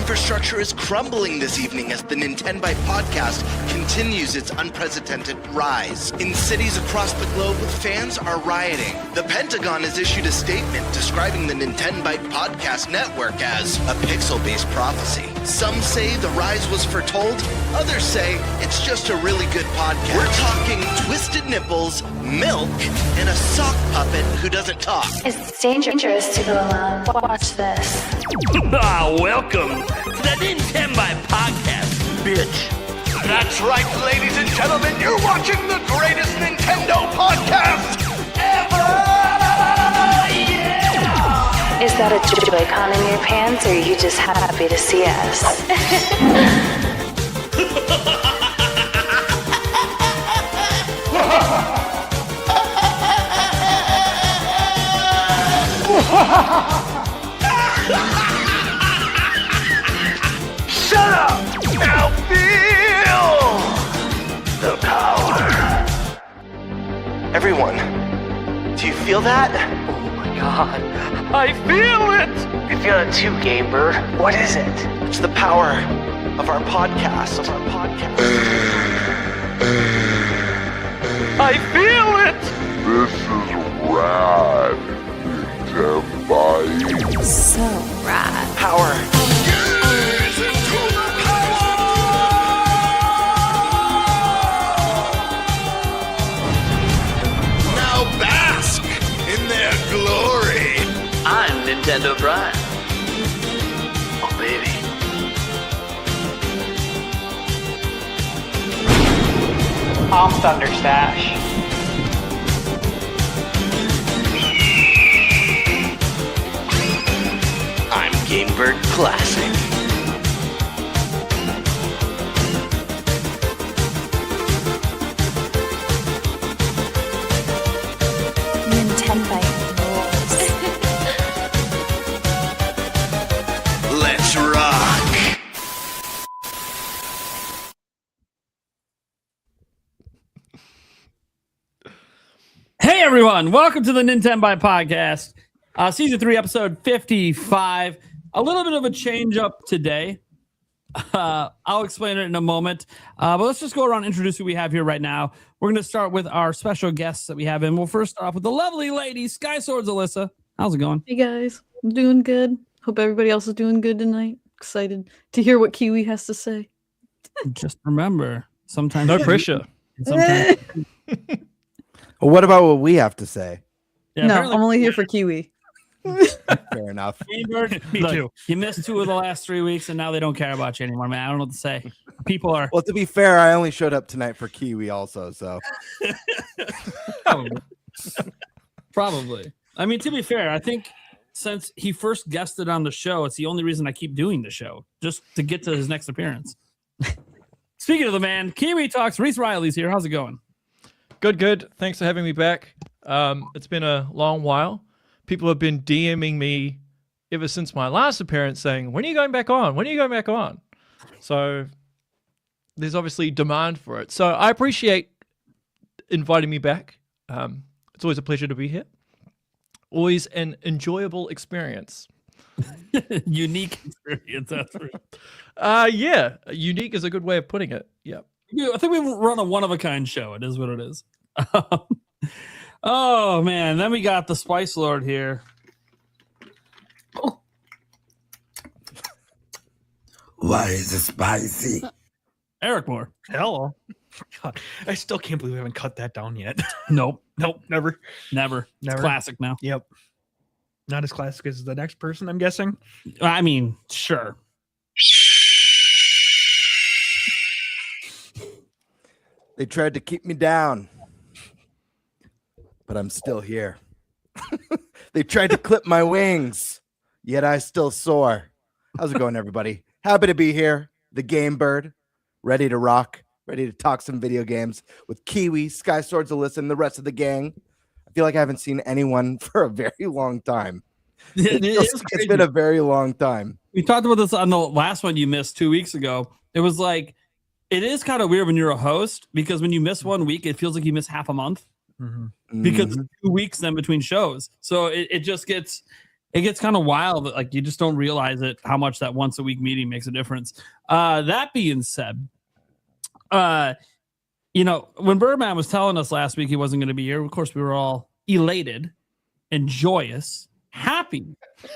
infrastructure is crumbling this evening as the NintenByte Podcast continues its unprecedented rise. In cities across the globe, fans are rioting. The Pentagon has issued a statement describing the NintenByte Podcast network as a pixel-based prophecy. Some say the rise was foretold, others say it's just a really good podcast. We're talking twisted nipples, milk, and a sock puppet who doesn't talk. It's dangerous to go alone. Watch this. Welcome to the NintenByte Podcast, bitch. That's right, ladies and gentlemen, you're watching the greatest Nintendo podcast ever! Yeah! Is that a Joy-Con in your pants, or are you just happy to see us? Shut up! Now feel the power. Everyone, do you feel that? Oh my god, I feel it! I feel it too, GameBird. What is it? It's the power of our podcast. I feel it! This is rad, NintenByte. So rad. Power. Now bask in their glory. I'm Nintendo Brian. Oh baby. I'm ThunderStash. I'm GameBird Classic. NintenByte rules. Let's rock. Hey everyone, welcome to the NintenByte Podcast, Season 3, Episode 55. A little bit of a change up today. I'll explain it in a moment, but let's just go around and introduce who we have here right now. We're going to start with our special guests that we have, and we'll first start off with the lovely lady, Sky Swords Alyssa. How's it going? Hey guys, I'm doing good. Hope everybody else is doing good tonight. Excited to hear what Kiwi has to say. Just remember, sometimes No pressure. Sometimes, Well, what about what we have to say? yeah, No, apparently- I'm only here for Kiwi. Fair enough. GameBird, Me look, too. You missed 2 of the last 3 weeks, and now they don't care about you anymore, man. I don't know what to say. People are Well, to be fair, I only showed up tonight for Kiwi also, so probably. I mean, to be fair, I think since he first guested on the show, it's the only reason I keep doing the show, just to get to his next appearance. Speaking of the man, Kiwi Talks, Reese Riley's here. How's it going? Good. Thanks for having me back. It's been a long while. People have been DMing me ever since my last appearance saying, when are you going back on? When are you going back on? So there's obviously demand for it. So I appreciate inviting me back. It's always a pleasure to be here. Always an enjoyable experience. Unique experience, that's for sure. Yeah, unique is a good way of putting it. Yeah. Yeah, I think we run a one-of-a-kind show. It is what it is. Oh, man. Then we got the Spice Lord here. Why is it spicy? Eric Mohr. Hello. God, I still can't believe we haven't cut that down yet. Nope. Nope, never. Never. It's Never. classic now. Yep. Not as classic as the next person, I'm guessing. I mean, sure. they tried to keep me down, but I'm still here. They tried to clip my wings, yet I still soar. How's it going, everybody? Happy to be here. The GameBird, ready to rock, ready to talk some video games with Kiwi, Sky Swords Alyssa, and the rest of the gang. I feel like I haven't seen anyone for a very long time. It's been a very long time. We talked about this on the last one you missed 2 weeks ago. It was like, it is kind of weird when you're a host, because when you miss 1 week, it feels like you miss half a month. Mm-hmm. Because it's 2 weeks then between shows. So it just gets, it gets kind of wild. Like you just don't realize it, how much that once a week meeting makes a difference. That being said, you know, when Birdman was telling us last week he wasn't going to be here, of course we were all elated and joyous, happy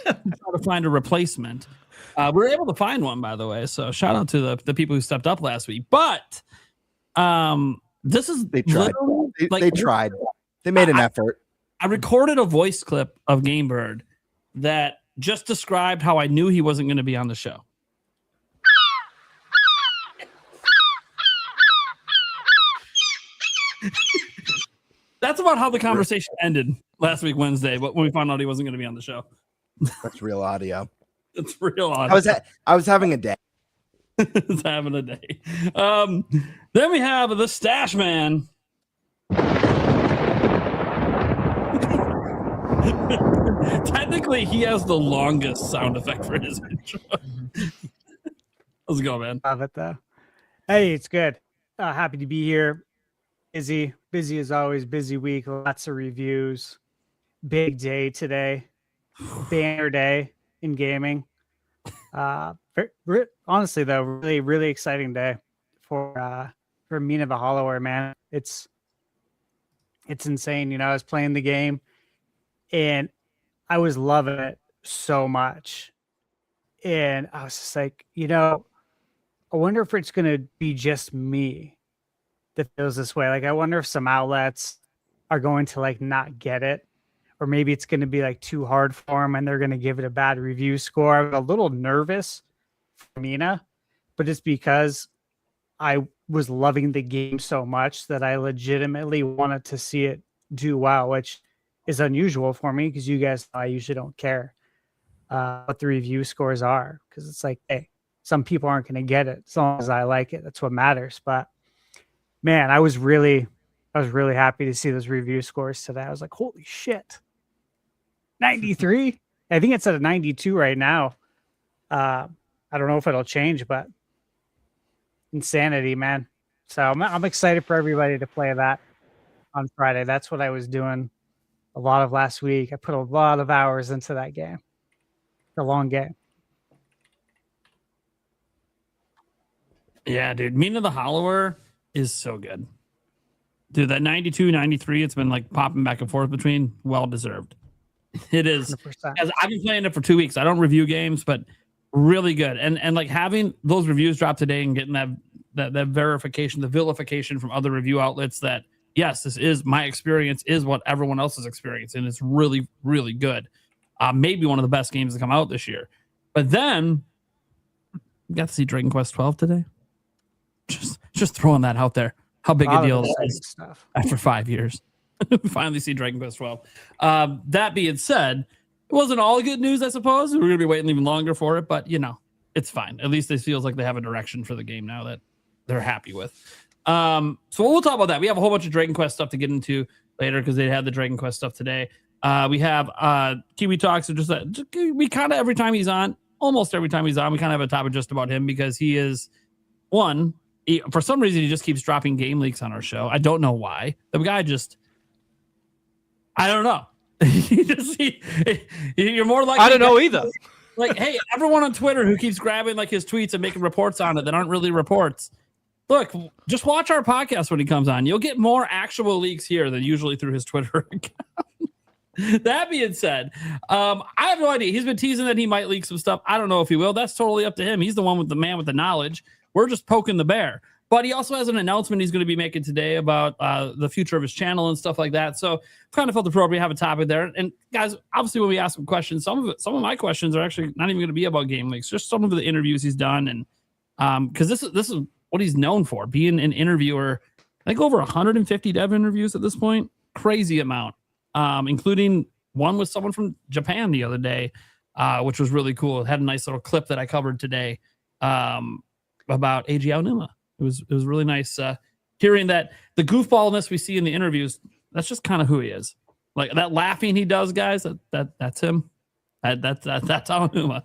to try to find a replacement. We were able to find one, by the way. So shout out to the people who stepped up last week. But this is they tried. They tried. They made an effort. I recorded a voice clip of GameBird that just described how I knew he wasn't going to be on the show. That's about how the conversation ended last week, Wednesday, but when we found out he wasn't going to be on the show. That's real audio. It's real audio. I was having a day. It's having a day. Then we have the Stash Man. Technically, he has the longest sound effect for his intro. How's it going, man? Love it, though. Hey, it's good. Happy to be here. Busy as always. Busy week. Lots of reviews. Big day today. Banner day in gaming. Honestly, though, really exciting day for Mina the Hollower, man. It's insane. You know, I was playing the game and I was loving it so much. And I was just like, you know, I wonder if it's going to be just me that feels this way. Like, I wonder if some outlets are going to like not get it, or maybe it's going to be like too hard for them and they're going to give it a bad review score. I'm a little nervous for Mina, but it's because I was loving the game so much that I legitimately wanted to see it do well, which is unusual for me because you guys know I usually don't care what the review scores are, because it's like, hey, some people aren't going to get it as long as I like it. That's what matters. But man, I was really happy to see those review scores today. I was like, holy shit. 93? I think it's at a 92 right now. I don't know if it'll change, but insanity, man. So I'm excited for everybody to play that on Friday. That's what I was doing a lot of last week. I put a lot of hours into that game. It's a long game. Yeah, dude. Mina the Hollower is so good. Dude, that 92, 93, it's been like popping back and forth between. Well deserved. It is. 100%. As I've been playing it for 2 weeks. I don't review games, but really good. And like having those reviews drop today and getting that verification, the vilification from other review outlets that yes, this is my experience, is what everyone else is experiencing. It's really, really good. Maybe one of the best games to come out this year. But then we got to see Dragon Quest 12 today. Just throwing that out there. How big a deal it is after 5 years. Finally see Dragon Quest 12. That being said, it wasn't all good news, I suppose. We're going to be waiting even longer for it, but you know, it's fine. At least it feels like they have a direction for the game now that they're happy with. So we'll talk about that. We have a whole bunch of Dragon Quest stuff to get into later because they had the Dragon Quest stuff today. We have Kiwi Talks. So we kind of every time he's on, almost every time he's on, we kind of have a topic just about him because he is one. For some reason, he just keeps dropping game leaks on our show. I don't know why. The guy just, I don't know. You're more like, I don't know either. Like, hey, everyone on Twitter who keeps grabbing like his tweets and making reports on it that aren't really reports. Look, just watch our podcast when he comes on. You'll get more actual leaks here than usually through his Twitter account. That being said, I have no idea. He's been teasing that he might leak some stuff. I don't know if he will. That's totally up to him. He's the one with the man with the knowledge. We're just poking the bear. But he also has an announcement he's going to be making today about the future of his channel and stuff like that. So kind of felt appropriate to have a topic there. And guys, obviously when we ask him questions, some of my questions are actually not even going to be about game leaks, just some of the interviews he's done. And because this is what he's known for, being an interviewer. I think over 150 dev interviews at this point. Crazy amount, including one with someone from Japan the other day, which was really cool. It had a nice little clip that I covered today about Eiji Aonuma. It was really nice hearing that the goofballness we see in the interviews. That's just kind of who he is. Like that laughing he does, guys. That's him. That's Aonuma.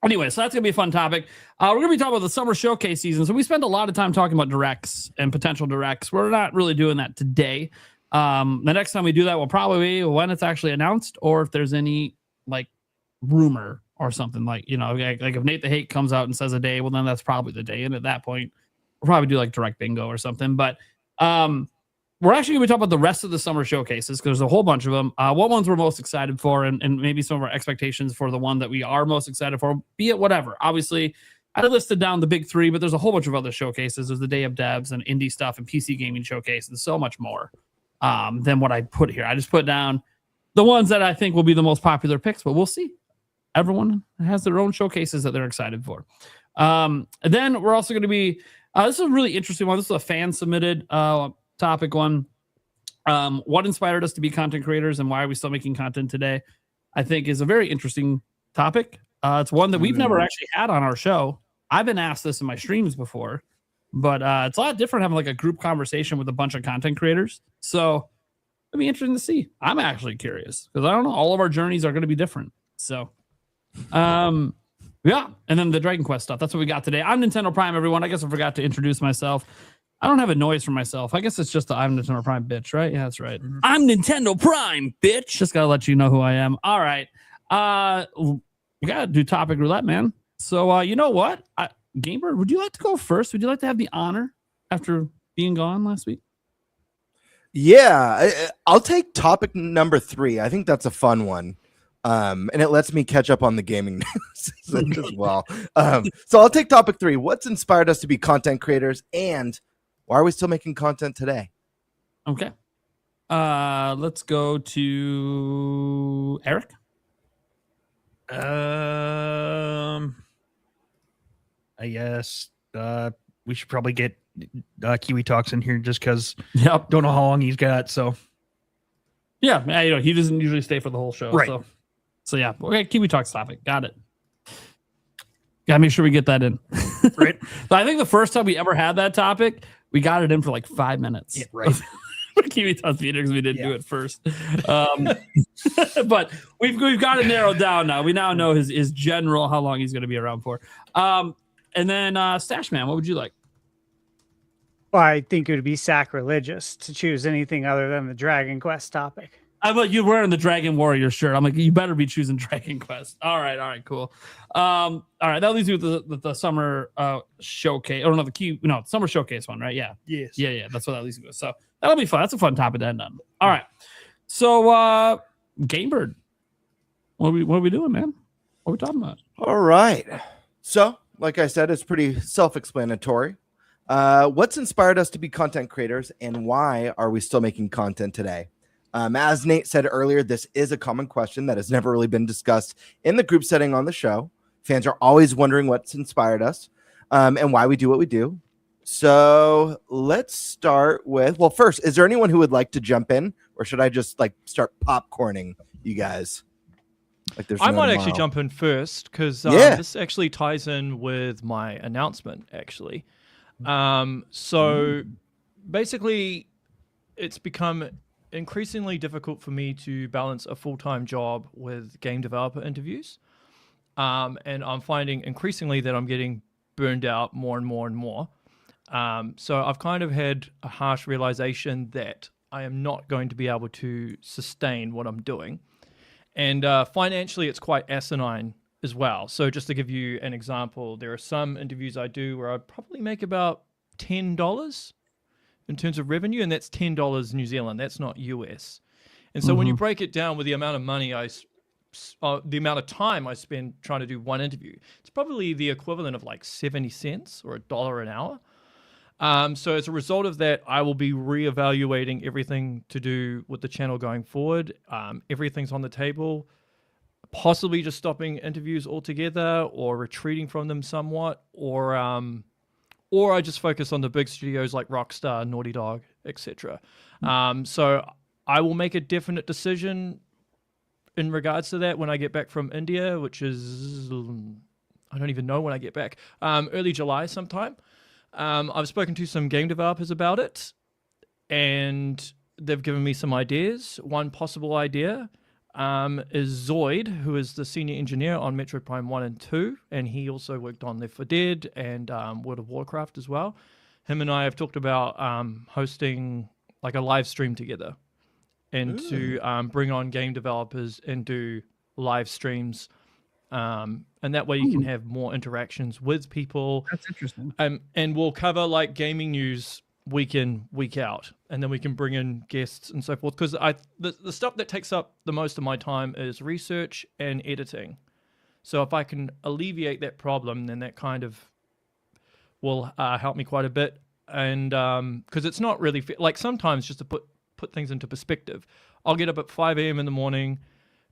Anyway, so that's gonna be a fun topic. We're gonna be talking about the summer showcase season. So we spend a lot of time talking about directs and potential directs. We're not really doing that today. The next time we do that will probably be when it's actually announced, or if there's any like rumor or something like if Nate the Hate comes out and says a day, well then that's probably the day. And at that point, we'll probably do like direct bingo or something. But we're actually going to be talking about the rest of the summer showcases because there's a whole bunch of them. What ones we're most excited for, and maybe some of our expectations for the one that we are most excited for, be it whatever. Obviously, I listed down the big three, but there's a whole bunch of other showcases. There's the Day of Devs and indie stuff and PC gaming showcase and so much more than what I put here. I just put down the ones that I think will be the most popular picks, but we'll see. Everyone has their own showcases that they're excited for. And then we're also going to be, this is a really interesting one. This is a fan submitted topic one. What inspired us to be content creators and why are we still making content today? I think is a very interesting topic. It's one that we've never actually had on our show. I've been asked this in my streams before, but it's a lot different having like a group conversation with a bunch of content creators. So it'll be interesting to see. I'm actually curious because I don't know. All of our journeys are going to be different. So, yeah. And then the Dragon Quest stuff. That's what we got today. I'm Nintendo Prime, everyone. I guess I forgot to introduce myself. I don't have a noise for myself. I guess it's just the I'm Nintendo Prime bitch, right? Yeah, that's right. Mm-hmm. I'm Nintendo Prime, bitch. Just got to let you know who I am. All right. We got to do topic roulette, man. So, you know what? GameBird, would you like to go first? Would you like to have the honor after being gone last week? Yeah, I'll take topic number 3. I think that's a fun one. And it lets me catch up on the gaming news as well. So I'll take topic 3. What's inspired us to be content creators, and why are we still making content today? Okay. Let's go to Eric. I guess we should probably get Kiwi Talks in here just because don't know how long he's got. So yeah, he doesn't usually stay for the whole show. Right. So yeah, okay, Kiwi Talks topic. Got it. Gotta make sure we get that in. Right. So I think the first time we ever had that topic, we got it in for like 5 minutes. Yeah, right. Kiwi Talks because we didn't do it first. But we've got it narrowed down now. We now know his general how long he's going to be around for. And then Stash Man, what would you like? Well, I think it would be sacrilegious to choose anything other than the Dragon Quest topic. I'm like, you're wearing the Dragon Warrior shirt. I'm like, you better be choosing Dragon Quest. All right, cool. All right, that leaves you with the summer showcase. Or no, summer showcase one, right? Yeah. Yes. Yeah. That's what that leaves you with. So that'll be fun. That's a fun topic to end on. All right. So GameBird, what are we doing, man? What are we talking about? All right. So, like I said, it's pretty self-explanatory. What's inspired us to be content creators, and why are we still making content today? As Nate said earlier, this is a common question that has never really been discussed in the group setting on the show. Fans are always wondering what's inspired us and why we do what we do. So let's start with, well, first, is there anyone who would like to jump in, or should I just start popcorning you guys? I might actually jump in first because this actually ties in with my announcement, actually. So basically, it's become increasingly difficult for me to balance a full-time job with game developer interviews. And I'm finding increasingly that I'm getting burned out more and more and more. So I've kind of had a harsh realization that I am not going to be able to sustain what I'm doing. And financially, it's quite asinine as well. So just to give you an example, there are some interviews I do where I probably make about $10 in terms of revenue, and that's $10 New Zealand. That's not US. And so when you break it down with the amount of money the amount of time I spend trying to do one interview, it's probably the equivalent of like 70 cents or $1 an hour. So as a result of that, I will be reevaluating everything to do with the channel going forward. Everything's on the table, possibly just stopping interviews altogether or retreating from them somewhat, or I just focus on the big studios like Rockstar, Naughty Dog, etc. So I will make a definite decision in regards to that when I get back from India, which is, I don't even know when I get back, early July sometime. I've spoken to some game developers about it, and they've given me some ideas. One possible idea is Zoid, who is the senior engineer on Metroid Prime 1 and 2, and he also worked on Left 4 Dead and World of Warcraft as well. Him and I have talked about hosting like a live stream together, and to bring on game developers and do live streams. And that way you can have more interactions with people. That's interesting. And we'll cover like gaming news week in, week out, and then we can bring in guests and so forth. Because the stuff that takes up the most of my time is research and editing. So if I can alleviate that problem, then that kind of will help me quite a bit. And because it's not really like sometimes, just to put things into perspective, I'll get up at 5 a.m. in the morning,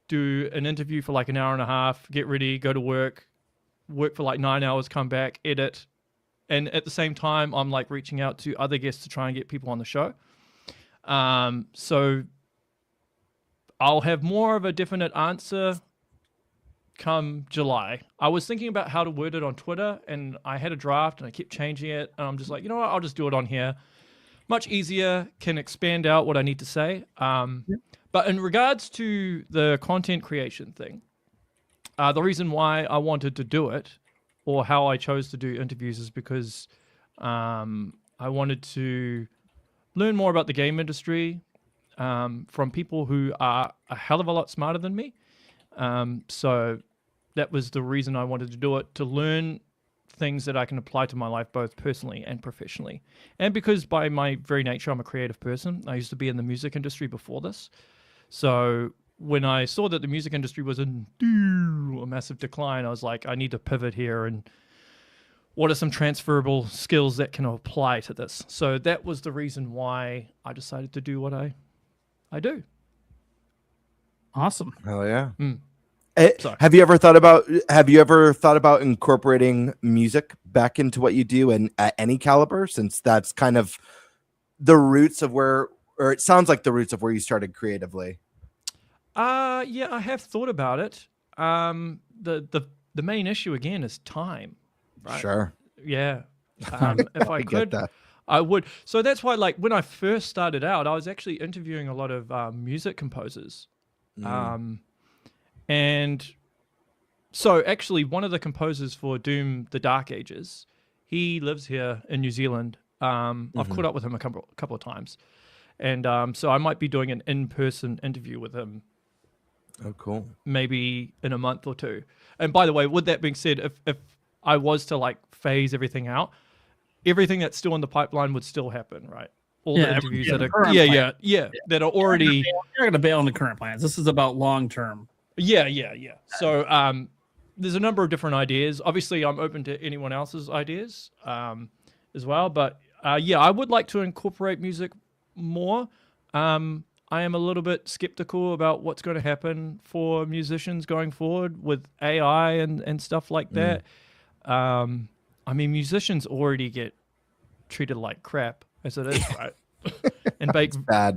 do an interview for like an hour and a half, get ready, go to work for like 9 hours, come back, edit. And at the same time, I'm like reaching out to other guests to try and get people on the show. So I'll have more of a definite answer come July. I was thinking about how to word it on Twitter, and I had a draft and I kept changing it. And I'm just like, you know what? I'll just do it on here. Much easier, can expand out what I need to say. But in regards to the content creation thing, the reason why I wanted to do it, or how I chose to do interviews, is because I wanted to learn more about the game industry from people who are a hell of a lot smarter than me. So that was the reason I wanted to do it, to learn things that I can apply to my life, both personally and professionally. And because by my very nature, I'm a creative person. I used to be in the music industry before this. So when I saw that the music industry was in a massive decline, I was like, I need to pivot here. And what are some transferable skills that can apply to this? So that was the reason why I decided to do what I do. Awesome. Hell yeah. Sorry. Have you ever thought about incorporating music back into what you do, and at any caliber, since that's kind of the roots of where, or it sounds like the roots of where you started creatively? Yeah, I have thought about it. The main issue again is time, right? Sure. Yeah. If I could, I would. So that's why, like, when I first started out, I was actually interviewing a lot of music composers. And so actually one of the composers for Doom, The Dark Ages, he lives here in New Zealand. I've caught up with him a couple of times. And so I might be doing an in-person interview with him. Oh, cool. Maybe in a month or two. And by the way, with that being said, if I was to like phase everything out, everything that's still in the pipeline would still happen, right? All the interviews that are that are already. You're going to bail on the current plans. This is about long term. Yeah. So there's a number of different ideas. Obviously, I'm open to anyone else's ideas as well. But I would like to incorporate music more. I am a little bit skeptical about what's going to happen for musicians going forward with AI and stuff like that. I mean, musicians already get treated like crap as it is, right? And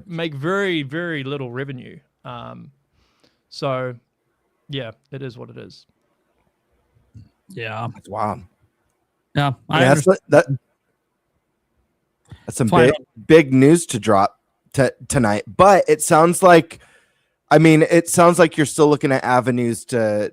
make very, very little revenue. So, yeah, it is what it is. Yeah. That's wild. Yeah. That's some big news to drop tonight. But it sounds like, you're still looking at avenues to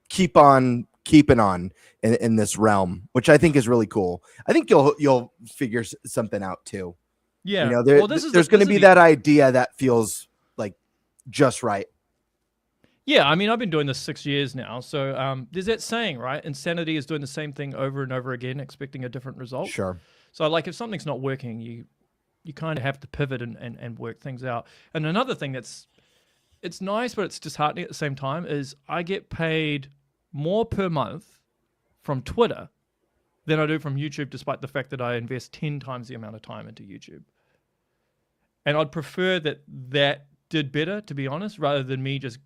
keep on keeping on in this realm, which I think is really cool. I think you'll figure something out too. Yeah. There's going to be that idea that feels like just right. Yeah, I mean, I've been doing this 6 years now. So there's that saying, right? Insanity is doing the same thing over and over again, expecting a different result. Sure. So like if something's not working, you kind of have to pivot and work things out. And another thing it's nice, but it's disheartening at the same time, is I get paid more per month from Twitter than I do from YouTube, despite the fact that I invest 10 times the amount of time into YouTube. And I'd prefer that did better, to be honest, rather than me just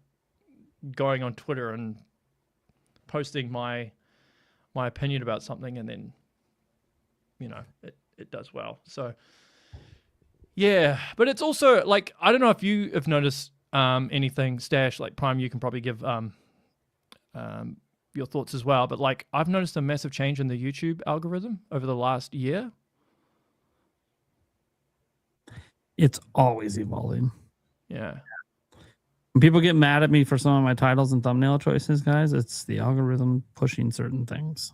going on Twitter and posting my opinion about something and then, it does well. So, yeah. But it's also, like, I don't know if you have noticed anything, Stash, like Prime, you can probably give your thoughts as well. But, like, I've noticed a massive change in the YouTube algorithm over the last year. It's always evolving. Yeah. When people get mad at me for some of my titles and thumbnail choices, guys, it's the algorithm pushing certain things.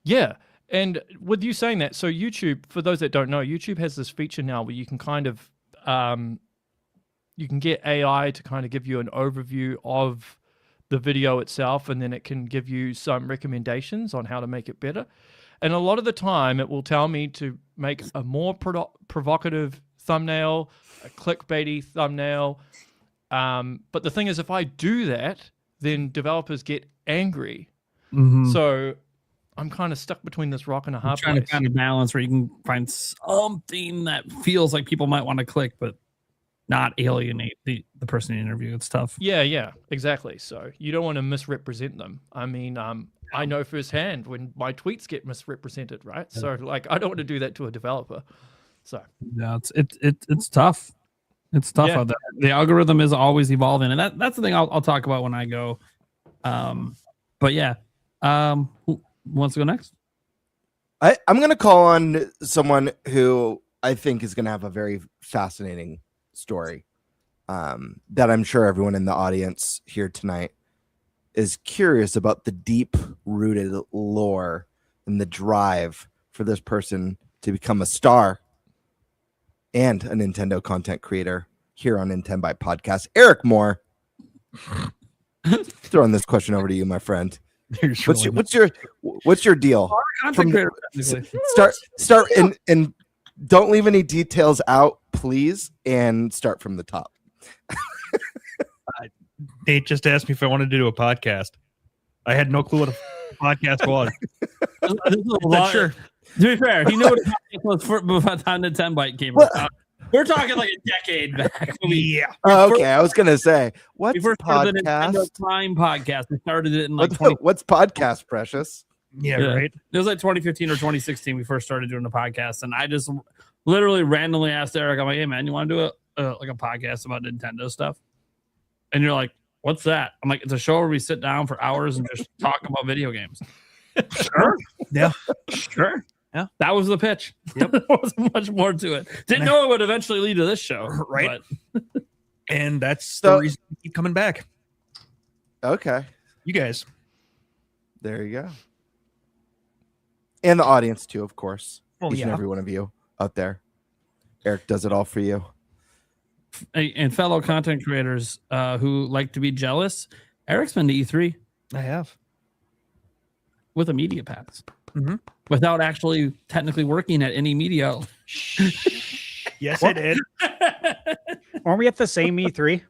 Yeah. And with you saying that, so YouTube, for those that don't know, YouTube has this feature now where you can kind of, you can get AI to kind of give you an overview of the video itself, and then it can give you some recommendations on how to make it better. And a lot of the time, it will tell me to make a more provocative thumbnail, a clickbaity thumbnail. But the thing is, if I do that, then developers get angry. So I'm kind of stuck between this rock and a hard place. Trying to find a balance where you can find something that feels like people might want to click, but not alienate the person you interview. It's tough. Yeah, exactly. So you don't want to misrepresent them. I mean, I know firsthand when my tweets get misrepresented, right? So like, I don't want to do that to a developer. So yeah, it's tough. It's tough out there. The algorithm is always evolving, and that's the thing I'll talk about when I go. But yeah, who wants to go next? I'm going to call on someone who I think is going to have a very fascinating story that I'm sure everyone in the audience here tonight is curious about, the deep-rooted lore and the drive for this person to become a star and a Nintendo content creator here on NintenByte Podcast. Eric Mohr, throwing this question over to you, my friend. What's your deal? Start and don't leave any details out, please, and start from the top. Nate just asked me if I wanted to do a podcast. I had no clue what a podcast was. Sure. To be fair, he knew what a podcast was before the time NintenByte came out. We're talking like a decade back. Yeah. Okay, I was gonna say, what's we first started the podcast? Nintendo Prime podcast. We started it in like what's podcast, Precious? Yeah, right. It was like 2015 or 2016. We first started doing the podcast, and I just literally randomly asked Eric, I'm like, "Hey man, you want to do like a podcast about Nintendo stuff?" And you're like, "What's that?" I'm like, "It's a show where we sit down for hours and just talk about video games." Sure. Yeah. Sure. Yeah. That was the pitch. Yep. There wasn't much more to it. Didn't know it would eventually lead to this show. Right. But... And that's the reason we keep coming back. Okay. You guys. There you go. And the audience too, of course. Well, Each and every one of you out there. Eric does it all for you. And fellow content creators who like to be jealous, Eric's been to E3. I have. With a media pass. Without actually technically working at any media. Yes, I did. Weren't we at the same E3?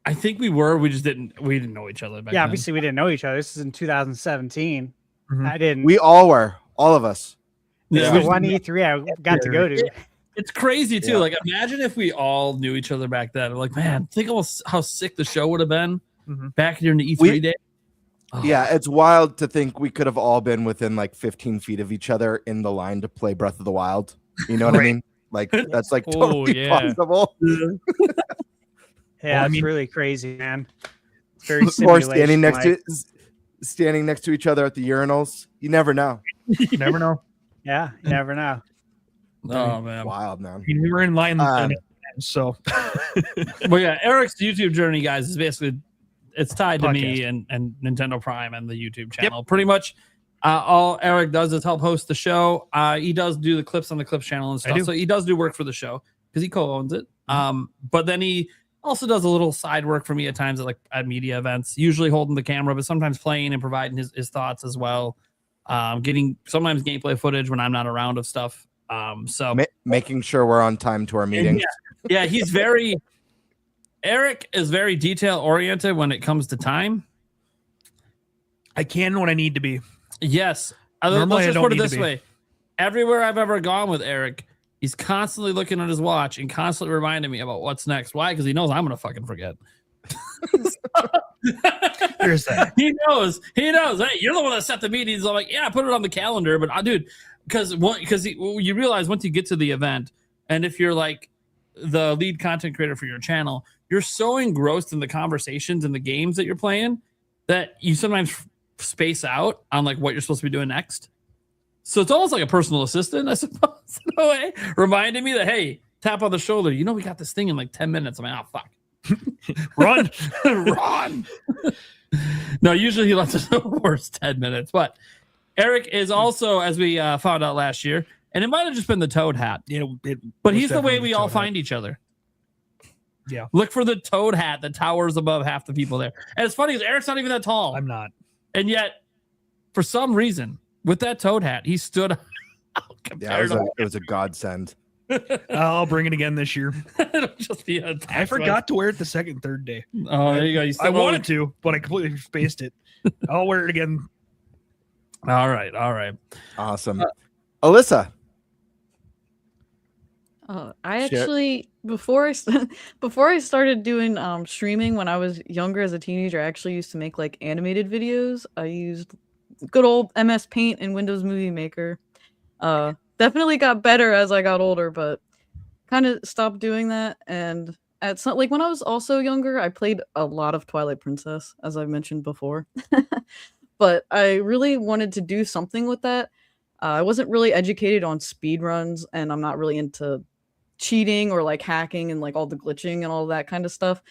I think we were. We didn't know each other back then. Obviously we didn't know each other. This is in 2017. I didn't. We all were. All of us. This is the one E3 I got to go to. It's crazy too. Like, imagine if we all knew each other back then. Like, man, think of how sick the show would have been back during the E3 day. Yeah, it's wild to think we could have all been within like 15 feet of each other in the line to play Breath of the Wild. You know what I mean? Like, that's like totally possible. Yeah, it's really crazy, man. It's very or standing next to each other at the urinals. You never know. You never know. Yeah, you never know. Oh man, wild man. We were in line, so. Well, yeah, Eric's YouTube journey, guys, is basically it's tied to me and Nintendo Prime and the YouTube channel. Pretty much, all Eric does is help host the show. He does do the clips on the Clips channel and stuff, so he does do work for the show because he co-owns it. But then he also does a little side work for me at times at media events, usually holding the camera, but sometimes playing and providing his thoughts as well. Getting sometimes gameplay footage when I'm not around of stuff. So making sure we're on time to our meetings. Yeah, he's Eric is very detail oriented when it comes to time. I can when I need to be. Yes. Normally, let's just I don't put it need this to be. way. Everywhere I've ever gone with Eric, he's constantly looking at his watch and constantly reminding me about what's next. Why? Because he knows I'm going to fucking forget. There's that. He knows. Hey, you're the one that set the meetings. I'm like, yeah, I put it on the calendar, but dude, because you realize once you get to the event, and if you're like the lead content creator for your channel, you're so engrossed in the conversations and the games that you're playing that you sometimes space out on like what you're supposed to be doing next. So it's almost like a personal assistant, I suppose, in a way, reminding me that, hey, tap on the shoulder. You know, we got this thing in like 10 minutes. I'm like, oh, fuck. Run. Run. No, usually he lets us know the worst 10 minutes. But Eric is also, as we found out last year, and it might have just been the Toad hat. But he's the way we all find each other. Yeah. Look for the Toad hat that towers above half the people there. And it's funny because Eric's not even that tall. I'm not. And yet, for some reason, with that Toad hat, he stood out. Yeah, it was a godsend. I'll bring it again this year. It'll just be I forgot to wear it the second, third day. Oh, there you go. I wanted to, but I completely spaced it. I'll wear it again. All right. Awesome. Alyssa. I actually before I started doing streaming when I was younger as a teenager, I actually used to make like animated videos. I used good old MS Paint and Windows Movie Maker. Definitely got better as I got older, but kind of stopped doing that. And at some, like when I was also younger, I played a lot of Twilight Princess, as I've mentioned before. But I really wanted to do something with that. I wasn't really educated on speed runs, and I'm not really into cheating or like hacking and like all the glitching and all that kind of stuff.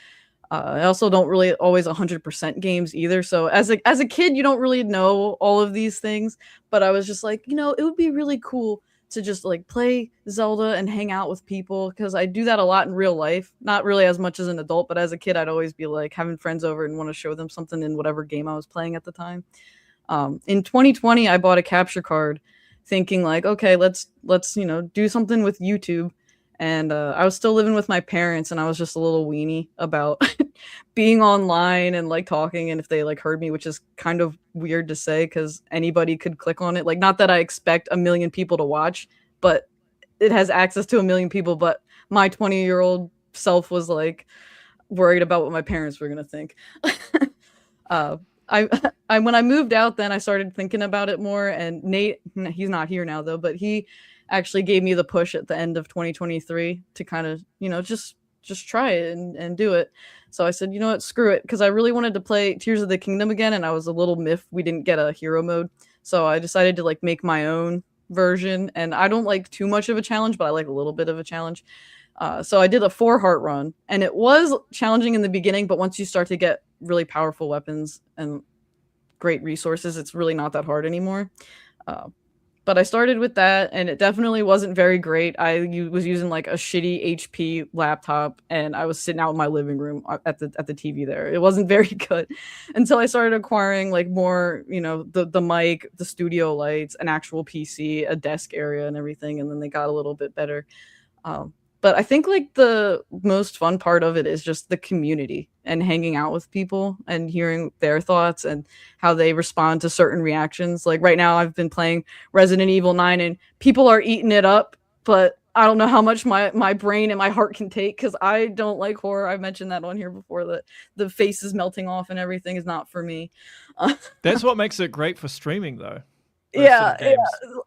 I also don't really always 100% games either. So as a kid, you don't really know all of these things. But I was just like, it would be really cool to just like play Zelda and hang out with people, because I do that a lot in real life. Not really as much as an adult, but as a kid, I'd always be like having friends over and want to show them something in whatever game I was playing at the time. In 2020, I bought a capture card thinking like, okay, let's do something with YouTube. And I was still living with my parents, and I was just a little weenie about being online and like talking, and if they like heard me, which is kind of weird to say because anybody could click on it. Like, not that I expect 1 million people to watch, but it has access to 1 million people. But my 20-year-old self was like worried about what my parents were gonna think. I when I moved out, then I started thinking about it more. And Nate, he's not here now though, but he actually gave me the push at the end of 2023 to kind of, just try it and do it. So I said, you know what, screw it. Because I really wanted to play Tears of the Kingdom again. And I was a little miffed we didn't get a hero mode. So I decided to like make my own version. And I don't like too much of a challenge, but I like a little bit of a challenge. So I did a 4-heart run, and it was challenging in the beginning. But once you start to get really powerful weapons and great resources, it's really not that hard anymore. But I started with that, and it definitely wasn't very great. I was using like a shitty HP laptop, and I was sitting out in my living room at the TV there. It wasn't very good until I started acquiring like more, the mic, the studio lights, an actual PC, a desk area, and everything. And then they got a little bit better. But I think like the most fun part of it is just the community and hanging out with people and hearing their thoughts and how they respond to certain reactions. Like right now I've been playing Resident Evil 9 and people are eating it up, but I don't know how much my brain and my heart can take, because I don't like horror. I've mentioned that on here before, that the faces melting off and everything is not for me. That's what makes it great for streaming though. Yeah.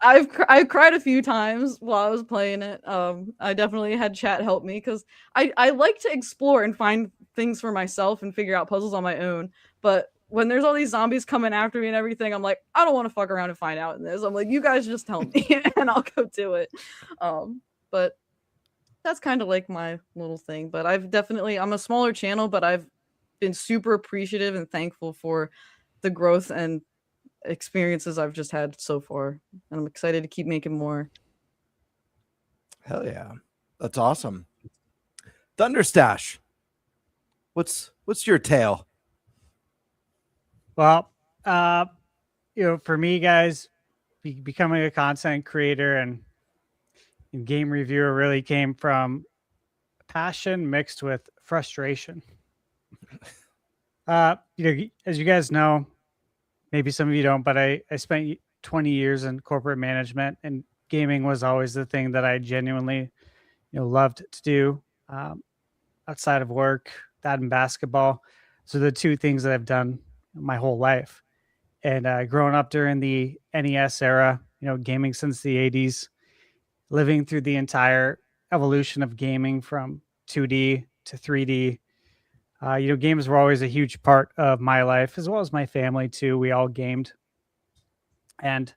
I've cried a few times while I was playing it. I definitely had chat help me, because I like to explore and find things for myself and figure out puzzles on my own. But when there's all these zombies coming after me and everything, I'm like, I don't want to fuck around and find out in this. I'm like, you guys just tell me and I'll go do it. But that's kind of like my little thing. But I'm a smaller channel, but I've been super appreciative and thankful for the growth and experiences I've just had so far, and I'm excited to keep making more. Hell yeah, that's awesome. ThunderStash, what's your tale? Well, for me, guys, becoming a content creator and game reviewer really came from passion mixed with frustration. As you guys know, maybe some of you don't, but I spent 20 years in corporate management, and gaming was always the thing that I genuinely, loved to do outside of work. That and basketball. So the two things that I've done my whole life. And growing up during the NES era, gaming since the 80s, living through the entire evolution of gaming from 2D to 3D. Games were always a huge part of my life, as well as my family too. We all gamed. And,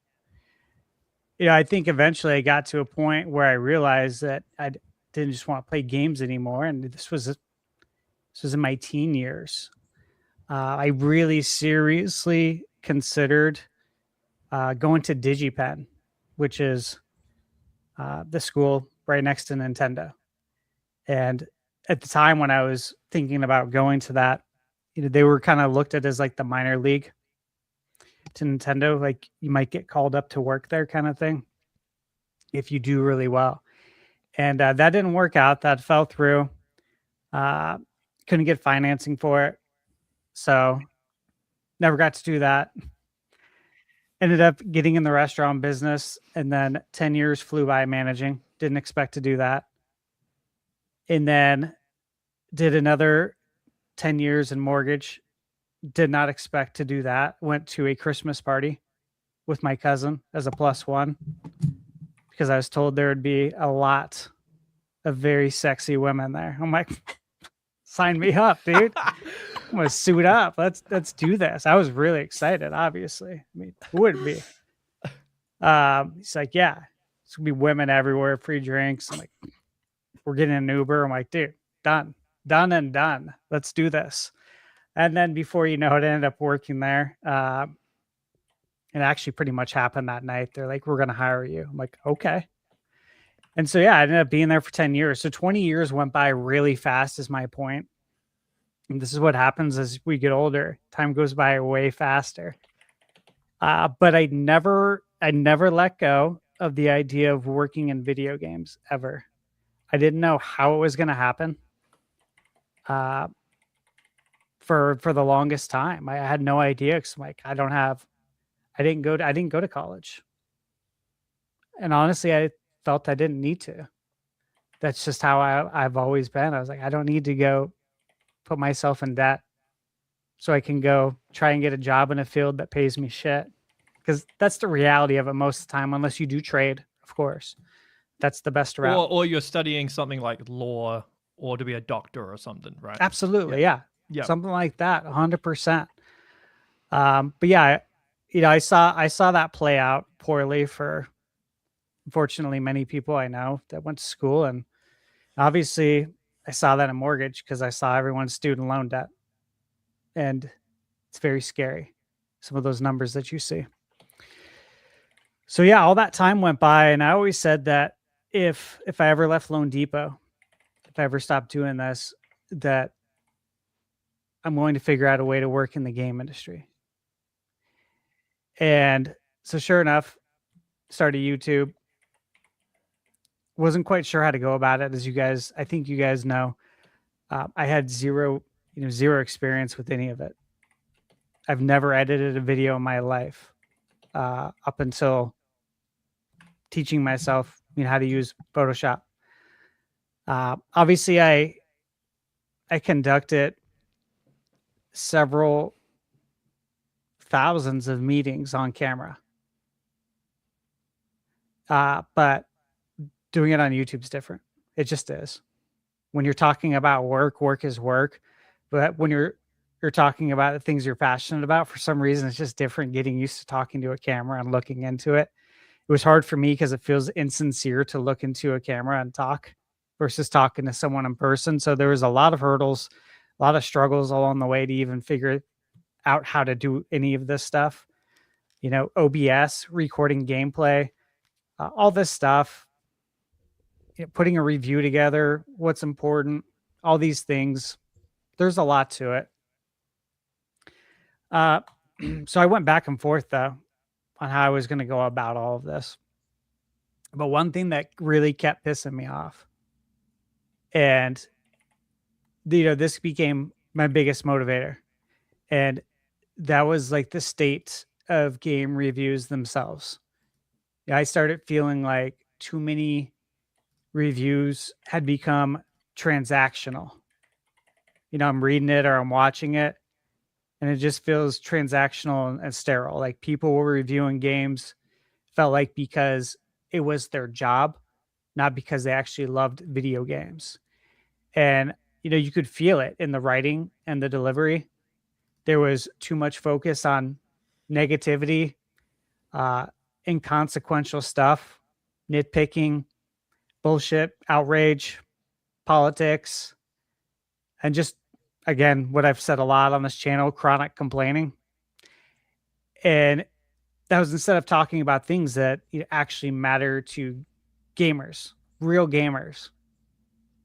I think eventually I got to a point where I realized that I didn't just want to play games anymore. And this was in my teen years. I really seriously considered going to DigiPen, which is the school right next to Nintendo. And at the time when I was thinking about going to that, they were kind of looked at as like the minor league to Nintendo. Like you might get called up to work there kind of thing if you do really well. And that didn't work out. That fell through. Couldn't get financing for it. So never got to do that. Ended up getting in the restaurant business, and then 10 years flew by managing. Didn't expect to do that. And then did another 10 years in mortgage. Did not expect to do that. Went to a Christmas party with my cousin as a +1 because I was told there would be a lot of very sexy women there. I'm like, sign me up, dude. I'm gonna suit up. Let's do this. I was really excited, obviously. I mean, who wouldn't be? He's like, yeah, it's gonna be women everywhere, free drinks. I'm like, we're getting an Uber. I'm like, dude, done and done. Let's do this. And then before you know it, I ended up working there. It actually pretty much happened that night. They're like, we're gonna hire you. I'm like, okay. And so, yeah, I ended up being there for 10 years. So 20 years went by really fast is my point. And this is what happens as we get older. Time goes by way faster. But I never let go of the idea of working in video games ever. I didn't know how it was going to happen for the longest time. I had no idea because I'm like, I didn't go to college. And honestly, I felt I didn't need to. That's just how I've always been. I was like, I don't need to go put myself in debt so I can go try and get a job in a field that pays me shit. Because that's the reality of it most of the time, unless you do trade, of course. That's the best route. Or you're studying something like law or to be a doctor or something, right? Absolutely, yeah. Something like that, 100%. But yeah, I saw that play out poorly for, unfortunately, many people I know that went to school. And obviously, I saw that in mortgage because I saw everyone's student loan debt. And it's very scary, some of those numbers that you see. So yeah, all that time went by, and I always said that if I ever left Loan Depot, if I ever stopped doing this, that I'm going to figure out a way to work in the game industry. And so sure enough, started YouTube. Wasn't quite sure how to go about it, as I think you guys know. I had zero experience with any of it. I've never edited a video in my life up until teaching myself, how to use Photoshop. Obviously, I conducted several thousands of meetings on camera, but doing it on YouTube is different. It just is. When you're talking about work is work. But when you're talking about the things you're passionate about, for some reason, it's just different getting used to talking to a camera and looking into it. It was hard for me because it feels insincere to look into a camera and talk versus talking to someone in person. So there was a lot of hurdles, a lot of struggles along the way to even figure out how to do any of this stuff. OBS, recording gameplay, all this stuff. Putting a review together, what's important, all these things. There's a lot to it. So I went back and forth, though, on how I was going to go about all of this. But one thing that really kept pissing me off, and this became my biggest motivator, and that was like the state of game reviews themselves. I started feeling like too many reviews had become transactional. I'm reading it or I'm watching it, and it just feels transactional and sterile. Like people were reviewing games, felt like because it was their job, not because they actually loved video games. And, you could feel it in the writing and the delivery. There was too much focus on negativity, inconsequential stuff, nitpicking, bullshit, outrage, politics, and just, again, what I've said a lot on this channel, chronic complaining. And that was instead of talking about things that actually matter to gamers, real gamers,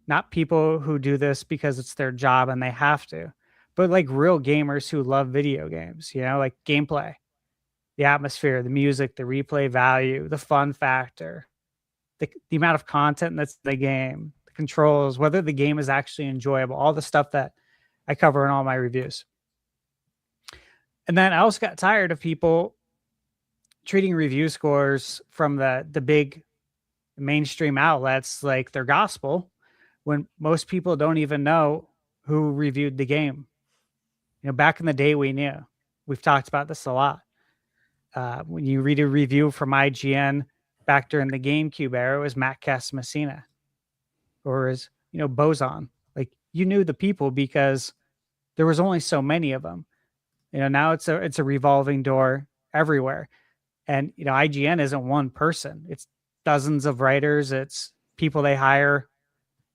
not people who do this because it's their job and they have to, but like real gamers who love video games, like gameplay, the atmosphere, the music, the replay value, the fun factor, the amount of content that's in the game, the controls, whether the game is actually enjoyable, all the stuff that I cover in all my reviews. And then I also got tired of people treating review scores from the big mainstream outlets like their gospel, when most people don't even know who reviewed the game. Back in the day, we knew. We've talked about this a lot. When you read a review from IGN back during the GameCube era, it was Matt Casamassina, or as Boson. Like, you knew the people because there was only so many of them. Now it's a revolving door everywhere. And, IGN isn't one person. It's dozens of writers. It's people they hire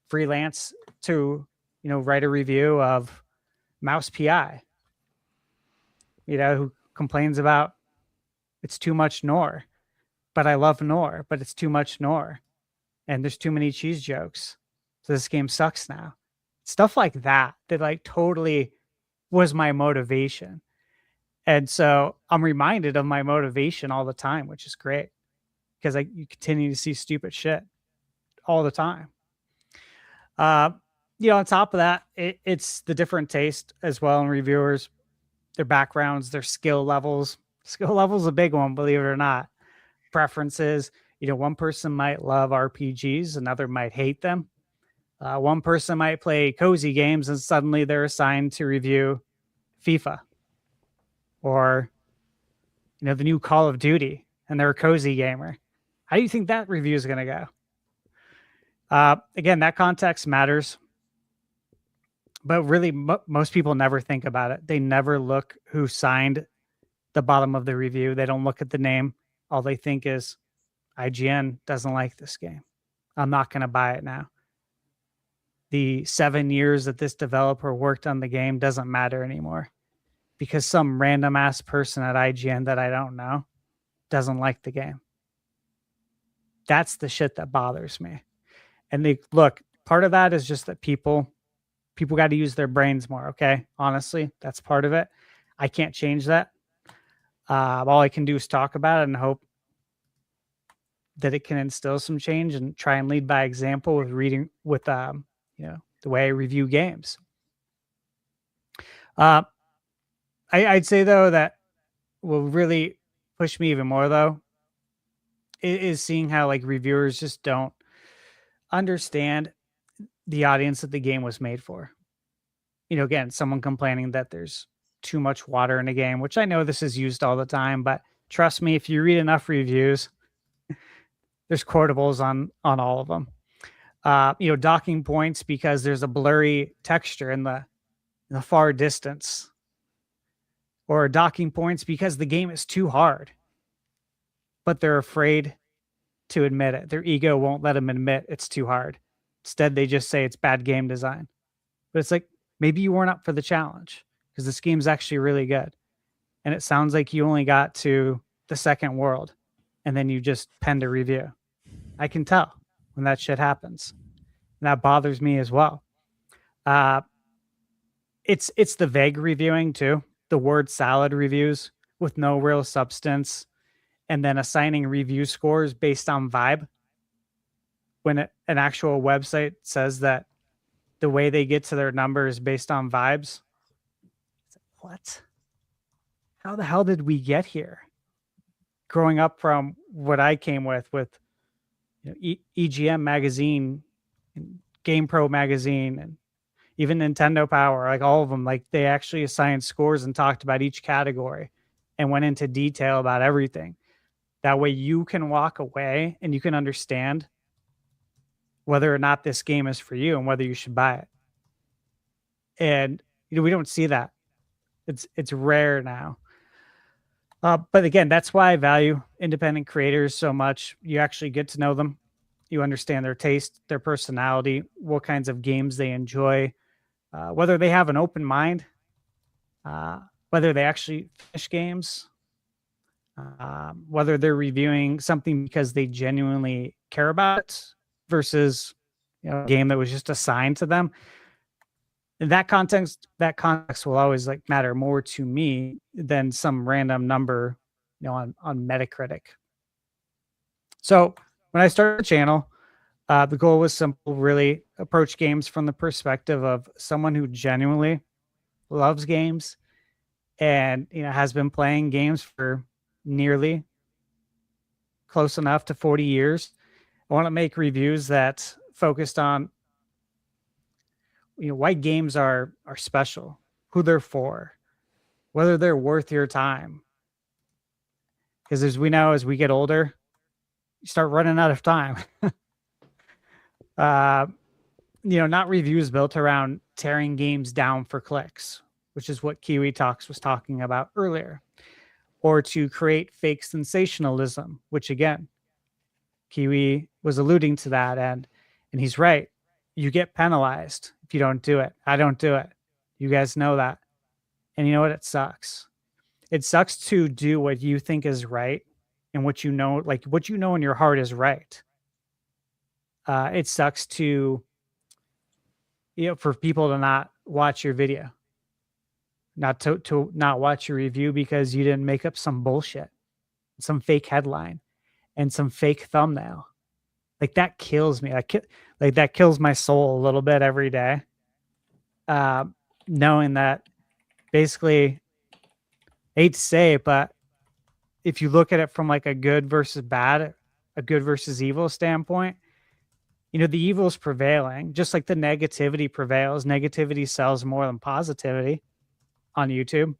freelance to, write a review of Mouse PI, who complains about it's too much Mohr, but I love Mohr, but it's too much Mohr. And there's too many cheese jokes. So this game sucks now. Stuff like that like totally was my motivation. And so I'm reminded of my motivation all the time, which is great because you continue to see stupid shit all the time. On top of that, it's the different taste as well in reviewers, their backgrounds, their skill levels. Skill level is a big one, believe it or not. Preferences. One person might love RPGs, another might hate them. One person might play cozy games and suddenly they're assigned to review FIFA. Or, the new Call of Duty, and they're a cozy gamer. How do you think that review is going to go? Again, that context matters. But really, most people never think about it. They never look who signed the bottom of the review. They don't look at the name. All they think is, IGN doesn't like this game. I'm not going to buy it now. The 7 years that this developer worked on the game doesn't matter anymore. Because some random ass person at IGN that I don't know doesn't like the game. That's the shit that bothers me. And part of that is just that people got to use their brains more. Okay. Honestly, that's part of it. I can't change that. All I can do is talk about it and hope that it can instill some change and try and lead by example with the way I review games. I'd say, though, that will really push me even more, though, is seeing how reviewers just don't understand the audience that the game was made for. Again, someone complaining that there's too much water in a game, which I know this is used all the time, but trust me, if you read enough reviews, there's quotables on all of them. Docking points because there's a blurry texture in the far distance. Or docking points because the game is too hard, but they're afraid to admit it. Their ego won't let them admit it's too hard. Instead, they just say it's bad game design. But it's like, maybe you weren't up for the challenge because this game's actually really good. And it sounds like you only got to the second world and then you just penned a review. I can tell when that shit happens. And that bothers me as well. It's the vague reviewing too. The word salad reviews with no real substance, and then assigning review scores based on vibe. When an actual website says that the way they get to their number is based on vibes. What? How the hell did we get here? Growing up from what I came with EGM magazine, and GamePro magazine, and even Nintendo Power, all of them, they actually assigned scores and talked about each category and went into detail about everything. That way you can walk away and you can understand whether or not this game is for you and whether you should buy it. And we don't see that. It's rare now. But again, that's why I value independent creators so much. You actually get to know them. You understand their taste, their personality, what kinds of games they enjoy, whether they have an open mind, whether they actually finish games, whether they're reviewing something because they genuinely care about it versus a game that was just assigned to them. In that context will always like matter more to me than some random number, on Metacritic. So when I started the channel, the goal was simple: really approach games from the perspective of someone who genuinely loves games and has been playing games for nearly close enough to 40 years. I want to make reviews that focused on why games are special, who they're for, whether they're worth your time. Because as we know, as we get older, you start running out of time. Not reviews built around tearing games down for clicks, which is what Kiwi Talks was talking about earlier, or to create fake sensationalism, which again, Kiwi was alluding to that, and he's right. You get penalized if you don't do it. I don't do it. You guys know that. And you know what? It sucks. It sucks to do what you think is right and what you know in your heart is right. It sucks to, for people to not watch your video, not to not watch your review because you didn't make up some bullshit, some fake headline and some fake thumbnail. Like that kills me. Like that kills my soul a little bit every day. Knowing that basically, I hate to say it, but if you look at it from like a good versus bad, a good versus evil standpoint, the evil is prevailing, just like the negativity prevails. Negativity sells more than positivity on YouTube.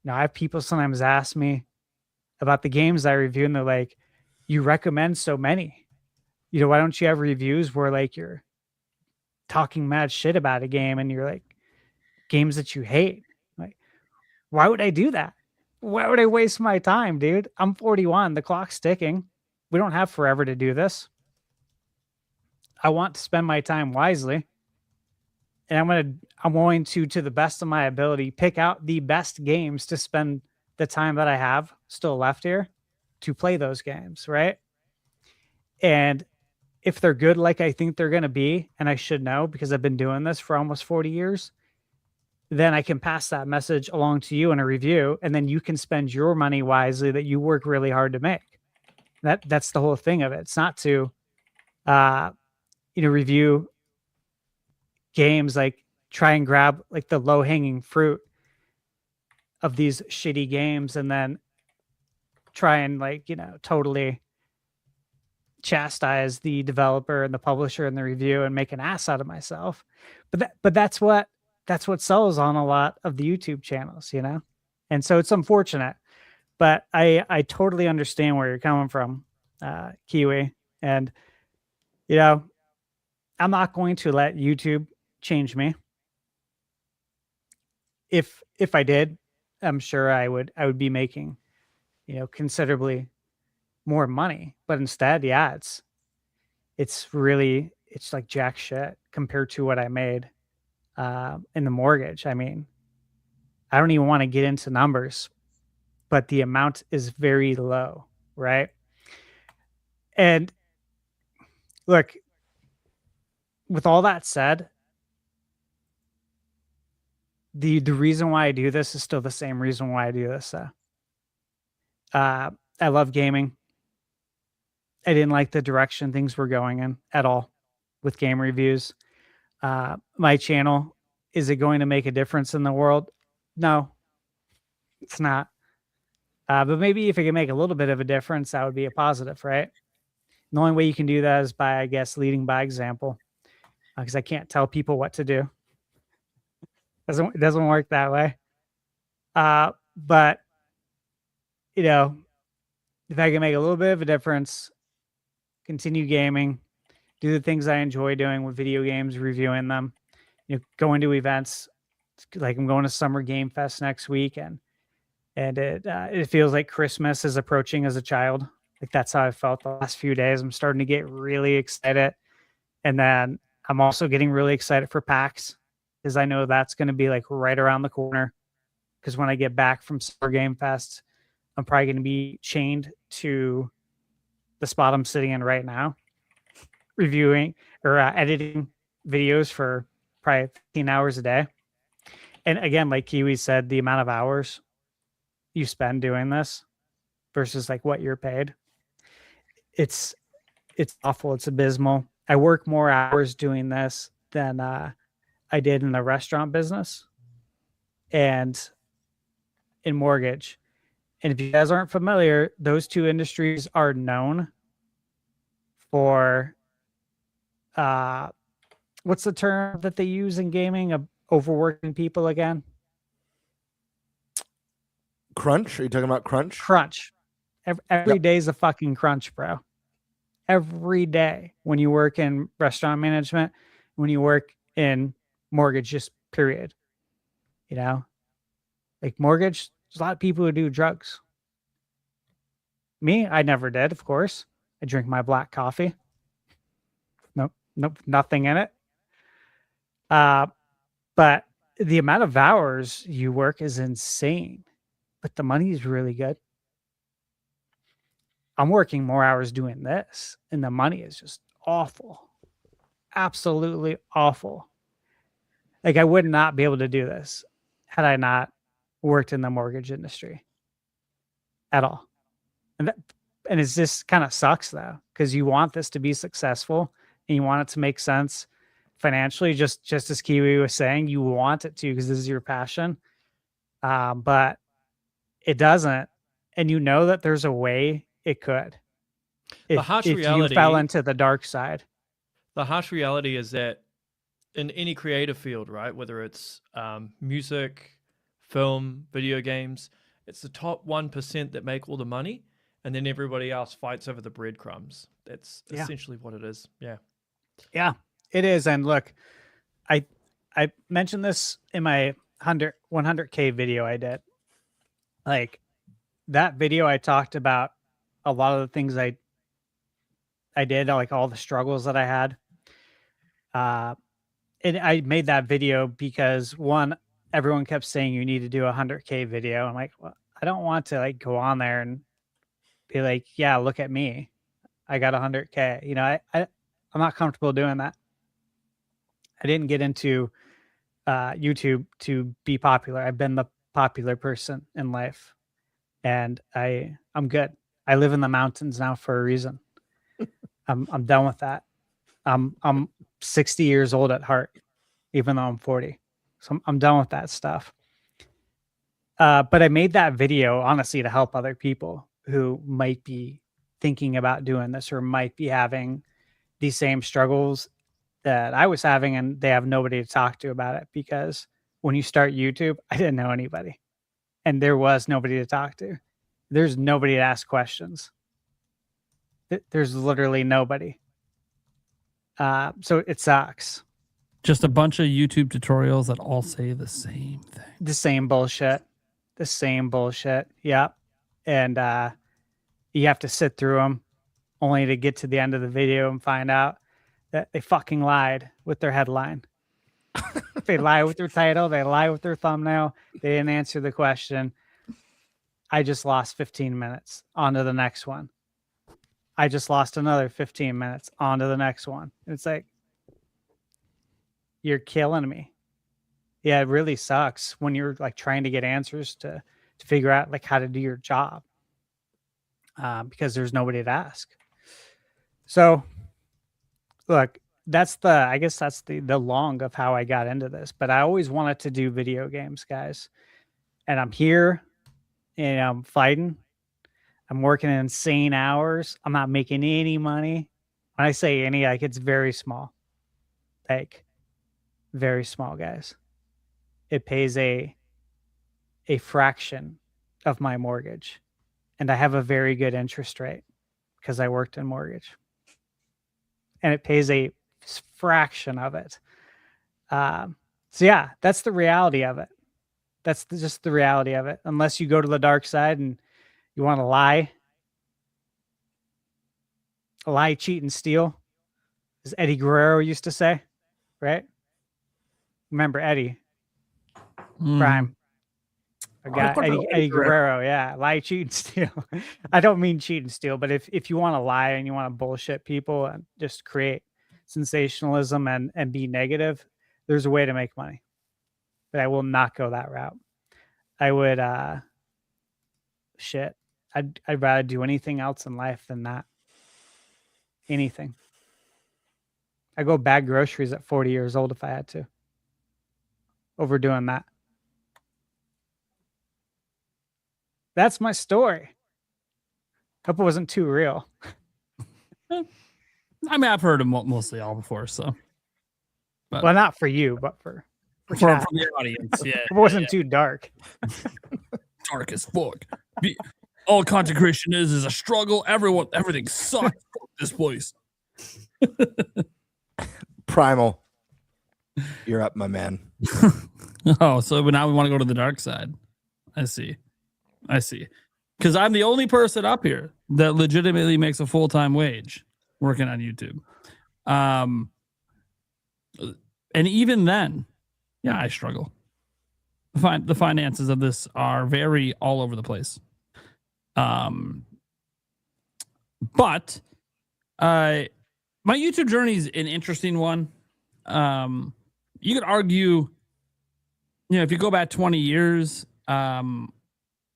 Now, I have people sometimes ask me about the games I review, and they're like, you recommend so many. Why don't you have reviews where like you're talking mad shit about a game and you're like games that you hate? Like, why would I do that? Why would I waste my time, dude? I'm 41. The clock's ticking. We don't have forever to do this. I want to spend my time wisely. And I'm going to the best of my ability, pick out the best games to spend the time that I have still left here to play those games, right? And if they're good like I think they're going to be, and I should know because I've been doing this for almost 40 years, then I can pass that message along to you in a review, and then you can spend your money wisely that you work really hard to make. That's the whole thing of it. It's not to review games, like try and grab like the low-hanging fruit of these shitty games and then try and totally chastise the developer and the publisher and the review and make an ass out of myself. But that's what sells on a lot of the YouTube channels, And so it's unfortunate, but I totally understand where you're coming from, Kiwi. And, I'm not going to let YouTube change me. If I did, I'm sure I would be making, considerably more money. But instead, yeah, it's like jack shit compared to what I made in the mortgage. I mean, I don't even want to get into numbers, but the amount is very low, right? And look, with all that said, the reason why I do this is still the same reason why I do this. I love gaming. I didn't like the direction things were going in at all with game reviews. My channel, is it going to make a difference in the world? No, it's not. But maybe if it can make a little bit of a difference, that would be a positive, right? And the only way you can do that is by, I guess, leading by example, because I can't tell people what to do. It doesn't work that way. But, if I can make a little bit of a difference, continue gaming, do the things I enjoy doing with video games, reviewing them, going to events. Like I'm going to Summer Game Fest next week, and it feels like Christmas is approaching as a child. Like that's how I felt the last few days. I'm starting to get really excited. And then I'm also getting really excited for PAX, because I know that's going to be like right around the corner. Because when I get back from Summer Game Fest, I'm probably going to be chained to the spot I'm sitting in right now, reviewing or editing videos for probably 15 hours a day. And again, like Kiwi said, the amount of hours you spend doing this versus like what you're paid, it's awful. It's abysmal. I work more hours doing this than I did in the restaurant business and in mortgage. And if you guys aren't familiar, those two industries are known for what's the term that they use in gaming of overworking people again? Crunch? Are you talking about crunch? Crunch. Every day's a fucking crunch, bro. Every day when you work in restaurant management, when you work in mortgage, just period. You know, like mortgage, there's a lot of people who do drugs. Me, I never did, of course. I drink my black coffee. Nope, nothing in it. But the amount of hours you work is insane. But the money is really good. I'm working more hours doing this, and the money is just awful. Absolutely awful. Like, I would not be able to do this had I not worked in the mortgage industry at all. And it just kind of sucks, though, because you want this to be successful and you want it to make sense financially, just as Kiwi was saying, you want it to because this is your passion. But it doesn't. And you know that there's a way it could. If you fell into the dark side. The harsh reality is that in any creative field, right, whether it's music, film, video games, it's the top 1% that make all the money, and then everybody else fights over the breadcrumbs. That's essentially what it is. Yeah, it is. And look, I mentioned this in my 100K video I did. Like, that video, I talked about a lot of the things I did, like all the struggles that I had. And I made that video because, one, everyone kept saying you need to do a 100K video. I'm like, well, I don't want to like go on there and be like, yeah, look at me, I got 100K. You know, I'm not comfortable doing that. I didn't get into YouTube to be popular. I've been the popular person in life, and I'm good. I live in the mountains now for a reason. I'm done with that. I'm 60 years old at heart, even though I'm 40. So I'm done with that stuff. But I made that video honestly to help other people who might be thinking about doing this or might be having these same struggles that I was having, and they have nobody to talk to about it. Because when you start YouTube, I didn't know anybody, and there was nobody to talk to. There's nobody to ask questions. There's literally nobody. So it sucks. Just a bunch of YouTube tutorials that all say the same thing. The same bullshit. Yeah. And you have to sit through them only to get to the end of the video and find out that they fucking lied with their headline. They lie with their title. They lie with their thumbnail. They didn't answer the question. I just lost 15 minutes. On to the next one. I just lost another 15 minutes. On to the next one. It's like, you're killing me. Yeah, it really sucks when you're like trying to get answers to figure out like how to do your job, because there's nobody to ask. So look, I guess that's the long of how I got into this. But I always wanted to do video games, guys. And I'm here and I'm fighting. I'm working insane hours. I'm not making any money. When I say any, like, it's very small. Like, very small, guys. It pays a fraction of my mortgage. And I have a very good interest rate because I worked in mortgage. And it pays a fraction of it. So yeah, that's the reality of it. That's just the reality of it. Unless you go to the dark side and you want to lie, cheat, and steal, as Eddie Guerrero used to say, right? Remember Eddie? Prime. I got Eddie Guerrero. Yeah, lie, cheat, and steal. I don't mean cheat and steal, but if you want to lie and you want to bullshit people and just create sensationalism and be negative, there's a way to make money. But I will not go that route. I would I'd rather do anything else in life than that. Anything. I go bag groceries at 40 years old if I had to. Over doing that. That's my story. Hope it wasn't too real. I mean, I've heard them mostly all before, so. But, well, not for you, but for the audience. Yeah, it wasn't too dark. Dark as fuck. All content creation is a struggle. Everything sucks. Fuck this place. Primal, you're up, my man. Oh, so now we want to go to the dark side. I see. Because I'm the only person up here that legitimately makes a full-time wage working on YouTube. And even then, yeah, I struggle. The finances of this are very all over the place. But my YouTube journey is an interesting one. You could argue, if you go back 20 years,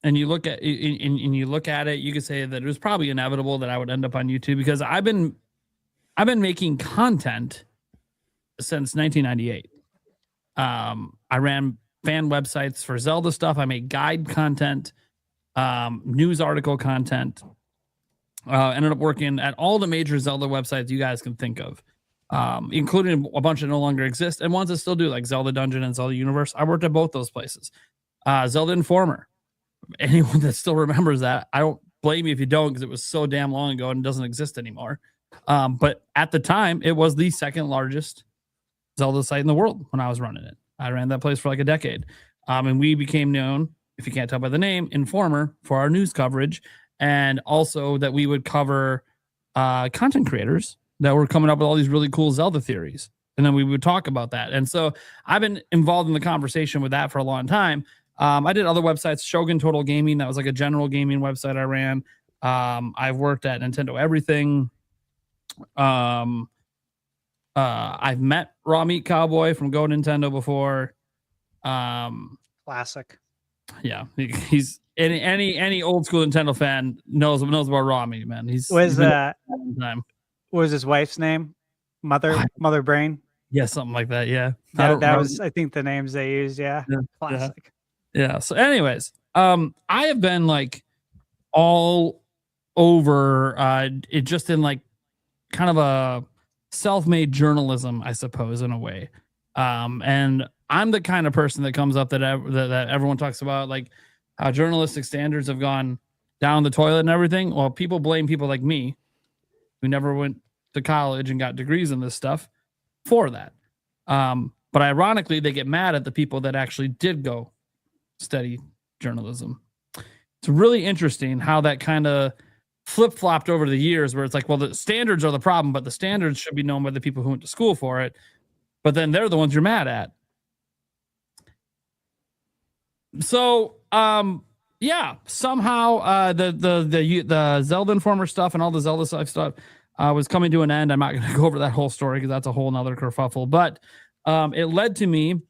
and you look at it, you could say that it was probably inevitable that I would end up on YouTube because I've been making content since 1998. I ran fan websites for Zelda stuff. I made guide content, news article content. Ended up working at all the major Zelda websites you guys can think of, including a bunch that no longer exist and ones that still do, like Zelda Dungeon and Zelda Universe. I worked at both those places. Zelda Informer. Anyone that still remembers that, I don't blame you if you don't, because it was so damn long ago and doesn't exist anymore. But at the time, it was the second largest Zelda site in the world when I was running it. I ran that place for like a decade. And we became known, if you can't tell by the name, Informer, for our news coverage. And also that we would cover content creators that were coming up with all these really cool Zelda theories. And then we would talk about that. And so I've been involved in the conversation with that for a long time. I did other websites, Shogun Total Gaming. That was like a general gaming website I ran. I've worked at Nintendo Everything. I've met Raw Meat Cowboy from Go Nintendo before. Classic. Yeah, he's any old school Nintendo fan knows about Raw Meat, man. Was his wife's name Mother Brain? Yeah, something like that. Yeah, that was, I think, the names they used. Yeah, classic. Yeah. So, anyways, I have been like all over it, just in like kind of a self-made journalism, I suppose, in a way. And I'm the kind of person that comes up that everyone talks about, like how journalistic standards have gone down the toilet and everything. Well, people blame people like me, who never went to college and got degrees in this stuff, for that. But ironically, they get mad at the people that actually did go study journalism. It's really interesting how that kind of flip-flopped over the years, where it's like, well, the standards are the problem, but the standards should be known by the people who went to school for it. But then they're the ones you're mad at. So, somehow the Zelda Informer stuff and all the Zelda stuff was coming to an end. I'm not going to go over that whole story because that's a whole nother kerfuffle. But it led to me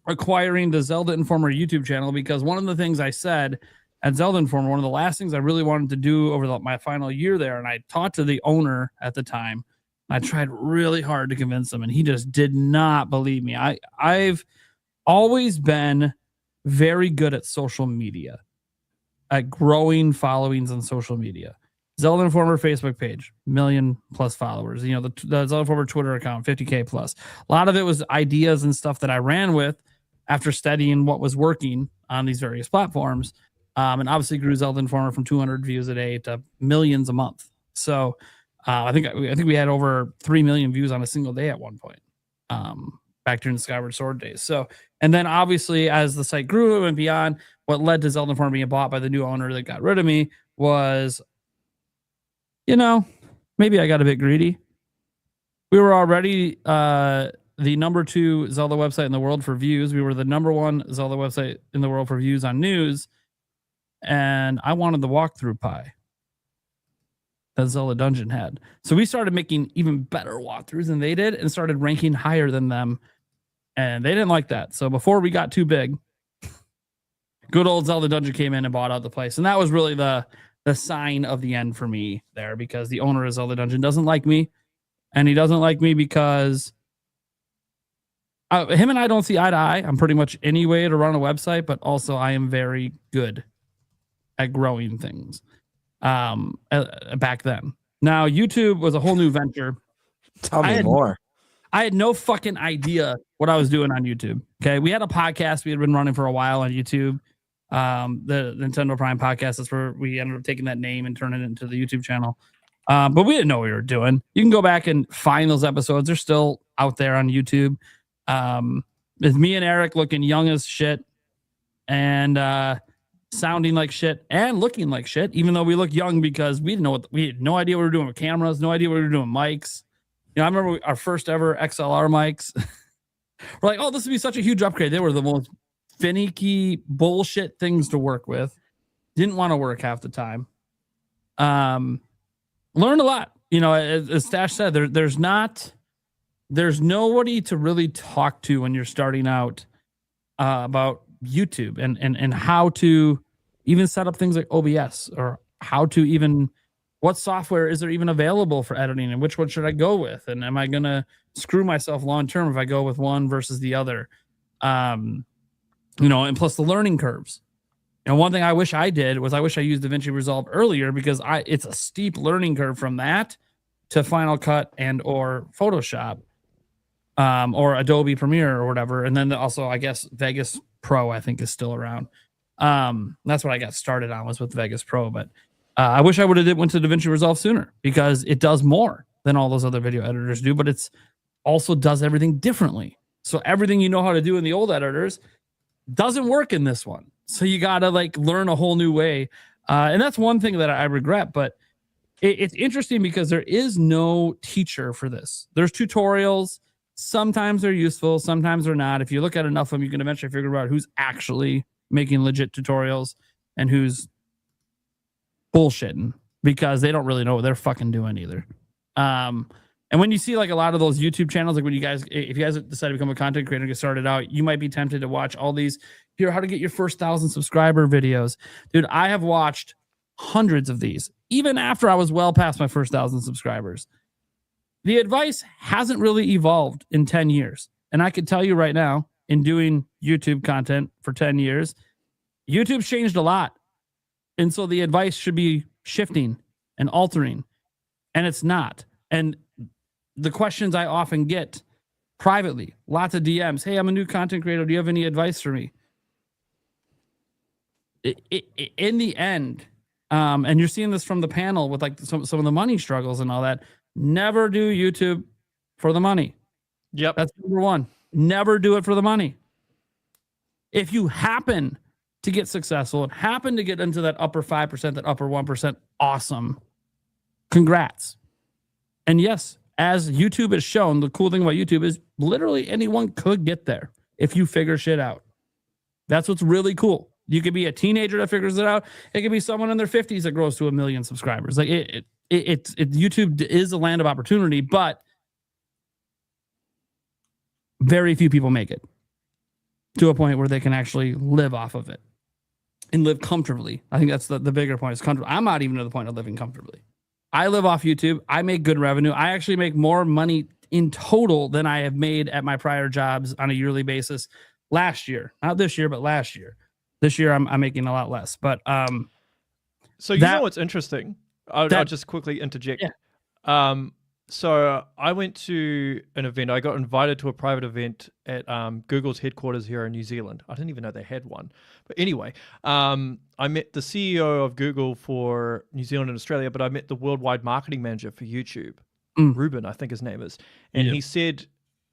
acquiring the Zelda Informer YouTube channel, because one of the things I said at Zelda Informer, one of the last things I really wanted to do over my final year there, and I talked to the owner at the time. I tried really hard to convince him, and he just did not believe me. I've always been very good at social media, at growing followings on social media. Zelda Informer Facebook page, 1 million+ followers. You know, the Zelda Informer Twitter account, 50K+. A lot of it was ideas and stuff that I ran with after studying what was working on these various platforms. And obviously grew Zelda Informer from 200 views a day to millions a month. So I think we had over 3 million views on a single day at one point, back during the Skyward Sword days. So, and then obviously as the site grew and beyond, what led to Zelda Informer being bought by the new owner that got rid of me was, maybe I got a bit greedy. We were already the number 2 Zelda website in the world for views. We were the number 1 Zelda website in the world for views on news. And I wanted the walkthrough pie that Zelda Dungeon had. So we started making even better walkthroughs than they did and started ranking higher than them. And they didn't like that. So before we got too big, good old Zelda Dungeon came in and bought out the place. And that was really the sign of the end for me there, because the owner of Zelda Dungeon doesn't like me. And he doesn't like me because him and I don't see eye to eye. I'm pretty much any way to run a website, but also I am very good at growing things back then. Now, YouTube was a whole new venture. Tell me more. I had no fucking idea what I was doing on YouTube. Okay. We had a podcast we had been running for a while on YouTube. The Nintendo Prime Podcast. That's where we ended up taking that name and turning it into the YouTube channel. But we didn't know what we were doing. You can go back and find those episodes. They're still out there on YouTube. It's me and Eric looking young as shit and sounding like shit and looking like shit, even though we look young because we had no idea what we were doing with cameras, no idea what we were doing with mics. You know, I remember our first ever XLR mics. We're like, oh, this would be such a huge upgrade. They were the most finicky bullshit things to work with. Didn't want to work half the time. Learned a lot. You know, as Stash said, there's nobody to really talk to when you're starting out about YouTube and how to even set up things like OBS, or how to even, what software is there even available for editing, and which one should I go with, and am I gonna screw myself long term if I go with one versus the other? You know, and plus the learning curves. You know, one thing I wish I did was I wish I used DaVinci Resolve earlier, because it's a steep learning curve from that to Final Cut and or Photoshop, or Adobe Premiere or whatever. And then also, I guess, Vegas Pro, I think, is still around. That's what I got started on, was with Vegas Pro. But I wish I would have went to DaVinci Resolve sooner, because it does more than all those other video editors do, but it's also does everything differently. So everything you know how to do in the old editors doesn't work in this one. So you got to like learn a whole new way. And that's one thing that I regret, but it's interesting because there is no teacher for this. There's tutorials. Sometimes they're useful, sometimes they're not. If you look at enough of them, you can eventually figure out who's actually making legit tutorials and who's bullshitting, because they don't really know what they're fucking doing either. And when you see like a lot of those YouTube channels, like when if you guys decide to become a content creator and get started out, you might be tempted to watch all these, here, how to get your first 1,000 subscriber videos. Dude, I have watched hundreds of these, even after I was well past my first 1,000 subscribers. The advice hasn't really evolved in 10 years. And I can tell you right now, in doing YouTube content for 10 years, YouTube's changed a lot. And so the advice should be shifting and altering. And it's not. And the questions I often get privately, lots of DMs, hey, I'm a new content creator. Do you have any advice for me? In the end, and you're seeing this from the panel with like some of the money struggles and all that, never do YouTube for the money. Yep. That's number one. Never do it for the money. If you happen to get successful and happen to get into that upper 5%, that upper 1%, awesome. Congrats. And yes, as YouTube has shown, the cool thing about YouTube is literally anyone could get there if you figure shit out. That's what's really cool. You could be a teenager that figures it out. It could be someone in their 50s that grows to 1 million subscribers. Like YouTube is a land of opportunity, but very few people make it to a point where they can actually live off of it and live comfortably. I think that's the bigger point, is comfortable. I'm not even to the point of living comfortably. I live off YouTube. I make good revenue. I actually make more money in total than I have made at my prior jobs on a yearly basis last year. Not this year, but last year. This year I'm making a lot less. But so you know what's interesting? I'll just quickly interject. Yeah. So I went to an event. I got invited to a private event at Google's headquarters here in New Zealand. I didn't even know they had one. But anyway, I met the CEO of Google for New Zealand and Australia, but I met the worldwide marketing manager for YouTube, Ruben, I think his name is. And he said,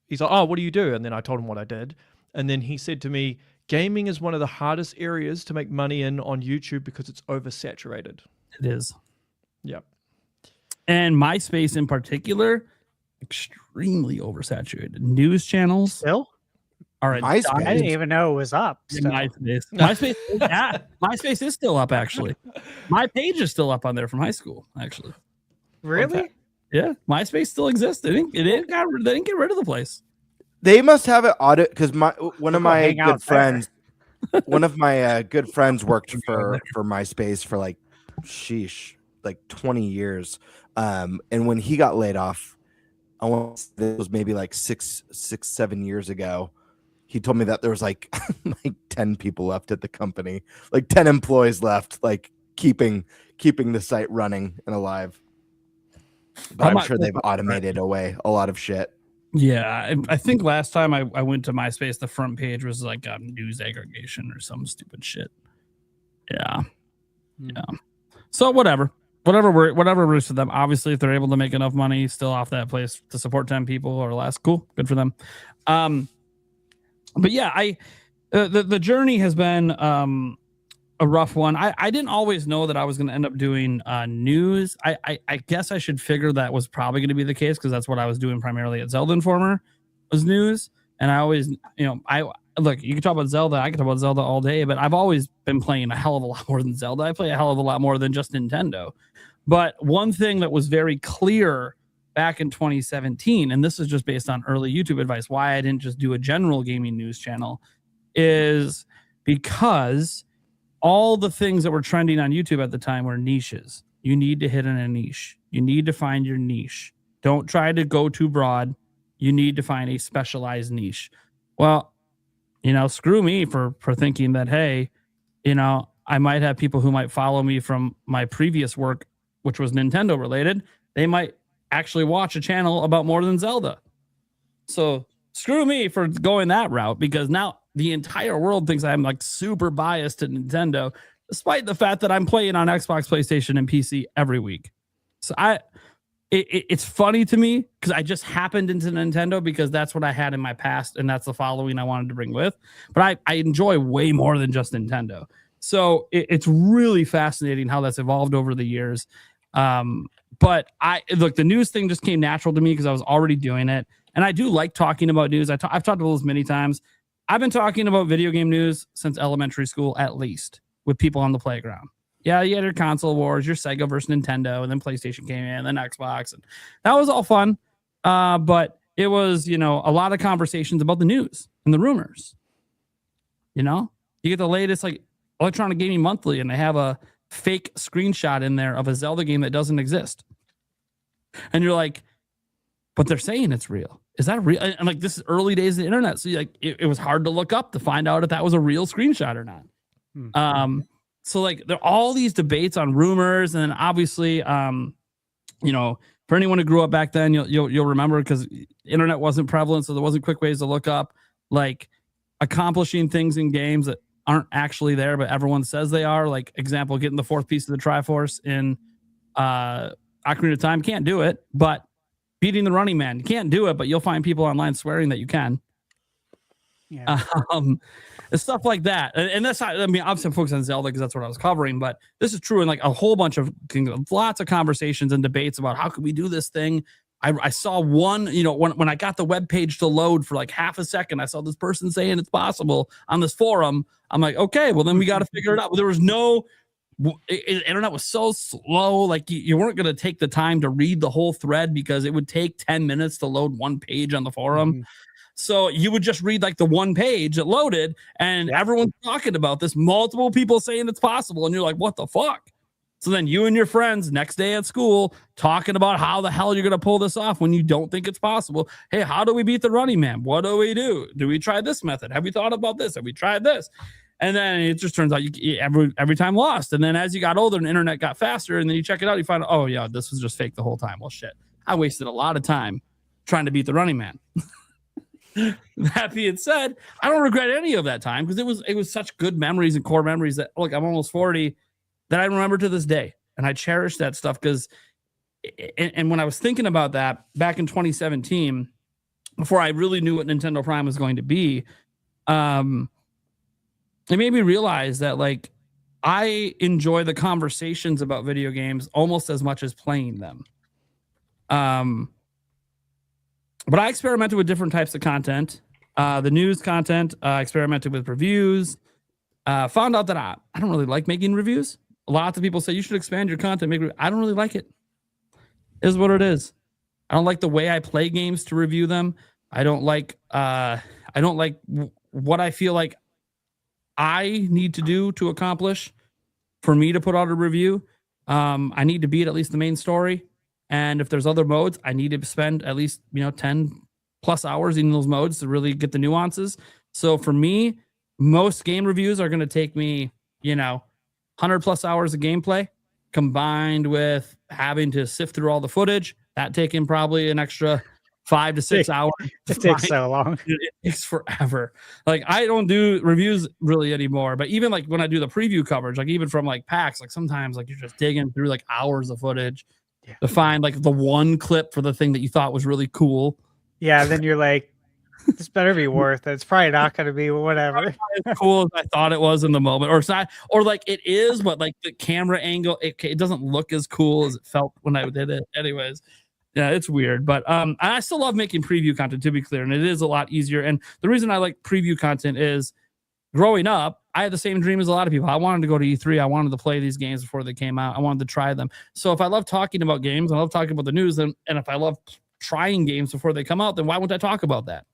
he's like, oh, what do you do? And then I told him what I did. And then he said to me, gaming is one of the hardest areas to make money in on YouTube because it's oversaturated. It is. Yep. And MySpace in particular extremely oversaturated. News channels Still? are I didn't even know it was up. Still. MySpace is still up, actually. My page is still up on there from high school, actually. Really? Yeah, MySpace still exists. They didn't get rid of the place. They must have it audit because one of my hang out good friends, one of my good friends worked for MySpace for like 20 years. And when he got laid off, I want to say this was maybe like 7 years ago. He told me that there was like 10 people left at the company, like 10 employees left, like keeping the site running and alive. But I'm sure they've automated away a lot of shit. Yeah, I think last time I went to MySpace, the front page was like news aggregation or some stupid shit. Yeah. So whatever works for them. Obviously, if they're able to make enough money still off that place to support 10 people or less, cool, good for them. But yeah, the journey has been a rough one. I didn't always know that I was going to end up doing news. I guess I should figure that was probably going to be the case because that's what I was doing primarily at Zelda Informer was news. And I always, look, you can talk about Zelda. I can talk about Zelda all day, but I've always been playing a hell of a lot more than Zelda. I play a hell of a lot more than just Nintendo. But one thing that was very clear back in 2017, and this is just based on early YouTube advice, why I didn't just do a general gaming news channel, is because all the things that were trending on YouTube at the time were niches. You need to hit in a niche. You need to find your niche. Don't try to go too broad. You need to find a specialized niche. Well, screw me for thinking that, hey, I might have people who might follow me from my previous work, which was Nintendo related. They might actually watch a channel about more than Zelda. So screw me for going that route, because now the entire world thinks I'm like super biased to Nintendo, despite the fact that I'm playing on Xbox, PlayStation, and PC every week. So it's funny to me because I just happened into Nintendo because that's what I had in my past and that's the following I wanted to bring with. But I enjoy way more than just Nintendo. So it's really fascinating how that's evolved over the years. But the news thing just came natural to me because I was already doing it. And I do like talking about news. I've talked about this many times. I've been talking about video game news since elementary school, at least, with people on the playground. Yeah, you had your console wars, your Sega versus Nintendo, and then PlayStation came in, and then Xbox. And that was all fun. But it was, a lot of conversations about the news and the rumors. You get the latest, like, Electronic Gaming Monthly, and they have a fake screenshot in there of a Zelda game that doesn't exist. And you're like, but they're saying it's real. Is that real? And like, this is early days of the internet. So like, it was hard to look up to find out if that was a real screenshot or not. So like, there are all these debates on rumors. And then obviously, for anyone who grew up back then, you'll remember, because internet wasn't prevalent. So there wasn't quick ways to look up like accomplishing things in games that aren't actually there, but everyone says they are. Like, example, getting the fourth piece of the Triforce in Ocarina of Time. Can't do it, but beating the Running Man, you can't do it, but you'll find people online swearing that you can. Yeah. Stuff like that. And that's not, obviously I'm focused on Zelda because that's what I was covering, but this is true in like a whole bunch of things, lots of conversations and debates about how could we do this thing. I saw one, when I got the web page to load for like half a second, I saw this person saying it's possible on this forum. I'm like, okay, well then we got to figure it out. But there was internet was so slow. Like you weren't going to take the time to read the whole thread because it would take 10 minutes to load one page on the forum. Mm-hmm. So you would just read like the one page that loaded and everyone's talking about this, multiple people saying it's possible. And you're like, what the fuck? So then you and your friends next day at school talking about how the hell you're going to pull this off when you don't think it's possible. Hey, how do we beat the Running Man? What do we do? Do we try this method? Have we thought about this? Have we tried this? And then it just turns out you every time lost. And then as you got older and the internet got faster, and then you check it out, you find out, oh yeah, this was just fake the whole time. Well, shit, I wasted a lot of time trying to beat the Running Man. That being said, I don't regret any of that time because it was such good memories and core memories that, look, I'm almost 40, that I remember to this day. And I cherish that stuff because, and when I was thinking about that back in 2017, before I really knew what Nintendo Prime was going to be, it made me realize that like I enjoy the conversations about video games almost as much as playing them. But I experimented with different types of content. The news content, experimented with reviews. Found out that I don't really like making reviews. Lots of people say you should expand your content. I don't really like it. It is what it is. I don't like the way I play games to review them. I don't like what I feel like I need to do to accomplish for me to put out a review. I need to beat at least the main story. And if there's other modes, I need to spend at least, 10 plus hours in those modes to really get the nuances. So for me, most game reviews are going to take me, 100 plus hours of gameplay combined with having to sift through all the footage. That taking probably an extra 5 to 6 hours. It takes so long. It takes forever. Like I don't do reviews really anymore, but even like when I do the preview coverage, like even from like packs, like sometimes like you're just digging through like hours of footage to find like the one clip for the thing that you thought was really cool. Yeah, then you're like, this better be worth it. It's probably not going to be whatever. As cool as I thought it was in the moment, or it's not, or like it is, but like the camera angle, it doesn't look as cool as it felt when I did it. Anyways, yeah, it's weird, but I still love making preview content, to be clear, and it is a lot easier. And the reason I like preview content is, growing up, I had the same dream as a lot of people. I wanted to go to E3. I wanted to play these games before they came out. I wanted to try them. So if I love talking about games, I love talking about the news, and if I love trying games before they come out, then why wouldn't I talk about that?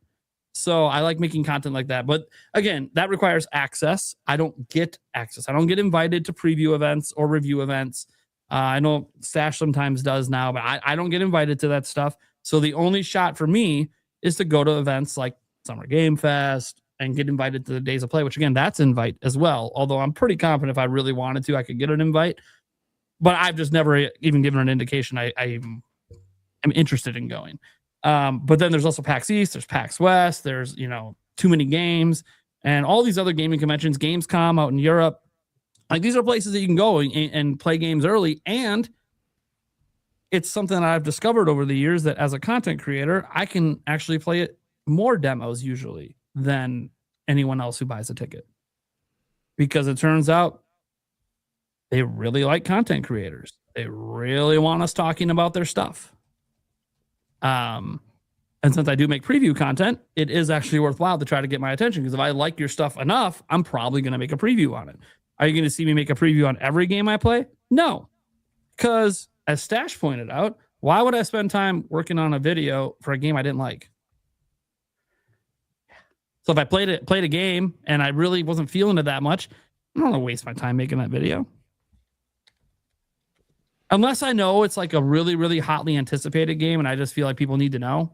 So I like making content like that. But again, that requires access. I don't get access. I don't get invited to preview events or review events. I know Stash sometimes does now, but I don't get invited to that stuff. So the only shot for me is to go to events like Summer Game Fest and get invited to the Days of Play, which again, that's invite as well. Although I'm pretty confident if I really wanted to, I could get an invite. But I've just never even given an indication I am interested in going. But then there's also PAX East, there's PAX West, there's, too many games, and all these other gaming conventions, Gamescom out in Europe. Like these are places that you can go and play games early. And it's something that I've discovered over the years that as a content creator, I can actually play it more demos usually than anyone else who buys a ticket. Because it turns out they really like content creators. They really want us talking about their stuff. And since I do make preview content, it is actually worthwhile to try to get my attention, because if I like your stuff enough, I'm probably going to make a preview on it. Are you going to see me make a preview on every game I play? No, because as Stash pointed out, why would I spend time working on a video for a game I didn't like? So if I played a game and I really wasn't feeling it that much, I don't want to waste my time making that video. Unless I know it's like a really, really hotly anticipated game and I just feel like people need to know.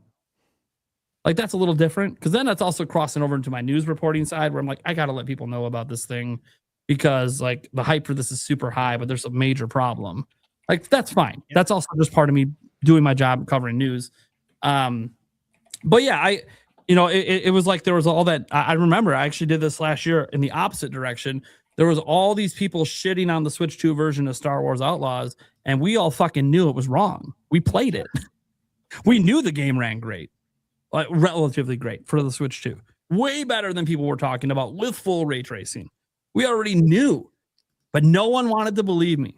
Like that's a little different, because then that's also crossing over into my news reporting side where I'm like, I got to let people know about this thing because like the hype for this is super high, but there's a major problem. Like that's fine. That's also just part of me doing my job covering news. But yeah, it was like there was all that. I remember I actually did this last year in the opposite direction. There was all these people shitting on the Switch 2 version of Star Wars Outlaws, and we all fucking knew it was wrong. We played it. We knew the game ran great, like relatively great for the Switch 2. Way better than people were talking about with full ray tracing. We already knew, but no one wanted to believe me.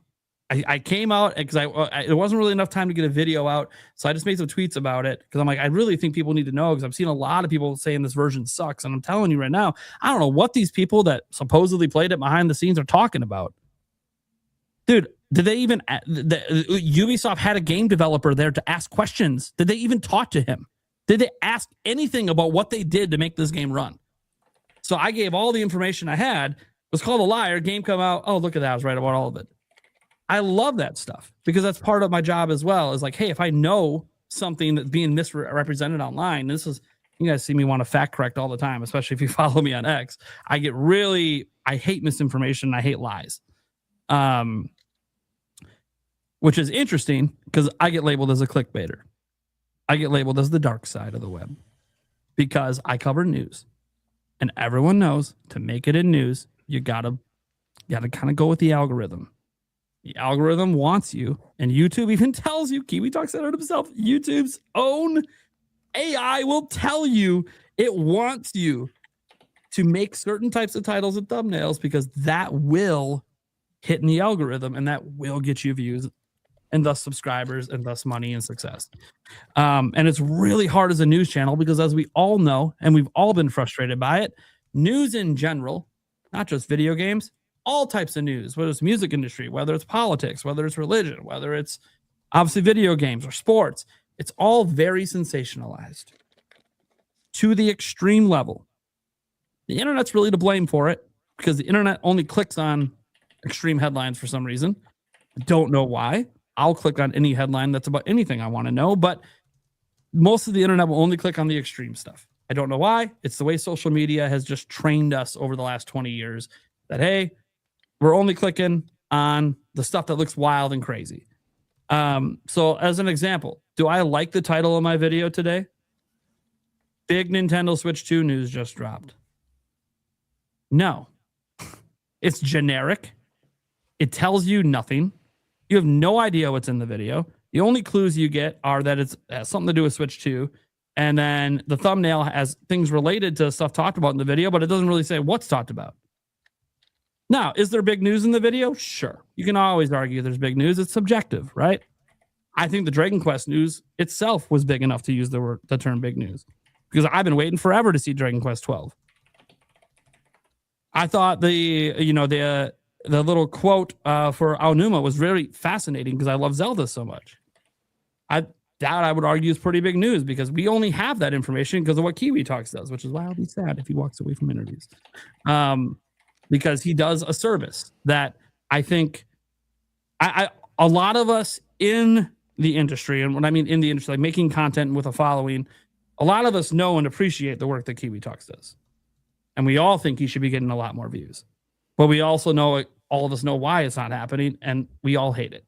I came out because it wasn't really enough time to get a video out, so I just made some tweets about it because I'm like, I really think people need to know, because I've seen a lot of people saying this version sucks, and I'm telling you right now, I don't know what these people that supposedly played it behind the scenes are talking about. Dude, did they even Ubisoft had a game developer there to ask questions? Did they even talk to him? Did they ask anything about what they did to make this game run? So I gave all the information I had. It was called a liar. Game come out. Oh, look at that. I was right about all of it. I love that stuff because that's part of my job as well. Is like, hey, if I know something that's being misrepresented online, this is, you guys see me want to fact correct all the time, especially if you follow me on X. I hate misinformation. I hate lies. Which is interesting because I get labeled as a clickbaiter. I get labeled as the dark side of the web because I cover news, and everyone knows to make it in news, you gotta kind of go with the algorithm. The algorithm wants you, and YouTube even tells you, Kiwi talks about it himself, YouTube's own AI will tell you it wants you to make certain types of titles and thumbnails because that will hit in the algorithm and that will get you views and thus subscribers and thus money and success. And it's really hard as a news channel because, as we all know, and we've all been frustrated by it, news in general, not just video games, all types of news, whether it's music industry, whether it's politics, whether it's religion, whether it's obviously video games or sports, it's all very sensationalized to the extreme level. The internet's really to blame for it because the internet only clicks on extreme headlines for some reason. I don't know why. I'll click on any headline that's about anything I want to know, but most of the internet will only click on the extreme stuff. I don't know why. It's the way social media has just trained us over the last 20 years that, hey, we're only clicking on the stuff that looks wild and crazy. So as an example, do I like the title of my video today? Big Nintendo Switch 2 news just dropped. No. It's generic. It tells you nothing. You have no idea what's in the video. The only clues you get are that it has something to do with Switch 2. And then the thumbnail has things related to stuff talked about in the video, but it doesn't really say what's talked about. Now, is there big news in the video? Sure. You can always argue there's big news. It's subjective, right? I think the Dragon Quest news itself was big enough to use the term big news because I've been waiting forever to see Dragon Quest 12. I thought the little quote for Aonuma was very fascinating because I love Zelda so much. That I would argue is pretty big news because we only have that information because of what Kiwi Talks does, which is why I'll be sad if he walks away from interviews. Because he does a service that I think a lot of us in the industry, and when I mean in the industry, like making content with a following, a lot of us know and appreciate the work that Kiwi Talks does. And we all think he should be getting a lot more views. But we also know, all of us know why it's not happening, and we all hate it.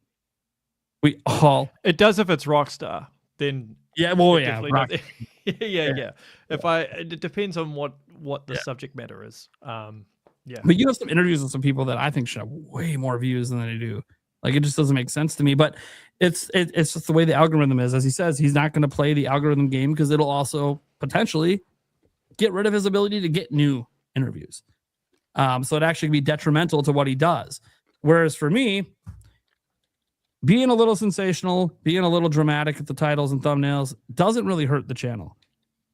We all. It does if it's Rockstar. Then yeah, well, yeah, yeah. It depends on what the subject matter is. Yeah. But you have some interviews with some people that I think should have way more views than they do. Like, it just doesn't make sense to me. But it's just the way the algorithm is. As he says, he's not going to play the algorithm game because it'll also potentially get rid of his ability to get new interviews. So it actually be detrimental to what he does. Whereas for me, being a little sensational, being a little dramatic at the titles and thumbnails doesn't really hurt the channel.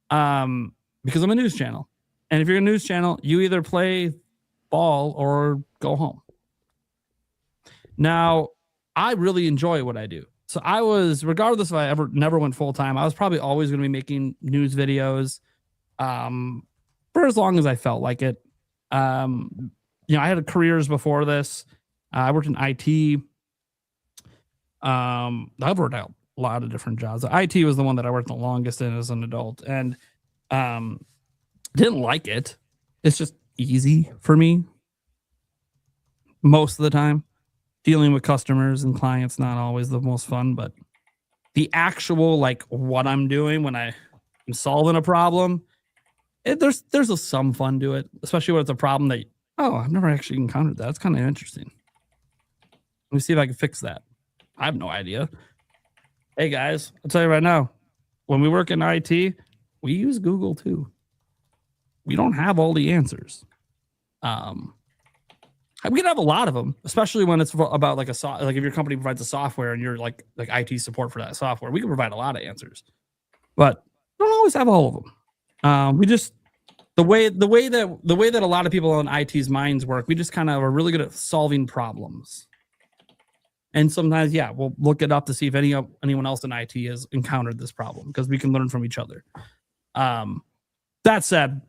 Because I'm a news channel. And if you're a news channel, you either play ball or go home. Now, I really enjoy what I do. So I was, regardless if I never went full time, I was probably always going to be making news videos for as long as I felt like it. I had careers before this. I worked in IT. I've worked out a lot of different jobs. IT was the one that I worked the longest in as an adult, and didn't like it. It's just easy for me most of the time. Dealing with customers and clients, not always the most fun, but the actual, like, what I'm doing when I'm solving a problem, there's some fun to it, especially when it's a problem that, I've never actually encountered that. It's kind of interesting. Let me see if I can fix that. I have no idea. Hey guys, I'll tell you right now, when we work in IT, we use Google too. We don't have all the answers. We can have a lot of them, especially when it's about like if your company provides a software and you're like IT support for that software, we can provide a lot of answers, but we don't always have all of them. We just the way that a lot of people on IT's minds work, we just kind of are really good at solving problems. And sometimes, we'll look it up to see if anyone else in IT has encountered this problem because we can learn from each other. That said,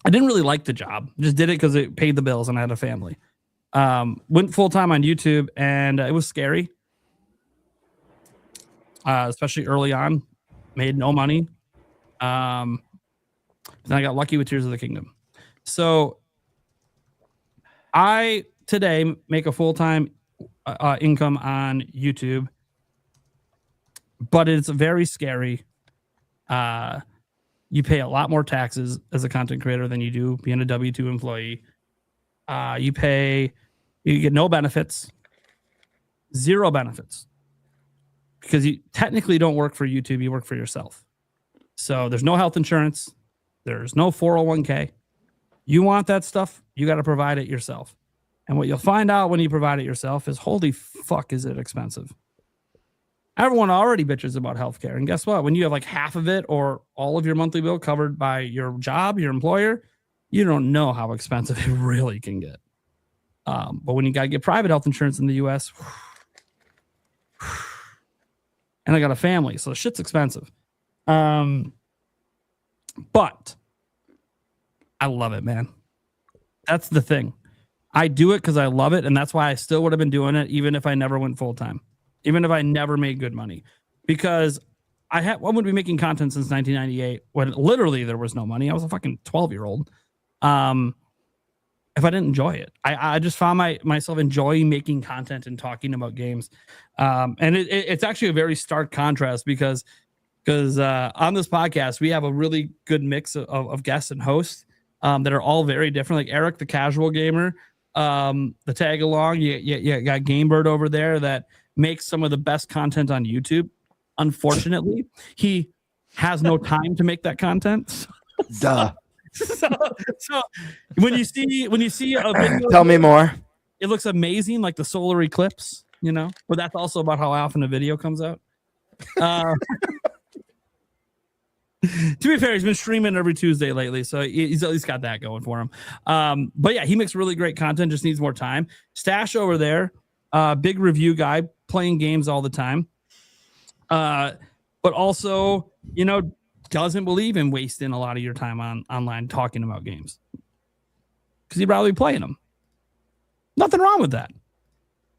I didn't really like the job. Just did it because it paid the bills and I had a family. Went full time on YouTube and it was scary, especially early on. Made no money. Then I got lucky with Tears of the Kingdom. So I today make a full time income on YouTube, but it's very scary. You pay a lot more taxes as a content creator than you do being a W-2 employee. You get no benefits, 0 benefits, because you technically don't work for YouTube, you work for yourself. So there's no health insurance, there's no 401k. You want that stuff, you got to provide it yourself. And what you'll find out when you provide it yourself is, holy fuck, is it expensive. Everyone already bitches about healthcare. And guess what? When you have like half of it or all of your monthly bill covered by your job, your employer, you don't know how expensive it really can get. But when you got to get private health insurance in the U.S., and I got a family, so shit's expensive. But I love it, man. That's the thing. I do it because I love it, and that's why I still would have been doing it even if I never went full-time, even if I never made good money. Because I wouldn't be making content since 1998 when literally there was no money. I was a fucking 12-year-old. If I didn't enjoy it, I just found myself enjoying making content and talking about games. And it's actually a very stark contrast because on this podcast, we have a really good mix of guests and hosts that are all very different. Like Eric, the casual gamer, the tag along, you got GameBird over there that makes some of the best content on YouTube. Unfortunately, he has no time to make that content. Duh. So when you see a video, tell me more. It looks amazing, like the solar eclipse, but that's also about how often a video comes out. To be fair, he's been streaming every Tuesday lately, so he's at least got that going for him. But yeah, he makes really great content, just needs more time. Stash over there, big review guy, playing games all the time. But also, doesn't believe in wasting a lot of your time online talking about games because he'd rather be playing them. Nothing wrong with that.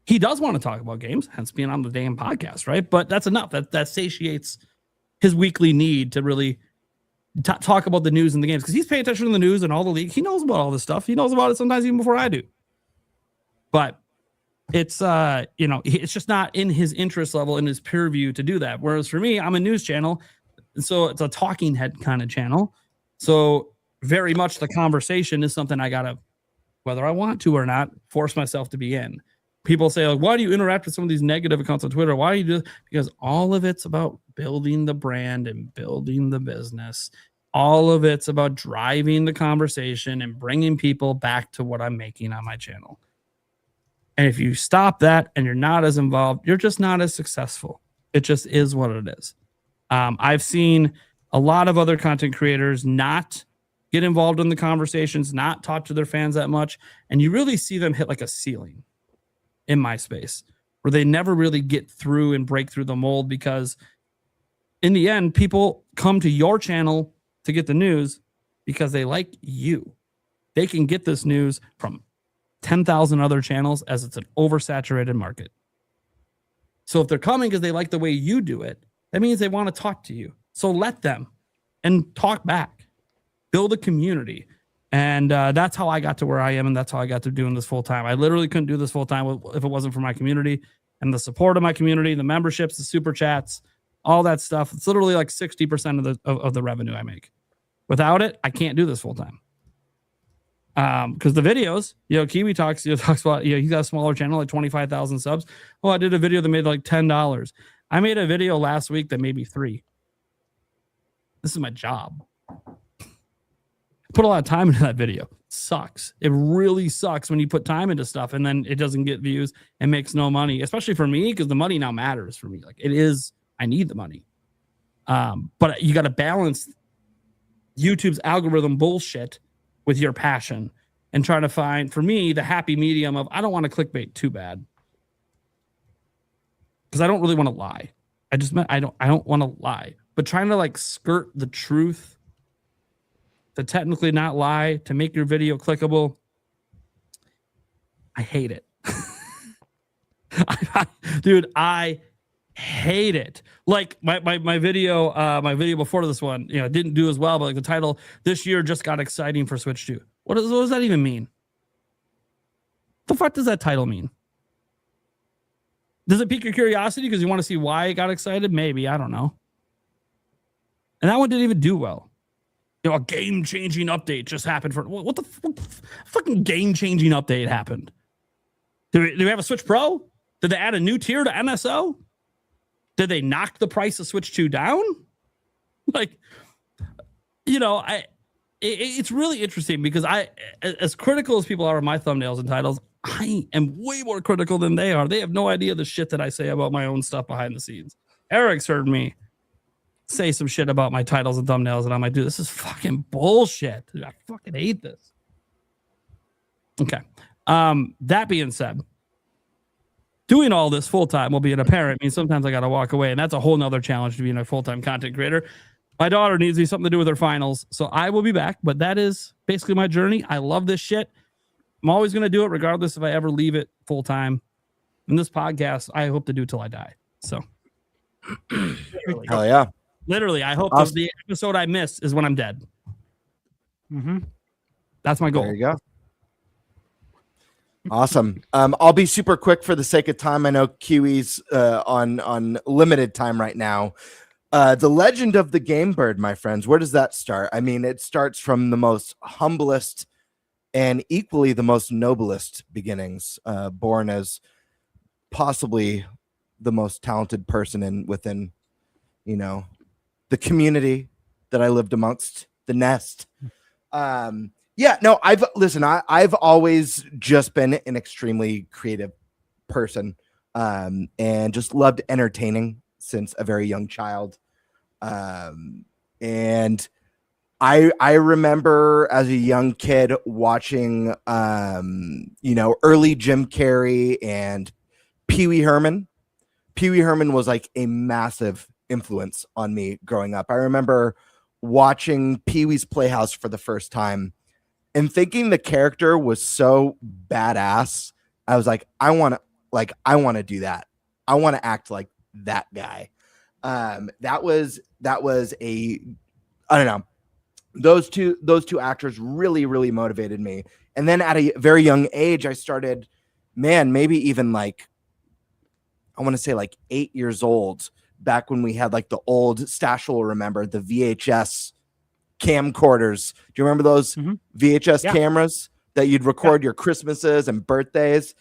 He does want to talk about games, hence being on the damn podcast, right? But that's enough. That satiates his weekly need to really talk about the news and the games because he's paying attention to the news and all the league. He knows about all this stuff. He knows about it sometimes even before I do. But it's it's just not in his interest level, in his purview to do that. Whereas for me, I'm a news channel. So it's a talking head kind of channel. So very much the conversation is something I got to, whether I want to or not, force myself to be in. People say, like, why do you interact with some of these negative accounts on Twitter? Why do you do this? Because all of it's about building the brand and building the business. All of it's about driving the conversation and bringing people back to what I'm making on my channel. And if you stop that and you're not as involved, you're just not as successful. It just is what it is. I've seen a lot of other content creators not get involved in the conversations, not talk to their fans that much. And you really see them hit like a ceiling in my space where they never really get through and break through the mold because in the end, people come to your channel to get the news because they like you. They can get this news from 10,000 other channels as it's an oversaturated market. So if they're coming because they like the way you do it, that means they want to talk to you. So let them and talk back. Build a community. And that's how I got to where I am. And that's how I got to doing this full time. I literally couldn't do this full time if it wasn't for my community and the support of my community, the memberships, the super chats, all that stuff. It's literally like 60% of the revenue I make. Without it, I can't do this full time. Because the videos, Kiwi talks about, he's got a smaller channel, like 25,000 subs. Oh, I did a video that made like $10. I made a video last week that made me $3. This is my job. I put a lot of time into that video. It sucks. It really sucks when you put time into stuff and then it doesn't get views and makes no money, especially for me, because the money now matters for me. Like it is, I need the money. But you got to balance YouTube's algorithm bullshit with your passion and trying to find, for me, the happy medium of I don't want to clickbait too bad. Because I don't really want to lie. I don't want to lie. But trying to like skirt the truth, to technically not lie, to make your video clickable, I hate it. Dude, I hate it. Like my video before this one, didn't do as well, but like the title, this year just got exciting for Switch 2. What does that even mean? The fuck does that title mean? Does it pique your curiosity because you want to see why it got excited? Maybe, I don't know. And that one didn't even do well. A game-changing update just happened for what the fucking game-changing update happened? Do we have a Switch Pro? Did they add a new tier to MSO? Did they knock the price of Switch 2 down? Like, it's really interesting because as critical as people are of my thumbnails and titles, I am way more critical than they are. They have no idea the shit that I say about my own stuff behind the scenes. Eric's heard me say some shit about my titles and thumbnails, and I'm like, dude, this is fucking bullshit. Dude, I fucking hate this. Okay. That being said, doing all this full time while being a parent means sometimes I got to walk away, and that's a whole nother challenge to being a full time content creator. My daughter needs me something to do with her finals, so I will be back. But that is basically my journey. I love this shit. I'm always going to do it, regardless if I ever leave it full time. And this podcast, I hope to do till I die. So, hell yeah. Literally, I hope Awesome. the episode I miss is when I'm dead. Mm-hmm. That's my goal. There you go. Awesome. I'll be super quick for the sake of time. I know Kiwi's on limited time right now. The legend of the GameBird, my friends. Where does that start? I mean, it starts from the most humblest and equally the most noblest beginnings. Born as possibly the most talented person within, the community that I lived amongst, the nest. Yeah, no, I've always just been an extremely creative person, and just loved entertaining since a very young child. And I remember as a young kid watching, early Jim Carrey and Pee Wee Herman. Pee Wee Herman was like a massive influence on me growing up. I remember watching Pee Wee's Playhouse for the first time and thinking the character was so badass. I was like, I want to do that. I want to act like that guy. That was I don't know. Those two actors really, really motivated me. And then at a very young age, I started, maybe even like, I want to say like 8 years old, back when we had like the old Stash will remember the VHS camcorders. Do you remember those VHS cameras that you'd record your Christmases and birthdays,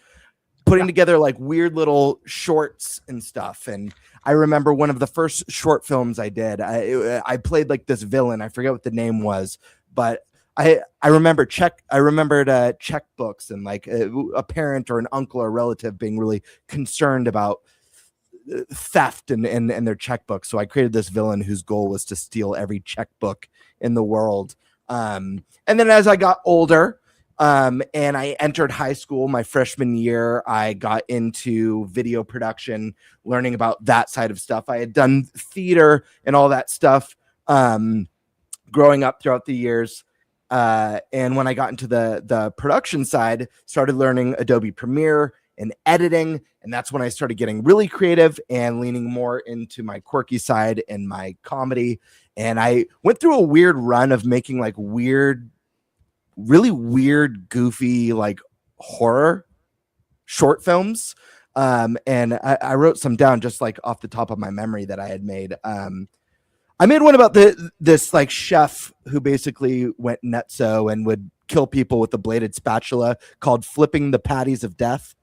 putting together like weird little shorts and stuff? And I remember one of the first short films I did, I played like this villain. I forget what the name was, but I remembered checkbooks and like a parent or an uncle or relative being really concerned about theft and their checkbook. So I created this villain whose goal was to steal every checkbook in the world. And then as I got older, and I entered high school my freshman year, I got into video production, learning about that side of stuff. I had done theater and all that stuff growing up throughout the years. And when I got into the production side, started learning Adobe Premiere and editing. And that's when I started getting really creative and leaning more into my quirky side and my comedy. And I went through a weird run of making like really weird, goofy, like horror short films. And I wrote some down just like off the top of my memory that I had made. I made one about this like chef who basically went nutso and would kill people with a bladed spatula, called Flipping the Patties of Death.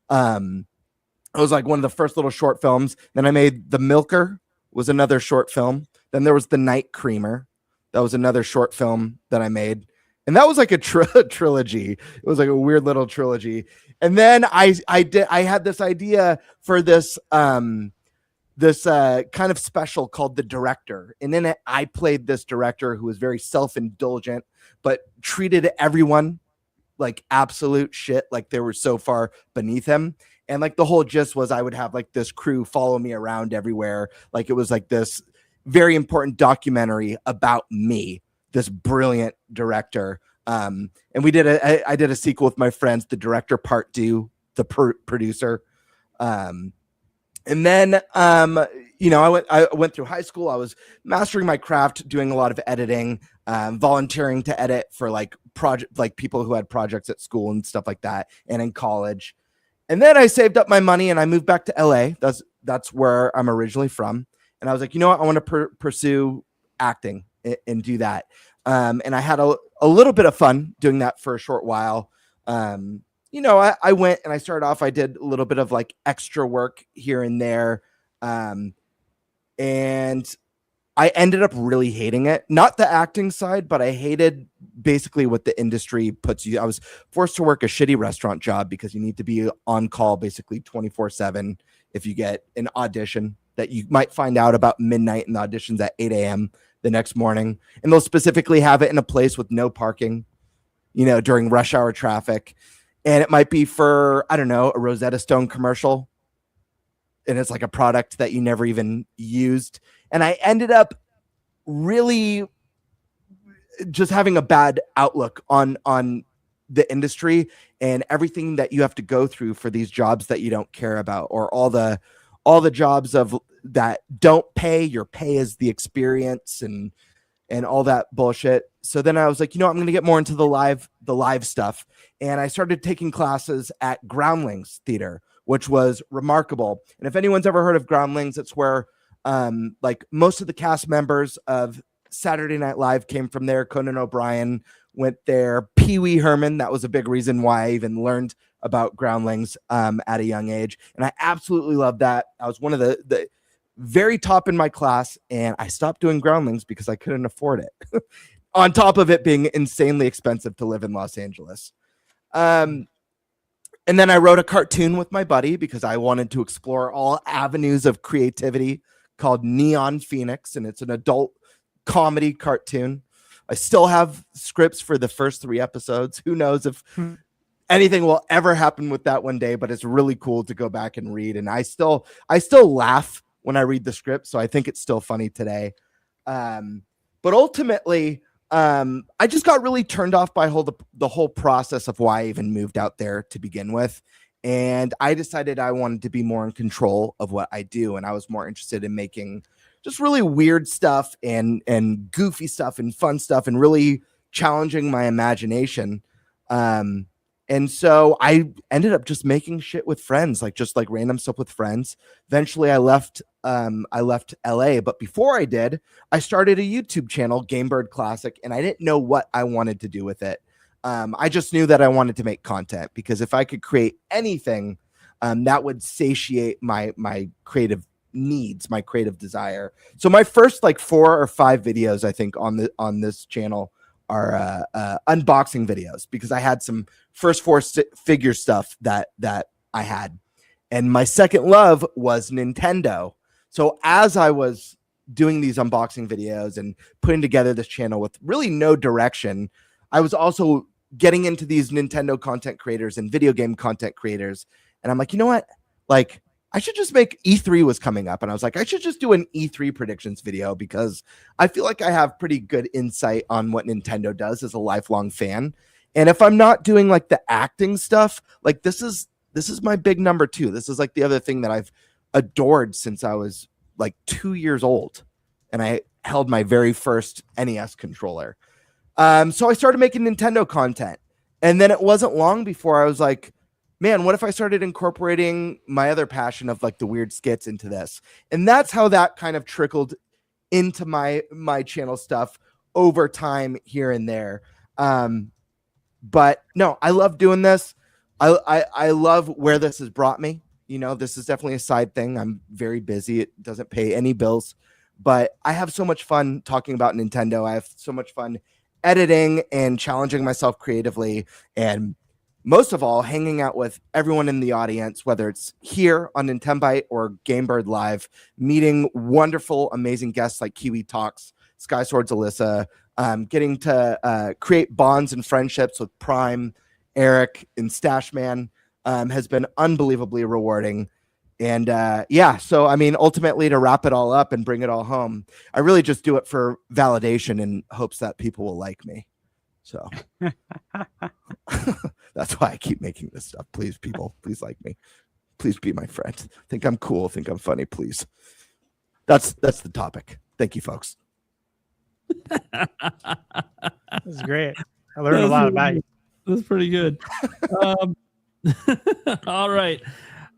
It was like one of the first little short films. Then I made The Milker, was another short film. Then there was The Night Creamer. That was another short film that I made. And that was like a trilogy. It was like a weird little trilogy. And then I had this idea for this kind of special called The Director. And in it, I played this director who was very self-indulgent, but treated everyone like absolute shit, like they were so far beneath him. And like the whole gist was I would have like this crew follow me around everywhere. Like it was like this very important documentary about me, this brilliant director. And I did a sequel with my friends, The Director Part 2, the producer. And then, I went through high school. I was mastering my craft, doing a lot of editing, volunteering to edit for like people who had projects at school and stuff like that, and in college. And then I saved up my money and I moved back to LA. That's where I'm originally from. And I was like, you know what? I want to pursue acting and do that. And I had a little bit of fun doing that for a short while. I went and I started off, I did a little bit of like extra work here and there. And I ended up really hating it. Not the acting side, but I hated basically what the industry puts you. I was forced to work a shitty restaurant job because you need to be on call basically 24/7 if you get an audition that you might find out about midnight and the auditions at 8 a.m. the next morning. And they'll specifically have it in a place with no parking, during rush hour traffic. And it might be for, I don't know, a Rosetta Stone commercial. And it's like a product that you never even used. And I ended up really just having a bad outlook on the industry and everything that you have to go through for these jobs that you don't care about, or all the jobs that don't pay. Your pay is the experience and all that bullshit. So then I was like, I'm going to get more into the live stuff. And I started taking classes at Groundlings Theater, which was remarkable. And if anyone's ever heard of Groundlings, it's where like most of the cast members of Saturday Night Live came from there. Conan O'Brien went there. Pee Wee Herman. That was a big reason why I even learned about Groundlings at a young age. And I absolutely loved that. I was one of the very top in my class, and I stopped doing Groundlings because I couldn't afford it. On top of it being insanely expensive to live in Los Angeles. And then I wrote a cartoon with my buddy because I wanted to explore all avenues of creativity, called Neon Phoenix, and it's an adult comedy cartoon. I still have scripts for the first 3 episodes. Who knows if anything will ever happen with that one day, but it's really cool to go back and read. And I still laugh when I read the script, so I think it's still funny today. But ultimately, I just got really turned off by the whole process of why I even moved out there to begin with. And I decided I wanted to be more in control of what I do. And I was more interested in making just really weird stuff and goofy stuff and fun stuff and really challenging my imagination. And so I ended up just making shit with friends, just random stuff with friends. Eventually I left LA, but before I did, I started a YouTube channel, GameBird Classic, and I didn't know what I wanted to do with it. I just knew that I wanted to make content, because if I could create anything, that would satiate my creative needs, my creative desire. So my first 4 or 5 videos, I think, on this channel are unboxing videos, because I had some first 4 figure stuff that I had. And my second love was Nintendo. So as I was doing these unboxing videos and putting together this channel with really no direction, I was also getting into these Nintendo content creators and video game content creators. And I'm like, you know what? I should just make E3 was coming up. And I was like, I should just do an E3 predictions video, because I feel like I have pretty good insight on what Nintendo does as a lifelong fan. And if I'm not doing the acting stuff, this is my big number 2. This is the other thing that I've adored since I was 2 years old. And I held my very first NES controller. So I started making Nintendo content. And then it wasn't long before I was like, man, what if I started incorporating my other passion of the weird skits into this? And that's how that kind of trickled into my channel stuff over time here and there. But no, I love doing this. I love where this has brought me. This is definitely a side thing. I'm very busy. It doesn't pay any bills, but I have so much fun talking about Nintendo. I have so much fun editing and challenging myself creatively, and most of all, hanging out with everyone in the audience, whether it's here on NintenByte or GameBird Live, meeting wonderful, amazing guests like Kiwi Talks, Sky Swords Alyssa, getting to create bonds and friendships with Prime, Eric, and Stashman has been unbelievably rewarding. And so I mean, ultimately, to wrap it all up and bring it all home, I really just do it for validation in hopes that people will like me. So that's why I keep making this stuff. Please, people, please like me. Please be my friend. Think I'm cool. Think I'm funny. Please. That's the topic. Thank you, folks. This is great. I learned a lot about you. That's pretty good. All right.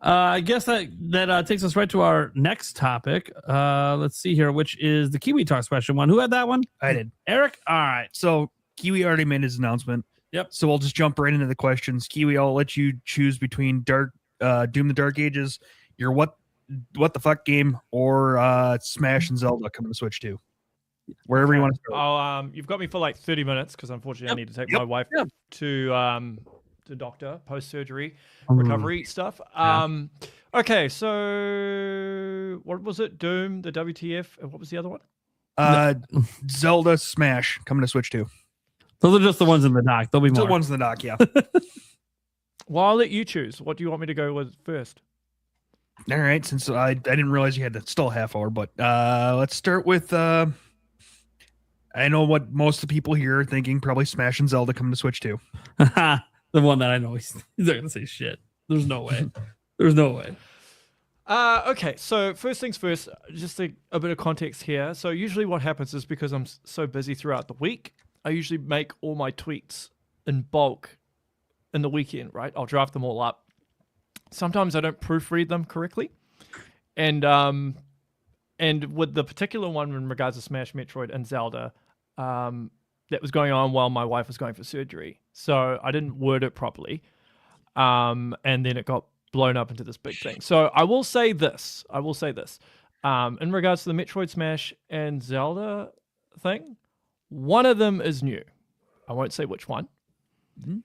I guess that takes us right to our next topic. Let's see here, which is the Kiwi Talks question one. Who had that one? I did. Eric? All right. So Kiwi already made his announcement. Yep. So we'll just jump right into the questions. Kiwi, I'll let you choose between Doom the Dark Ages, your what the fuck game, or Smash and Zelda coming to Switch 2. Wherever you want to start. You've got me for 30 minutes, because unfortunately I need to take my wife to the doctor, post-surgery recovery stuff. Okay, so what was it? Doom, the WTF, and what was the other one? Zelda Smash coming to Switch 2. Those are just the ones in the dock. There'll be The more. ones in the dock, yeah. Well, I'll let you choose. What do you want me to go with first? All right, since I didn't realize you had to still a half hour, but let's start with I know what most of the people here are thinking, probably Smash and Zelda coming to Switch 2. The one that I know he's not gonna say shit. There's no way. There's no way. Okay, so first things first, just a bit of context here. So usually what happens is because I'm so busy throughout the week, I usually make all my tweets in bulk in the weekend, right? I'll draft them all up. Sometimes I don't proofread them correctly. And with the particular one in regards to Smash, Metroid, and Zelda, that was going on while my wife was going for surgery. So I didn't word it properly. And then it got blown up into this big thing. So I will say this. In regards to the Metroid, Smash, and Zelda thing, one of them is new. I won't say which one.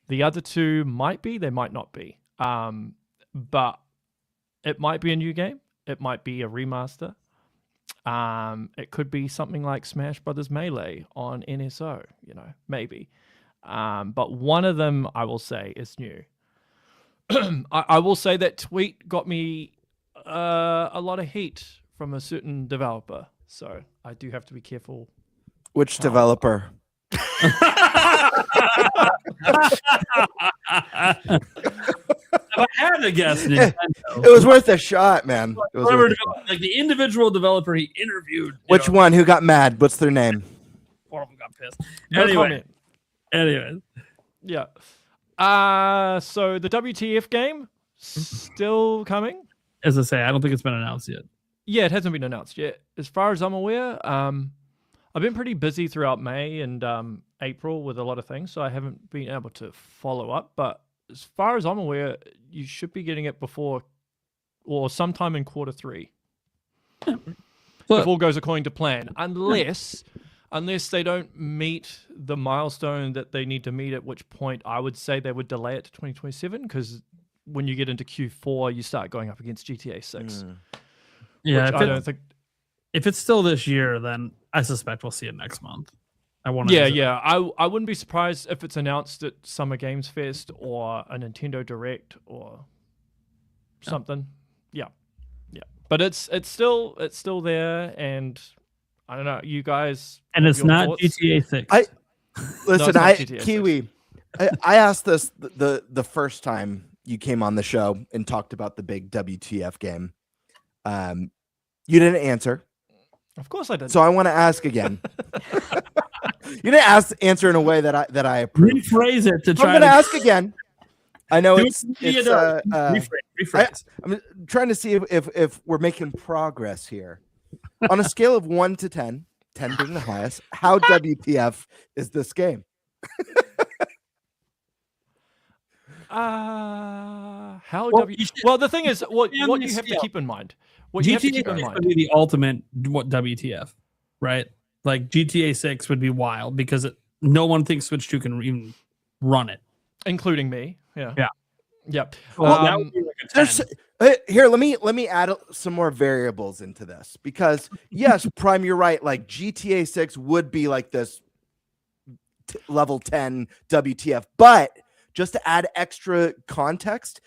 The other two might be, they might not be. But it might be a new game. It might be a remaster. It could be something like Smash Brothers Melee on NSO, maybe. But one of them, I will say, is new. I will say that tweet got me a lot of heat from a certain developer. So I do have to be careful. Which developer? I had to guess Nintendo. It was worth a shot, man. It was worth a shot. Like the individual developer he interviewed. Which one? Who got mad? What's their name? One of them got pissed. No comment. Anyway. Yeah. So the WTF game still coming? As I say, I don't think it's been announced yet. Yeah, it hasn't been announced yet. As far as I'm aware, I've been pretty busy throughout May and April with a lot of things, so I haven't been able to follow up. But as far as I'm aware, you should be getting it before or sometime in Q3. If all goes according to plan, unless they don't meet the milestone that they need to meet, at which point I would say they would delay it to 2027, because when you get into Q4, you start going up against GTA 6. Yeah, I don't think. If it's still this year, then I suspect we'll see it next month. I wouldn't be surprised if it's announced at Summer Games Fest or a Nintendo Direct or something. Yeah. But it's still there, and I don't know, you guys. And it's not thoughts? GTA 6. Listen, Kiwi, I asked this the first time you came on the show and talked about the big WTF game. You didn't answer. Of course I did. So I want to ask again. You didn't answer in a way that I approve. Rephrase it to try. I'm going to ask again. I know it's rephrase. I'm trying to see if we're making progress here. On a scale of 1 to 10, 10 being the highest, how WTF is this game? Well, the thing is, what you have to keep in mind. What you have to keep in mind would be the ultimate WTF, right? Like GTA 6 would be wild because no one thinks Switch 2 can even run it, including me. Yeah. Well, that would be like a 10. Here, let me add some more variables into this, because yes, Prime, you're right. Like GTA 6 would be like this level 10 WTF, but just to add extra context,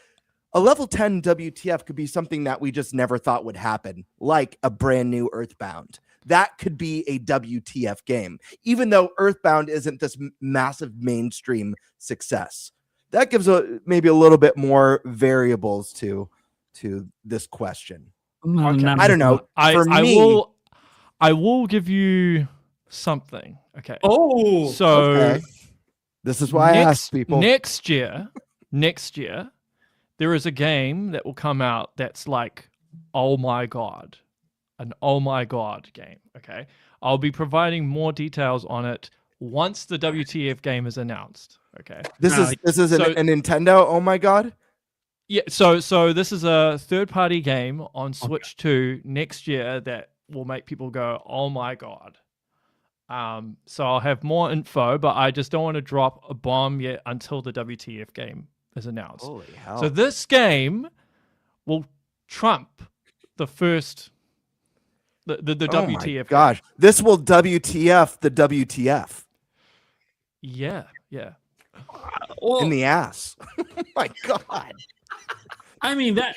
a level 10 WTF could be something that we just never thought would happen, like a brand new Earthbound. That could be a WTF game, even though Earthbound isn't this massive mainstream success. That gives maybe a little bit more variables to this question. I don't know. I will give you something. Okay. Oh, so okay. This is why I ask people. Next year, there is a game that will come out that's like, oh my God, an oh my God game. Okay. I'll be providing more details on it once the WTF game is announced. Okay. This is a Nintendo. Oh my God. Yeah. So this is a third-party game on Switch 2 next year that will make people go, oh my God. So I'll have more info, but I just don't want to drop a bomb yet until the WTF game is announced. Holy hell. So this game will trump the first, the WTF. My gosh. This will WTF the WTF. Yeah. Well, In the ass. Oh my God. I mean that.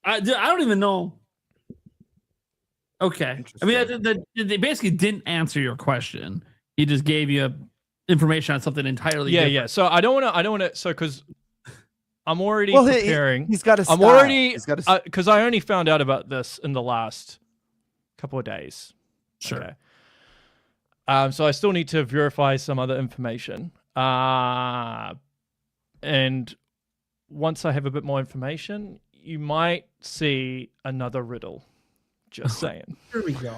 I don't even know. Okay, I mean they basically didn't answer your question. He just gave you information on something entirely different. Yeah. So I don't want to. So because I'm already Well, preparing. he's got a I'm style. already He's got a because I only found out about this in the last couple of days. Sure. Okay. So I still need to verify some other information. And once I have a bit more information, you might see another riddle. Just saying. Here we go.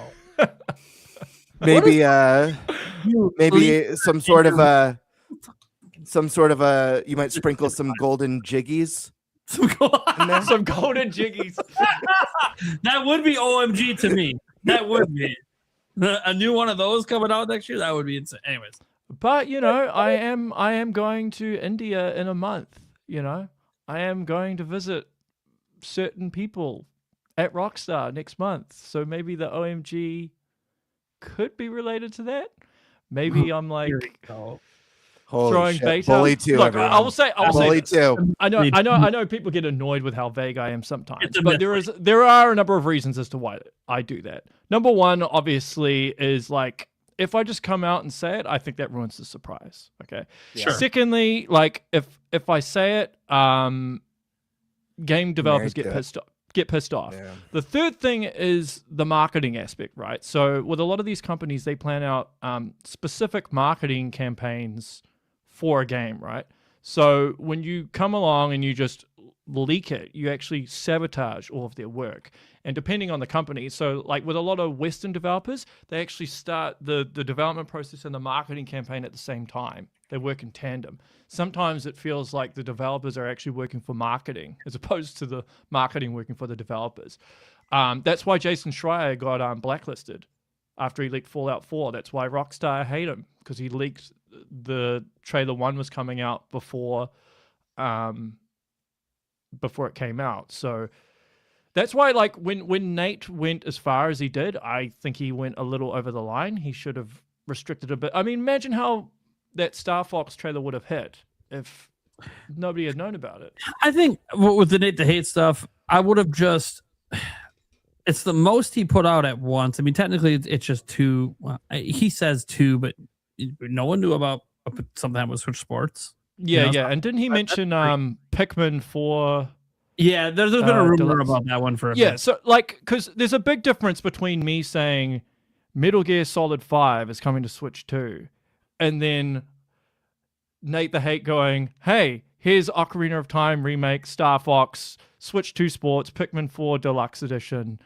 maybe some sort of a you might sprinkle some golden jiggies. Some golden jiggies. That would be OMG to me. That would be a new one of those coming out next year. That would be insane. Anyways, but I am going to India in a month. I am going to visit certain people at Rockstar next month. So maybe the OMG could be related to that. Maybe I'm like throwing bait out. Bully 2, Look, I will say Bully this. 2. I know people get annoyed with how vague I am sometimes, but there are a number of reasons as to why I do that. Number one, obviously, is like if I just come out and say it, I think that ruins the surprise. Okay. Sure. Secondly, like if I say it, game developers get pissed off. Yeah. The third thing is the marketing aspect, right? So with a lot of these companies, they plan out specific marketing campaigns for a game, right? So when you come along and you just leak it, you actually sabotage all of their work. And depending on the company, so like with a lot of Western developers, they actually start the development process and the marketing campaign at the same time. They work in tandem. Sometimes it feels like the developers are actually working for marketing as opposed to the marketing working for the developers. That's why Jason Schreier got blacklisted after he leaked Fallout 4. That's why Rockstar hate him, because he leaked the trailer 1 was coming out before it came out. So that's why, like, when Nate went as far as he did, I think he went a little over the line. He should have restricted a bit. I mean, imagine how that Star Fox trailer would have hit if nobody had known about it. I think with the Nate the Hate stuff, I would have just. It's the most he put out at once. I mean, technically, it's just 2. Well, he says 2, but no one knew about something that was Switch Sports. Yeah. And didn't he mention Pikmin 4? Yeah, there's been a rumor about that one for a bit. Yeah, so like, because there's a big difference between me saying Metal Gear Solid 5 is coming to Switch 2, and then Nate the Hate going, hey, here's Ocarina of Time remake, Star Fox, Switch 2 Sports, Pikmin 4 Deluxe Edition,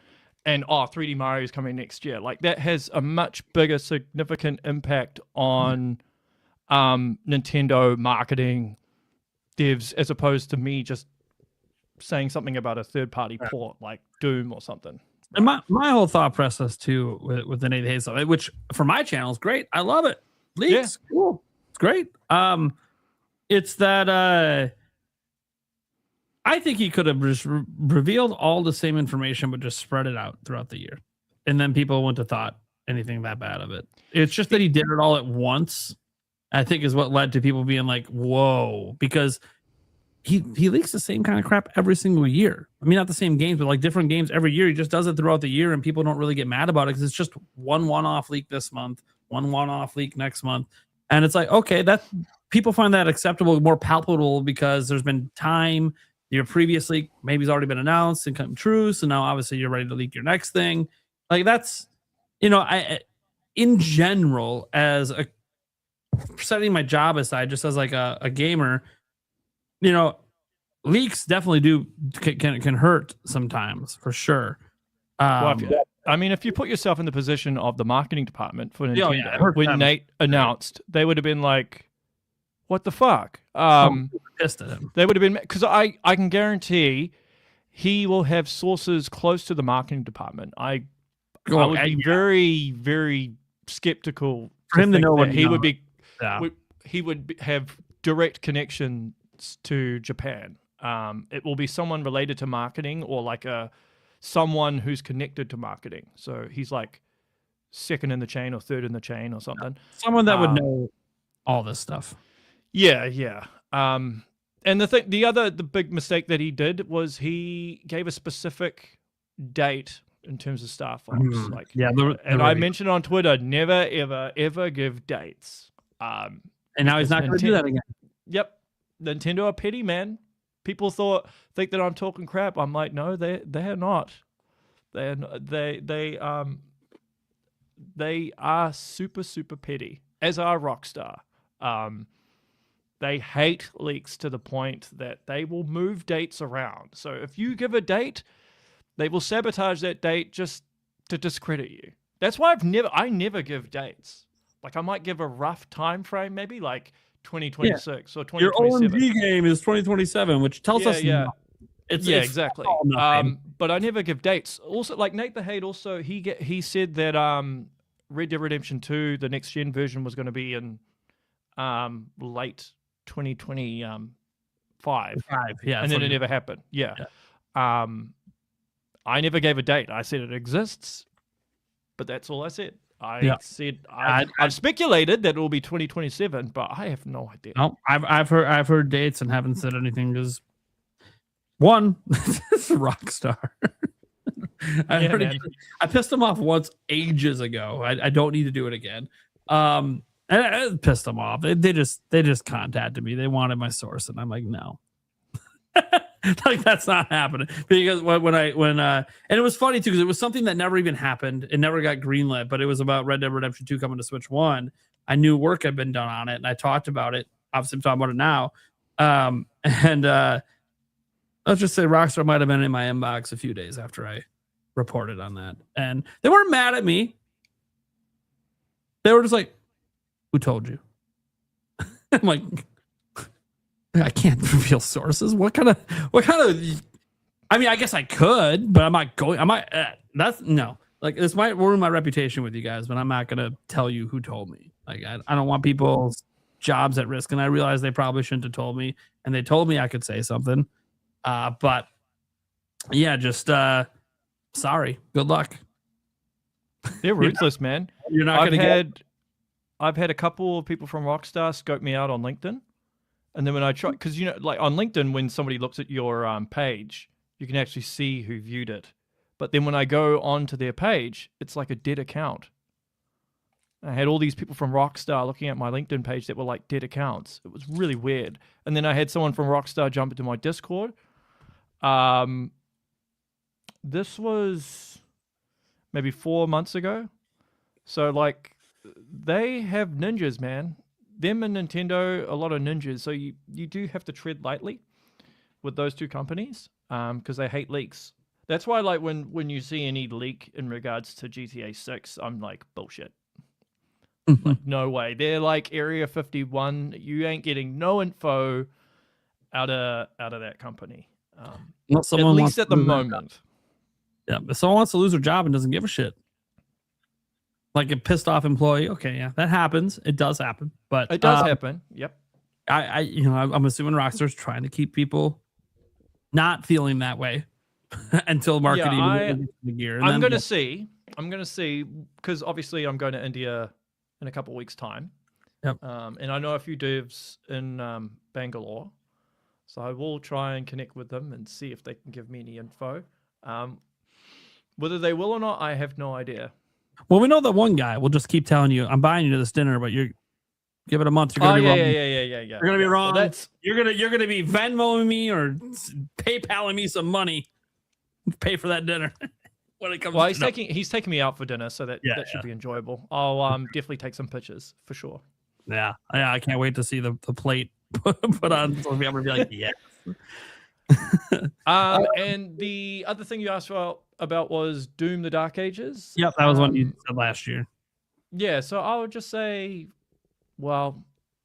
and 3D Mario is coming next year. Like, that has a much bigger, significant impact on Nintendo marketing devs as opposed to me just saying something about a third-party port like Doom or something. And my whole thought process too with the Nate the Hate stuff, which for my channel is great. I love it. Leaks, cool. It's great. It's that I think he could have just revealed all the same information, but just spread it out throughout the year, and then people wouldn't have thought anything that bad of it. It's just that he did it all at once, I think, is what led to people being like, "Whoa," because he leaks the same kind of crap every single year. I mean, not the same games, but like different games every year. He just does it throughout the year, and people don't really get mad about it because it's just one-off leak this month, one-off leak next month, and it's like, okay, that people find that acceptable, more palpable because there's been time. Your previous leak maybe has already been announced and come true, so now obviously you're ready to leak your next thing. Like that's, I in general, as a setting my job aside, just as like a gamer. Leaks definitely can hurt sometimes, for sure. If you put yourself in the position of the marketing department for Nintendo, when Nate announced, they would have been like, "What the fuck?" Pissed at him. They would have been, because I can guarantee he will have sources close to the marketing department. I would be very, very skeptical for him to know what he would be. He would have direct connections to Japan. It will be someone related to marketing or like someone who's connected to marketing. So he's like second in the chain or third in the chain or something. Someone that would know all this stuff. Yeah. And the big mistake that he did was he gave a specific date in terms of Star Fox. I mentioned on Twitter, never, ever give dates. And now he's not going to do that again. Yep. Nintendo are petty, man. People think that I'm talking crap. I'm like, no, they're not. They are super, super petty, as are Rockstar. They hate leaks to the point that they will move dates around. So if you give a date, they will sabotage that date just to discredit you. That's why I never give dates. Like I might give a rough time frame, maybe like 2026 or 2027. Your OMG game is 2027, which tells us it's exactly. But I never give dates. Also, like Nate the Hate, also he said that Red Dead Redemption 2, the next gen version, was going to be in late 2025. And then it never happened. Yeah. I never gave a date. I said it exists, but that's all I said. I've speculated that it will be 2027, but I have no idea. No, I've heard dates and haven't said anything because one, it's Rockstar. I pissed them off once ages ago. I don't need to do it again. And it pissed them off. They just contacted me. They wanted my source, and I'm like, no. Like that's not happening, because when and it was funny too, because it was something that never even happened. It never got greenlit, but it was about Red Dead Redemption 2 coming to Switch 1. I knew work had been done on it, and I talked about it. Obviously, I'm talking about it now. Let's just say Rockstar might have been in my inbox a few days after I reported on that, and they weren't mad at me. They were just like, "Who told you?" I'm like, I can't reveal sources. What kind of? I mean, I guess I could, but I'm not going. That's no. Like this might ruin my reputation with you guys, but I'm not gonna tell you who told me. Like I don't want people's jobs at risk, and I realize they probably shouldn't have told me, and they told me I could say something. But yeah, just sorry. Good luck. They're ruthless, man. You're not I've had a couple of people from Rockstar scope me out on LinkedIn. And then when I try, because like on LinkedIn, when somebody looks at your page, you can actually see who viewed it. But then when I go onto their page, it's like a dead account. I had all these people from Rockstar looking at my LinkedIn page that were like dead accounts. It was really weird. And then I had someone from Rockstar jump into my Discord. This was maybe 4 months ago. So like they have ninjas, man. Them and Nintendo, a lot of ninjas. So you do have to tread lightly with those two companies because they hate leaks. That's why like when you see any leak in regards to GTA 6, I'm like, bullshit. Like, no way. They're like Area 51. You ain't getting no info out of that company. At least at the moment. Yeah, if someone wants to lose their job and doesn't give a shit. Like a pissed off employee. Okay, yeah, that happens. It does happen. But it does happen. Yep. I'm assuming Rockstar's trying to keep people not feeling that way until marketing the gear. I'm gonna see because obviously I'm going to India in a couple of weeks' time. Yep. And I know a few devs in Bangalore, so I will try and connect with them and see if they can give me any info. Whether they will or not, I have no idea. Well, we know that one guy will just keep telling you, "I'm buying you to this dinner," but you're give it a month. You're gonna be wrong. Yeah. You're gonna be wrong. Well, you're gonna be Venmoing me or PayPaling me some money, pay for that dinner. When it comes, well, he's taking me out for dinner, so that should be enjoyable. I'll definitely take some pictures for sure. Yeah. I can't wait to see the plate put on. So I'm gonna be like, yes. And the other thing you asked about was Doom: The Dark Ages. Yep, that was one you said last year. Yeah, so I would just say, well,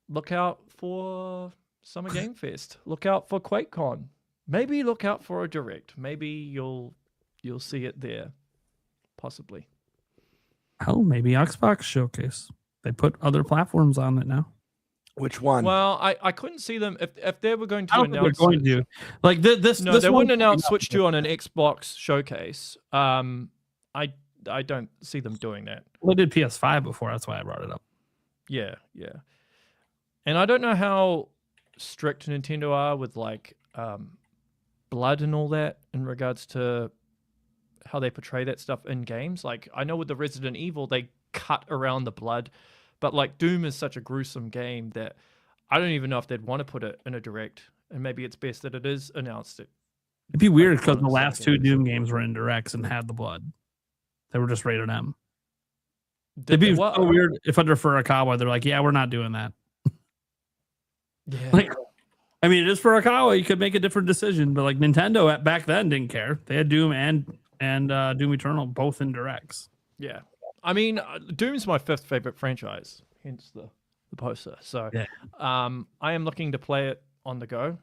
look out for Summer Game Fest. Look out for QuakeCon. Maybe look out for a Direct. Maybe you'll see it there, possibly. Oh, maybe Xbox Showcase. They put other platforms on it now. Which one? Well, I couldn't see them if they were going to I don't think announce. they're going to. Like this. No, this they one- wouldn't announce Switch 2 on an Xbox showcase. I don't see them doing that. Well, they did PS5 before. That's why I brought it up. Yeah. And I don't know how strict Nintendo are with like blood and all that in regards to how they portray that stuff in games. Like I know with the Resident Evil they cut around the blood, but like Doom is such a gruesome game that I don't even know if they'd want to put it in a direct. And maybe it's best that it is announced. It'd be weird because the last two Doom games were in directs and had the blood. They were just rated M. It'd be so weird if under Furukawa they're like, yeah, we're not doing that. Yeah. Like, I mean, it is Furukawa. You could make a different decision, but like Nintendo back then didn't care. They had Doom and Doom Eternal both in directs. Yeah. I mean, Doom's my fifth favorite franchise, hence the poster. So yeah. I am looking to play it on the go.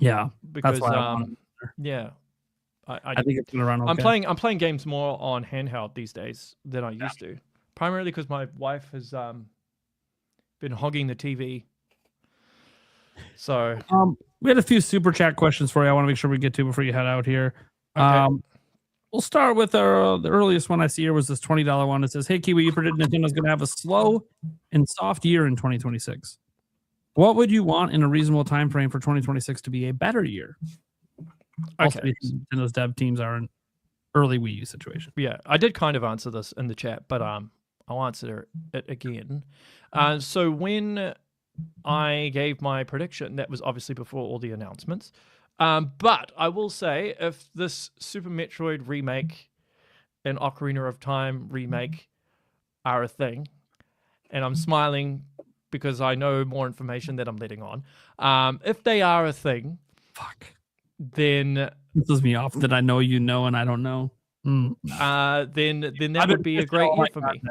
Yeah. Because that's why I want it. yeah. I think it's gonna run okay. I'm playing games more on handheld these days than I used to. Primarily because my wife has been hogging the TV. So we had a few super chat questions for you. I want to make sure we get to before you head out here. Okay. We'll start with the earliest one I see here was this $20 one. It says, "Hey Kiwi, you predict Nintendo's going to have a slow and soft year in 2026. What would you want in a reasonable time frame for 2026 to be a better year?" Also, Okay. Nintendo's dev teams are in early Wii U situation. Yeah, I did kind of answer this in the chat, but I'll answer it again. So when I gave my prediction, that was obviously before all the announcements. But I will say, if this Super Metroid remake and Ocarina of Time remake are a thing, and I'm smiling because I know more information that I'm letting on. If they are a thing, then pisses me off that I know you know and I don't know. then that would be a great year for me.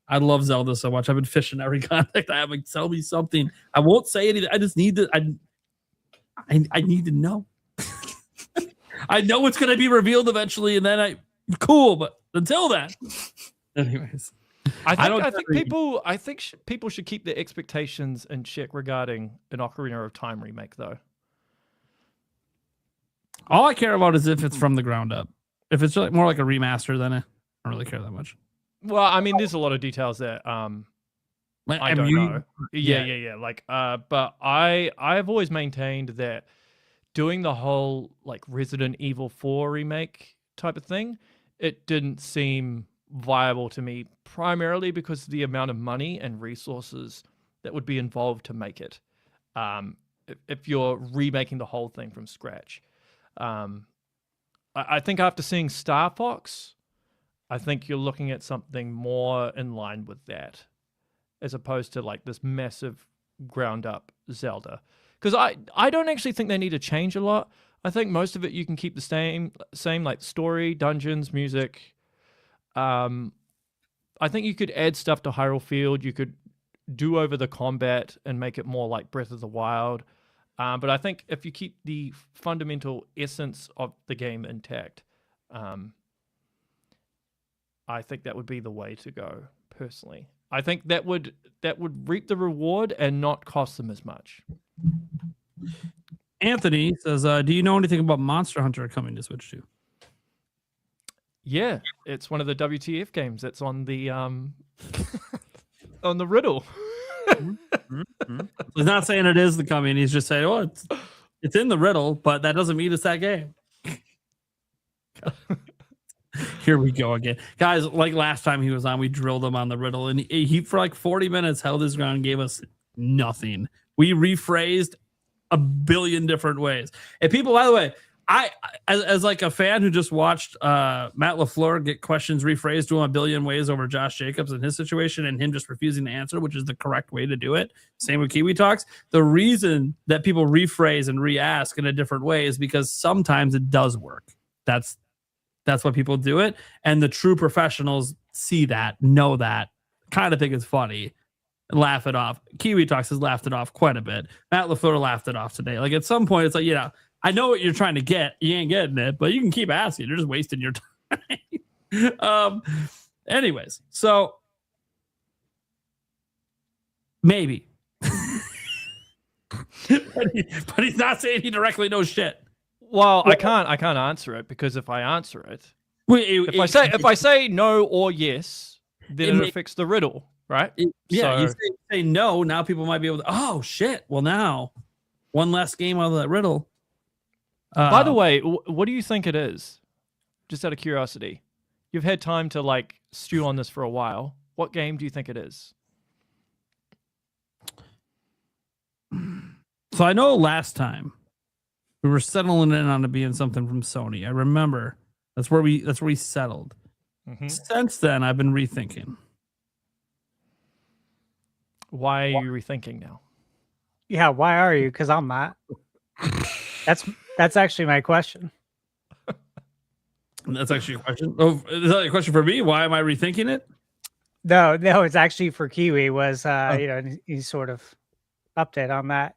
I love Zelda so much. I've been fishing every contact I have. Like, tell me something. I won't say anything. I just need to. I need to know. I know it's going to be revealed eventually, and then cool. But until then, anyways, I think people should keep their expectations in check regarding an Ocarina of Time remake, though. All I care about is if it's from the ground up. If it's more like a remaster, then I don't really care that much. Well, I mean, there's a lot of details that I don't know. Yeah. Like, but I've always maintained that doing the whole like Resident Evil 4 remake type of thing, it didn't seem viable to me, primarily because of the amount of money and resources that would be involved to make it. If you're remaking the whole thing from scratch. I think after seeing Star Fox, I think you're looking at something more in line with that, as opposed to like this massive ground up Zelda. Because I don't actually think they need to change a lot. I think most of it you can keep the same like story, dungeons, music. I think you could add stuff to Hyrule Field. You could do over the combat and make it more like Breath of the Wild. But I think if you keep the fundamental essence of the game intact, I think that would be the way to go, personally. I think that would reap the reward and not cost them as much. Anthony says, do you know anything about Monster Hunter coming to Switch 2? Yeah, it's one of the WTF games that's on the on the riddle. He's not saying it is the coming. He's just saying, oh, it's in the riddle, but that doesn't mean it's that game. Here we go again. Guys, like last time he was on, we drilled him on the riddle, and he for like 40 minutes held his ground and gave us nothing. We rephrased a billion different ways. And people, by the way, I as like a fan who just watched Matt LaFleur get questions rephrased to him a billion ways over Josh Jacobs in his situation and him just refusing to answer, which is the correct way to do it. Same with Kiwi Talks. The reason that people rephrase and re-ask in a different way is because sometimes it does work. That's why people do it. And the true professionals see that, know that, kind of think it's funny, and laugh it off. Kiwi Talks has laughed it off quite a bit. Matt LaFleur laughed it off today. Like at some point, it's like, I know what you're trying to get. You ain't getting it, but you can keep asking. You're just wasting your time. Anyways, so maybe. but he's not saying he directly knows shit. Well, I can't answer it because if I answer it, if I say no or yes, then it affects the riddle, right? You say no, now people might be able to. Oh shit! Well, now one less game out of that riddle. By the way, what do you think it is? Just out of curiosity, you've had time to like stew on this for a while. What game do you think it is? So I know last time we were settling in on it being something from Sony. I remember that's where we settled. Mm-hmm. Since then, I've been rethinking. Why are you rethinking now? Yeah, why are you? Because I'm not. That's actually my question. That's actually a question. Oh, is that a question for me? Why am I rethinking it? No, it's actually for Kiwi. Was he sort of update on that?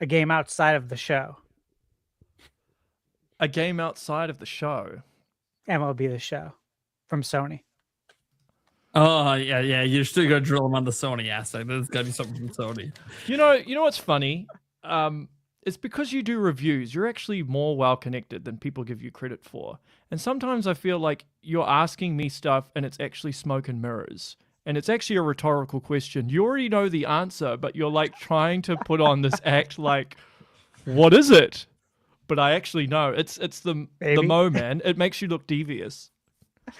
A game outside of the show. A game outside of the show. MLB The Show from Sony. Oh yeah. You're still gonna drill him on the Sony aspect. There's gotta be something from Sony. You know what's funny? It's because you do reviews. You're actually more well connected than people give you credit for. And sometimes I feel like you're asking me stuff and it's actually smoke and mirrors. And it's actually a rhetorical question. You already know the answer, but you're like trying to put on this act like, what is it? But I actually know. It's the mo, man. It makes you look devious.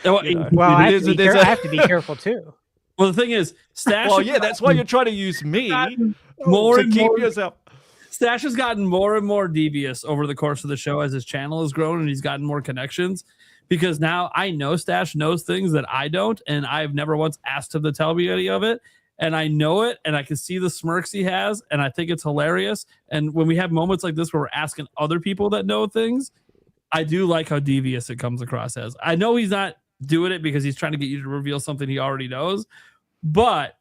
Well, I have to be careful too. Well, the thing is, Stash. Well, yeah, that's why you're trying to use me more to keep yourself. Stash has gotten more and more devious over the course of the show as his channel has grown and he's gotten more connections. Because now I know Stash knows things that I don't, and I've never once asked him to tell me any of it. And I know it, and I can see the smirks he has, and I think it's hilarious. And when we have moments like this where we're asking other people that know things, I do like how devious it comes across as. I know he's not doing it because he's trying to get you to reveal something he already knows, but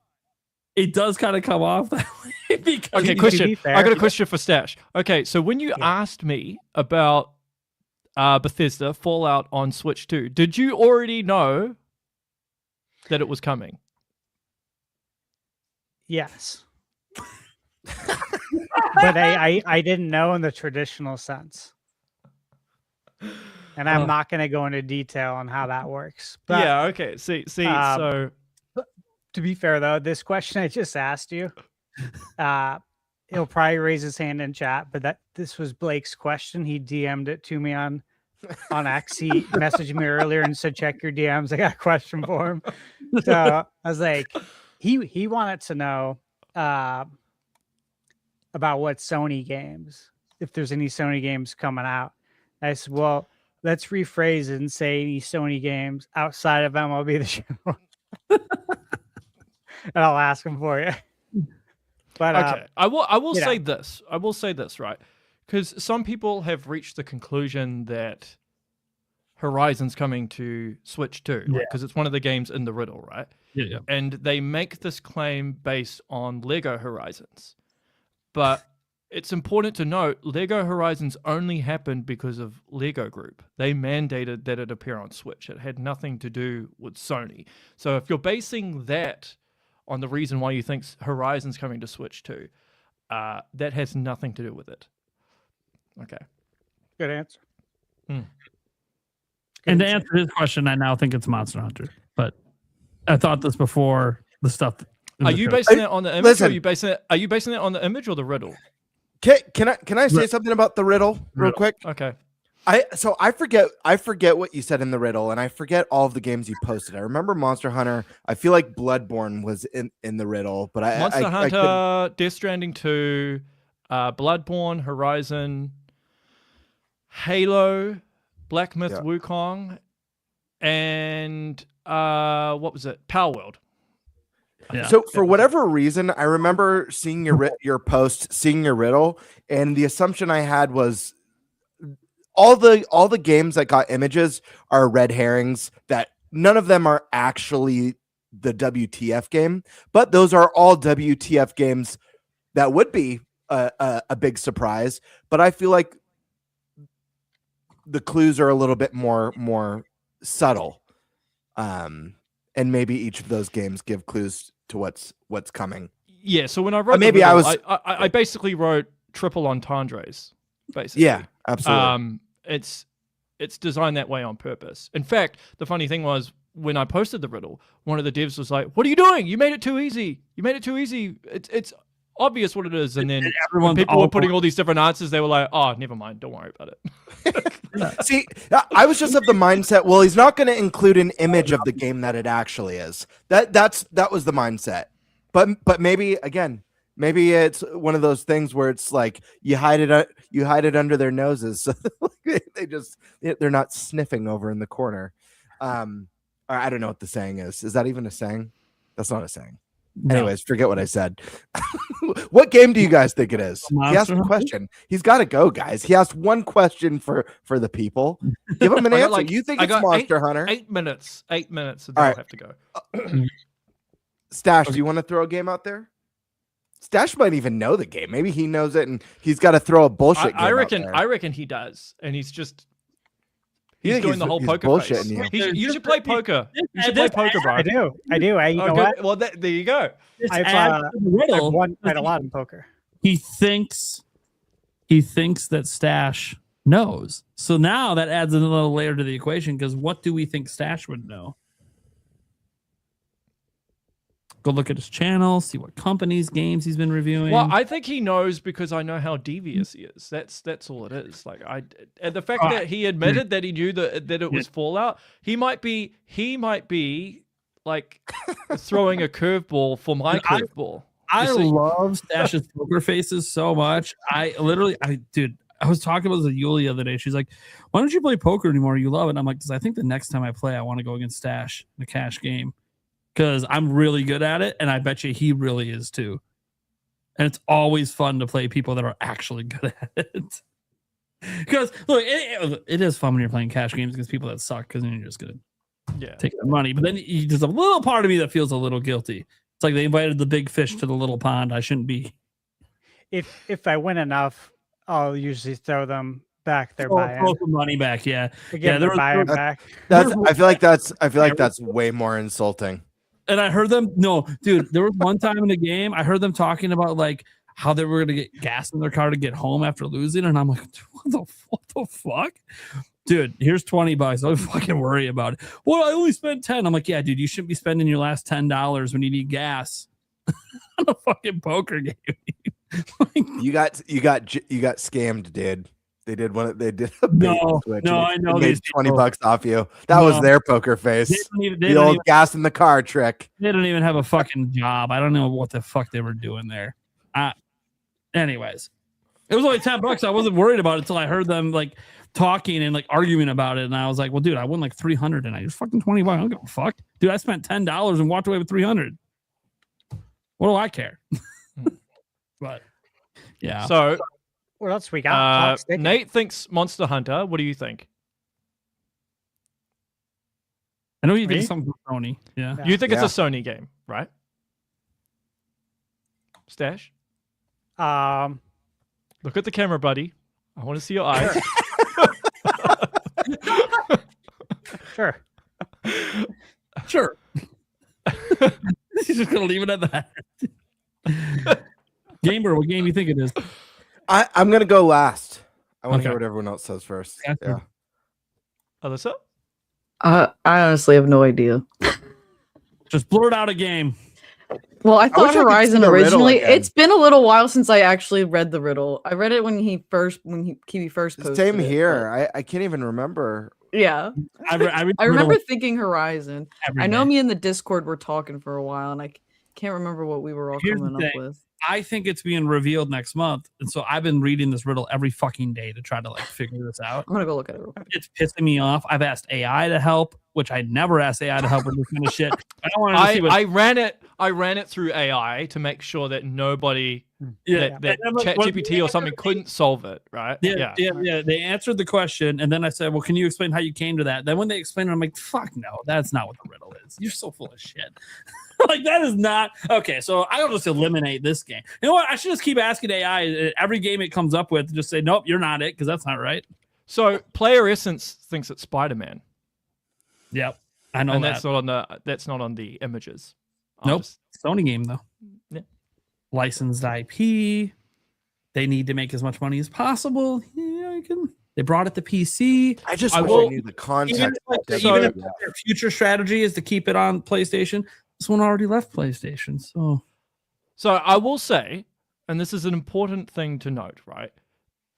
it does kind of come off that way. Because okay, question. I got a question for Stash. Okay, so when you asked me about Bethesda Fallout on Switch 2, did you already know that it was coming? Yes. But I didn't know in the traditional sense. And I'm not going to go into detail on how that works. But, yeah, okay. See, so... To be fair, though, this question I just asked you, he'll probably raise his hand in chat, but this was Blake's question. He DM'd it to me on X. He messaged me earlier and said, check your DMs. I got a question for him. So I was like, he wanted to know about what Sony games, if there's any Sony games coming out. I said, well, let's rephrase it and say any Sony games outside of MLB The Show. And I'll ask him for you. But okay, I will say this. I will say this, right? Because some people have reached the conclusion that Horizon's coming to Switch 2, because it's one of the games in the riddle, right? Yeah. And they make this claim based on Lego Horizons. But it's important to note, Lego Horizons only happened because of Lego Group. They mandated that it appear on Switch. It had nothing to do with Sony. So if you're basing that on the reason why you think Horizon's coming to Switch 2, that has nothing to do with it. Okay. Good answer. And to answer his question, I now think it's Monster Hunter. But I thought this before the stuff. Are you basing it on the image? Or are you basing it on the image or the riddle? Can I say something about the riddle real quick? Okay. I forget what you said in the riddle, and I forget all of the games you posted. I remember Monster Hunter. I feel like Bloodborne was in the riddle, but Monster Hunter, Death Stranding 2, Bloodborne, Horizon, Halo, Black Myth Wukong, and what was it? Power World. Yeah. So for whatever reason, I remember seeing your post, seeing your riddle, and the assumption I had was all the games that got images are red herrings, that none of them are actually the WTF game, but those are all WTF games that would be a big surprise. But I feel like the clues are a little bit more subtle. And maybe each of those games give clues to what's coming. Yeah, so when I wrote maybe the riddle, I I basically wrote triple entendres, basically. Yeah, absolutely. It's designed that way on purpose. In fact, the funny thing was when I posted the riddle, one of the devs was like, "What are you doing? You made it too easy. You made it too easy. It's obvious what it is." And then when people were putting all these different answers, they were like, "Oh, never mind. Don't worry about it." See, I was just of the mindset, well, he's not going to include an image of the game that it actually is. That was the mindset. But maybe again, maybe it's one of those things where it's like you hide it under their noses. So they're not sniffing over in the corner. I don't know what the saying is. Is that even a saying? That's not a saying. No. Anyways, forget what I said. What game do you guys think it is? He asked a question. He's got to go, guys. He asked one question for the people. Give him an answer. You think it's Monster Hunter? 8 minutes. 8 minutes, and then I'll have to go. Stash, do you want to throw a game out there? Stash might even know the game. Maybe he knows it, and he's got to throw a bullshit game I reckon. out there. I reckon he does, and he's doing the whole poker face. You should play poker. You should play poker, bro. I do. You know what? Well, there you go. I've won quite a lot in poker. He thinks that Stash knows. So now that adds another layer to the equation, because what do we think Stash would know? Go look at his channel, see what companies, games he's been reviewing. Well, I think he knows because I know how devious he is. That's all it is. Like and the fact that he admitted that he knew that it was Fallout, he might be like throwing a curveball for my curveball. I love Stash's poker faces so much. I was talking about this with Yuli the other day. She's like, "Why don't you play poker anymore? You love it." And I'm like, "Because I think the next time I play, I want to go against Stash in a cash game." Because I'm really good at it, and I bet you he really is too. And it's always fun to play people that are actually good at it. Because look, it is fun when you're playing cash games against people that suck, because then you're just gonna take their money. But then there's a little part of me that feels a little guilty. It's like they invited the big fish to the little pond. I shouldn't be. If I win enough, I'll usually throw them back their buy-in. Throw some money back, yeah. Their buy-in back. I feel like that's way more insulting. And I heard them. No, dude, there was one time in the game I heard them talking about like how they were gonna get gas in their car to get home after losing, and I'm like, what the fuck, dude? Here's $20. Don't fucking worry about it. Well, I only spent 10. I'm like, yeah, dude, you shouldn't be spending your last $10 when you need gas on a fucking poker game. You got scammed, dude. They did a bait switch. No, I know. They made $20 off you. That was their poker face. The old gas in the car trick. They don't even have a fucking job. I don't know what the fuck they were doing there. Anyways, it was only $10. I wasn't worried about it until I heard them like talking and like arguing about it, and I was like, "Well, dude, I won like $300 and I just fucking $20. I don't give a fuck, dude. I spent $10 and walked away with $300. What do I care?" But yeah. So. What else we got? Nate thinks Monster Hunter. What do you think? I know you think something from Sony. Yeah. You think it's a Sony game, right? Stash? Look at the camera, buddy. I want to see your eyes. Sure. Sure. He's just going to leave it at that. GameBird, what game you think it is? I'm going to go last. I want to hear what everyone else says first. Yeah. Alyssa? I honestly have no idea. Just blurt out a game. Well, I thought Horizon originally. It's been a little while since I actually read the riddle. I read it when Kiwi first posted Same it, here. I can't even remember. Yeah. I remember thinking Horizon. I know me and the Discord were talking for a while, and I can't remember what we were all coming up with. I think it's being revealed next month, and so I've been reading this riddle every fucking day to try to like figure this out. I'm gonna go look at it real quick. It's pissing me off. I've asked AI to help, which I never asked AI to help with this kind of shit. I don't want to see what I ran it through AI to make sure that nobody that ChatGPT or something couldn't solve it, right? Yeah. They answered the question, and then I said, "Well, can you explain how you came to that?" Then when they explained it, I'm like, "Fuck no, that's not what the riddle is. You're so full of shit." Like that is not okay. So I'll just eliminate this game. You know what? I should just keep asking AI every game it comes up with. Just say, "Nope, you're not it," because that's not right. So Player Essence thinks it's Spider-Man. Yep, I know and that. That's not on the images. Nope, Sony game though. Yeah. licensed IP. They need to make as much money as possible. Yeah, they brought it to PC. I wish I knew the context. Even if their future strategy is to keep it on PlayStation, this one already left PlayStation. So I will say, and this is an important thing to note, right?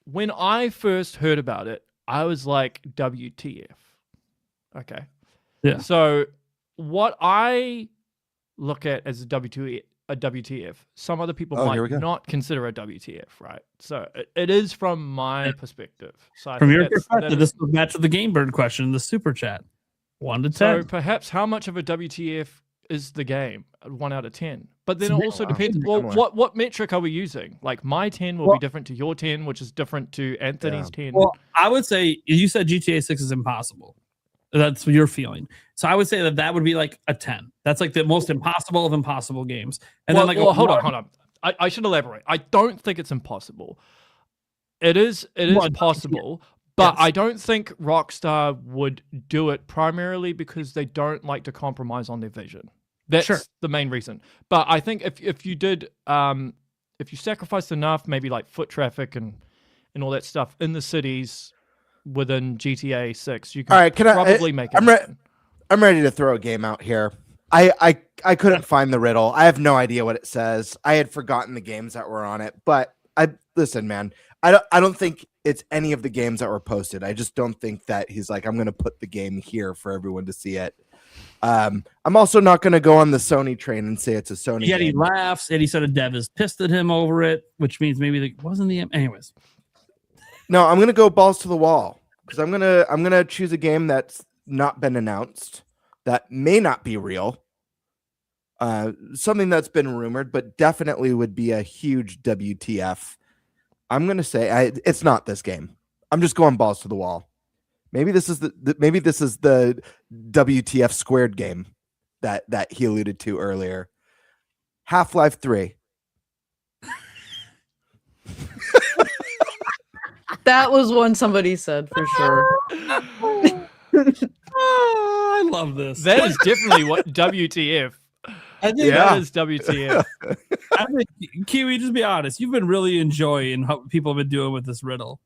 When I first heard about it, I was like, WTF. Okay. Yeah. So what I look at as a WTF, some other people might not consider a WTF, right? So it is from my perspective. So from your perspective, this was match of the GameBird question in the super chat. 1 to 10. So perhaps how much of a WTF is the game? 1 out of 10. But then it also depends. Well, what metric are we using? Like my 10 will be different to your 10, which is different to Anthony's 10. Well, I would say you said GTA 6 is impossible. That's what you're feeling. So I would say that would be like a 10. That's like the most impossible of impossible games. And then hold on. I should elaborate. I don't think it's impossible. It is possible, but I don't think Rockstar would do it primarily because they don't like to compromise on their vision. That's the main reason. But I think if you did, if you sacrificed enough, maybe like foot traffic and all that stuff in the cities within GTA 6, you can probably make it. I'm ready to throw a game out here. I couldn't find the riddle. I have no idea what it says. I had forgotten the games that were on it. But listen, man. I don't think it's any of the games that were posted. I just don't think that he's like, I'm going to put the game here for everyone to see it. I'm also not going to go on the Sony train and say it's a Sony game. He laughs and he said a dev is pissed at him over it, which means maybe it wasn't the anyways. No, I'm going to go balls to the wall because I'm going to choose a game that's not been announced, that may not be real. Something that's been rumored, but definitely would be a huge WTF. I'm going to say it's not this game. I'm just going balls to the wall. Maybe this is the WTF squared game that he alluded to earlier. Half-Life 3. That was one somebody said for sure. Oh, I love this. That is definitely what WTF. I think that is WTF. I think, Kiwi, just be honest. You've been really enjoying how people have been doing with this riddle.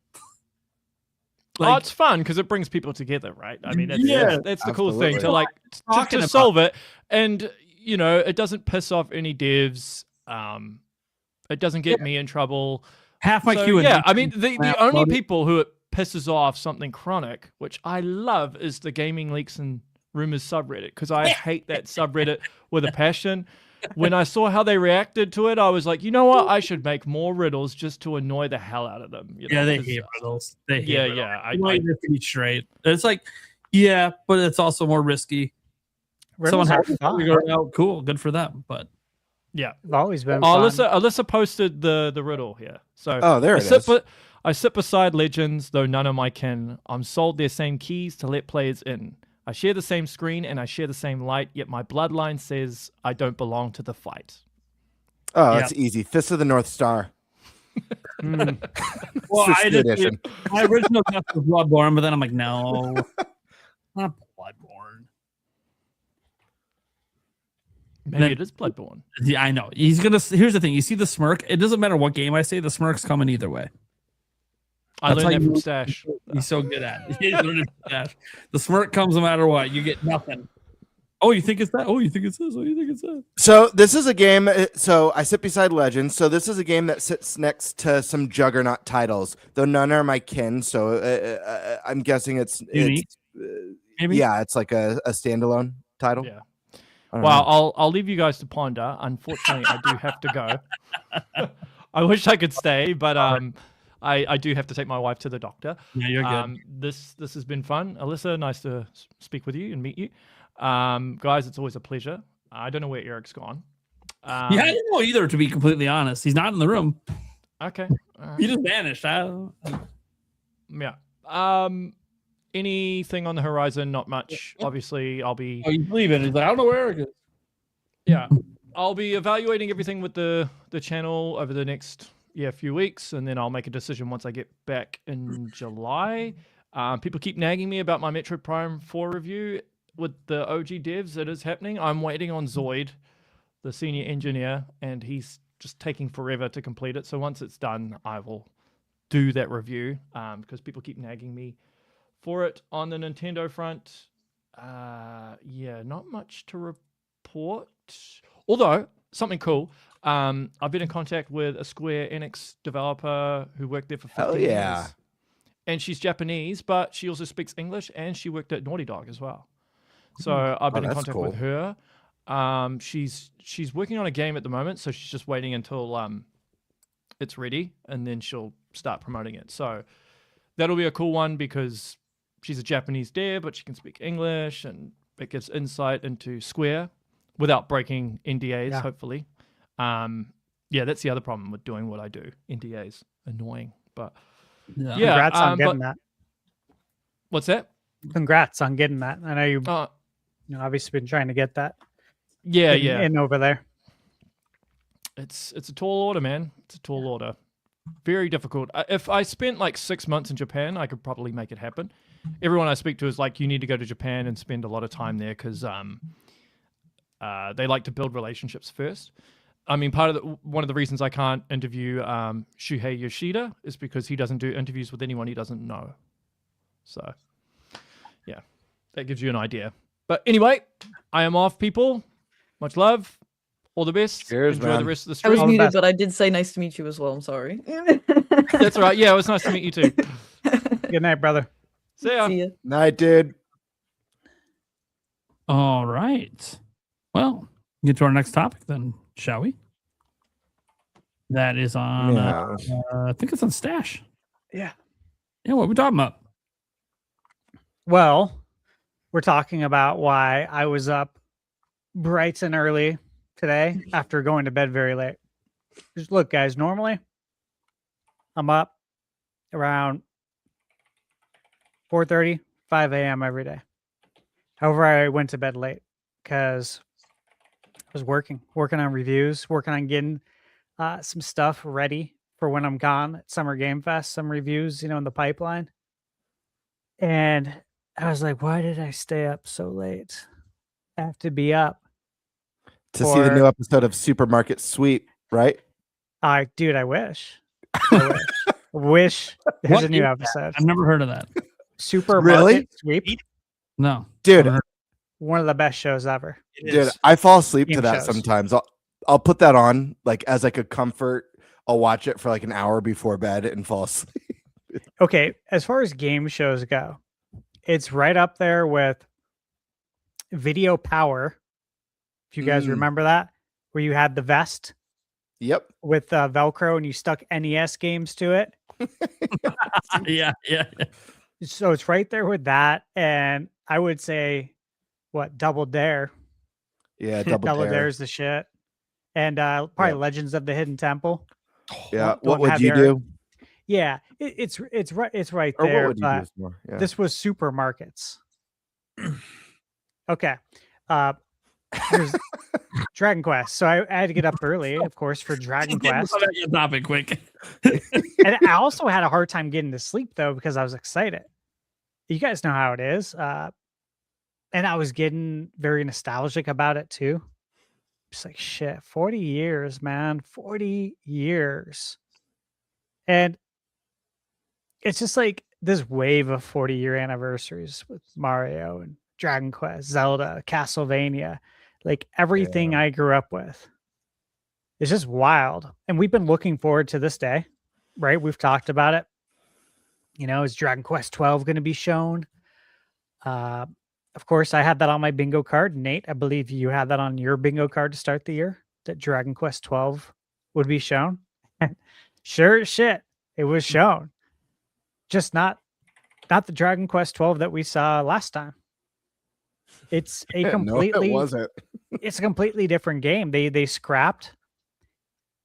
It's fun because it brings people together, right? I mean, that's the cool thing to solve it, and it doesn't piss off any devs. It doesn't get me in trouble. Half my queue. Yeah, I mean, the only people who it pisses off something chronic, which I love, is the Gaming Leaks and Rumors subreddit, because I hate that subreddit with a passion. When I saw how they reacted to it, I was like, you know what? I should make more riddles just to annoy the hell out of them. They hate riddles. They hate riddles. I just be straight. It's like, but it's also more risky. Riddles Someone has to figure it out. Cool, good for them. But yeah, it's always been fun. Alyssa posted the riddle here. So there it is. I sit beside legends, though none of my kin. I'm sold their same keys to let players in. I share the same screen and I share the same light, yet my bloodline says I don't belong to the fight. Oh, that's easy. Fist of the North Star. Well, my original guess was Bloodborne, but then I'm like, no, not Bloodborne. Maybe it is Bloodborne. Yeah, I know. He's gonna. Here's the thing. You see the smirk. It doesn't matter what game I say. The smirk's coming either way. I learned that from Stash. He's so good at it. He learned it from Stash. The smirk comes no matter what. You get nothing. Oh, you think it's that? Oh, you think it's this? Oh, you think it's that? So this is a game. So I sit beside Legends. So this is a game that sits next to some juggernaut titles, though none are my kin. So I'm guessing it's maybe. Yeah, it's like a standalone title. Yeah. Well, I'll leave you guys to ponder. Unfortunately, I do have to go. I wish I could stay, but I do have to take my wife to the doctor. Yeah, you're good. This has been fun. Alyssa, nice to speak with you and meet you. Guys, it's always a pleasure. I don't know where Eric's gone. I don't know either, to be completely honest. He's not in the room. Okay. He just vanished. Yeah. Anything on the horizon? Not much. Obviously, I'll be... Oh, you believe it? He's like, I don't know where Eric is. Yeah. I'll be evaluating everything with the channel over the next few weeks, and then I'll make a decision once I get back in July. People keep nagging me about my Metroid Prime 4 review with the OG devs. It is happening. I'm waiting on Zoid, the senior engineer, and he's just taking forever to complete it. So once it's done, I will do that review because people keep nagging me for it. On the Nintendo front, not much to report. Although, something cool. I've been in contact with a Square Enix developer who worked there for 15 years. And she's Japanese, but she also speaks English, and she worked at Naughty Dog as well. So I've been in contact with her. She's working on a game at the moment, so she's just waiting until it's ready, and then she'll start promoting it. So that'll be a cool one because she's a Japanese dev, but she can speak English, and it gives insight into Square without breaking NDAs, hopefully. That's the other problem with doing what I do. NDAs, annoying, but Congrats on getting that. What's that? Congrats on getting that. I know you obviously been trying to get that. In over there. It's a tall order, man. It's a tall order. Very difficult. If I spent like 6 months in Japan, I could probably make it happen. Everyone I speak to is like, you need to go to Japan and spend a lot of time there because they like to build relationships first. I mean, one of the reasons I can't interview Shuhei Yoshida is because he doesn't do interviews with anyone he doesn't know. So, yeah, that gives you an idea. But anyway, I am off, people. Much love. All the best. Cheers, Enjoy man. the rest of the I stream. was muted, but I did say nice to meet you as well. I'm sorry. That's all right. Yeah, it was nice to meet you too. Good night, brother. See ya. See ya. Night, dude. All right. Well, get to our next topic then, shall we? That is on, I think it's on Stash. Yeah. Yeah, what are we talking about? Well, we're talking about why I was up bright and early today after going to bed very late. Just look, guys, normally I'm up around 4:30, 5 a.m. every day. However, I went to bed late because I was working on reviews, working on getting some stuff ready for when I'm gone at Summer Game Fest, some reviews, in the pipeline. And I was like, why did I stay up so late? I have to be up to see the new episode of Supermarket Sweep, right? Dude, I wish. I wish there's a new episode. I've never heard of that. Supermarket Sweep? No. Dude, one of the best shows ever. Dude, I fall asleep to Game that shows. sometimes. I'll put that on like as like a comfort. I'll watch it for like an hour before bed and fall asleep. Okay, as far as game shows go, it's right up there with Video Power. If you guys remember that, where you had the vest. Yep. With Velcro and you stuck NES games to it. Yeah. So it's right there with that. And I would say, Double Dare. Yeah, Double Dare. Dare's the shit. And probably Legends of the Hidden Temple. Yeah. What would you do? Yeah, it's right. It's right Or there. what would you do more? Yeah. This was Supermarkets. Okay. Here's Dragon Quest. So I had to get up early, of course, for Dragon Quest. Topic quick. And I also had a hard time getting to sleep though because I was excited. You guys know how it is. And I was getting very nostalgic about it too. Just like shit, 40 years, man. 40 years. And it's just like this wave of 40-year anniversaries with Mario and Dragon Quest, Zelda, Castlevania, like everything I grew up with. It's just wild. And we've been looking forward to this day, right? We've talked about it. Is Dragon Quest 12 going to be shown? Of course, I had that on my bingo card. Nate, I believe you had that on your bingo card to start the year, that Dragon Quest 12 would be shown. Sure as shit, it was shown. Just not the Dragon Quest 12 that we saw last time. It's a completely no, it wasn't. It's a completely different game. They scrapped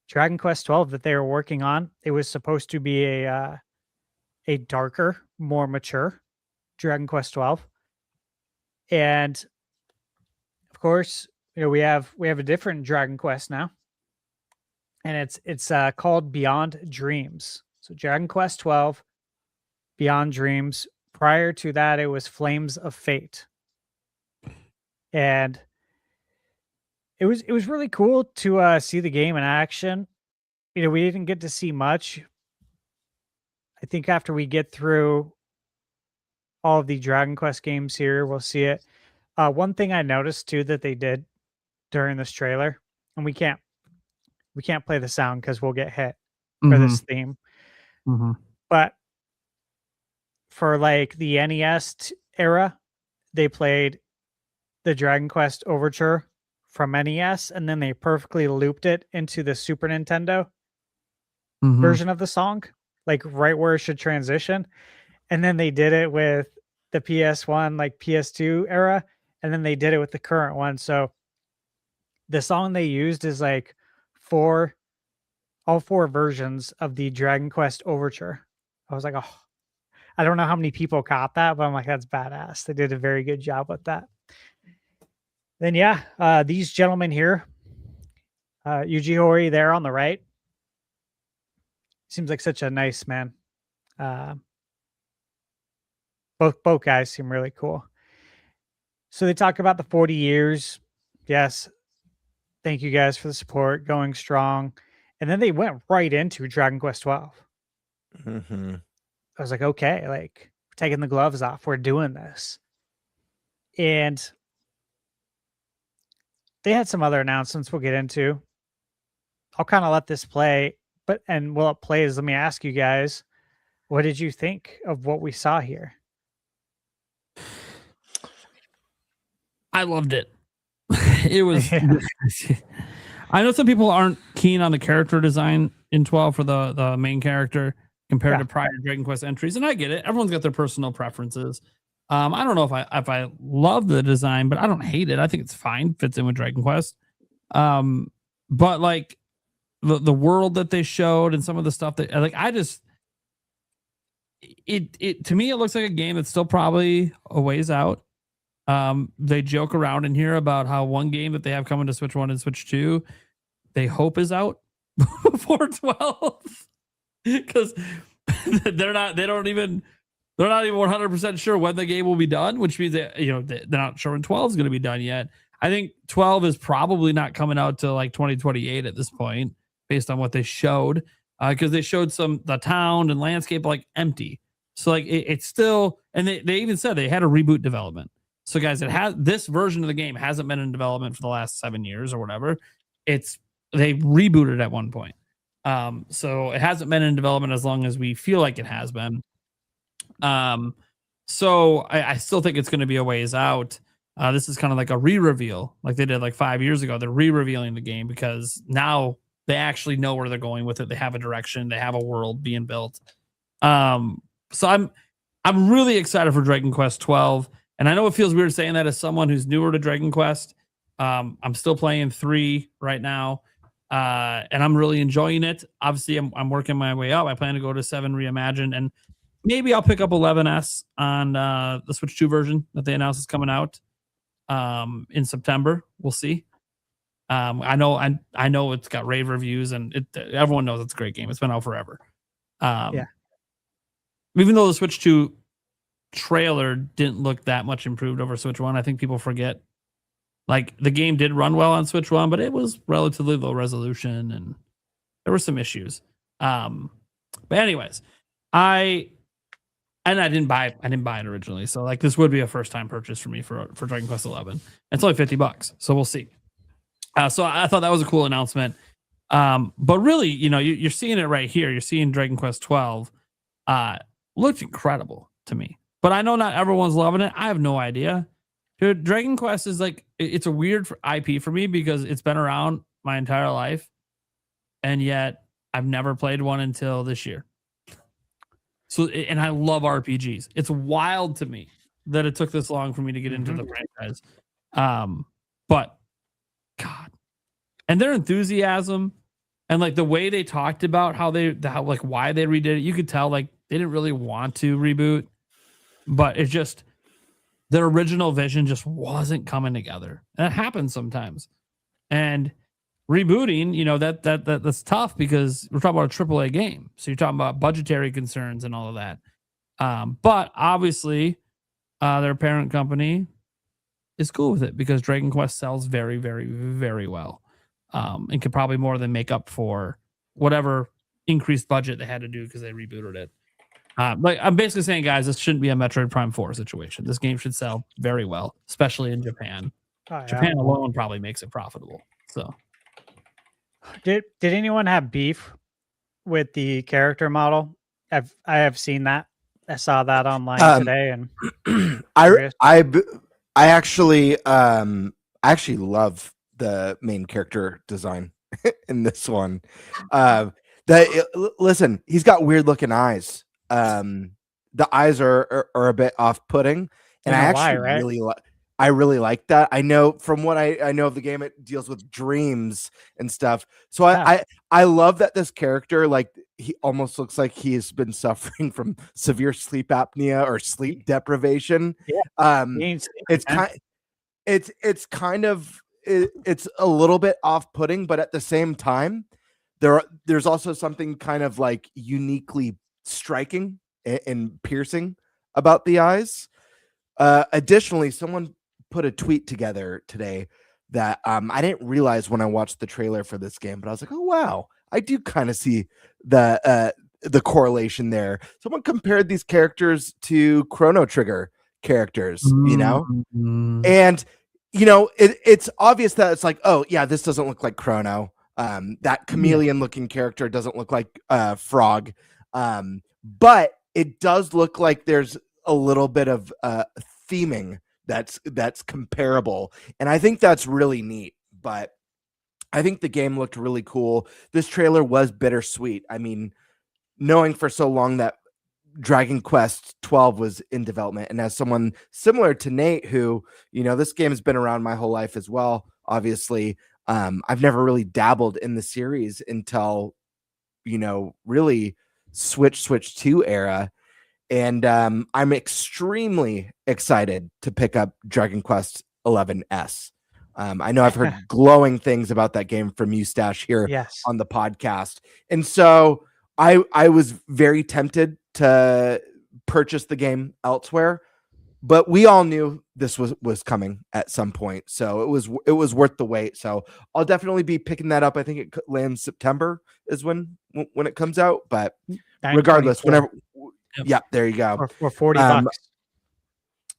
Dragon Quest 12 that they were working on. It was supposed to be a darker, more mature Dragon Quest 12. And of course, we have a different Dragon Quest now. And it's called Beyond Dreams. So Dragon Quest 12, Beyond Dreams. Prior to that, it was Flames of Fate. And it was really cool to see the game in action. You know, we didn't get to see much. I think after we get through all of the Dragon Quest games here, we'll see it. One thing I noticed too that they did during this trailer, and we can't play the sound because we'll get hit for this theme. But for like the NES era, they played the Dragon Quest Overture from NES, and then they perfectly looped it into the Super Nintendo version of the song, like right where it should transition. And then they did it with the PS1, like PS2 era, and then they did it with the current one. So the song they used is like all four versions of the Dragon Quest Overture. I was like, oh, I don't know how many people caught that, but I'm like, that's badass. They did a very good job with that. Then yeah, these gentlemen here, Yuji Horii there on the right, seems like such a nice man. Both guys seem really cool. So they talk about the 40 years. Yes. Thank you guys for the support, going strong. And then they went right into Dragon Quest 12. I was like, okay, like we're taking the gloves off. We're doing this. And they had some other announcements we'll get into. I'll kind of let this play, and while it plays, let me ask you guys, what did you think of what we saw here? I loved it. It was. I know some people aren't keen on the character design in 12 for the main character compared to prior Dragon Quest entries, and I get it. Everyone's got their personal preferences. I don't know if I love the design, but I don't hate it. I think it's fine. Fits in with Dragon Quest. But like the world that they showed and some of the stuff that like it to me it looks like a game that's still probably a ways out. They joke around in here about how one game that they have coming to Switch 1 and Switch 2 they hope is out before 12 because they're not even 100% sure when the game will be done, which means that they're not sure when 12 is going to be done yet. I think 12 is probably not coming out till like 2028 at this point based on what they showed, because they showed the town and landscape like empty. So like it's still, and they even said they had a reboot development. So guys, this version of the game hasn't been in development for the last 7 years or whatever. They rebooted at one point. So it hasn't been in development as long as we feel like it has been. So I still think it's going to be a ways out. This is kind of like a re-reveal, like they did like 5 years ago. They're re-revealing the game because now they actually know where they're going with it. They have a direction. They have a world being built. So I'm really excited for Dragon Quest 12. And I know it feels weird saying that as someone who's newer to Dragon Quest. I'm still playing 3 right now. And I'm really enjoying it. Obviously, I'm working my way up. I plan to go to 7 Reimagined, and maybe I'll pick up 11S on the Switch 2 version that they announced is coming out in September. We'll see. I know it's got rave reviews, and everyone knows it's a great game. It's been out forever. Even though the Switch 2 trailer didn't look that much improved over Switch 1, I think people forget. Like the game did run well on Switch 1, but it was relatively low resolution and there were some issues. But anyways, I didn't buy it originally. So like this would be a first time purchase for me for Dragon Quest 11. It's only $50. So we'll see. So I thought that was a cool announcement. But really, you're seeing it right here. You're seeing Dragon Quest 12. Looked incredible to me, but I know not everyone's loving it. I have no idea. Dude, Dragon Quest is like, it's a weird IP for me because it's been around my entire life. And yet I've never played one until this year. So, and I love RPGs. It's wild to me that it took this long for me to get into the franchise. But God, and their enthusiasm and like the way they talked about how why they redid it, you could tell like they didn't really want to reboot, but it just, their original vision just wasn't coming together. And that happens sometimes. And rebooting, that's tough because we're talking about a AAA game. So you're talking about budgetary concerns and all of that. But obviously, their parent company is cool with it because Dragon Quest sells very, very, very well, and could probably more than make up for whatever increased budget they had to do because they rebooted it. Like I'm basically saying, guys, this shouldn't be a Metroid Prime 4 situation. This game should sell very well, especially in Japan. Oh, yeah. Japan alone probably makes it profitable. So, did anyone have beef with the character model? I have seen that. I saw that online today, and I actually love the main character design in this one. Listen, he's got weird looking eyes. The eyes are a bit off putting, and I actually really like that. I know from what I know of the game, it deals with dreams and stuff. So I love that this character, like, he almost looks like he has been suffering from severe sleep apnea or sleep deprivation. Yeah. It's a little bit off-putting, but at the same time, there's also something kind of like uniquely striking and piercing about the eyes. Additionally, someone put a tweet together today that I didn't realize when I watched the trailer for this game, but I was like, oh wow, I do kind of see the correlation there. Someone compared these characters to Chrono Trigger characters, you know, and you know it's obvious that it's like, oh yeah, this doesn't look like Chrono. That chameleon looking character doesn't look like Frog, but it does look like there's a little bit of theming that's comparable, and I think that's really neat. But I think the game looked really cool. This trailer was bittersweet. I mean, knowing for so long that Dragon Quest 12 was in development, and as someone similar to Nate, who, you know, this game has been around my whole life as well, obviously, I've never really dabbled in the series until, you know, really Switch 2 era. And I'm extremely excited to pick up Dragon Quest 11S. I know I've heard glowing things about that game from you, Stash, here on the podcast. And so I was very tempted to purchase the game elsewhere, but we all knew this was coming at some point. So it was worth the wait. So I'll definitely be picking that up. I think it lands September is when it comes out. But regardless, whenever... Yeah, there you go. Or $40.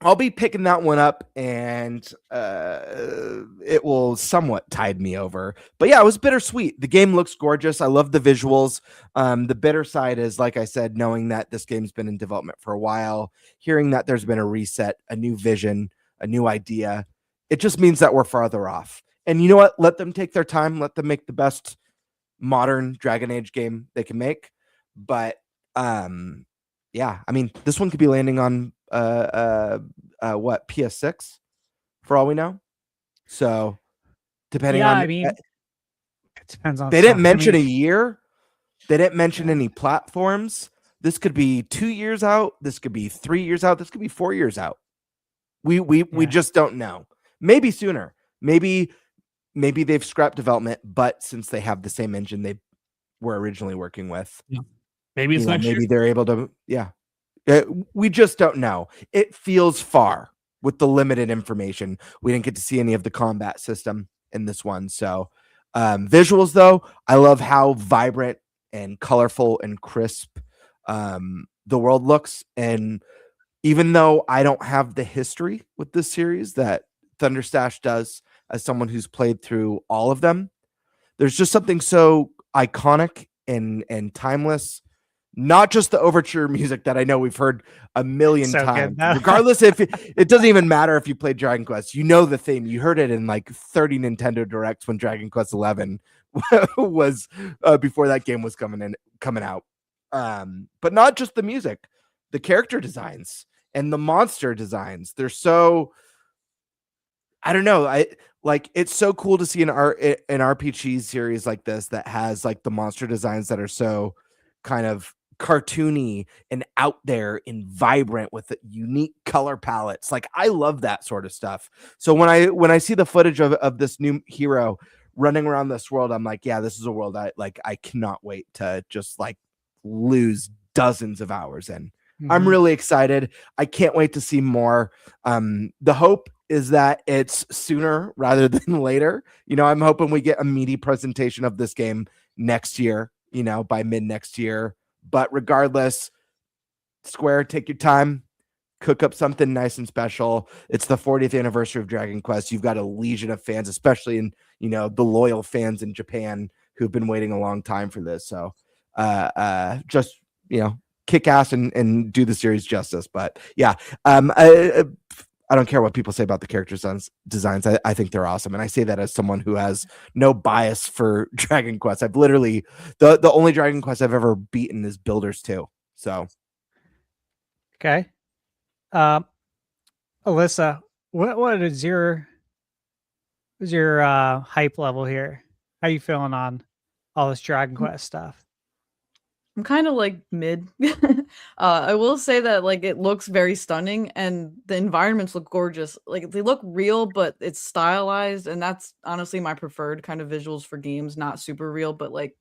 I'll be picking that one up, and it will somewhat tide me over. But yeah, it was bittersweet. The game looks gorgeous. I love the visuals. The bitter side is, like I said, knowing that this game's been in development for a while, hearing that there's been a reset, a new vision, a new idea. It just means that we're farther off. And you know what? Let them take their time. Let them make the best modern Dragon Age game they can make. But yeah, I mean, this one could be landing on what, PS6 for all we know. So depending on, I mean, it depends on. They didn't mention a year. They didn't mention any platforms. This could be 2 years out. This could be 3 years out. This could be 4 years out. We just don't know. Maybe sooner. Maybe they've scrapped development, but since they have the same engine they were originally working with, maybe it's next year. Maybe they're able to. Yeah. We just don't know. It feels far with the limited information. We didn't get to see any of the combat system in this one. So visuals, though, I love how vibrant and colorful and crisp the world looks. And even though I don't have the history with this series that ThunderStash does as someone who's played through all of them, there's just something so iconic and timeless. Not just the overture music that I know we've heard a million times. Regardless, if it doesn't even matter if you played Dragon Quest, you know the theme. You heard it in like 30 Nintendo Directs when Dragon Quest 11 was before that game was coming out. But not just the music, the character designs and the monster designs. They're so, I don't know. It's so cool to see an RPG series like this that has like the monster designs that are so kind of cartoony and out there and vibrant with unique color palettes. Like, I love that sort of stuff. So when I see the footage of this new hero running around this world, I'm like, yeah, this is a world I cannot wait to just like lose dozens of hours in. I'm really excited. I can't wait to see more. The hope is that it's sooner rather than later. I'm hoping we get a meaty presentation of this game next year, by mid next year. But regardless, Square, take your time, cook up something nice and special. It's the 40th anniversary of Dragon Quest. You've got a legion of fans, especially in, the loyal fans in Japan who've been waiting a long time for this. So just, kick ass and do the series justice. But yeah, I don't care what people say about the character designs. I think they're awesome. And I say that as someone who has no bias for Dragon Quest. I've literally, the only Dragon Quest I've ever beaten is Builders 2. So. Okay. Alyssa, what is your hype level here? How you feeling on all this Dragon Quest stuff? I'm kind of like mid. I will say that like it looks very stunning and the environments look gorgeous. Like they look real, but it's stylized, and that's honestly my preferred kind of visuals for games. Not super real, but like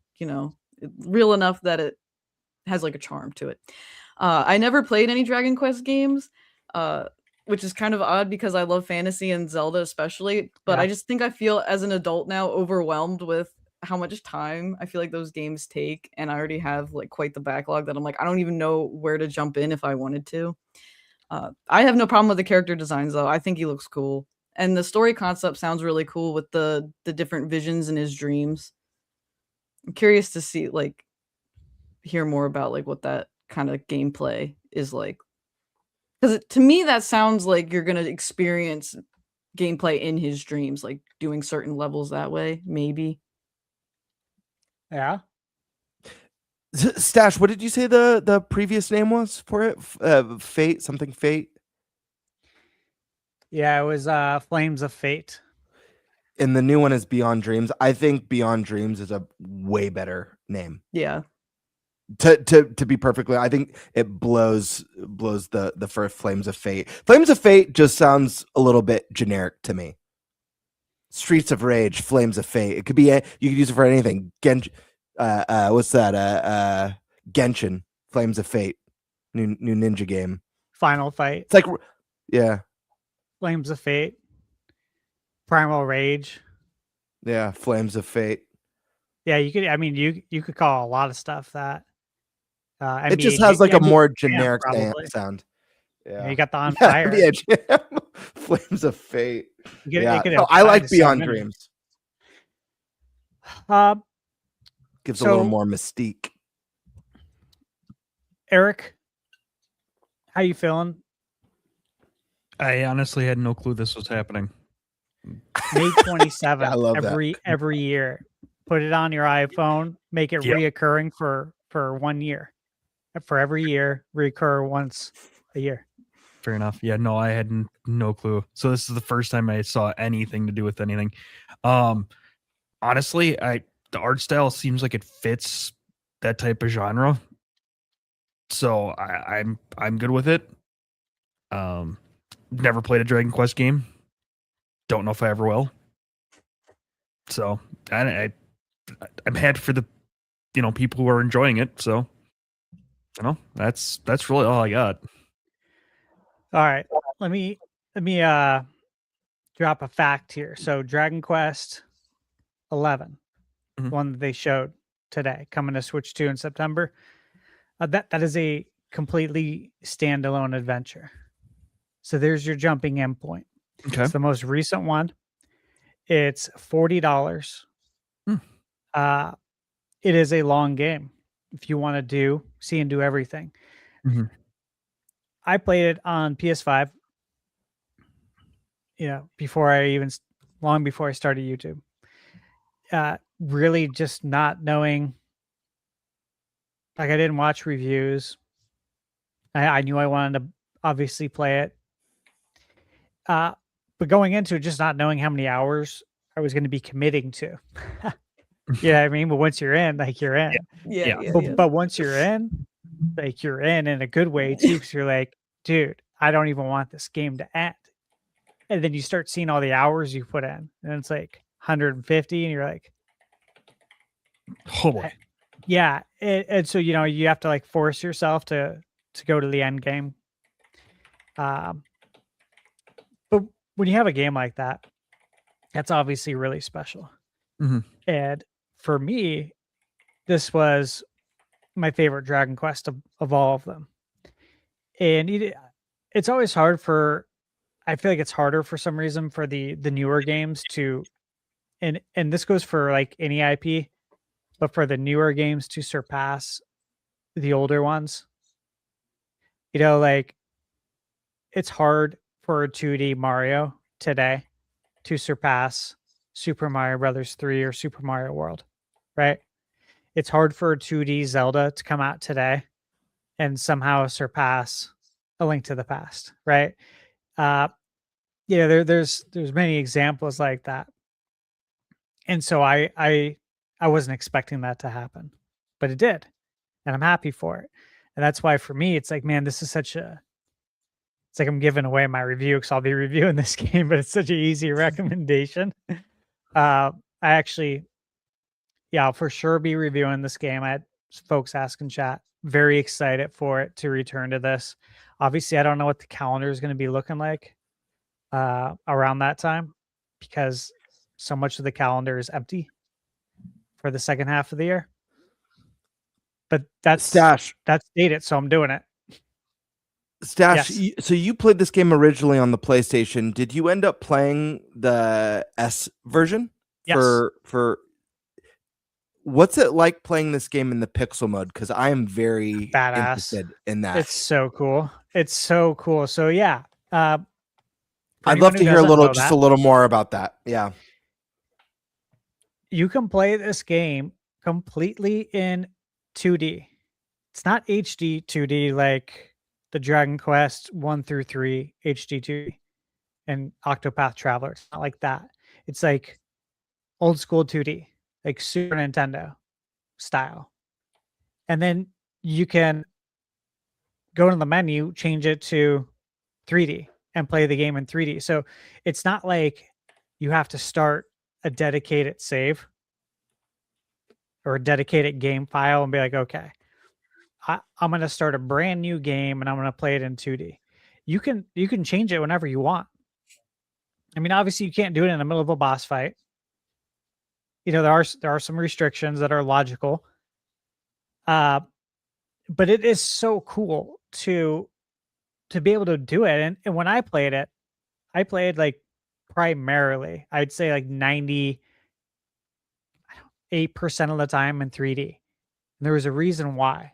real enough that it has like a charm to it. I never played any Dragon Quest games, which is kind of odd because I love fantasy and Zelda especially. But I just think I feel as an adult now overwhelmed with how much time I feel like those games take, and I already have like quite the backlog that I'm like I don't even know where to jump in if I wanted to. I have no problem with the character designs though. I think he looks cool, and the story concept sounds really cool with the different visions in his dreams. I'm curious to see hear more about like what that kind of gameplay is like, because to me that sounds like you're gonna experience gameplay in his dreams, like doing certain levels that way, maybe. Yeah. Stash, what did you say the previous name was for it? Fate, something Fate? Yeah, it was Flames of Fate. And the new one is Beyond Dreams. I think Beyond Dreams is a way better name. Yeah. To be perfectly, I think it blows the first Flames of Fate. Flames of Fate just sounds a little bit generic to me. Streets of Rage, Flames of Fate. It could be you could use it for anything. What's that? Genshin, Flames of Fate, new ninja game. Final Fight. It's like, yeah. Flames of Fate. Primal Rage. Yeah, Flames of Fate. Yeah, you could. I mean, you could call a lot of stuff that. It just has like a more generic sound. Yeah, you got the On Fire. Flames of Fate. Yeah, I like Beyond Dreams. Gives a little more mystique. Eric, how you feeling? I honestly had no clue this was happening. May 27th. I love every year. Put it on your iPhone. Make it reoccurring for 1 year. For every year, recur once a year. Fair enough. Yeah, no, I had no clue. So this is the first time I saw anything to do with anything. Honestly, the art style seems like it fits that type of genre. So I'm good with it. Never played a Dragon Quest game. Don't know if I ever will. So I'm happy for the people who are enjoying it. So that's really all I got. All right, let me drop a fact here. So Dragon Quest 11, one that they showed today, coming to Switch 2 in September. That is a completely standalone adventure. So there's your jumping in point. Okay. It's the most recent one. It's $40. It is a long game if you want to see and do everything. Mm-hmm. I played it on PS5, long before I started YouTube. Really just not knowing, like I didn't watch reviews. I knew I wanted to obviously play it. But going into it, just not knowing how many hours I was going to be committing to. Yeah, I mean, but once you're in, like you're in. Yeah. But once you're in, like you're in a good way too, because you're like, dude, I don't even want this game to end. And then you start seeing all the hours you put in, and it's like 150, and you're like, oh boy. Yeah. And so, you have to like force yourself to go to the end game. But when you have a game like that, that's obviously really special. Mm-hmm. And for me, this was my favorite Dragon Quest of all of them. And it's always hard I feel like it's harder for some reason for the newer games to, and this goes for like any IP, but for the newer games to surpass the older ones. Like it's hard for a 2D Mario today to surpass Super Mario Brothers 3 or Super Mario World, right? It's hard for a 2D Zelda to come out today and somehow surpass A Link to the Past, right? There's many examples like that. And so I wasn't expecting that to happen, but it did. And I'm happy for it. And that's why for me, it's like, man, this is it's like I'm giving away my review because I'll be reviewing this game, but it's such an easy recommendation. I'll for sure be reviewing this game. I had folks ask in chat. Very excited for it to return to this. Obviously, I don't know what the calendar is going to be looking like around that time because so much of the calendar is empty for the second half of the year. But that's dated, so I'm doing it. Stash, Yes. so you played this game originally on the PlayStation. Did you end up playing the S version? Yes. For what's it like playing this game in the pixel mode? Because I am very Badass. interested in that. It's so cool. So yeah. I'd love to hear a little more about that. Yeah. You can play this game completely in 2D. It's not HD 2D like the Dragon Quest 1 through 3 HD 2D and Octopath Traveler. It's not like that. It's like old school 2D, like Super Nintendo style. And then you can go to the menu, change it to 3D and play the game in 3D. So it's not like you have to start a dedicated save or a dedicated game file and be like, okay, I'm going to start a brand new game and I'm going to play it in 2D. You can change it whenever you want. I mean, obviously you can't do it in the middle of a boss fight. There are some restrictions that are logical. But it is so cool to be able to do it. And when I played like primarily, I'd say like 98% of the time in 3D. And there was a reason why.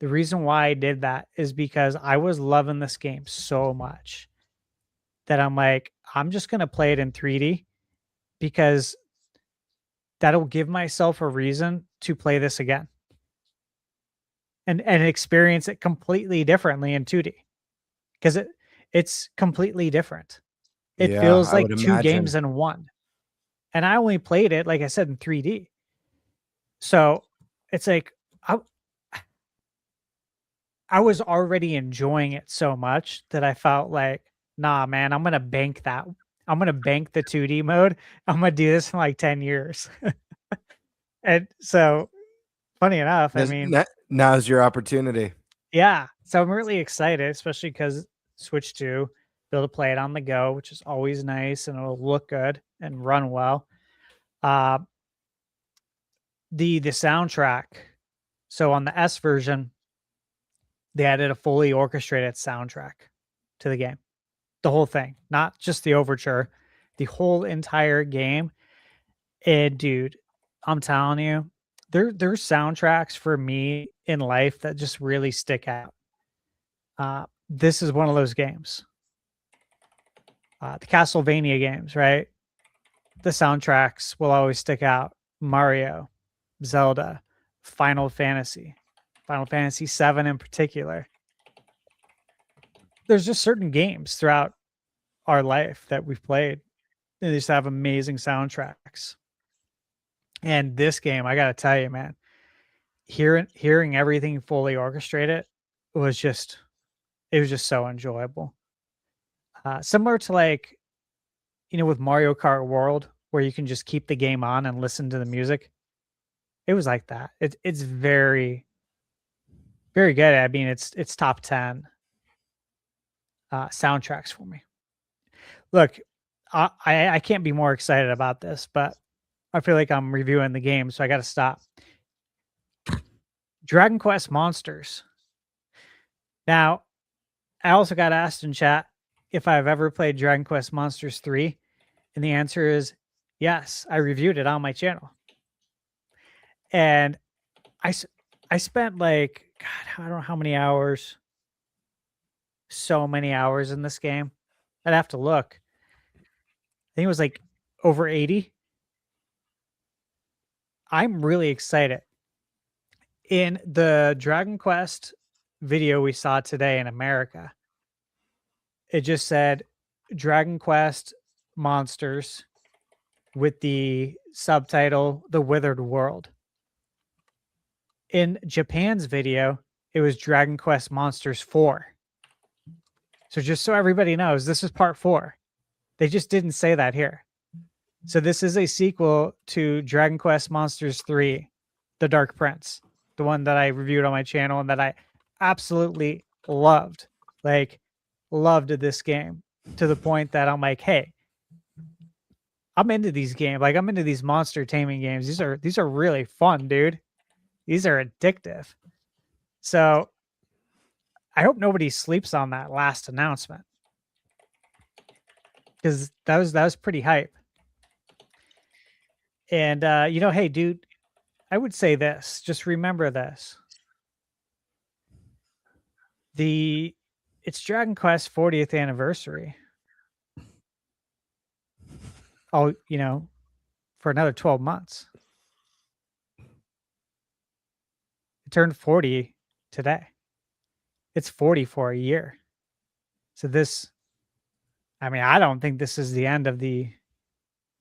The reason why I did that is because I was loving this game so much that I'm like, I'm just going to play it in 3D because that'll give myself a reason to play this again and experience it completely differently in 2D because it's completely different. It feels like two games in one. And I only played it, like I said, in 3D. So it's like, I was already enjoying it so much that I felt like, nah, man, I'm going to bank that. I'm going to bank the 2D mode. I'm going to do this in like 10 years. And so funny enough, now's your opportunity. Yeah. So I'm really excited, especially because Switch 2, be able to play it on the go, which is always nice and it'll look good and run well. The soundtrack. So on the S version, they added a fully orchestrated soundtrack to the game. The whole thing, not just the overture, the whole entire game. And dude, I'm telling you, there's soundtracks for me in life that just really stick out. This is one of those games. The Castlevania games, right? The soundtracks will always stick out. Mario, Zelda, Final Fantasy 7 in particular. There's just certain games throughout our life that we've played. They just have amazing soundtracks. And this game, I got to tell you, man, hearing everything fully orchestrated was just so enjoyable. Similar to like, with Mario Kart World, where you can just keep the game on and listen to the music. It was like that. It's very, very good. I mean, it's top 10 soundtracks for me. Look, I can't be more excited about this, but I feel like I'm reviewing the game, so I got to stop. Dragon Quest Monsters. Now, I also got asked in chat if I've ever played Dragon Quest Monsters 3, and the answer is yes. I reviewed it on my channel. And I spent like, God, I don't know how many hours. So many hours in this game. I'd have to look. I think it was like over 80. I'm really excited. In the Dragon Quest video we saw today in America, it just said Dragon Quest Monsters with the subtitle The Withered World. In Japan's video, it was Dragon Quest Monsters 4. So just so everybody knows, this is part 4. They just didn't say that here. So this is a sequel to Dragon Quest Monsters 3, The Dark Prince, the one that I reviewed on my channel and that I absolutely loved. Like, loved this game to the point that I'm like, hey, I'm into these games. Like, I'm into these monster taming games. These are really fun, dude. These are addictive. So I hope nobody sleeps on that last announcement, because that was pretty hype. And hey, dude, I would say this. Just remember this. It's Dragon Quest 40th anniversary. Oh, for another 12 months. It turned 40 today. It's 40 for a year. So I don't think this is the end of the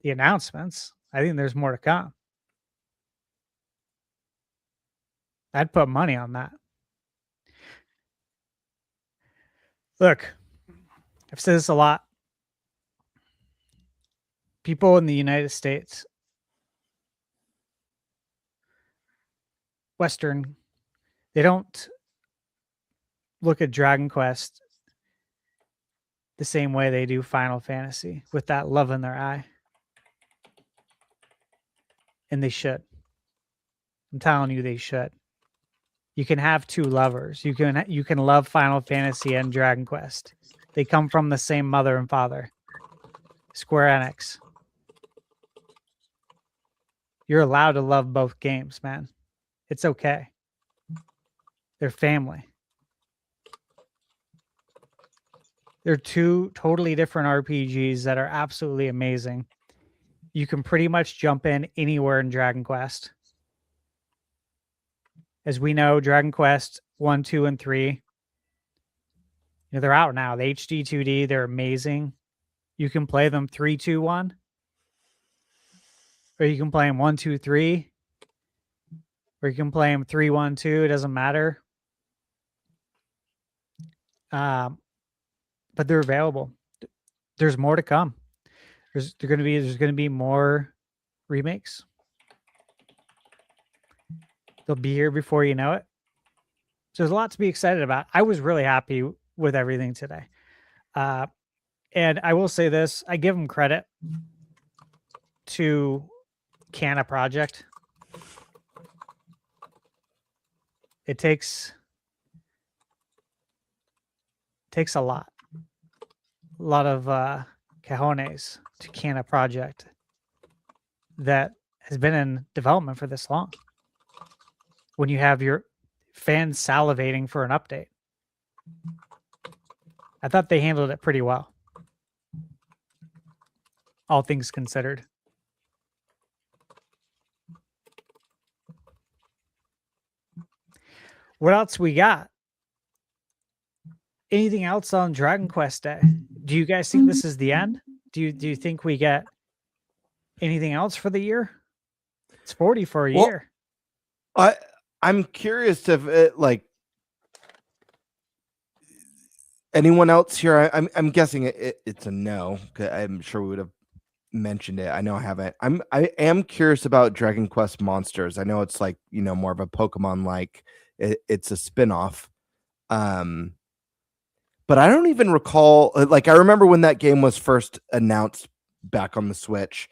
announcements. I think there's more to come. I'd put money on that. Look, I've said this a lot. People in the United States, Western, they don't look at Dragon Quest the same way they do Final Fantasy, with that love in their eye. And they should. I'm telling you, they should. You can have two lovers. You can love Final Fantasy and Dragon Quest. They come from the same mother and father. Square Enix. You're allowed to love both games, man. It's okay. They're family. They're two totally different RPGs that are absolutely amazing. You can pretty much jump in anywhere in Dragon Quest. As we know, Dragon Quest 1, 2, and 3, they're out now. The HD 2D, they're amazing. You can play them 3, 2, 1. Or you can play them 1, 2, 3. Or you can play them 3, 1, 2. It doesn't matter. But they're available. There's more to come. There's going to be more remakes. They'll be here before you know it. So there's a lot to be excited about. I was really happy with everything today. And I will say this. I give them credit to Canna Project. It takes a lot. A lot of cojones to Canna Project that has been in development for this long. When you have your fans salivating for an update. I thought they handled it pretty well. All things considered. What else we got? Anything else on Dragon Quest Day? Do you guys think this is the end? Do you think we get anything else for the year? It's 40 for a year. I'm curious if anyone else here. I'm guessing it's a no. 'Cause I'm sure we would have mentioned it. I know I haven't. I am curious about Dragon Quest Monsters. I know it's more of a Pokemon it's a spinoff. but I don't even recall. Like, I remember when that game was first announced back on the Switch,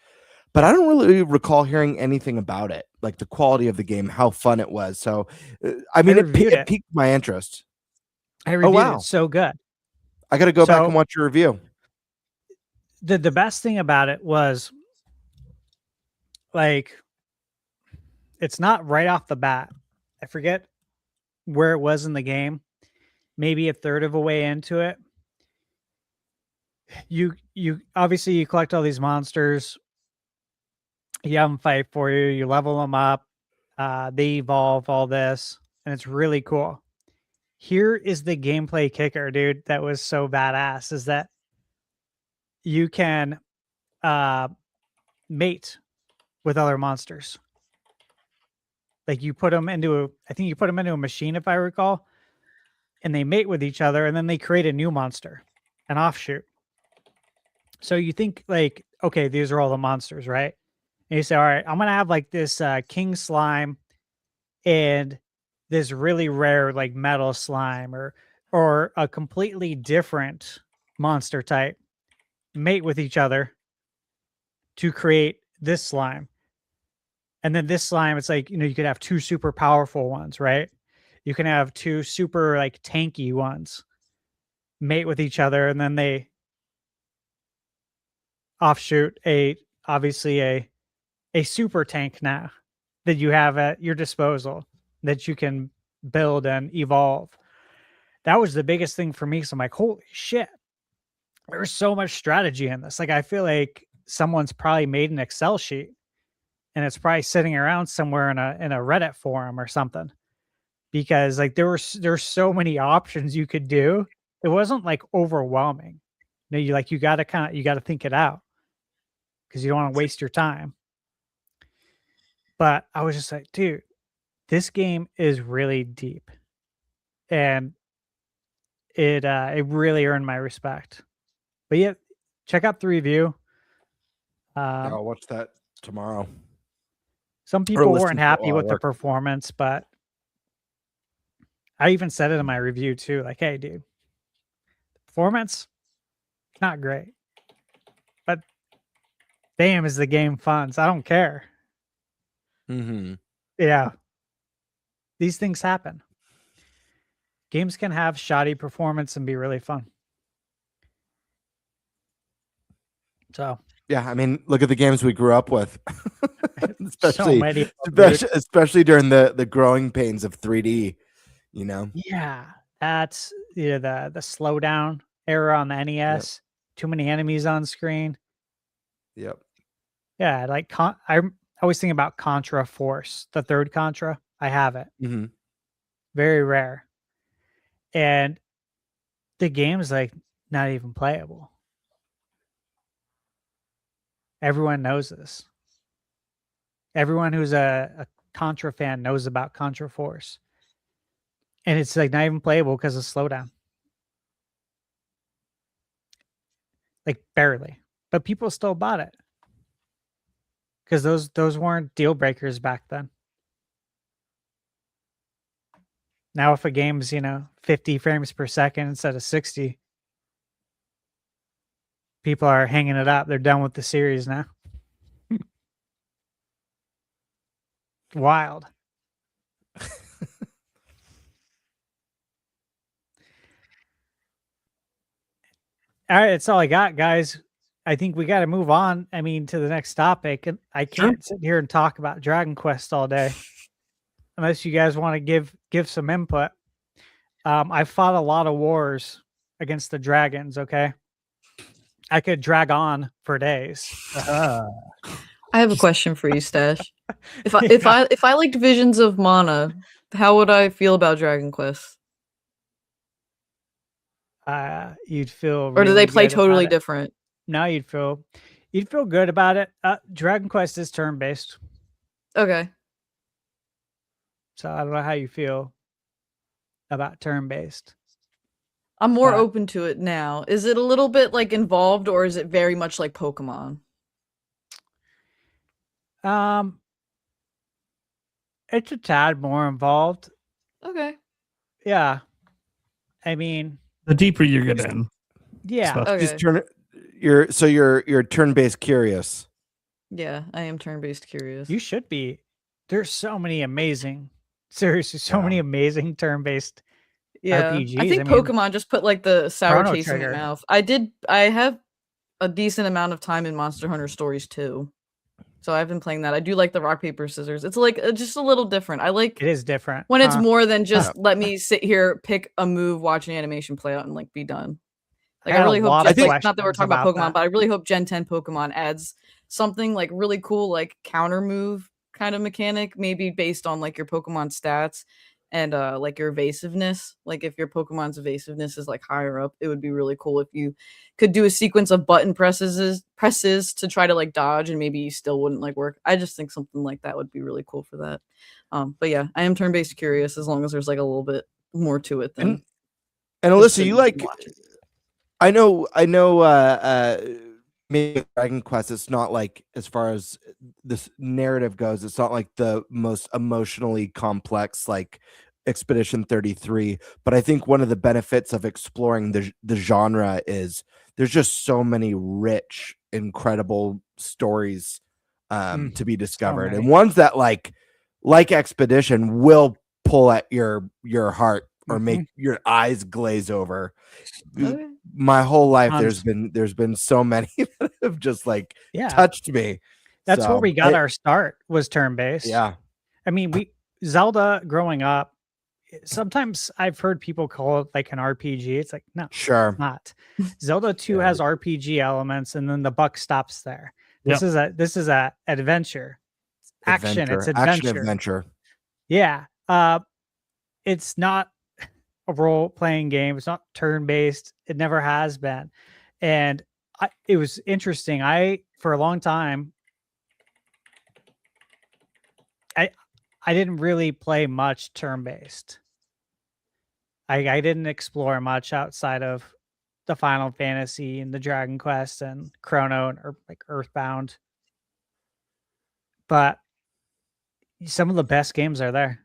but I don't really recall hearing anything about it, like the quality of the game, how fun it was. So, I mean, it piqued my interest. I reviewed wow. it. So good. I got to go back and watch your review. The best thing about it was, like, it's not right off the bat. I forget where it was in the game. Maybe a third of a way into it. You obviously you collect all these monsters. You have them fight for you. You level them up. They evolve, all this, and it's really cool. Here is the gameplay kicker, dude. That was so badass. Is that you can mate with other monsters. Like you put them into I think you put them into a machine, if I recall, and they mate with each other, and then they create a new monster, an offshoot. So you think like, okay, these are all the monsters, right? And you say, all right, I'm gonna have like this king slime and this really rare like metal slime, or a completely different monster type mate with each other to create this slime. And then this slime, it's like, you could have two super powerful ones, right? You can have two super like tanky ones mate with each other, and then they offshoot obviously a super tank now that you have at your disposal that you can build and evolve. That was the biggest thing for me. So I'm like, holy shit, there's so much strategy in this. Like, I feel like someone's probably made an Excel sheet and it's probably sitting around somewhere in a Reddit forum or something, because like there's so many options you could do. It wasn't like overwhelming. You got to think it out, because you don't want to waste your time. But I was just like, dude, this game is really deep, and it really earned my respect. But yeah, check out the review. I'll watch that tomorrow. Some people weren't happy with the performance, but I even said it in my review too. Like, hey, dude, performance, not great, but damn, is the game fun? So I don't care. Mm-hmm. Yeah, these things happen. Games can have shoddy performance and be really fun. So yeah, I mean, look at the games we grew up with, so many, especially during the growing pains of 3D. Yeah, that's the slowdown era on the NES. Yep. Too many enemies on screen. Yep. Yeah, like I always think about Contra Force, the third Contra. I have it. Mm-hmm. Very rare. And the game's like not even playable. Everyone knows this. Everyone who's a Contra fan knows about Contra Force. And it's like not even playable because of slowdown. Like barely. But people still bought it. Because those weren't deal breakers back then. Now if a game's, 50 frames per second instead of 60, people are hanging it up. They're done with the series now. Wild. All right, that's all I got, guys. I think we got to move on. I mean, to the next topic. And I can't sit here and talk about Dragon Quest all day, unless you guys want to give some input. I fought a lot of wars against the dragons. Okay, I could drag on for days. I have a question for you, Stash. If I liked Visions of Mana, how would I feel about Dragon Quest? You'd feel, or do they play totally different? No, you'd feel good about it. Dragon Quest is turn-based. Okay. So I don't know how you feel about turn-based. I'm more open to it now. Is it a little bit like involved, or is it very much like Pokemon? It's a tad more involved. Okay. Yeah. I mean, The deeper you get in. Yeah. stuff. Okay. Just you're turn-based curious. Yeah, I am turn-based curious. You should be. There's so many amazing, seriously, so Yeah. many amazing turn-based Yeah, RPGs. I think mean, Pokemon just put like the sour Chrono taste in my Trigger. mouth. I have a decent amount of time in Monster Hunter Stories too, so I've been playing that. I do like the rock paper scissors. It's like just a little different. I like It is different. when it's huh? more than just let me sit here, pick a move, watch an animation play out, and like be done. Like I had a really hope, lot just, of like, not that we're questions talking about about Pokemon, that. but I really hope Gen 10 Pokemon adds something like really cool, like counter move kind of mechanic, maybe based on like your Pokemon stats and like your evasiveness. Like if your Pokemon's evasiveness is like higher up, it would be really cool if you could do a sequence of button presses to try to like dodge, and maybe you still wouldn't like work. I just think something like that would be really cool for that. But yeah, I am turn-based curious as long as there's like a little bit more to it than And just Alyssa, you sitting like and watching. I know maybe Dragon Quest, it's not like, as far as this narrative goes, it's not like the most emotionally complex like Expedition 33, but I think one of the benefits of exploring the genre is there's just so many rich, incredible stories to be discovered, and many. ones that like Expedition will pull at your heart or make your eyes glaze over. Okay. My whole life Tons. there's been so many that have just like Yeah. touched me. That's where So, we got our start, was turn-based. Yeah. I mean, Zelda growing up, sometimes I've heard people call it like an RPG. It's like, no, Sure. it's not. Zelda 2 has RPG elements, and then the buck stops there. Yep. This is a adventure. Action. It's adventure. Action adventure. Yeah. It's not a role-playing game. It's not turn-based. It never has been. And it was interesting. For a long time, I didn't really play much turn-based. I didn't explore much outside of the Final Fantasy and the Dragon Quest and Chrono or like Earthbound. But some of the best games are there.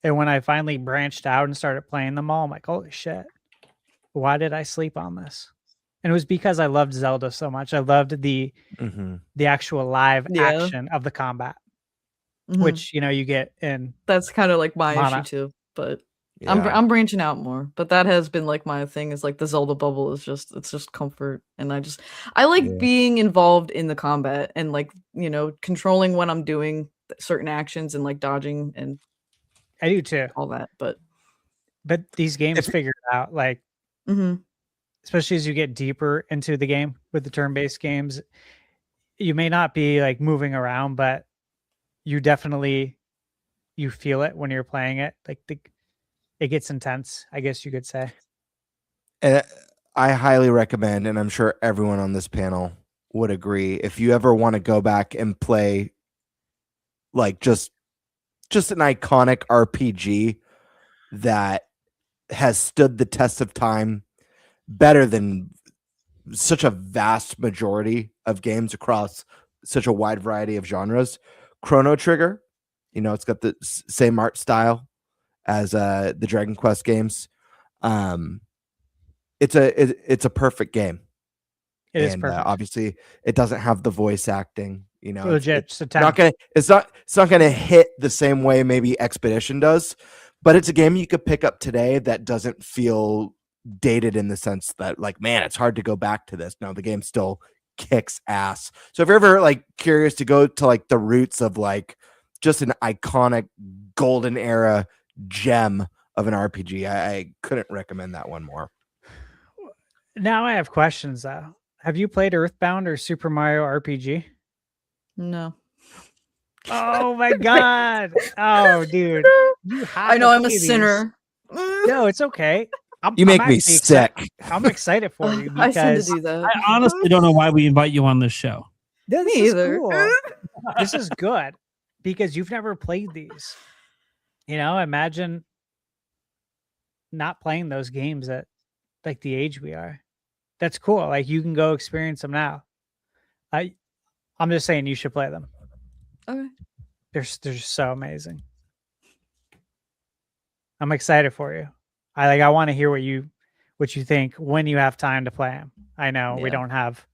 And when I finally branched out and started playing them all, I'm like, holy shit, why did I sleep on this? And it was because I loved Zelda so much. I loved the actual live action of the combat, which, you get in. That's kind of like my Mana. issue too, but Yeah. I'm branching out more. But that has been like my thing, is like the Zelda bubble is it's just comfort, and I like being involved in the combat and like, controlling when I'm doing certain actions and like dodging and I do too. all that. But these games figure it out, like, especially as you get deeper into the game with the turn-based games, you may not be like moving around, but you definitely, you feel it when you're playing it. Like it gets intense, I guess you could say. And I highly recommend, and I'm sure everyone on this panel would agree, if you ever want to go back and play like just an iconic RPG that has stood the test of time better than such a vast majority of games across such a wide variety of genres, Chrono Trigger, it's got the same art style as the Dragon Quest games. It's a perfect game. It is perfect. Obviously, it doesn't have the voice acting. Legit, it's not gonna hit the same way maybe Expedition does, but it's a game you could pick up today that doesn't feel dated in the sense that, like, man, it's hard to go back to this. No, the game still kicks ass. So if you're ever like curious to go to like the roots of like just an iconic golden era gem of an RPG, I couldn't recommend that one more. Now I have questions though. Have you played Earthbound or Super Mario RPG? No. Oh my god. Oh dude. I know I'm a sinner. No, it's okay. You make me actually sick. I'm excited for you I tend because to do that. I honestly don't know why we invite you on this show. this Me is either. cool. This is good because you've never played these. Imagine not playing those games at like the age we are. That's cool. Like you can go experience them now. I'm just saying you should play them. Okay. They're so amazing. I'm excited for you. I want to hear what you what you think when you have time to play them. I know we Yeah. don't have,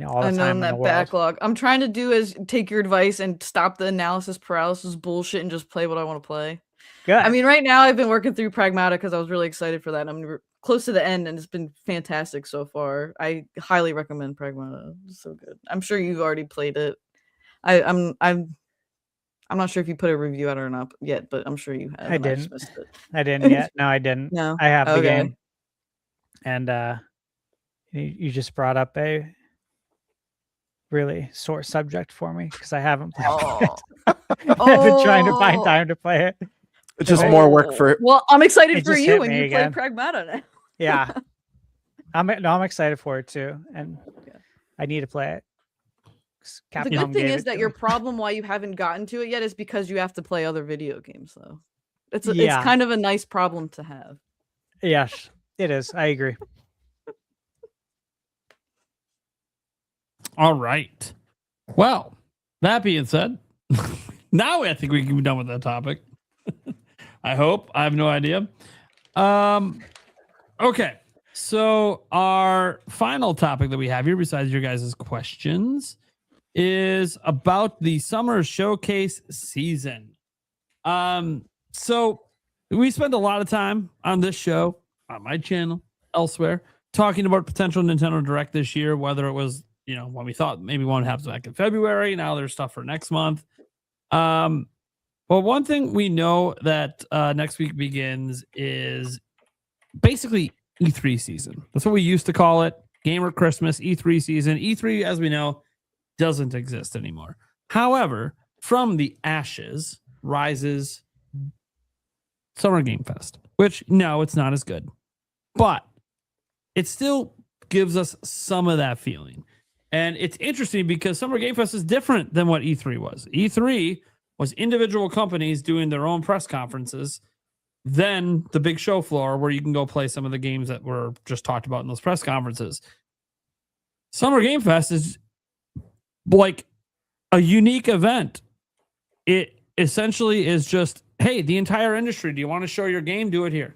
all the I know time in in the that world. backlog. I'm trying to do is take your advice and stop the analysis paralysis bullshit and just play what I want to play. Good. I mean, right now I've been working through Pragmata because I was really excited for that. And I'm close to the end, and it's been fantastic so far. I highly recommend Pragmata. It's so good. I'm sure you've already played it. I'm not sure if you put a review out or not yet, but I'm sure you have. I and just didn't. missed it. I didn't yet. No, I didn't. No. I have the Okay. game. And you just brought up a really sore subject for me because I haven't played it. I've been trying to find time to play it. It's just more work for it. Well, I'm excited It for just you hit when me you again. play Pragmata now. Yeah. I'm excited for it too. And I need to play it. The Capcom good thing gave is it that to your me. problem why you haven't gotten to it yet is because you have to play other video games, though. It's Yeah. kind of a nice problem to have. Yes, it is. I agree. All right. Well, that being said, now I think we can be done with that topic. I hope. I have no idea. Okay. So our final topic that we have here, besides your guys' questions, is about the summer showcase season. So we spent a lot of time on this show, on my channel, elsewhere, talking about potential Nintendo Direct this year, whether it was, when we thought maybe one happens back in February. Now there's stuff for next month. Well, one thing we know that next week begins is basically E3 season. That's what we used to call it. Gamer Christmas, E3 season. E3, as we know, doesn't exist anymore. However, from the ashes rises Summer Game Fest, which, no, it's not as good. But it still gives us some of that feeling. And it's interesting because Summer Game Fest is different than what E3 was. E3 was individual companies doing their own press conferences, then the big show floor where you can go play some of the games that were just talked about in those press conferences. Summer Game Fest is like a unique event. It essentially is just, hey, the entire industry, do you want to show your game? Do it here.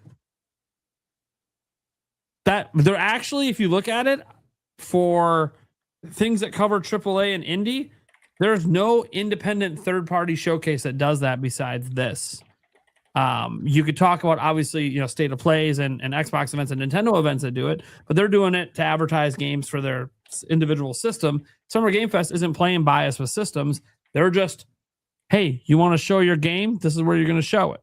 That they're actually, if you look at it, for things that cover AAA and indie, there's no independent third-party showcase that does that besides this. You could talk about, obviously, state of plays and Xbox events and Nintendo events that do it, but they're doing it to advertise games for their individual system. Summer Game Fest isn't playing bias with systems. They're just, hey, you want to show your game? This is where you're going to show it.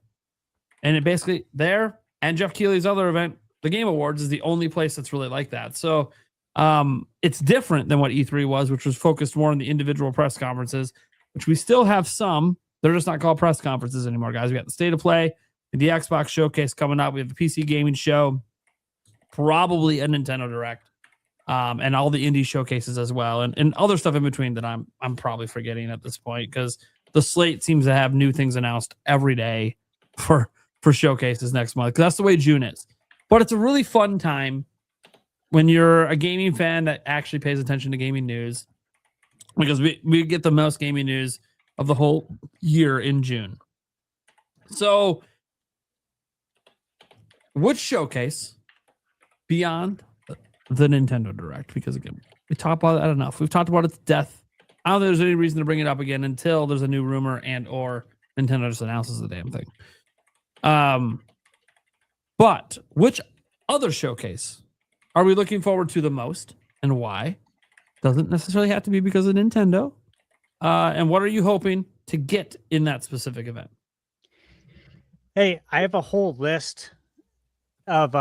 And it basically, there, and Jeff Keighley's other event, the Game Awards, is the only place that's really like that. So it's different than what E3 was, which was focused more on the individual press conferences, which we still have some. They're just not called press conferences anymore, guys. We got the State of Play, the Xbox Showcase coming up. We have the PC Gaming Show, probably a Nintendo Direct, and all the indie showcases as well, and other stuff in between that I'm probably forgetting at this point because the slate seems to have new things announced every day for showcases next month, because that's the way June is. But it's a really fun time when you're a gaming fan that actually pays attention to gaming news, because we get the most gaming news of the whole year in June. So, which showcase beyond the Nintendo Direct? Because again, we talked about that enough. We've talked about its death. I don't think there's any reason to bring it up again until there's a new rumor and or Nintendo just announces the damn thing. But which other showcase are we looking forward to the most, and why? Doesn't necessarily have to be because of Nintendo. And what are you hoping to get in that specific event? Hey, I have a whole list of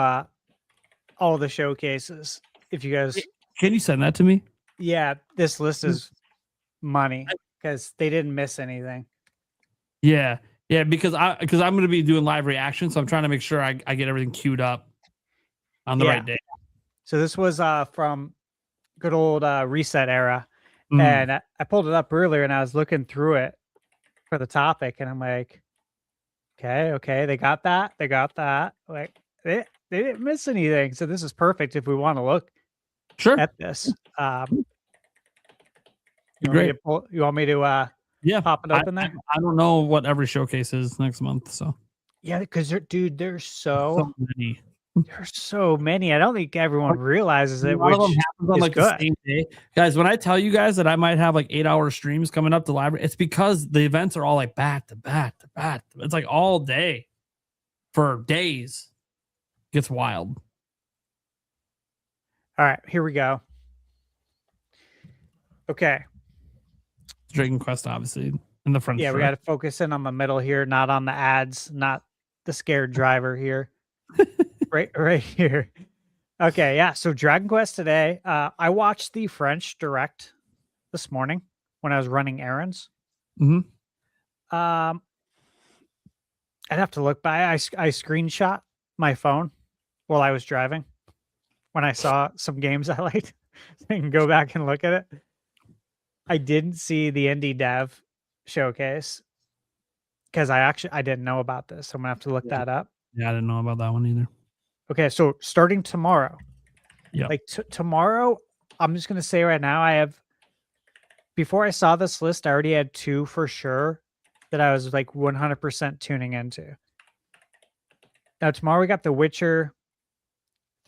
all the showcases. If you guys, can you send that to me? Yeah, this list is money because they didn't miss anything. Yeah, because I'm going to be doing live reaction, so I'm trying to make sure I get everything queued up on the right day. So this was from good old Reset era. And I pulled it up earlier and I was looking through it for the topic and I'm like, okay, they got that. Like they didn't miss anything. So this is perfect if we want to look at this. You want me to pop it up in there? I don't know what every showcase is next month. So yeah, because there's so many. There's so many. I don't think everyone realizes A it, lot of which them happens on is like the good. same day. Guys, when I tell you guys that I might have like 8-hour streams coming up to library, it's because the events are all like back to back to back. It's like all day for days. Gets wild. All right, here we go. Okay. Dragon Quest, obviously, in the front. Yeah, we got to focus in on the middle here, not on the ads, not the scared driver here. right here. Okay, yeah. So Dragon Quest today. I watched the French Direct this morning when I was running errands. Mm-hmm. I'd have to look by. I screenshot my phone while I was driving when I saw some games I liked. I can go back and look at it. I didn't see the indie dev showcase because I didn't know about this. So I'm gonna have to look that up. Yeah, I didn't know about that one either. Okay, so starting tomorrow. Yeah. Like tomorrow, I'm just gonna say right now, before I saw this list, I already had 2 for sure that I was like 100% tuning into. Now tomorrow we got The Witcher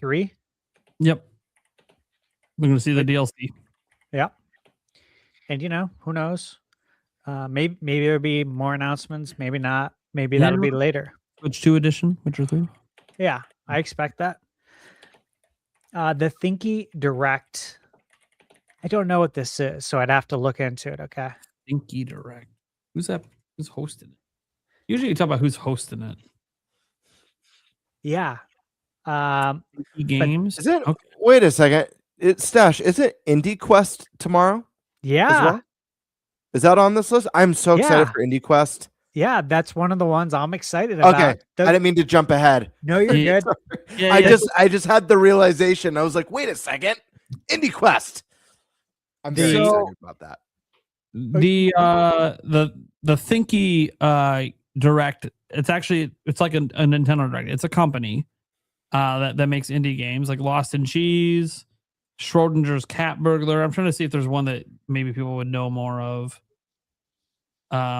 3. Yep. We're gonna see the DLC. Yep. And who knows? Maybe there'll be more announcements. Maybe not. Maybe that'll be later. Witcher 2 edition, Witcher 3. Yeah, I expect that. The Thinky Direct. I don't know what this is, so I'd have to look into it. Okay. Thinky Direct. Who's that? Who's hosting it? Usually you talk about who's hosting it. Yeah. Games. Is it? Okay. Wait a second. It's Stash. Is it Indie Quest tomorrow? Yeah. Well? Is that on this list? I'm so excited for Indie Quest. Yeah, that's one of the ones I'm excited about. Okay. I didn't mean to jump ahead. No, you're good. I just had the realization. I was like, wait a second. Indie Quest. I'm very excited about that. The Thinky Direct, it's like a Nintendo Direct. It's a company that makes indie games like Lost in Cheese, Schrodinger's Cat Burglar. I'm trying to see if there's one that maybe people would know more of.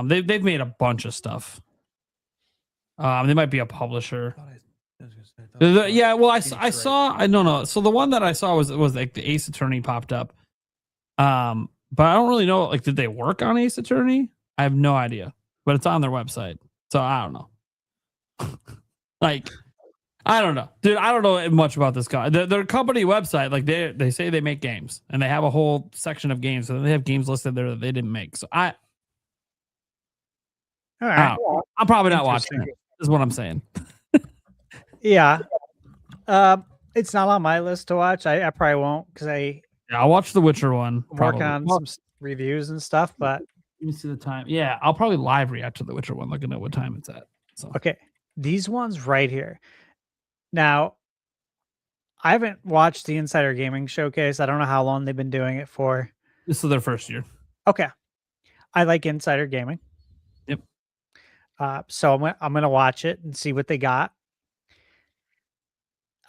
They've made a bunch of stuff. They might be a publisher. Yeah, well, I saw. I don't know. So the one that I saw was like the Ace Attorney popped up. But I don't really know. Like, did they work on Ace Attorney? I have no idea. But it's on their website, so I don't know. Like, I don't know, dude. I don't know much about this guy. Their company website, like they say they make games, and they have a whole section of games, and they have games listed there that they didn't make. So all right. I'm probably not watching it. Is what I'm saying. Yeah. It's not on my list to watch. I probably won't because I'll watch the Witcher one. I'm working on some reviews and stuff, but let me see the time. Yeah, I'll probably live react to the Witcher one, looking at what time it's at. So okay, these ones right here. Now, I haven't watched the Insider Gaming Showcase. I don't know how long they've been doing it for. This is their first year. Okay, I like Insider Gaming. Yep. So I'm gonna watch it and see what they got.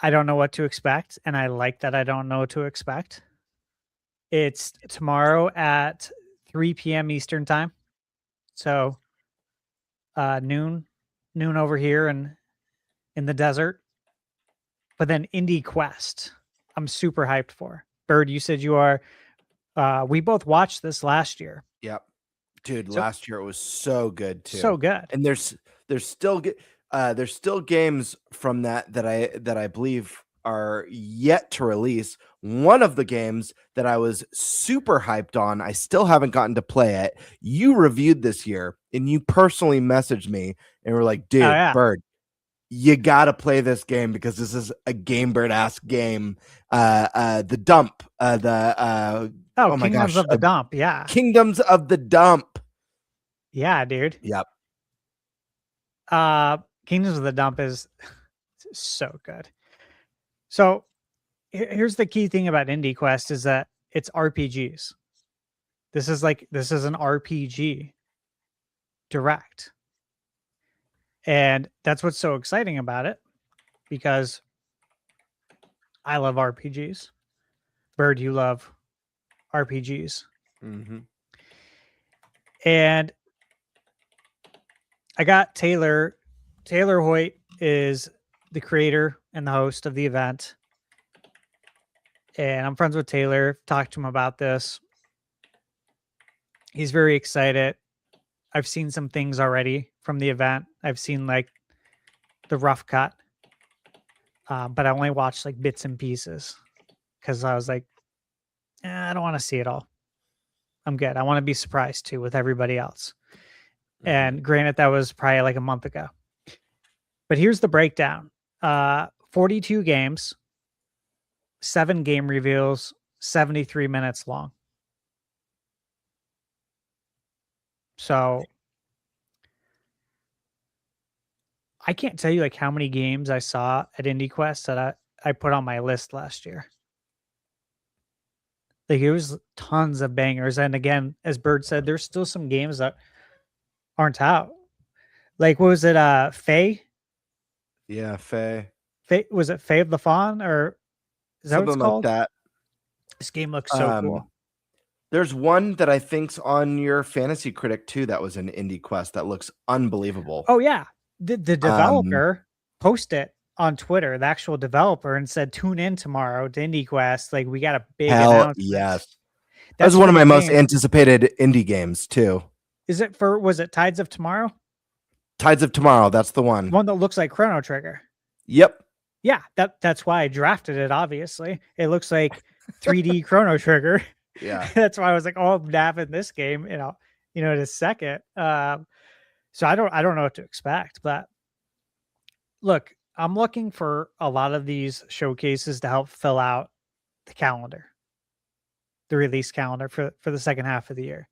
I don't know what to expect, and I like that I don't know what to expect. It's tomorrow at 3 p.m. Eastern time. So noon over here in the desert. But then Indie Quest, I'm super hyped for. Bird, you said you are. We both watched this last year. Yep. Dude, last year it was so good too. So good. And there's still games from that I believe are yet to release. One of the games that I was super hyped on, I still haven't gotten to play it. You reviewed this year and you personally messaged me and were like, dude, Bird, you got to play this game because this is a GameBird-esque game. The Dump. Oh my Kingdoms gosh. of the Dump. Yeah. Kingdoms of the Dump. Yeah, dude. Yep. Kingdoms of the Dump is so good. So here's the key thing about Indie Quest is that it's RPGs. This is an RPG direct. And that's what's so exciting about it because I love RPGs. Bird, you love RPGs. Mm-hmm. And I got Taylor. Taylor Hoyt is the creator and the host of the event. And I'm friends with Taylor. Talked to him about this. He's very excited. I've seen some things already from the event. I've seen like the rough cut, but I only watched like bits and pieces because I was like, I don't want to see it all. I'm good. I want to be surprised too with everybody else. And granted, that was probably like a month ago. But here's the breakdown. 42 games, 7 game reveals, 73 minutes long. So I can't tell you like how many games I saw at IndieQuest that I put on my list last year. Like it was tons of bangers. And again, as Bird said, there's still some games that aren't out. Like what was it? Faye? Yeah, Faye. Faye, was it Faye of the Fawn or is that Something what it's like called? that. This game looks so cool. There's one that I think's on your Fantasy Critic too that was an IndieQuest that looks unbelievable. Oh yeah. The developer posted it on Twitter, the actual developer, and said, tune in tomorrow to IndieQuest. Like we got a big announcement. Yes. That's one of my most anticipated indie games too. Is it was it Tides of Tomorrow? Tides of Tomorrow, that's the one. One that looks like Chrono Trigger. Yep. Yeah, that's why I drafted it, obviously. It looks like 3D Chrono Trigger. Yeah. That's why I was like, oh, I'm nabbing this game, in a second. So I don't know what to expect, but look, I'm looking for a lot of these showcases to help fill out the calendar, the release calendar for the second half of the year.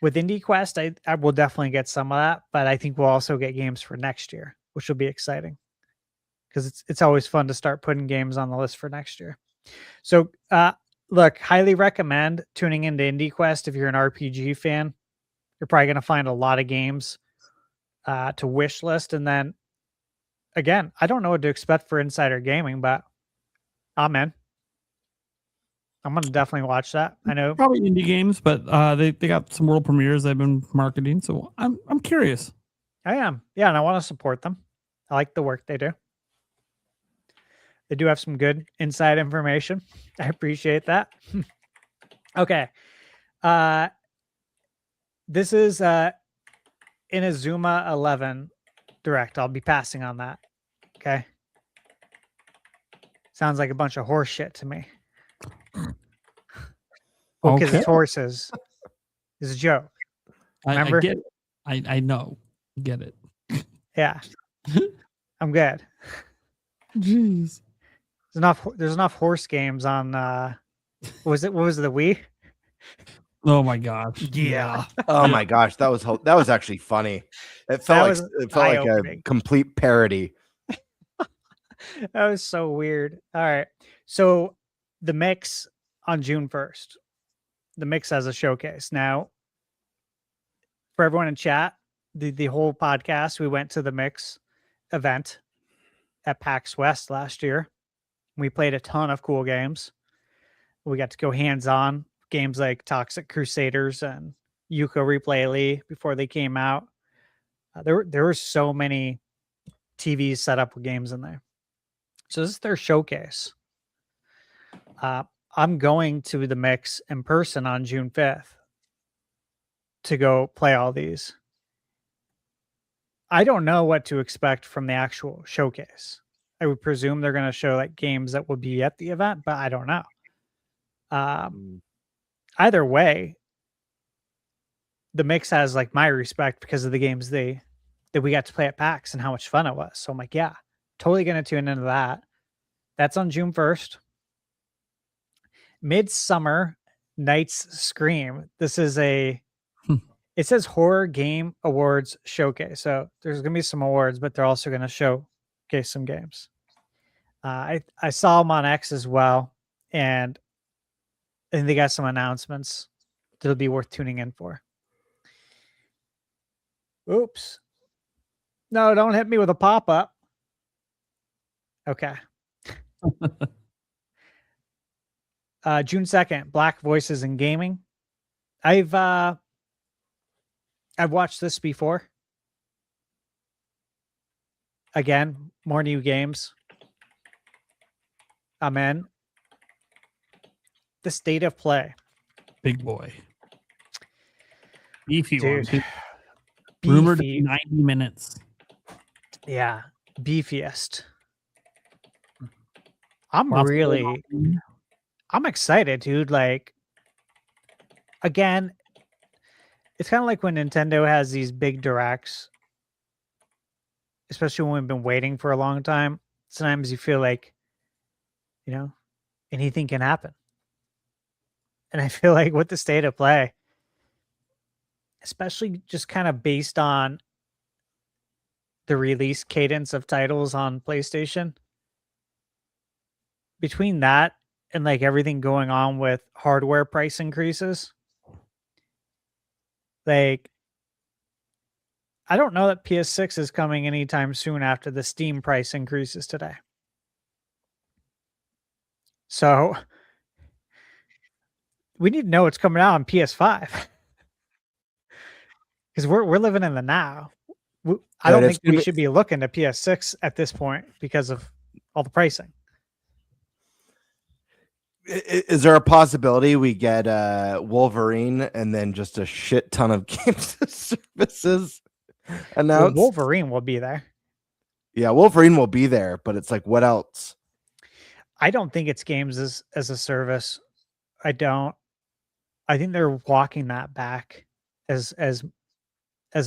With IndieQuest, I will definitely get some of that, but I think we'll also get games for next year, which will be exciting because it's always fun to start putting games on the list for next year. So, look, highly recommend tuning into IndieQuest if you're an RPG fan. You're probably going to find a lot of games to wish list. And then, again, I don't know what to expect for Insider Gaming, but I'm in. I'm going to definitely watch that. I know probably indie games, but they got some world premieres they've been marketing. So I'm curious. I am. Yeah, and I want to support them. I like the work they do. They do have some good inside information. I appreciate that. Okay. This is Inazuma 11 Direct. I'll be passing on that. Okay. Sounds like a bunch of horse shit to me. Well, because it's horses. It's a joke. Remember? I get it. I know. Get it. Yeah. I'm good. Jeez. There's enough horse games on what was it the Wii? Oh my gosh. Yeah. Oh my gosh, that was actually funny. It felt like a complete parody. That was so weird. All right. So the Mix on June 1st. The Mix has a showcase. Now, for everyone in chat, the whole podcast, we went to the Mix event at PAX West last year. We played a ton of cool games. We got to go hands-on games like Toxic Crusaders and Yuko Replay before they came out. There were so many TVs set up with games in there. So this is their showcase. I'm going to the Mix in person on June 5th to go play all these. I don't know what to expect from the actual showcase. I would presume they're going to show like games that will be at the event, but I don't know. Either way, the Mix has like my respect because of the games that we got to play at PAX and how much fun it was. So I'm like, yeah, totally going to tune into that. That's on June 1st. Midsummer Night's Scream. This is it says Horror Game Awards Showcase. So there's going to be some awards, but they're also going to showcase some games. I saw them on X as well. And I think they got some announcements that'll be worth tuning in for. Oops. No, don't hit me with a pop-up. Okay. June 2nd, Black Voices in Gaming. I've watched this before. Again, more new games. I'm in. The state of play. Big boy. Beefy Dude. one. Rumored Beefy. 90 minutes. Yeah. Beefiest. I'm excited, dude. Like, again, it's kind of like when Nintendo has these big directs, especially when we've been waiting for a long time. Sometimes you feel like, anything can happen. And I feel like with the state of play, especially just kind of based on the release cadence of titles on PlayStation, between that and like everything going on with hardware price increases, like, I don't know that PS6 is coming anytime soon after the Steam price increases today. So we need to know what's coming out on PS5 because we're living in the now. I don't think we should be looking to PS6 at this point because of all the pricing. Is there a possibility we get Wolverine and then just a shit ton of games services announced? Well, Wolverine will be there. Yeah, Wolverine will be there, but it's like, what else? I don't think it's games as a service. I don't. I think they're walking that back as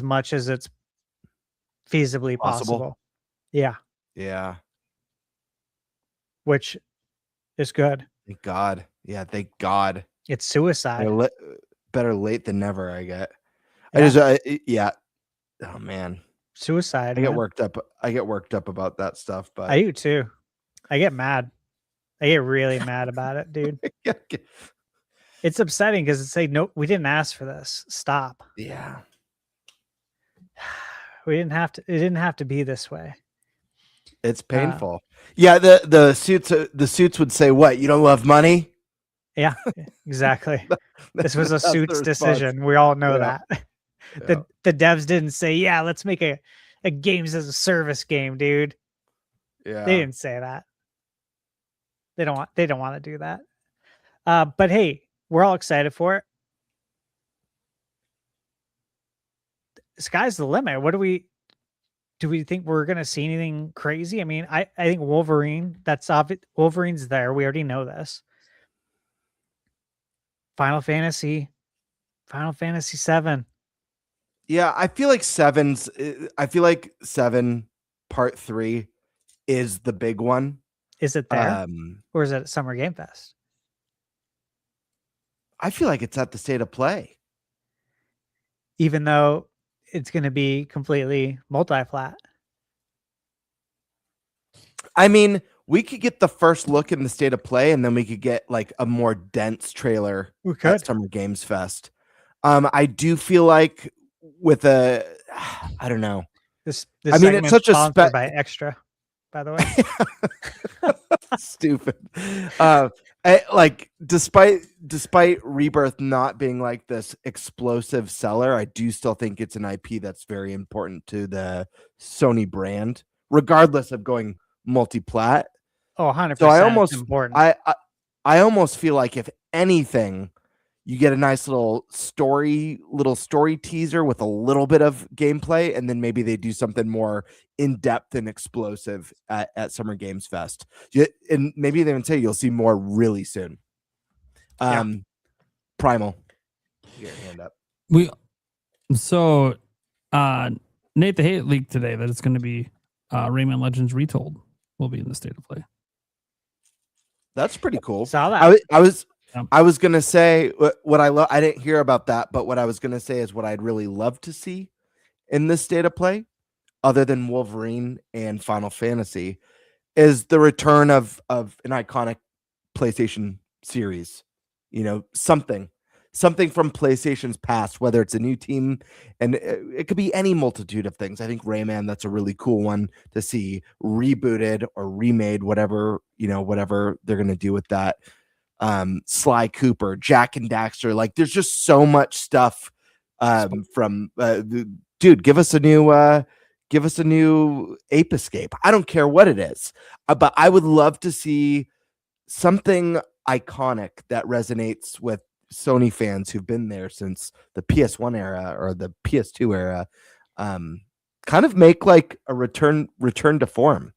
much as it's feasibly possible. Yeah. Yeah. Which is good. Thank God. Yeah, thank God. It's suicide. Better late than never, I get. Yeah. Oh man. Suicide. I get worked up. I get worked up about that stuff, but I do too. I get mad. I get really mad about it, dude. It's upsetting because it's like, no, we didn't ask for this. Stop. Yeah. We didn't have to. It didn't have to be this way. It's painful. Yeah, the suits would say, "What? You don't love money?" Yeah, exactly. This was a suits decision. We all know that. The devs didn't say, "Yeah, let's make a games as a service game, dude." Yeah, they didn't say that. They don't want to do that. But hey, we're all excited for it. Sky's the limit. What do we think we're going to see anything crazy? I mean, I think Wolverine, that's obvious. Wolverine's there. We already know this. Final Fantasy 7. Yeah, I feel like 7 Part 3 is the big one. Is it there? Or is it at Summer Game Fest? I feel like it's at the State of Play. Even though it's going to be completely multi-flat. I mean, we could get the first look in the State of Play, and then we could get like a more dense trailer at Summer Games Fest. I do feel like with I don't know. This I mean, it's such a by Extra, by the way. Stupid. Like despite Rebirth not being like this explosive seller, I do still think it's an IP that's very important to the Sony brand, regardless of going multi-plat. Oh, 100%. So I almost important. I almost feel like if anything, you get a nice little story teaser with a little bit of gameplay, and then maybe they do something more in-depth and explosive at Summer Games Fest. And maybe they even say you'll see more really soon. Primal. Get your hand up. Nate the Hate leaked today that it's going to be Rayman Legends Retold will be in the State of Play. That's pretty cool. Saw that. I was gonna say what I love. I didn't hear about that, but what I was gonna say is what I'd really love to see in this State of Play, other than Wolverine and Final Fantasy, is the return of an iconic PlayStation series. You know, something from PlayStation's past, whether it's a new team, and it could be any multitude of things. I think Rayman, that's a really cool one to see rebooted or remade, whatever they're gonna do with that. Sly Cooper, Jack and Daxter, like there's just so much stuff from dude, give us a new Ape Escape. I don't care what it is, but I would love to see something iconic that resonates with Sony fans who've been there since the PS1 era or the PS2 era. Kind of make like a return to form,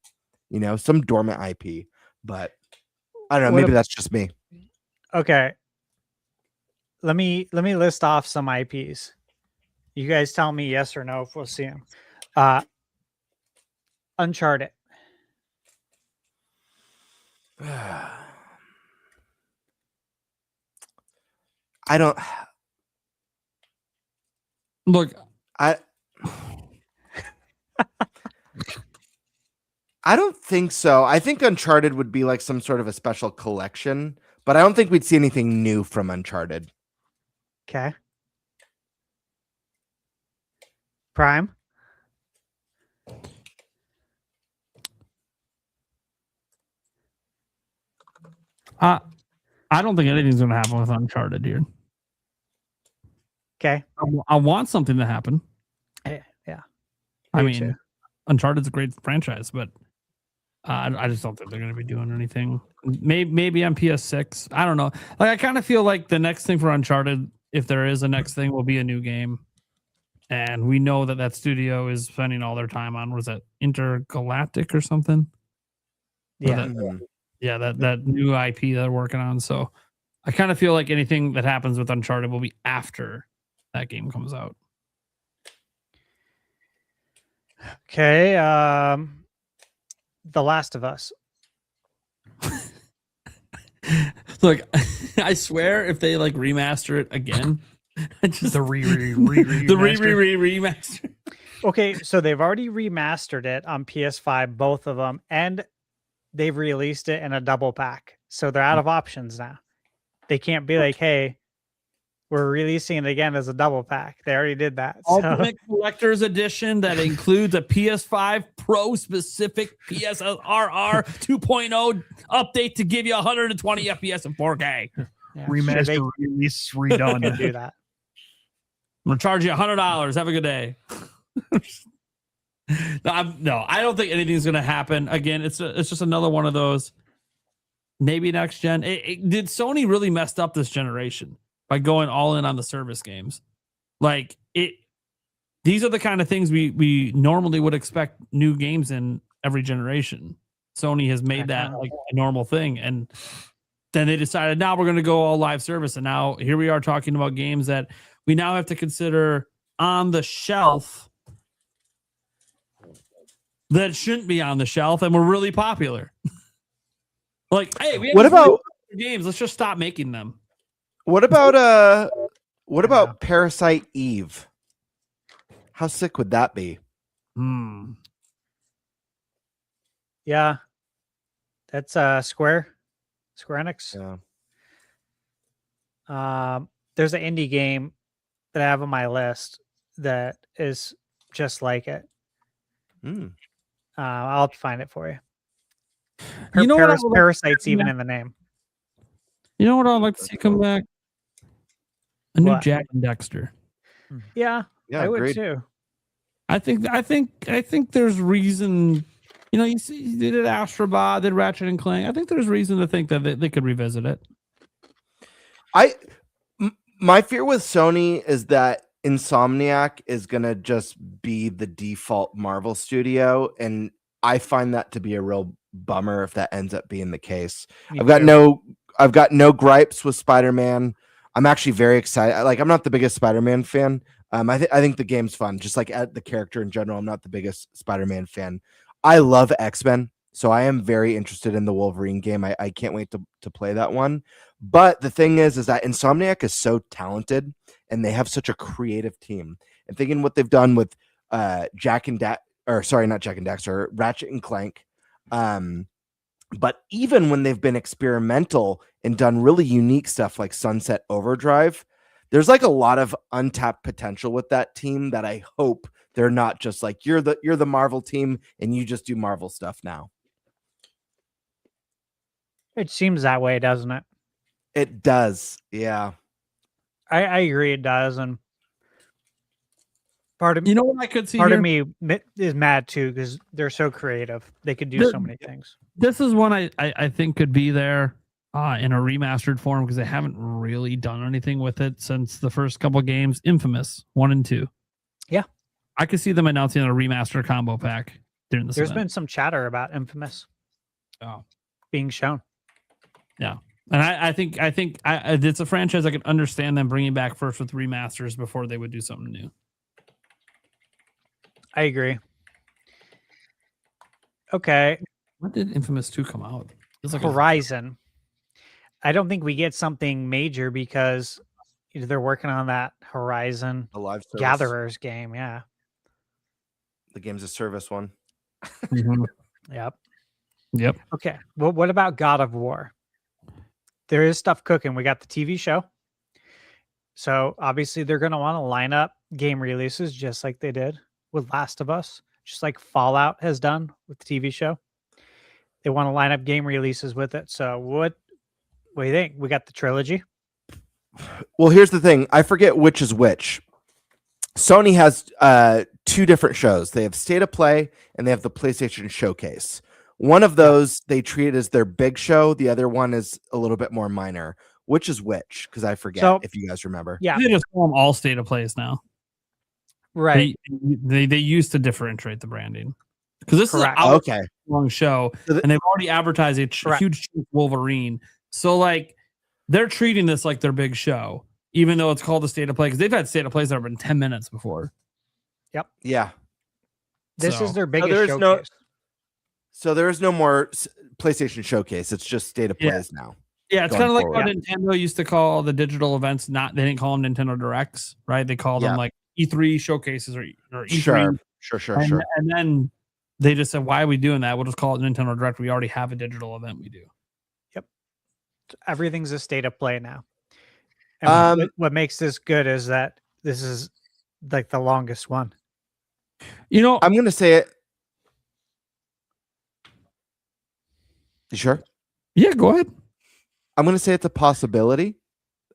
some dormant IP. But I don't know, maybe that's just me. Okay. Let me list off some IPs. You guys tell me yes or no if we'll see them. Uncharted. I don't look. I don't think so. I think Uncharted would be like some sort of a special collection, but I don't think we'd see anything new from Uncharted. Okay. Prime. I don't think anything's going to happen with Uncharted, dude. Okay. I want something to happen. Yeah. I mean, Uncharted's a great franchise, but I just don't think they're going to be doing anything. Maybe on PS6. I don't know. Like, I kind of feel like the next thing for Uncharted, if there is a next thing, will be a new game. And we know that studio is spending all their time on, what is that, Intergalactic or something? Yeah. That new IP that they're working on. So I kind of feel like anything that happens with Uncharted will be after that game comes out. Okay. The Last of Us. Look, I swear if they like remaster it again, just the remaster. Okay, so they've already remastered it on PS5, both of them, and they've released it in a double pack. So they're out of options now. They can't be like, hey, we're releasing it again as a double pack. They already did that. Ultimate Collector's Edition that includes a PS5 Pro specific PSRR 2.0 update to give you 120 FPS and 4K. Yeah, Remaster, release, redone. Do that. I'm gonna charge you $100. Have a good day. No, I don't think anything's gonna happen. Again, it's just another one of those. Maybe next gen. Did Sony really messed up this generation by going all in on the service games? Like these are the kind of things we normally would expect new games in every generation. Sony has made that like a normal thing, and then they decided now we're going to go all live service, and now here we are talking about games that we now have to consider on the shelf that shouldn't be on the shelf, and were really popular. Like, hey, what about games? Let's just stop making them. What about Parasite Eve? How sick would that be? Yeah. That's Square Enix. Yeah. There's an indie game that I have on my list that is just like it. I'll have to find it for you. You know what? Parasite's even in the name. You know what I'd like to see come back? A new What? Jack and Dexter. Yeah, I would agreed. too. I think there's reason. You know, you see, they did Astrobot, did Ratchet and Clank. I think there's reason to think that they could revisit it. My fear with Sony is that Insomniac is gonna just be the default Marvel studio, and I find that to be a real bummer if that ends up being the case. Me I've got too. no gripes with Spider-Man. I'm actually very excited. Like, I'm not the biggest Spider-Man fan. I think the game's fun, just like the character in general. I'm not the biggest Spider-Man fan. I love X-Men, so I am very interested in the Wolverine game. I can't wait to play that one. But the thing is that Insomniac is so talented, and they have such a creative team. And thinking what they've done with Ratchet and Clank. But even when they've been experimental and done really unique stuff like Sunset Overdrive, there's like a lot of untapped potential with that team that I hope they're not just like, you're the Marvel team and you just do Marvel stuff now. It seems that way, doesn't it? It does. Yeah. I agree it does. And part of You know what I could see part here? of me is mad too, because they're so creative. They could do so many things. This is one I think could be there. in a remastered form because they haven't really done anything with it since the first couple games. Infamous 1 and 2. Yeah. I could see them announcing a remaster combo pack during this There's event. been some chatter about Infamous being shown. Yeah. And I think it's a franchise I can understand them bringing back first with remasters before they would do something new. I agree. Okay. When did Infamous 2 come out? It's like Horizon. I don't think we get something major because they're working on that Horizon The live service. Gatherers game. Yeah. The game's a service one. Yep. Yep. Okay. Well, what about God of War? There is stuff cooking. We got the TV show. So obviously they're going to want to line up game releases just like they did with Last of Us, just like Fallout has done with the TV show. They want to line up game releases with it. So what do you think? We got the trilogy. Well, here's the thing. I forget which is which. Sony has 2 different shows. They have State of Play and they have the PlayStation Showcase. One of those they treat as their big show. The other one is a little bit more minor. Which is which? Because I forget if you guys remember. Yeah. They just call them all State of Plays now. Right. They used to differentiate the branding. Because this Correct. is a Okay. long show, and they've already advertised a huge Wolverine. So, like, they're treating this like their big show, even though it's called the State of Play, because they've had State of Plays that have been 10 minutes before. Yep. Yeah. This is their biggest there is showcase. So there is no more PlayStation Showcase. It's just State of Plays now. Yeah, it's going kind of like forward. what Nintendo used to call the digital events. They didn't call them Nintendo Directs, right? They called them like E3 showcases or E3. Sure. And then they just said, why are we doing that? We'll just call it Nintendo Direct. We already have a digital event we do. Yep. Everything's a State of Play now. And what makes this good is that this is like the longest one. You know, I'm going to say it. You sure? Yeah, go ahead. I'm going to say it's a possibility.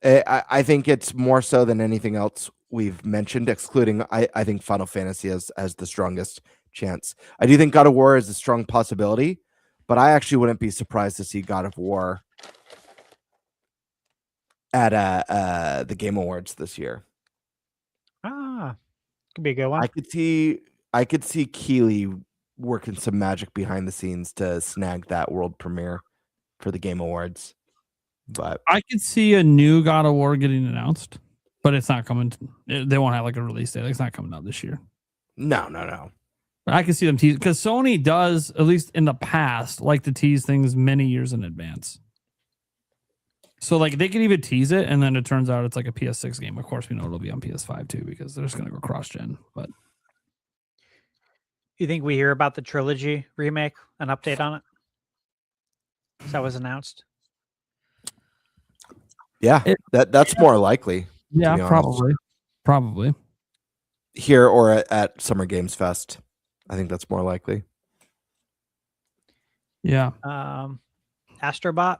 I think it's more so than anything else we've mentioned, excluding I think Final Fantasy as the strongest chance. I do think God of War is a strong possibility, but I actually wouldn't be surprised to see God of War at the Game Awards this year. Could be a good one. I could see Keeley working some magic behind the scenes to snag that world premiere for the Game Awards. But I could see a new God of War getting announced, but it's not coming. They won't have like a release date. It's not coming out this year. No. But I can see them tease because Sony does, at least in the past, like to tease things many years in advance. So like they can even tease it, and then it turns out it's like a PS6 game. Of course, we know it'll be on PS5 too because they're just going to go cross-gen. But You think we hear about the trilogy remake, an update on it? That was announced. yeah, that's more likely. Yeah, to be honest. probably Here or at Summer Games Fest. I think that's more likely. Yeah. Astrobot.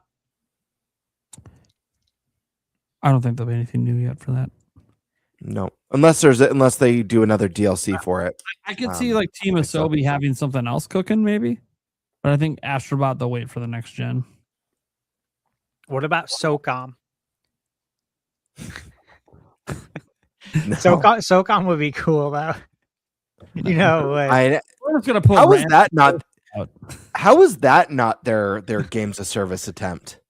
I don't think there'll be anything new yet for that. No, unless they do another DLC for it. I could see like Team Asobi having something else cooking, maybe. But I think Astrobot they'll wait for the next gen. What about SOCOM? No. SOCOM would be cool though. You know, we're just gonna pull. How is that not? How is that not their games of service attempt?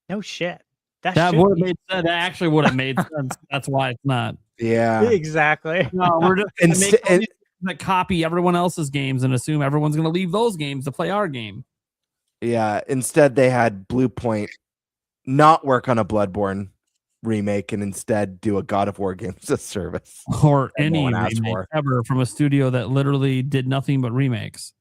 No shit. That would have made sense. That actually would have made sense. That's why it's not. Yeah, exactly. No, we're just gonna make all these that copy everyone else's games and assume everyone's gonna leave those games to play our game. Yeah. Instead, they had Blue Point not work on a Bloodborne remake and instead do a God of War games of service Or that no any one asked remake for. ever from a studio that literally did nothing but remakes.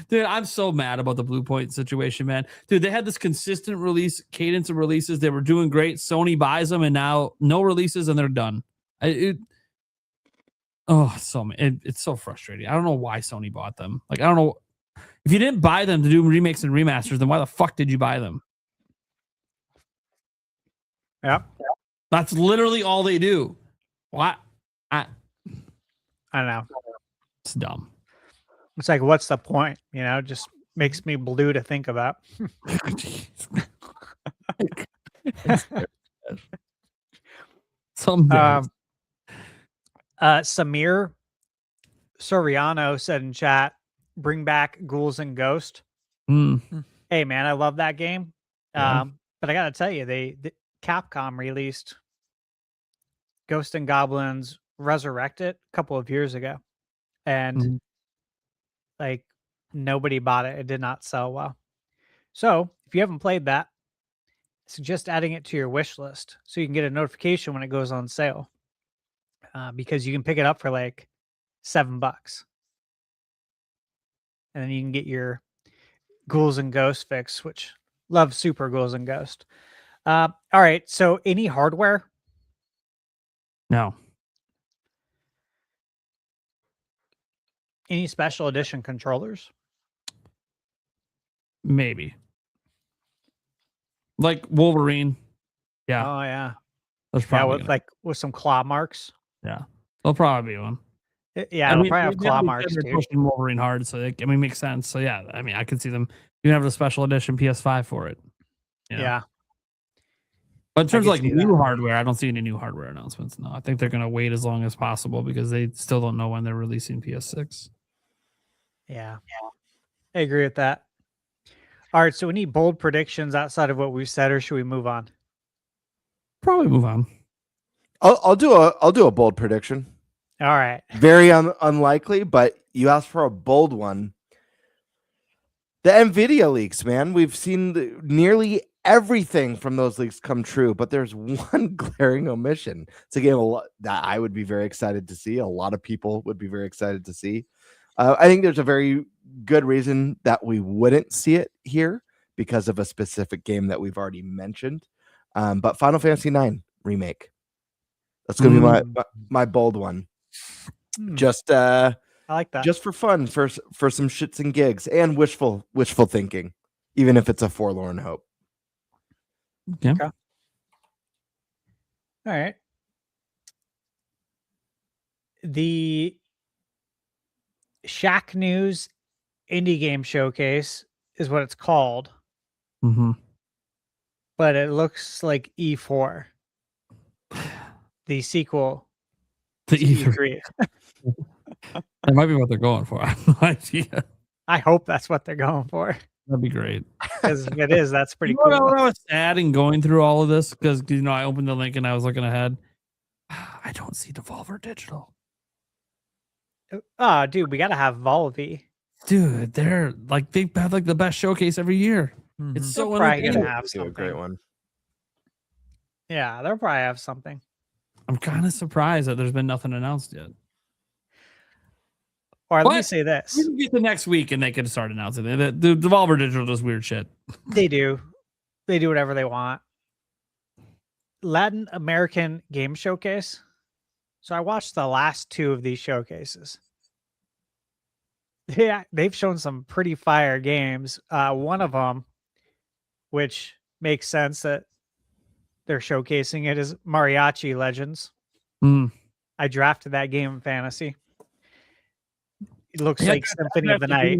Dude, I'm so mad about the Blue Point situation, man. Dude, they had this consistent release cadence of releases. They were doing great. Sony buys them, and now no releases, and they're done. It's so frustrating. I don't know why Sony bought them. Like, I don't know. If you didn't buy them to do remakes and remasters, then why the fuck did you buy them? Yep. That's literally all they do. What? I don't know. It's dumb. It's like, what's the point? You know, just makes me blue to think about. Samir Soriano said in chat, bring back Ghouls and Ghost. Hey man, I love that game. Yeah. But I gotta tell you, the Capcom released Ghost and Goblins Resurrected a couple of years ago. And like nobody bought it. It did not sell well. So if you haven't played that, I suggest adding it to your wish list so you can get a notification when it goes on sale. Because you can pick it up for like $7. And then you can get your Ghouls and Ghosts fix, which love Super Ghouls and Ghost. All right. So any hardware? No. Any special edition controllers? Maybe. Like Wolverine. Yeah. Oh yeah. There's probably with some claw marks. Yeah. There'll probably be one. Yeah, it'll probably have claw marks they're too. pushing Wolverine hard, so it makes sense. So yeah, I mean, I could see them. You can have the special edition PS5 for it. You know? Yeah. But in terms of like new hardware, I don't see any new hardware announcements. No, I think they're going to wait as long as possible because they still don't know when they're releasing PS6. Yeah. I agree with that. All right, so we need bold predictions outside of what we've said, or should we move on? Probably move on. I'll do a bold prediction. All right. Very unlikely, but you asked for a bold one. The NVIDIA leaks, man. We've seen nearly everything from those leaks come true, but there's one glaring omission. It's a game that I would be very excited to see. A lot of people would be very excited to see. I think there's a very good reason that we wouldn't see it here because of a specific game that we've already mentioned. But Final Fantasy IX remake. That's going to be my bold one. Just I like that. Just for fun, for some shits and gigs, and wishful thinking, even if it's a forlorn hope. Yeah. Okay. All right. The Shack News Indie Game Showcase is what it's called. But it looks like E4. The sequel to E3. That might be what they're going for. I have no idea. I hope that's what they're going for. That'd be great. Because if it is, that's pretty cool. cool. I was sad and going through all of this because I opened the link and I was looking ahead. I don't see Devolver Digital. Oh, dude, we gotta have Volvi. Dude, they're like they have like the best showcase every year. It's so probably entertaining. gonna have something. A great one. Yeah, they'll probably have something. I'm kind of surprised that there's been nothing announced yet. Or let me say this: we can get to next week and they can start announcing it. The Devolver Digital does weird shit. They do whatever they want. Latin American Game Showcase. So I watched the last two of these showcases. Yeah, they've shown some pretty fire games. One of them, which makes sense that they're showcasing it, is Mariachi Legends. I drafted that game in fantasy. It looks like Symphony of the Night.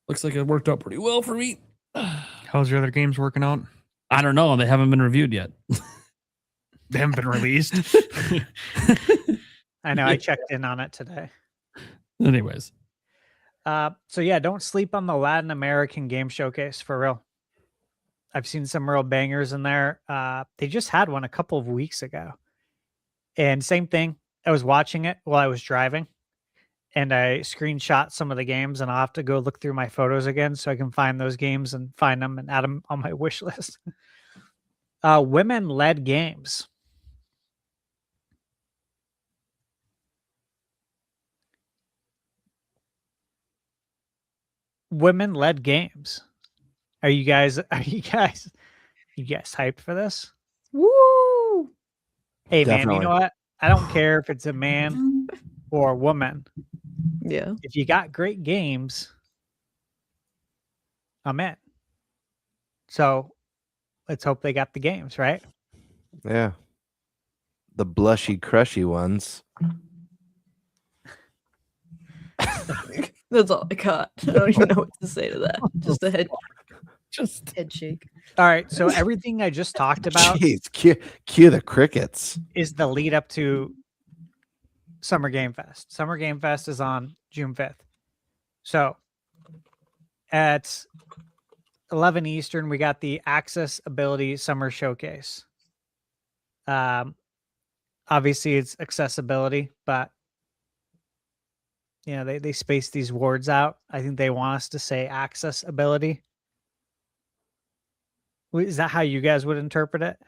Looks like it worked out pretty well for me. How's your other games working out? I don't know. They haven't been reviewed yet. They haven't been released. I know. I checked in on it today. Anyways. So yeah, don't sleep on the Latin American Game Showcase for real. I've seen some real bangers in there. They just had one a couple of weeks ago. And same thing. I was watching it while I was driving. And I screenshot some of the games, and I'll have to go look through my photos again so I can find those games and find them and add them on my wish list. Women-led games. Women-led games. Are you guys hyped for this? Woo! Hey man, Definitely. you know what? I don't care if it's a man or a woman. Yeah. If you got great games, I'm in. So let's hope they got the games, right? Yeah. The blushy, crushy ones. That's all I got. I don't even know what to say to that. Just a head shake. All right. So everything I just talked about Jeez, cue the crickets. is the lead up to Summer Game Fest. Summer Game Fest is on June 5th. So at 11 Eastern, we got the Accessibility Summer Showcase. Obviously, it's accessibility, but they space these words out. I think they want us to say accessibility. Is that how you guys would interpret it?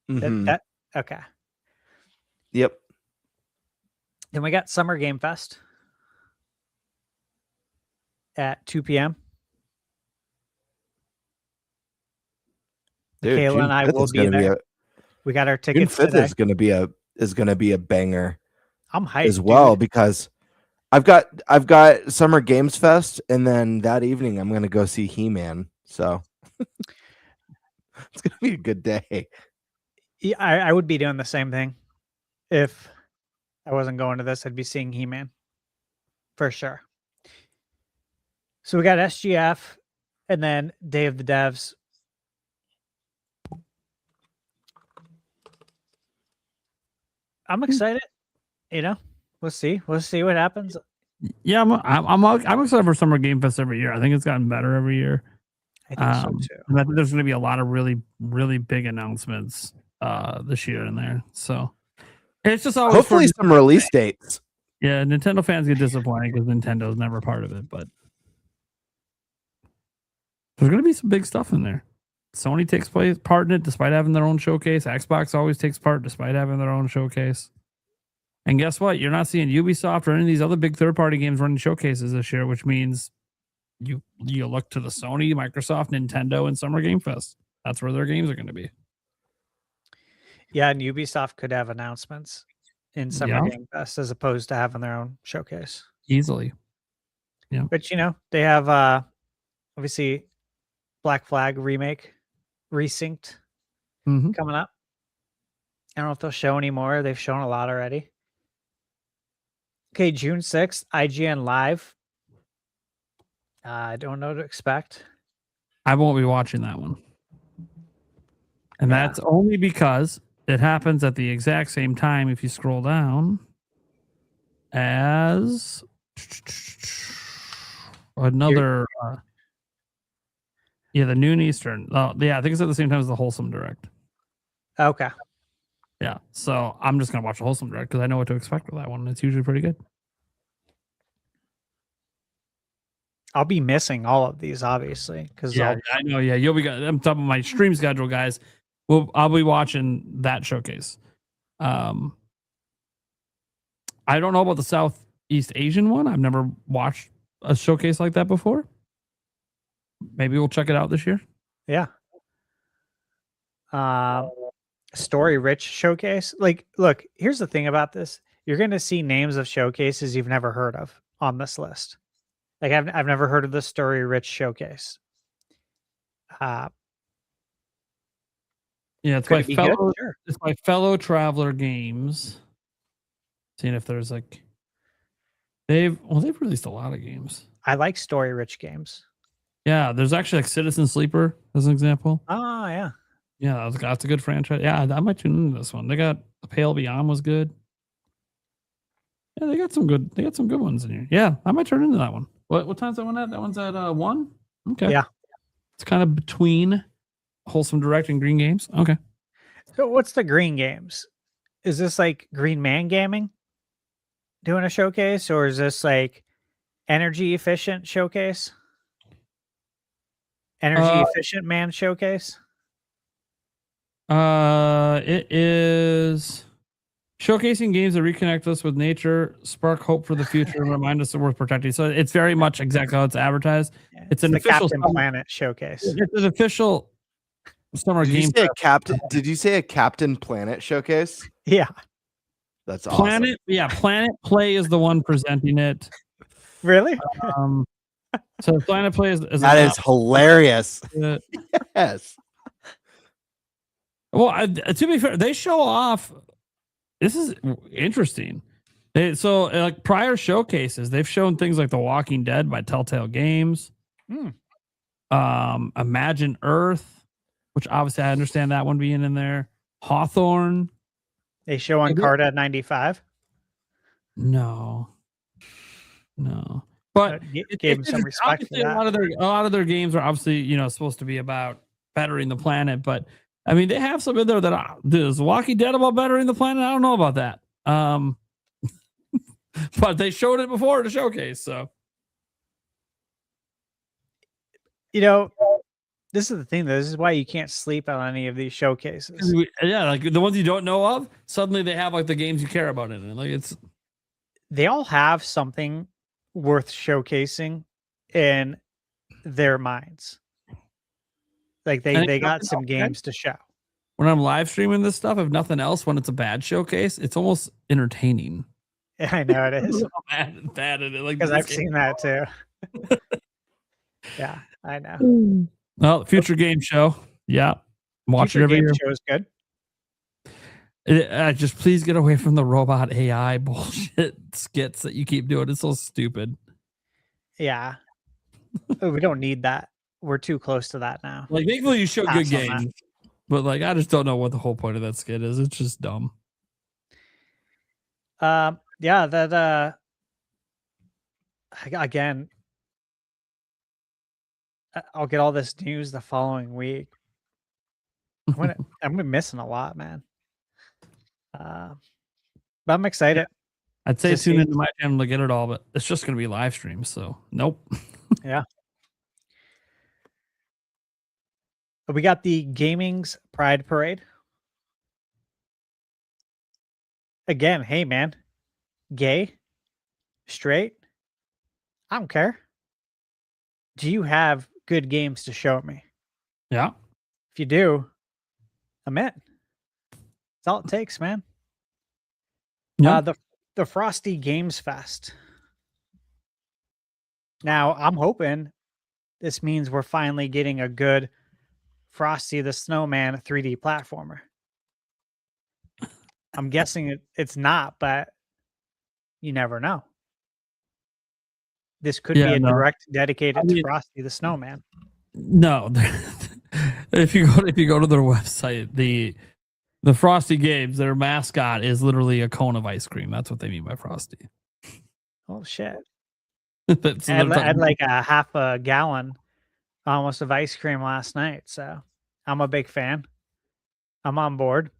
Mhm. Okay. Yep. Then we got Summer Game Fest at 2 p.m. Dude, Kayla June and I 5th will is be gonna there. a- We got our June tickets 5th today. is gonna be a banger I'm hyped as well, dude. because I've got Summer Games Fest, and then that evening I'm gonna go see He-Man. So it's gonna be a good day. Yeah, I would be doing the same thing if I wasn't going to this. I'd be seeing He-Man for sure. So we got SGF and then Day of the Devs. I'm excited. We'll see. We'll see what happens. Yeah, I'm excited for Summer Game Fest every year. I think it's gotten better every year. I think so too. And I think there's going to be a lot of really, really big announcements this year in there. So it's just always Hopefully some release dates. Yeah, Nintendo fans get disappointed because Nintendo's never part of it, but there's going to be some big stuff in there. Sony takes part in it despite having their own showcase. Xbox always takes part despite having their own showcase. And guess what? You're not seeing Ubisoft or any of these other big third-party games running showcases this year, which means you look to the Sony, Microsoft, Nintendo, and Summer Game Fest. That's where their games are going to be. Yeah, and Ubisoft could have announcements in Summer Game Fest as opposed to having their own showcase. Easily. Yeah. But they have obviously Black Flag remake, Resynced coming up. I don't know if they'll show any more. They've shown a lot already. Okay, June 6th, IGN Live. I don't know what to expect. I won't be watching that one. And that's only because it happens at the exact same time, if you scroll down, as another the noon Eastern. Oh, yeah, I think it's at the same time as the Wholesome Direct. Okay. Yeah, so I'm just gonna watch the Wholesome Direct because I know what to expect with that one. It's usually pretty good. I'll be missing all of these, obviously, because I know. Yeah, you'll be. I'm talking about my stream schedule, guys. I'll be watching that showcase. I don't know about the Southeast Asian one. I've never watched a showcase like that before. Maybe we'll check it out this year. Yeah. Story rich showcase. Like, look, here's the thing about this. You're going to see names of showcases you've never heard of on this list. Like, I've never heard of the Story Rich showcase. Yeah, it's by fellow. Sure. It's by Fellow Traveler Games. Seeing if there's like, they've released a lot of games. I like story rich games. Yeah, there's actually like Citizen Sleeper as an example. Oh yeah, yeah, that's a good franchise. Yeah, I might tune into this one. They got The Pale Beyond was good. Yeah, they got some good ones in here. Yeah, I might turn into that one. What time's that one at? That one's at 1. Okay. Yeah, it's kind of between Wholesome Direct and Green Games. Okay. So what's the Green Games? Is this like Green Man Gaming doing a showcase, or is this like Energy Efficient Showcase? Energy Efficient Man Showcase? It is showcasing games that reconnect us with nature, spark hope for the future, and remind us that we're protecting. So it's very much exactly how it's advertised. Yeah, it's an official Captain Planet showcase. It's an official summer game. Did you say a Captain Planet showcase? Yeah. That's awesome. Planet Play is the one presenting it. Really? So Planet Play is that is hilarious. Yes. Well, to be fair, they show off. This is interesting. So like prior showcases, they've shown things like The Walking Dead by Telltale Games. Imagine Earth, which obviously I understand that one being in there. Hawthorne. They show Encarta 95. No. But gave them some respect for that. A lot of their games are obviously, supposed to be about bettering the planet, but I mean, they have some in there that is Walking Dead about bettering the planet. I don't know about that. But they showed it before to showcase, so this is the thing, though. This is why you can't sleep on any of these showcases. Yeah, like the ones you don't know of, suddenly they have like the games you care about in it. Like they all have something worth showcasing in their minds. Like they got some games to show. When I'm live streaming this stuff, if nothing else, when it's a bad showcase, it's almost entertaining. I know it is. Bad at it, like because I've seen that too. Yeah, I know. Well, future game show. Yeah, watch it every year. Show is good. Just please get away from the robot AI bullshit skits that you keep doing. It's so stupid. Yeah, we don't need that. We're too close to that now. Like, thankfully, you show good games, but like, I just don't know what the whole point of that skit is. It's just dumb. Yeah, that again, I'll get all this news the following week. I'm missing a lot, man. But I'm excited. I'd say tune into my channel to get it all, but it's just going to be live streams, so nope. Yeah. We got the Gaming's Pride Parade. Again, hey, man. Gay, straight, I don't care. Do you have good games to show me? Yeah. If you do, I'm in. That's all it takes, man. Yeah. The Frosty Games Fest. Now, I'm hoping this means we're finally getting a good Frosty the Snowman 3D platformer. I'm guessing it's not, but you never know. This could be a direct dedicated to Frosty the Snowman. No, if you go to their website, the Frosty Games, their mascot is literally a cone of ice cream. That's what they mean by Frosty. Oh shit! I had like a half a gallon, almost, of ice cream last night. So I'm a big fan. I'm on board.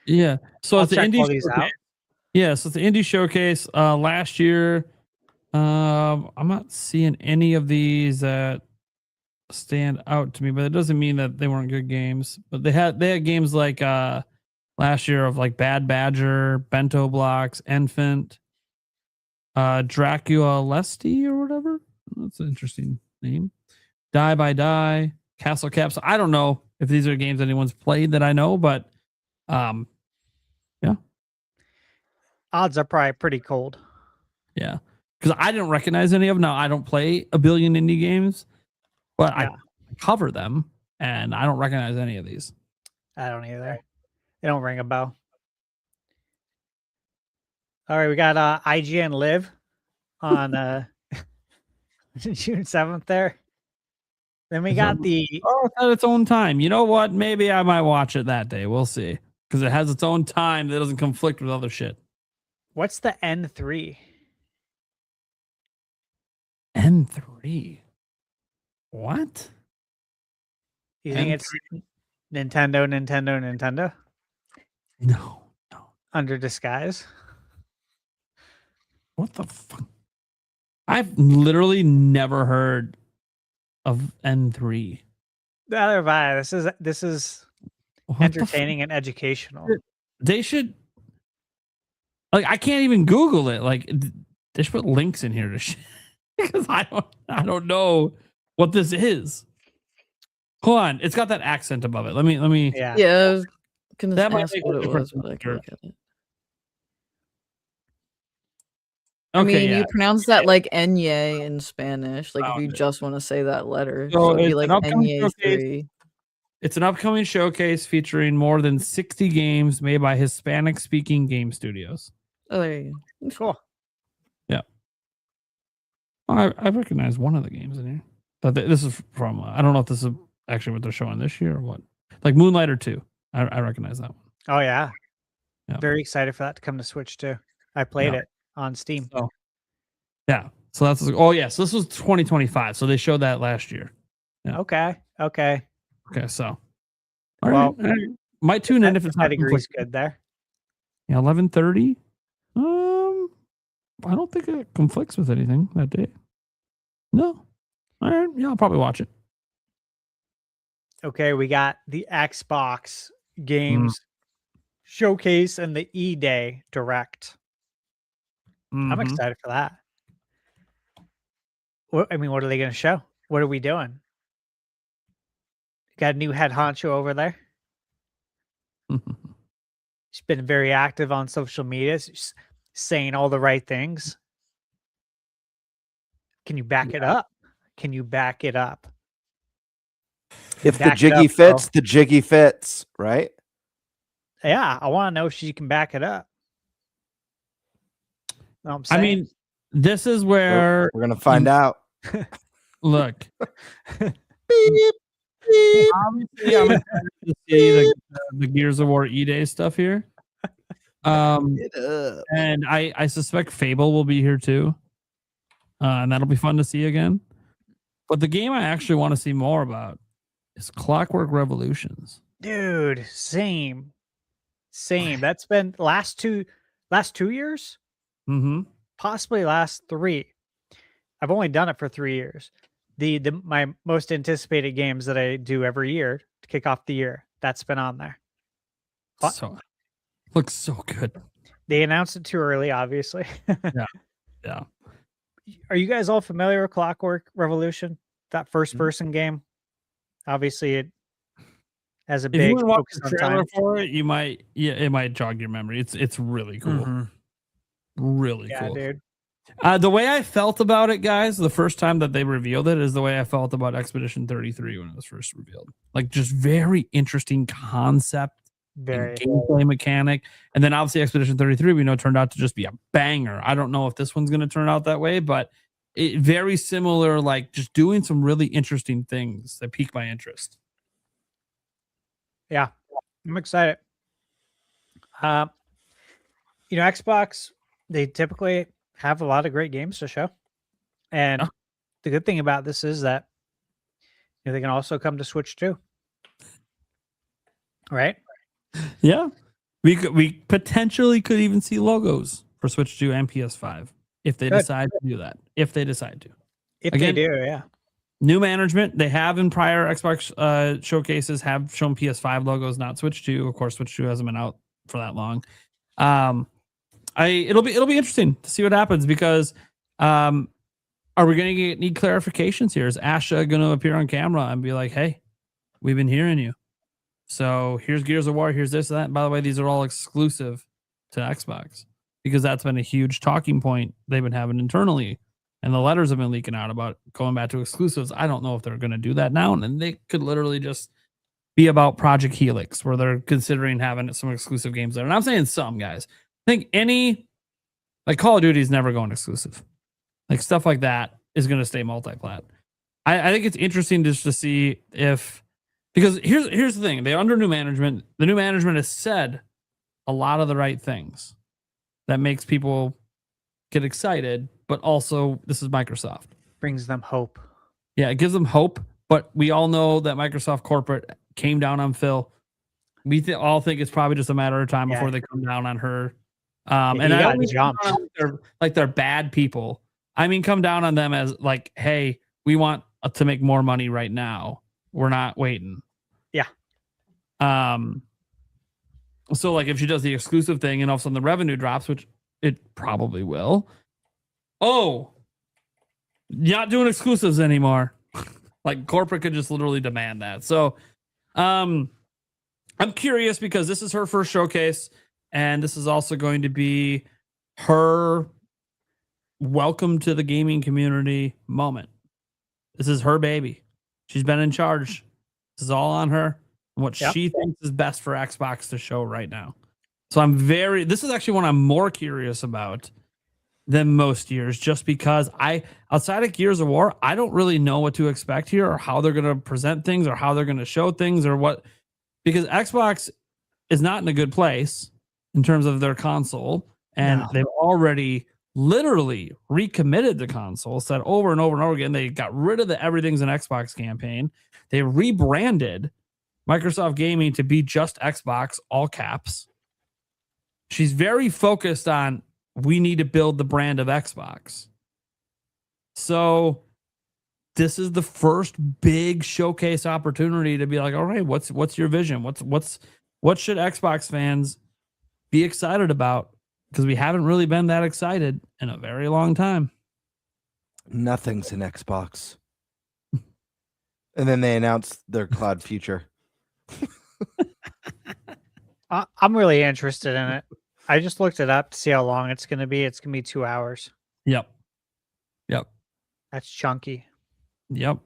Yeah. So it's the indie showcase. Yeah, so it's the indie showcase. Last year, I'm not seeing any of these that stand out to me, but it doesn't mean that they weren't good games. But they had games like last year of like Bad Badger, Bento Blocks, Infant, Dracula Lesty or whatever. That's an interesting name. Die by Die, Castle Caps. I don't know if these are games anyone's played that I know, but yeah. Odds are probably pretty cold. Yeah. Because I didn't recognize any of them. Now, I don't play a billion indie games, but I cover them, and I don't recognize any of these. I don't either. They don't ring a bell. All right, we got IGN Live on June 7th there. Then we got it's at its own time. You know what? Maybe I might watch it that day. We'll see. Because it has its own time that doesn't conflict with other shit. What's the N3? N3? What? You think it's Nintendo? No. Under disguise? What the fuck? I've literally never heard of N3. Neither have I. This is entertaining and educational. They should, like, I can't even Google it. Like, they should put links in here to shit because I don't know what this is. Hold on, it's got that accent above it. Let me. Yeah. I was gonna That might ask make what a it difference. was, but I can look at it. Okay, I mean, yeah. you pronounce that like Enye in Spanish. Like if you just want to say that letter, So so it'd be it's like an upcoming Enye showcase. 3. It's an upcoming showcase featuring more than 60 games made by Hispanic-speaking game studios. Oh, there you go. Cool. Yeah. I recognize one of the games in here. But this is from, I don't know if this is actually what they're showing this year or what. Like Moonlighter 2. I recognize that one. Oh, yeah. Yeah. Very excited for that to come to Switch, too. I played it on Steam. So, yeah. So that's, oh, yeah. So this was 2025. So they showed that last year. Yeah. Okay. Okay. So, all Well, right. Might tune in if it's not category's conflicting. good there. Yeah, 11:30. I don't think it conflicts with anything that day. No. All right. Yeah, I'll probably watch it. Okay, we got the Xbox games showcase and the E-Day Direct. I'm Mhm. excited for that. What are they going to show? What are we doing? Got a new head honcho over there. She's been very active on social media, saying all the right things. Can you back it up? Can you back it up? If the Back it jiggy up, fits, bro. the jiggy fits, right? Yeah, I want to know if she can back it up. Know what I'm I saying? mean, this is where We're gonna find out. look. Beep, beep. Obviously, I'm excited to see the Gears of War E-Day stuff here. Get up. And I suspect Fable will be here too. And that'll be fun to see again. But the game I actually want to see more about is Clockwork Revolutions. Dude, same. That's been last two years, Mm-hmm. possibly last 3. I've only done it for 3 years. My most anticipated games that I do every year to kick off the year, that's been on there. So looks so good. They announced it too early, obviously. Yeah. Are you guys all familiar with Clockwork Revolution? That first person game? Obviously, it has a If you big want to watch focus the on trailer time. for it, it might jog your memory. It's really cool. Really Yeah, cool. dude. The way I felt about it, guys, the first time that they revealed it is the way I felt about Expedition 33 when it was first revealed. Like, just very interesting concept Very. and gameplay mechanic. And then obviously Expedition 33 we know turned out to just be a banger. I don't know if this one's going to turn out that way, but it very similar, like just doing some really interesting things that pique my interest. Yeah, I'm excited. Xbox, they typically have a lot of great games to show. And the good thing about this is that they can also come to Switch too. Right? Yeah. We potentially could even see logos for Switch 2 and PS5 if they decide to do that. If they decide to. If Again, they do, yeah. New management. They have in prior Xbox showcases have shown PS5 logos, not Switch 2. Of course, Switch 2 hasn't been out for that long. It'll be interesting to see what happens because are we going to need clarifications here? Is Asha going to appear on camera and be like, "Hey, we've been hearing you. So here's Gears of War, here's this and that. And by the way, these are all exclusive to Xbox," because that's been a huge talking point they've been having internally. And the letters have been leaking out about going back to exclusives. I don't know if they're going to do that now. And they could literally just be about Project Helix, where they're considering having some exclusive games there. And I'm saying some, guys. I think Call of Duty is never going exclusive. Like stuff like that is going to stay multi-plat. I think it's interesting just to see if, because here's the thing. They're under new management. The new management has said a lot of the right things that makes people get excited, but also this is Microsoft. Brings them hope. Yeah, it gives them hope, but we all know that Microsoft corporate came down on Phil. We all think it's probably just a matter of time before they come down on her. And I don't mean like they're bad people. I mean, come down on them as like, hey, we want to make more money right now. We're not waiting. Yeah. So like if she does the exclusive thing and all of a sudden the revenue drops, which it probably will. Oh, not doing exclusives anymore. Like corporate could just literally demand that. So I'm curious because this is her first showcase and this is also going to be her welcome to the gaming community moment. This is her baby. She's been in charge. This is all on her. what she thinks is best for Xbox to show right now. So this is actually one I'm more curious about than most years, just because outside of Gears of War, I don't really know what to expect here, or how they're going to present things, or how they're going to show things, or what, because Xbox is not in a good place in terms of their console, and they've already literally recommitted the console, said over and over and over again, they got rid of the everything's an Xbox campaign. They rebranded Microsoft Gaming to be just Xbox, all caps. She's very focused on, we need to build the brand of Xbox. So this is the first big showcase opportunity to be like, all right, what's your vision? What should Xbox fans be excited about? Because we haven't really been that excited in a very long time. Nothing's an Xbox. And then they announced their cloud future. I'm really interested in it. I just looked it up to see how long it's going to be. It's going to be 2 hours. Yep. That's chunky. Yep.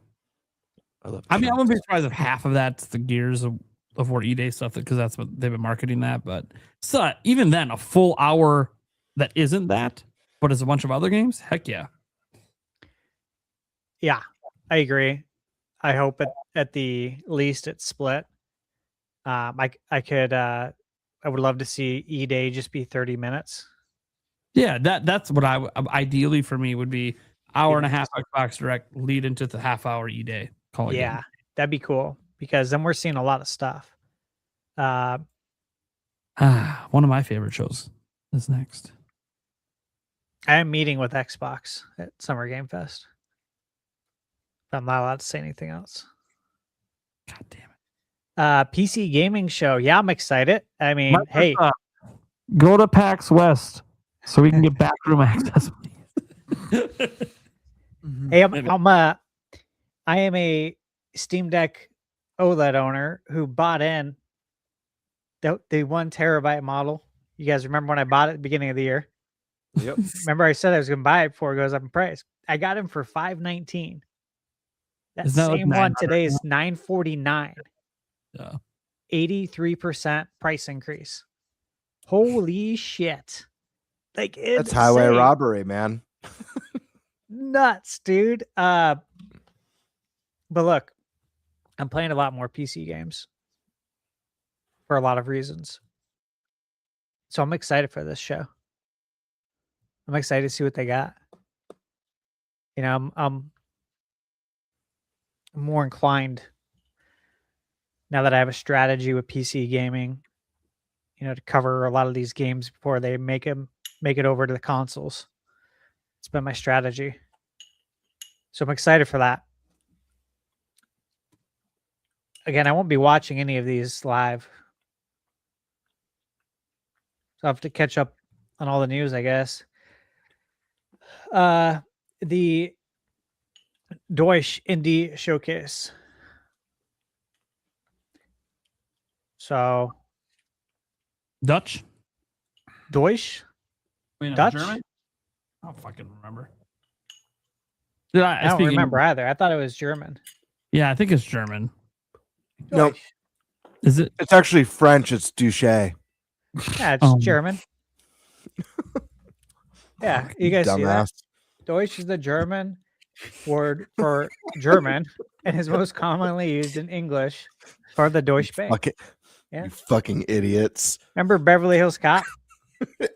I mean, I wouldn't be surprised if half of that's the Gears of War E-Day stuff, because that's what they've been marketing that. But so even then, a full hour that isn't that, but it's a bunch of other games. Heck yeah. Yeah, I agree. I hope at the least it's split. I would love to see E-Day just be 30 minutes. Yeah, that's what I ideally for me would be hour and a half Xbox Direct lead into the half-hour E-Day. Yeah, that'd be cool, because then we're seeing a lot of stuff. One of my favorite shows is next. I am meeting with Xbox at Summer Game Fest. But I'm not allowed to say anything else. God damn it. PC gaming show. Yeah, I'm excited. I mean, hey, go to PAX West so we can get backroom access. Hey, I am a Steam Deck OLED owner who bought in the 1 terabyte model. You guys remember when I bought it at the beginning of the year? Yep. Remember I said I was going to buy it before it goes up in price. I got him for $519. That same one today is $949. Yeah. 83% price increase. Holy shit. Like, that's highway robbery, man. Nuts, dude. But look, I'm playing a lot more PC games for a lot of reasons. So I'm excited for this show. I'm excited to see what they got. You know, I'm more inclined now that I have a strategy with PC gaming, you know, to cover a lot of these games before they make it over to the consoles. It's been my strategy. So I'm excited for that. Again, I won't be watching any of these live. So I have to catch up on all the news, I guess. The Deutsch Indie Showcase. So Deutsch? Dutch? German? I don't fucking remember. I don't remember either. I thought it was German. Yeah, I think it's German. No, is it? It's actually French. It's douche. Yeah, it's German. Yeah, you guys see that? Deutsch is the German word for German and is most commonly used in English for the Deutsche Bank. You fucking idiots. Remember Beverly Hills Cop?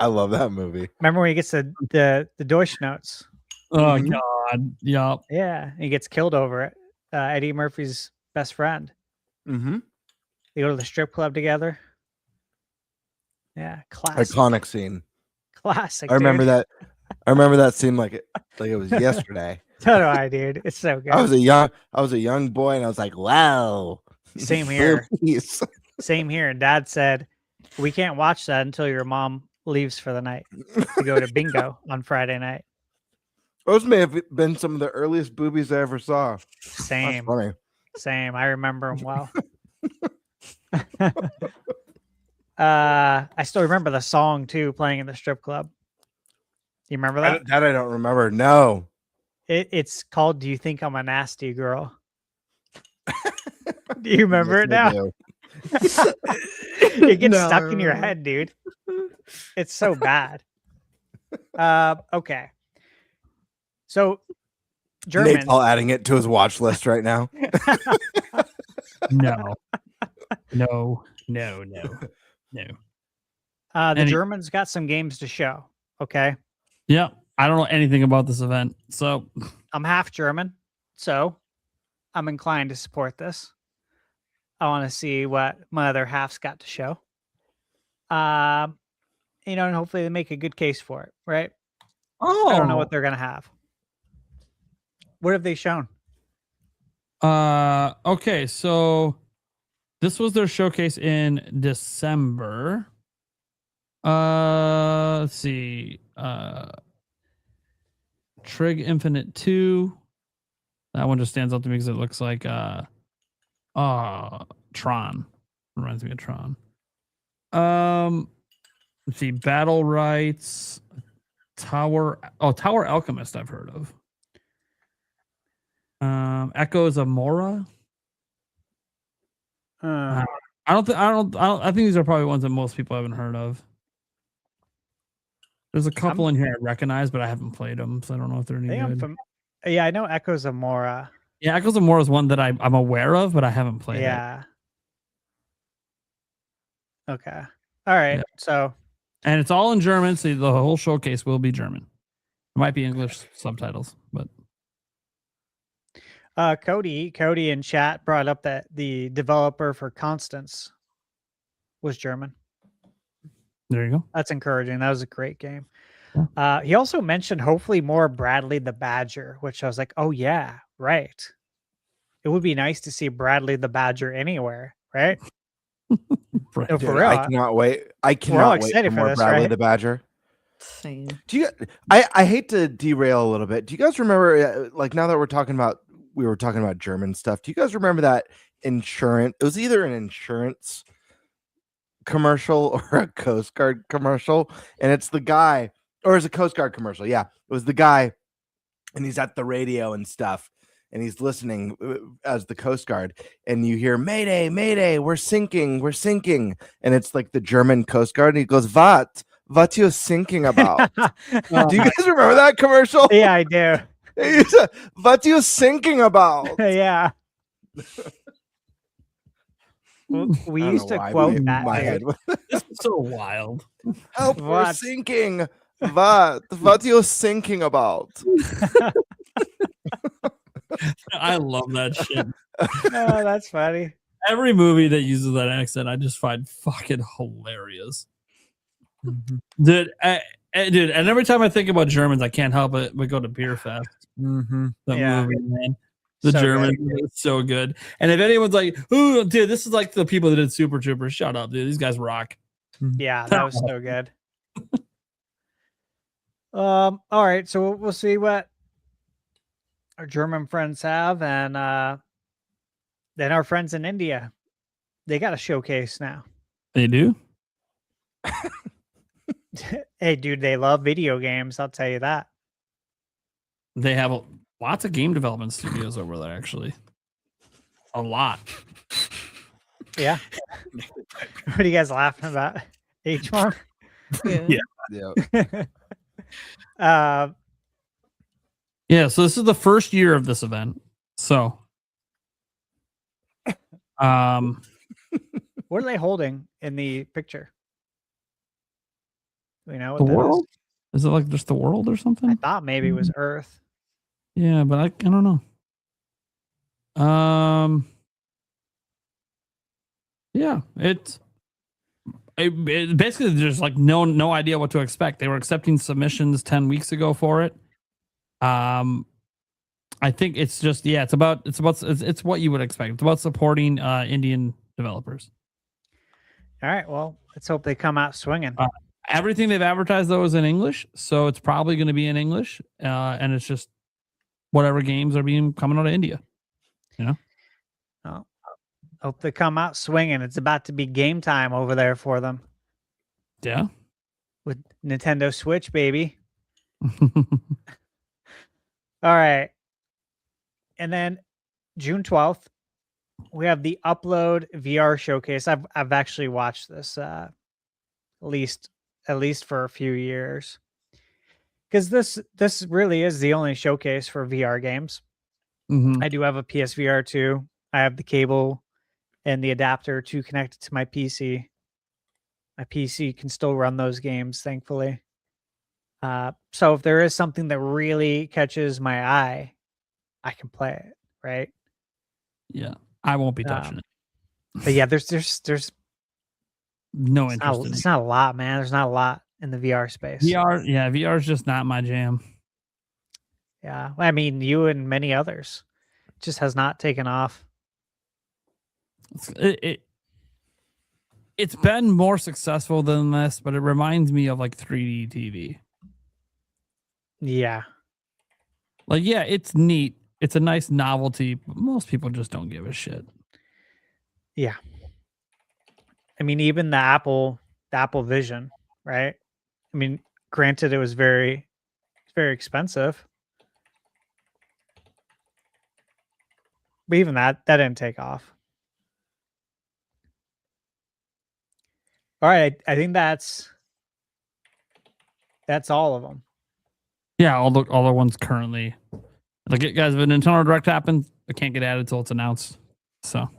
I love that movie. Remember when he gets the Deutsch notes? Oh, God. Yeah. Yeah, he gets killed over it. Eddie Murphy's best friend. Mm-hmm. They go to the strip club together. Yeah, classic. Iconic scene. Classic. I remember that. I remember that scene like it was yesterday. So do I, dude. It's so good. I was a young boy, and I was like, wow. Same here. Same here. And Dad said, we can't watch that until your mom leaves for the night to go to bingo on Friday night. Those may have been some of the earliest boobies I ever saw. Same. That's funny. Same. I remember them well. I still remember the song too, playing in the strip club. You remember that? That I don't remember. No. It's called "Do You Think I'm a Nasty Girl?" Do you remember it now? It gets stuck in your head, dude. It's so bad. Okay. So German. Nate's all adding it to his watch list right now. No. The Germans got some games to show. Okay. Yeah. I don't know anything about this event. So I'm half German, so I'm inclined to support this. I want to see what my other half's got to show. And hopefully they make a good case for it, right? Oh, I don't know what they're gonna have. What have they shown? Okay, so this was their showcase in December. Let's see. Trig Infinite 2. That one just stands out to me because it looks like Tron. Reminds me of Tron. Let's see, Battle Rights, Tower Alchemist I've heard of. Echoes of Mohr. I think these are probably ones that most people haven't heard of. There's a couple in here I recognize, but I haven't played them, so I don't know if they're any good. Yeah, I know Echoes of Mohr. Yeah, Echoes of Mohr is one that I'm aware of, but I haven't played it. Yeah. Okay. All right. Yeah. So. And it's all in German, so the whole showcase will be German. It might be English subtitles, but. Cody in chat brought up that the developer for Constance was German. There you go. That's encouraging. That was a great game. Yeah. He also mentioned hopefully more Bradley the Badger, which I was like, oh yeah, right. It would be nice to see Bradley the Badger anywhere, right? No, for real. I cannot wait. I cannot wait for more Bradley the Badger. Same. Do you? I hate to derail a little bit. Do you guys remember? Like now that we were talking about German stuff. Do you guys remember that insurance? It was either an insurance commercial or a Coast Guard commercial, and it's the guy, or it's a Coast Guard commercial. Yeah, it was the guy, and he's at the radio and stuff, and he's listening as the Coast Guard, and you hear "Mayday, Mayday, we're sinking," and it's like the German Coast Guard, and he goes, "What you sinking about?" Do you guys remember that commercial? Yeah, I do. What you thinking about? Yeah. We used to quote that. My head. This is so wild. Help, we're sinking. What you thinking about? I love that shit. Oh, that's funny. Every movie that uses that accent, I just find fucking hilarious. Dude, and every time I think about Germans, I can't help it but go to Beer Fest. The movie, man. The so German is so good. And if anyone's like, "Ooh, dude, this is like the people that did Super Troopers," shut up, dude. These guys rock. Yeah, that was so good. All right, so we'll see what our German friends have, and then our friends in India, they got a showcase now. They do. Hey, dude, they love video games. I'll tell you that. They have lots of game development studios over there, actually. A lot. Yeah. What are you guys laughing about? H1? Yeah. Yeah, so this is the first year of this event. So what are they holding in the picture? Do we know what the world? Is it like just the world or something? I thought maybe it was Earth. Yeah, but I don't know. Yeah, it basically there's like no idea what to expect. They were accepting submissions 10 weeks ago for it. I think it's just it's what you would expect. It's about supporting Indian developers. All right, well, let's hope they come out swinging. Everything they've advertised though is in English, so it's probably going to be in English, and it's just whatever games are coming out of India. You know. Oh, hope they come out swinging. It's about to be game time over there for them. Yeah. With Nintendo Switch, baby. All right. And then June 12th, we have the Upload VR showcase. I've actually watched this at least for a few years, because this really is the only showcase for VR games. Mhm. I do have a PSVR 2. I have the cable and the adapter to connect it to my PC. My PC can still run those games, thankfully. So if there is something that really catches my eye, I can play it, right? Yeah, I won't be touching it. But yeah, there's No interest in it's it. not a lot, man. There's not a lot in the VR space. VR is just not my jam. Yeah, I mean, you and many others. It just has not taken off. It's been more successful than this, but it reminds me of like 3D TV. Yeah. Like, yeah, it's neat. It's a nice novelty, but most people just don't give a shit. Yeah. I mean, even the Apple Vision, right? I mean, granted, it was very expensive, but even that didn't take off. All right, I think that's all of them. Yeah, all the ones currently. Like, guys, if a Nintendo Direct happens, it can't get added until it's announced. So,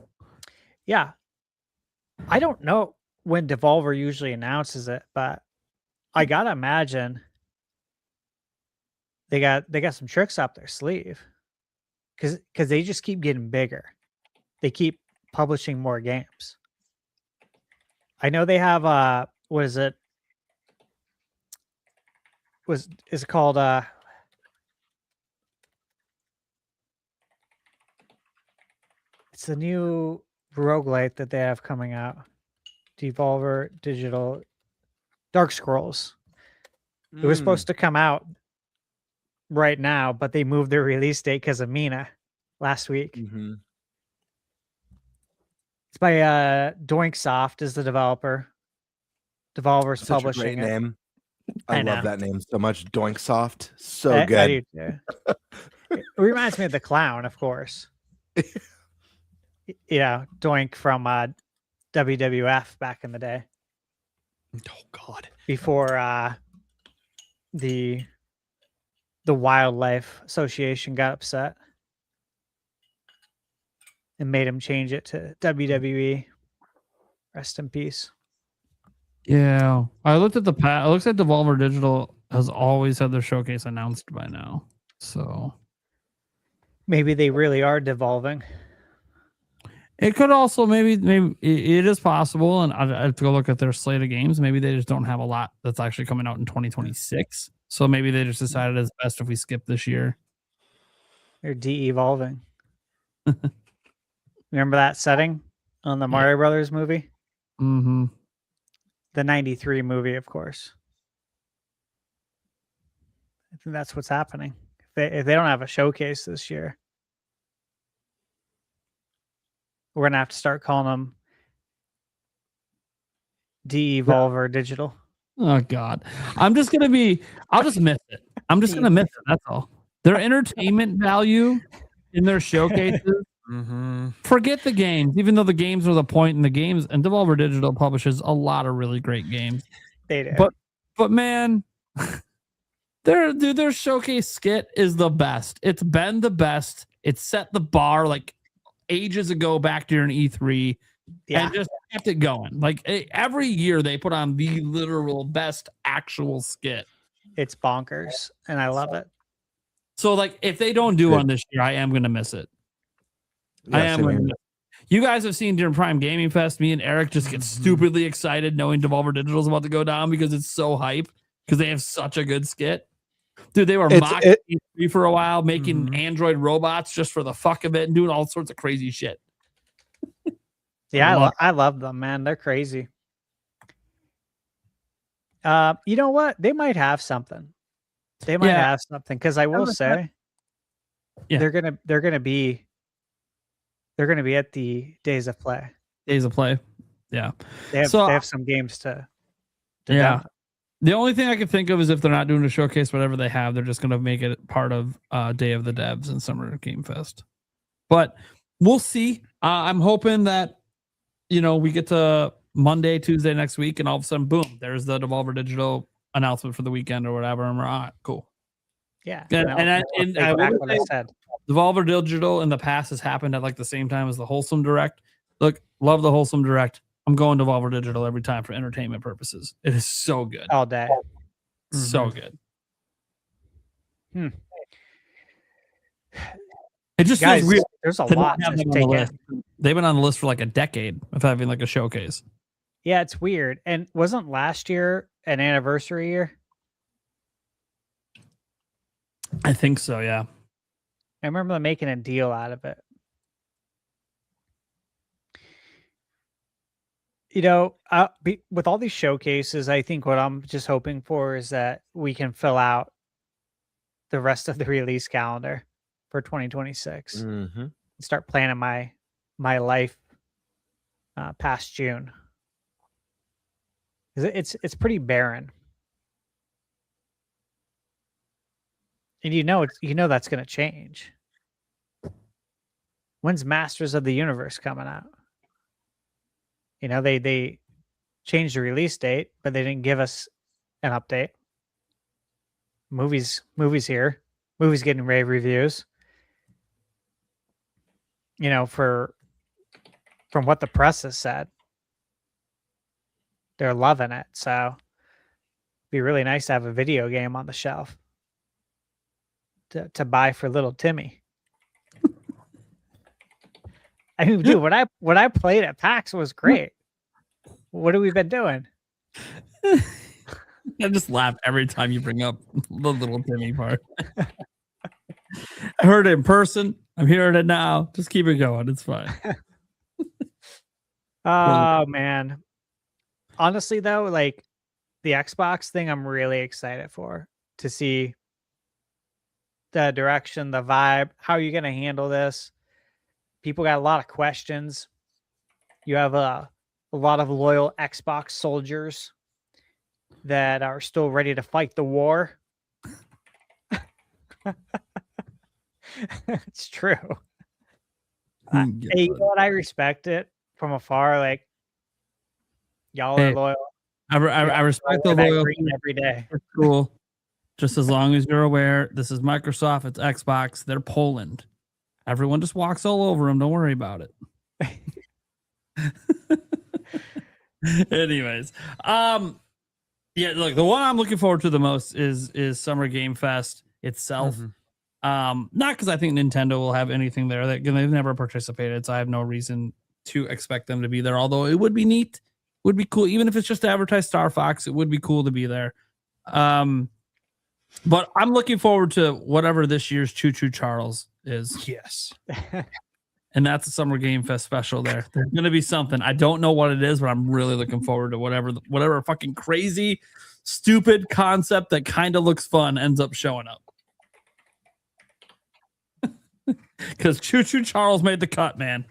yeah, I don't know when Devolver usually announces it, but I gotta imagine they got some tricks up their sleeve, because they just keep getting bigger. They keep publishing more games. I know they have what is it? Is it called it's the new roguelite that they have coming out. Devolver Digital Dark Scrolls. It was supposed to come out right now, but they moved their release date because of Mina last week. Mm-hmm. It's by Doinksoft is the developer. Devolver's Such a publishing great it. name. I I know. love that name so much. Doinksoft. So I good. do too. It reminds me of the clown, of course. Yeah, Doink from WWF back in the day. Oh God! Before the Wildlife Association got upset and made him change it to WWE. Rest in peace. yeah, I looked at the It looks like Devolver Digital has always had their showcase announced by now. So Maybe they really are devolving. it could also maybe it is possible, and I have to go look at their slate of games. Maybe they just don't have a lot that's actually coming out in 2026. So maybe they just decided it's best if we skip this year. They're de-evolving. Remember that setting on the Mario Brothers movie? Mm-hmm. The 93 movie, of course. I think that's what's happening. If they don't have a showcase this year, we're going to have to start calling them De-Evolver Digital. Oh God, I'll just miss it. I'm just gonna miss it. That's all. Their entertainment value in their showcases. Forget the games, even though the games are the point in the games, and Devolver Digital publishes a lot of really great games. They do. But man, their showcase skit is the best. It's been the best. It set the bar like ages ago back during E3. Yeah. And just kept it going. Like every year they put on the literal best actual skit. It's bonkers, and I love it. So like if they don't do one this year, I am gonna miss it. Yeah, I am same gonna here. miss it. You guys have seen during Prime Gaming Fest, me and Eric just get stupidly excited knowing Devolver Digital's about to go down because it's so hype because they have such a good skit. Dude, they were mocking E3 for a while, making android robots just for the fuck of it and doing all sorts of crazy shit. Yeah, I love them, man. They're crazy. You know what? They might have something. They might have something, because I will say, they're gonna be at the Days of Play. Days of Play, yeah. They have some games to yeah. The only thing I can think of is if they're not doing a showcase, whatever they have, they're just gonna make it part of Day of the Devs and Summer Game Fest. But we'll see. I'm hoping that we get to Monday, Tuesday next week, and all of a sudden, boom, there's the Devolver Digital announcement for the weekend or whatever, and we're all right, cool. Yeah, And I will what I say, said. Devolver Digital in the past has happened at like the same time as the Wholesome Direct. Look, love the Wholesome Direct. I'm going Devolver Digital every time for entertainment purposes. It is so good. All day. So good. Hmm. It just Guys, feels weird. there's a to not lot have to them on take the in. list. They've been on the list for like a decade of having like a showcase. Yeah, it's weird. And wasn't last year an anniversary year? I think so, yeah. I remember them making a deal out of it. With all these showcases, I think what I'm just hoping for is that we can fill out the rest of the release calendar for 2026 and start planning my life past June. It's pretty barren, and that's going to change. When's Masters of the Universe coming out? They changed the release date, but they didn't give us an update. Movies here. Movies getting rave reviews. From what the press has said, they're loving it. So it'd be really nice to have a video game on the shelf to buy for little Timmy. I mean, dude, what I played at PAX was great. What have we been doing? I just laugh every time you bring up the little Timmy part. I heard it in person. I'm hearing it now. Just keep it going. It's fine. Oh, man. Honestly, though, like the Xbox thing, I'm really excited to see the direction, the vibe. How are you going to handle this? People got a lot of questions. You have a lot of loyal Xbox soldiers that are still ready to fight the war. It's true. Hey, you know what? I respect it from afar. Like, y'all are loyal. I respect the loyalty every day. It's cool. Just as long as you're aware, this is Microsoft, it's Xbox, they're Poland. Everyone just walks all over them. Don't worry about it. Anyways, yeah, look, the one I'm looking forward to the most is Summer Game Fest itself. Not because I think Nintendo will have anything there. They've never participated, so I have no reason to expect them to be there. Although it would be neat, would be cool, even if it's just to advertise Star Fox. It would be cool to be there. But I'm looking forward to whatever this year's Choo Choo Charles is. Yes. And that's a Summer Game Fest special there. There's going to be something. I don't know what it is, but I'm really looking forward to whatever fucking crazy, stupid concept that kind of looks fun ends up showing up. Because Choo Choo Charles made the cut, man.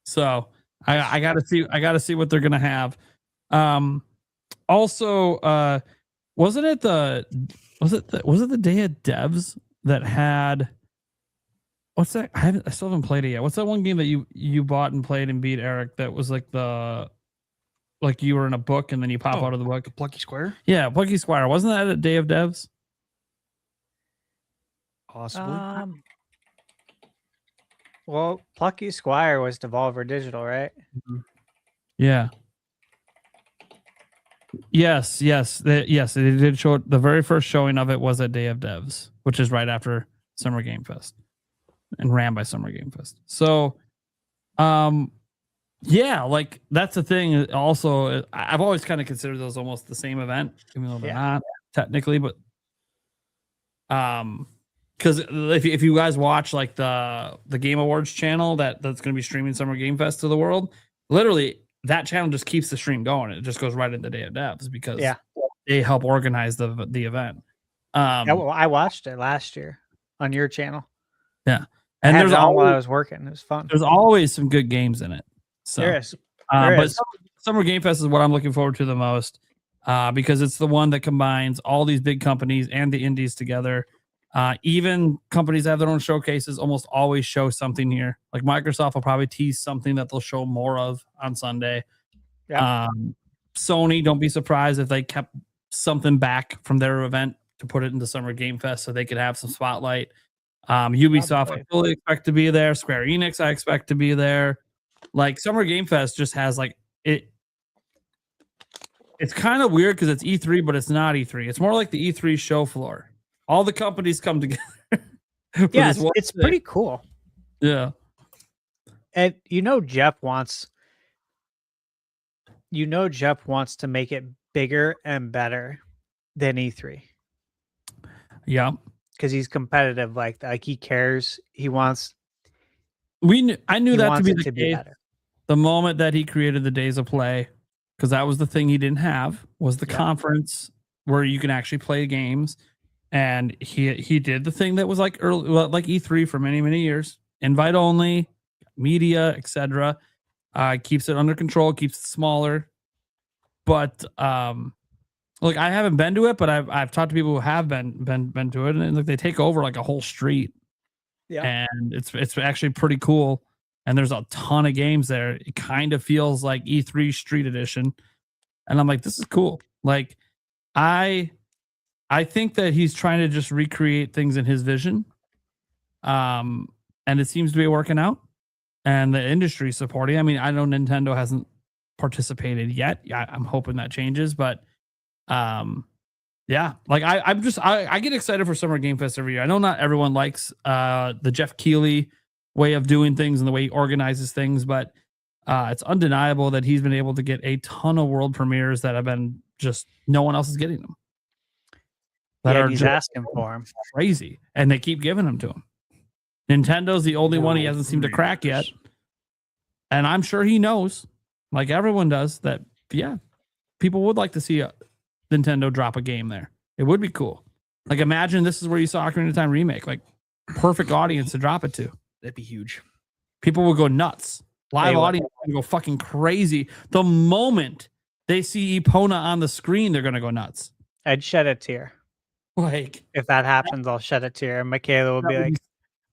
So I gotta see what they're gonna have. Also, was it the Day of Devs that had what's that? I still haven't played it yet. What's that one game that you bought and played and beat, Eric? That was like you were in a book and then you pop out of the book. Plucky Square? Yeah, Plucky Squire. Wasn't that at Day of Devs? Possibly. Well, Plucky Squire was Devolver Digital, right? Yeah. Yes. They did show it. The very first showing of it was at Day of Devs, which is right after Summer Game Fest and ran by Summer Game Fest. So, yeah, like that's the thing. Also, I've always kind of considered those almost the same event, even though they're not technically, but because if you guys watch like the Game Awards channel that's going to be streaming Summer Game Fest to the world, literally that channel just keeps the stream going. It just goes right into Day of Devs because they help organize the event. Well, I watched it last year on your channel. Yeah, and there's all while I was working. It was fun. There's always some good games in it. So, there is. But Summer Game Fest is what I'm looking forward to the most because it's the one that combines all these big companies and the indies together. Even companies that have their own showcases almost always show something here. Like Microsoft will probably tease something that they'll show more of on Sunday. Yeah. Sony, don't be surprised if they kept something back from their event to put it into Summer Game Fest so they could have some spotlight. Ubisoft, I fully expect to be there. Square Enix, I expect to be there. Like Summer Game Fest just has like it. It's kind of weird because it's E3, but it's not E3. It's more like the E3 show floor. All the companies come together. Yeah, it's pretty cool. Yeah. And Jeff wants to make it bigger and better than E3. Yeah. Because he's competitive like that. Like he cares. He wants. I knew that to be the be case the moment that he created the Days of Play, because that was the thing he didn't have, was the conference where you can actually play games. And he did the thing that was like early, like E3 for many, many years. Invite only, media, etc. Keeps it under control, keeps it smaller. But look, I haven't been to it, but I've talked to people who have been to it, and like they take over like a whole street. Yeah, and it's actually pretty cool. And there's a ton of games there. It kind of feels like E3 Street Edition, and I'm like, this is cool. Like, I think that he's trying to just recreate things in his vision, and it seems to be working out. And the industry supporting. I mean, I know Nintendo hasn't participated yet. I'm hoping that changes, but yeah, like I get excited for Summer Game Fest every year. I know not everyone likes the Jeff Keighley way of doing things and the way he organizes things, but it's undeniable that he's been able to get a ton of world premieres that have been just no one else is getting them. Yeah, he's asking for him. Crazy, and they keep giving them to him. Nintendo's the only one he hasn't seemed to crack yet, and I'm sure he knows, like everyone does, that people would like to see Nintendo drop a game there. It would be cool. Like imagine this is where you saw Ocarina of Time remake, like perfect audience to drop it to. That'd be huge. People will go nuts. Live audience will go fucking crazy. The moment they see Epona on the screen, they're gonna go nuts. I'd shed a tear. Like if that happens, I'll shed a tear. And Michaela will be like,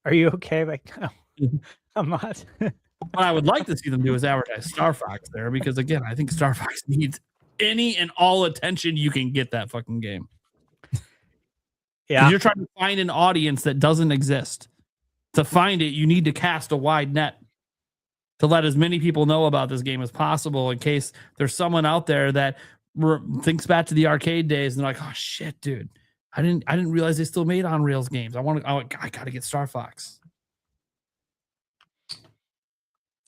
"Are you okay?" Like, no, I'm not. What I would like to see them do is advertise Star Fox there, because again, I think Star Fox needs any and all attention you can get that fucking game. Yeah, you're trying to find an audience that doesn't exist. To find it, you need to cast a wide net to let as many people know about this game as possible, in case there's someone out there that thinks back to the arcade days and they're like, "Oh shit, dude, I didn't realize they still made on rails games. I got to get Star Fox."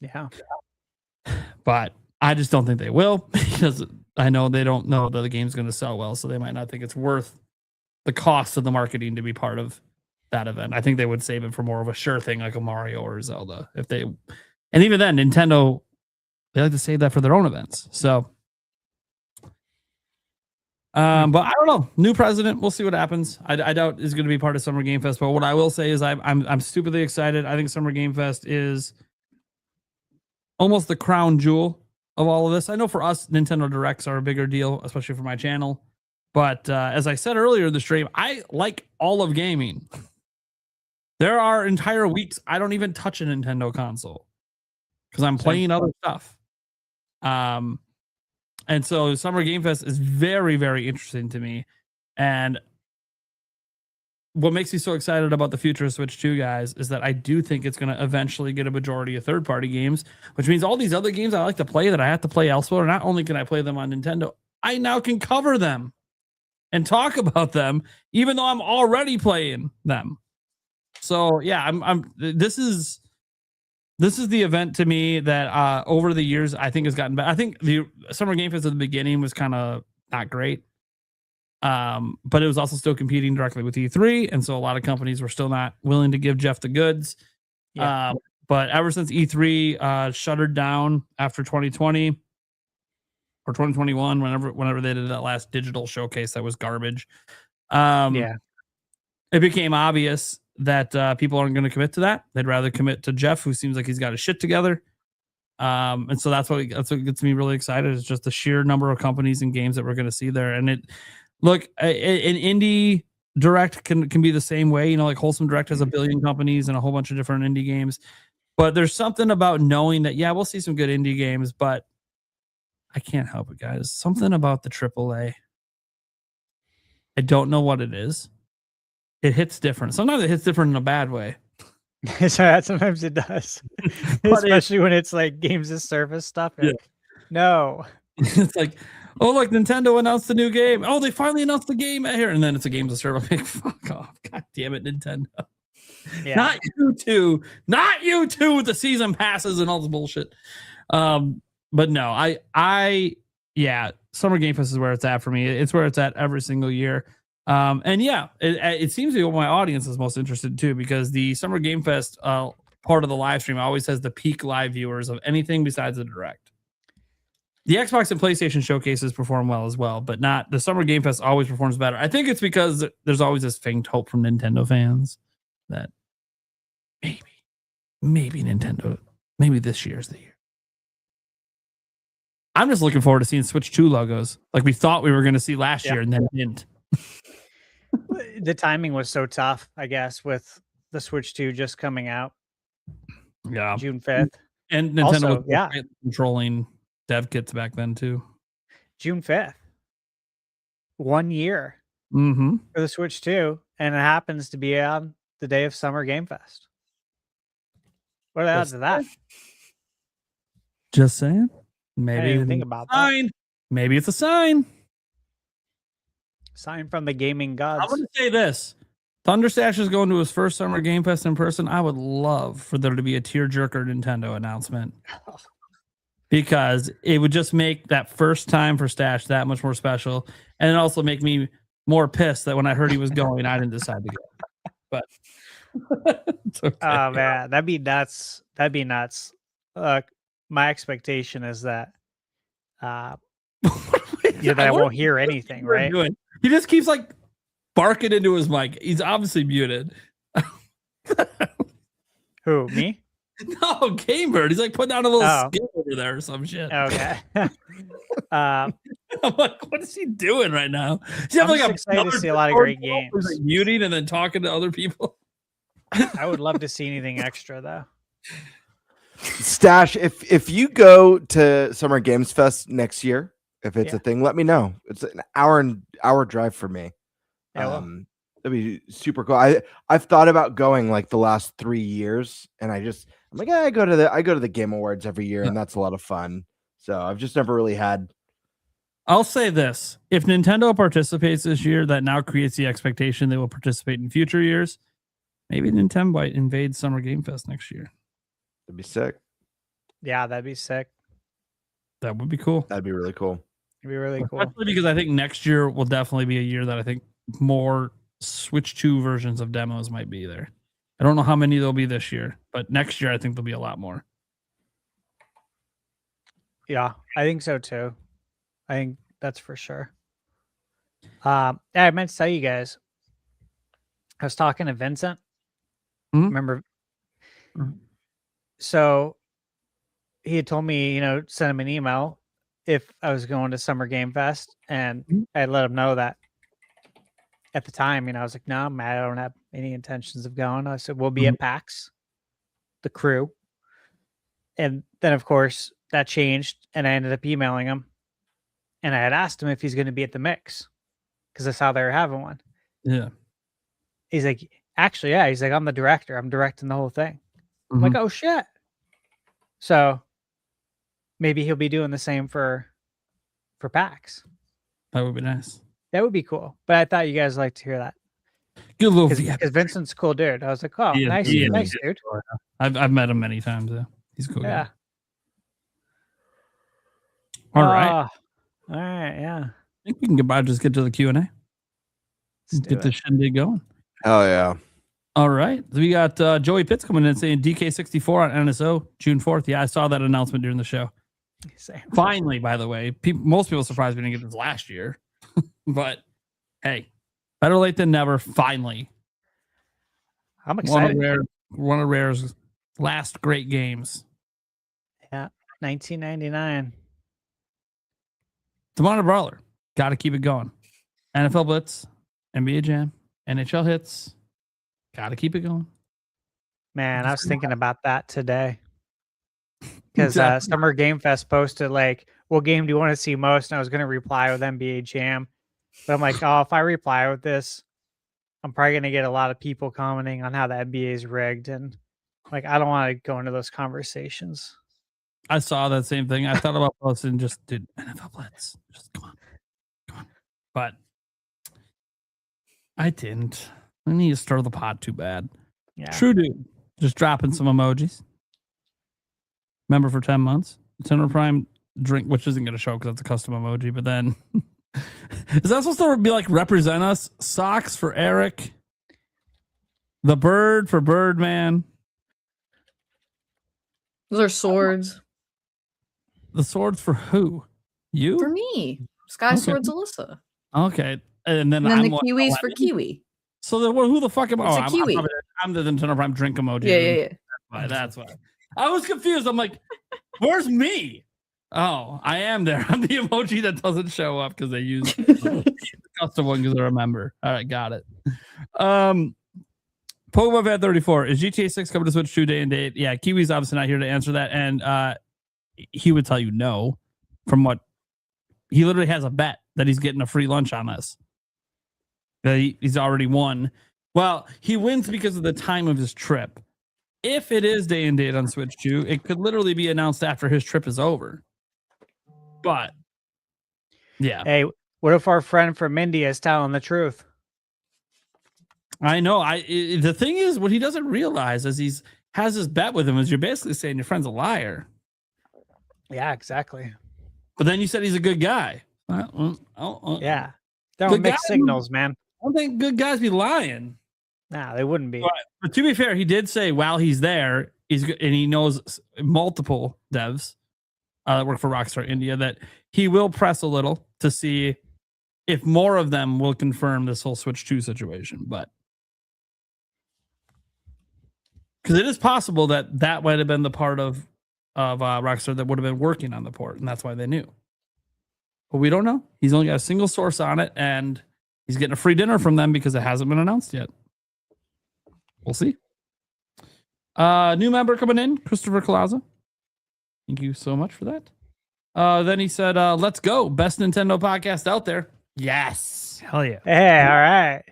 Yeah, but I just don't think they will, because I know they don't know that the game's going to sell well, so they might not think it's worth the cost of the marketing to be part of that event. I think they would save it for more of a sure thing, like a Mario or a Zelda. And even then, Nintendo, they like to save that for their own events. So, but I don't know. New president, we'll see what happens. I doubt is going to be part of Summer Game Fest. But what I will say is I'm stupidly excited. I think Summer Game Fest is almost the crown jewel of all of this. I know for us, Nintendo Directs are a bigger deal, especially for my channel. But as I said earlier in the stream, I like all of gaming. There are entire weeks I don't even touch a Nintendo console because I'm playing other stuff. And so Summer Game Fest is very, very interesting to me. And what makes me so excited about the future of Switch 2, guys, is that I do think it's going to eventually get a majority of third-party games, which means all these other games I like to play that I have to play elsewhere, not only can I play them on Nintendo, I now can cover them and talk about them, even though I'm already playing them. So yeah, this is the event to me that over the years I think has gotten better. I think the Summer Game Fest at the beginning was kind of not great. But it was also still competing directly with E3, and so a lot of companies were still not willing to give Jeff the goods. Yeah. But ever since E3 shuttered down after 2020 or 2021, whenever they did that last digital showcase that was garbage, it became obvious that people aren't going to commit to that. They'd rather commit to Jeff, who seems like he's got his shit together. And so that's what gets me really excited, is just the sheer number of companies and games that we're going to see there. And look, an indie Direct can be the same way. You know, like Wholesome Direct has a billion companies and a whole bunch of different indie games. But there's something about knowing that, yeah, we'll see some good indie games, but I can't help it, guys. Something about the AAA. I don't know what it is. It hits different. Sometimes it hits different in a bad way. Sometimes it does. Especially when it's like games as service stuff. Yeah. No. It's like, oh, like Nintendo announced a new game. Oh, they finally announced the game here. And then it's a games as service. Like, fuck off. God damn it, Nintendo. Yeah. Not you two. Not you two with the season passes and all this bullshit. But no, yeah, Summer Game Fest is where it's at for me. It's where it's at every single year. And yeah, it seems to be what my audience is most interested in too, because the Summer Game Fest part of the live stream always has the peak live viewers of anything besides the direct. The Xbox and PlayStation showcases perform well as well, but not the Summer Game Fest always performs better. I think it's because there's always this faint hope from Nintendo fans that maybe Nintendo, maybe this year's the year. I'm just looking forward to seeing Switch 2 logos like we thought we were going to see last year and then didn't. The timing was so tough, I guess, with the Switch 2 just coming out. Yeah. June 5th. And Nintendo Also, was controlling dev kits back then too. June 5th. 1 year Mm-hmm. for the Switch 2, and it happens to be on the day of Summer Game Fest. What are the odds of that? Just saying. I Maybe didn't even think about that. sign. Maybe it's a sign. Sign from the gaming gods. I'm going to say this. ThunderStash is going to his first Summer Game Fest in person. I would love for there to be a tearjerker Nintendo announcement. Because it would just make that first time for Stash that much more special. And it also make me more pissed that when I heard he was going, I didn't decide to go. But it's okay. Oh man, that'd be nuts. That'd be nuts. My expectation is that that I won't hear anything, right? Doing? He just keeps like barking into his mic. He's obviously muted. Who, me? No, GameBird. He's like putting down a little skill over there or some shit. Okay. I'm like, what is he doing right now? Does he have I'm like just excited to see a lot of great games. Like muting and then talking to other people. I would love to see anything extra though. Stash, if you go to Summer Games Fest next year, if it's a thing, let me know. It's an hour drive for me. Yeah, that'd be super cool. I've thought about going like the last 3 years, and I'm like, I go to the Game Awards every year, and that's a lot of fun. So I've just never really had. I'll say this: if Nintendo participates this year, that now creates the expectation they will participate in future years. Maybe NintenByte invades Summer Game Fest next year. That'd be sick. Yeah, that'd be sick. That would be cool. That'd be really cool. It'd be really cool. Especially because I think next year will definitely be a year that I think more Switch 2 versions of demos might be there. I don't know how many there'll be this year, but next year I think there'll be a lot more. Yeah, I think so too. I think that's for sure. I meant to tell you guys. I was talking to Vincent. Mm-hmm. Remember? Mm-hmm. So he had told me, send him an email if I was going to Summer Game Fest, and I let him know that at the time, I was like, no, Matt, I don't have any intentions of going. I said, we'll be at PAX, the crew. And then, of course, that changed, and I ended up emailing him, and I had asked him if he's going to be at the mix because I saw they were having one. Yeah. He's like, actually, yeah. He's like, I'm the director. I'm directing the whole thing. I'm like, oh, shit. So maybe he'll be doing the same for PAX. That would be nice. That would be cool. But I thought you guys liked to hear that. Good little because Vincent's a cool dude. I was like, oh, nice dude. I've met him many times. He's a cool. Yeah. All right. All right. Yeah. I think we can just get to the Q&A. Get the shindig going. Hell yeah. All right. So we got Joey Pitts coming in saying DK64 on NSO June 4th. Yeah, I saw that announcement during the show. Same. Finally, by the way, most people surprised we didn't get this last year. But hey, better late than never. Finally. I'm excited. One of Rare's last great games. Yeah. 1999. Demonic Brawler. Got to keep it going. NFL Blitz. NBA Jam. NHL hits. Got to keep it going. Man, I was thinking about that today. Because Exactly. Summer Game Fest posted, like, what game do you want to see most? And I was going to reply with NBA Jam. But I'm like, oh, if I reply with this, I'm probably going to get a lot of people commenting on how the NBA is rigged. And, like, I don't want to go into those conversations. I saw that same thing. I thought about posting just, dude, NFL Blitz. Just come on. But I didn't. I need to stir the pot too bad. Yeah. True dude. Just dropping some emojis. Member for 10 months. Nintendo Prime drink, which isn't going to show because that's a custom emoji. But then, is that supposed to be like represent us? Socks for Eric. The bird for Birdman. Those are swords. The swords for who? You? For me. Sky Okay. Swords Alyssa. Okay. And then, And then I'm the like, kiwis oh, for Kiwi. So then, who the fuck am I? It's Oh, a kiwi. I'm the Nintendo Prime drink emoji. Yeah. That's why. I was confused. I'm like, where's me? Oh, I am there. I'm the emoji that doesn't show up because they use the custom one because they're a member. All right, got it. Pokemon Fan 34. Is GTA 6 coming to Switch 2 day and date? Yeah, Kiwi's obviously not here to answer that. And he would tell you no from what he literally has a bet that he's getting a free lunch on this. That he's already won. Well, he wins because of the time of his trip. If it is day and date on Switch 2, it could literally be announced after his trip is over. But, yeah. Hey, what if our friend from India is telling the truth? I know. The thing is, what he doesn't realize is has this bet with him is you're basically saying your friend's a liar. Yeah, exactly. But then you said he's a good guy. Yeah. They're Good mixed guy? signals, man. I don't think good guys be lying. Nah, they wouldn't be. But to be fair, he did say while he's there, and he knows multiple devs that work for Rockstar India that he will press a little to see if more of them will confirm this whole Switch 2 situation. But because it is possible that might have been the part of Rockstar that would have been working on the port, and that's why they knew. But we don't know. He's only got a single source on it, and he's getting a free dinner from them because it hasn't been announced yet. We'll see. New member coming in, Christopher Colaza. Thank you so much for that. Then he said, let's go. Best Nintendo podcast out there. Yes. Hell yeah. Hey, all right.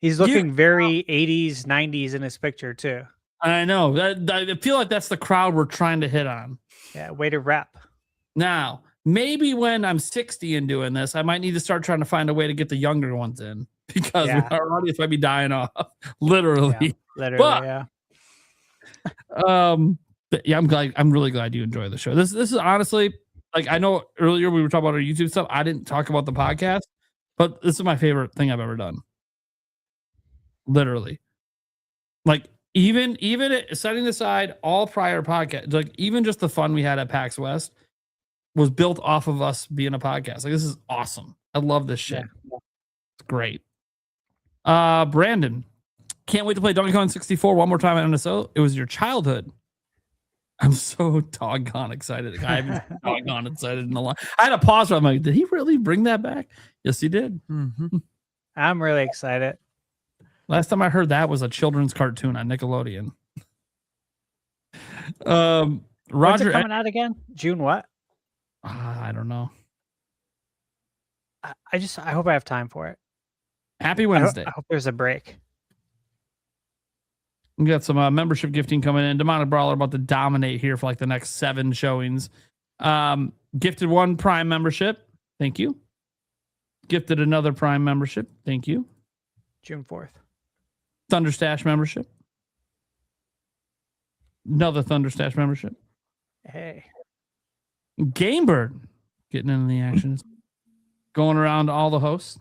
He's looking very 80s, 90s in his picture, too. I know. I feel like that's the crowd we're trying to hit on. Yeah, way to rep. Now, maybe when I'm 60 and doing this, I might need to start trying to find a way to get the younger ones in because our audience might be dying off. Literally. Yeah, literally, yeah. I'm really glad you enjoy the show. This is honestly, like, I know earlier we were talking about our YouTube stuff. I didn't talk about the podcast, but this is my favorite thing I've ever done. Literally. Like, even setting aside all prior podcasts, like even just the fun we had at PAX West was built off of us being a podcast. Like, this is awesome. I love this shit. Yeah. It's great. Brandon, can't wait to play Donkey Kong 64 one more time at NSO. It was your childhood. I'm so doggone excited. I haven't been doggone excited in a lot. I had a pause where I'm like, did he really bring that back? Yes, he did. Mm-hmm. I'm really excited. Last time I heard that was a children's cartoon on Nickelodeon. Roger, when's it coming out again? June what? I don't know. I hope I have time for it. Happy Wednesday. I hope there's a break. We got some membership gifting coming in. Demonic Brawler about to dominate here for like the next 7 showings. Gifted 1 Prime membership. Thank you. Gifted another Prime membership. Thank you. June 4th. ThunderStash membership. Another ThunderStash membership. Hey. GameBird getting into the action. Going around to all the hosts.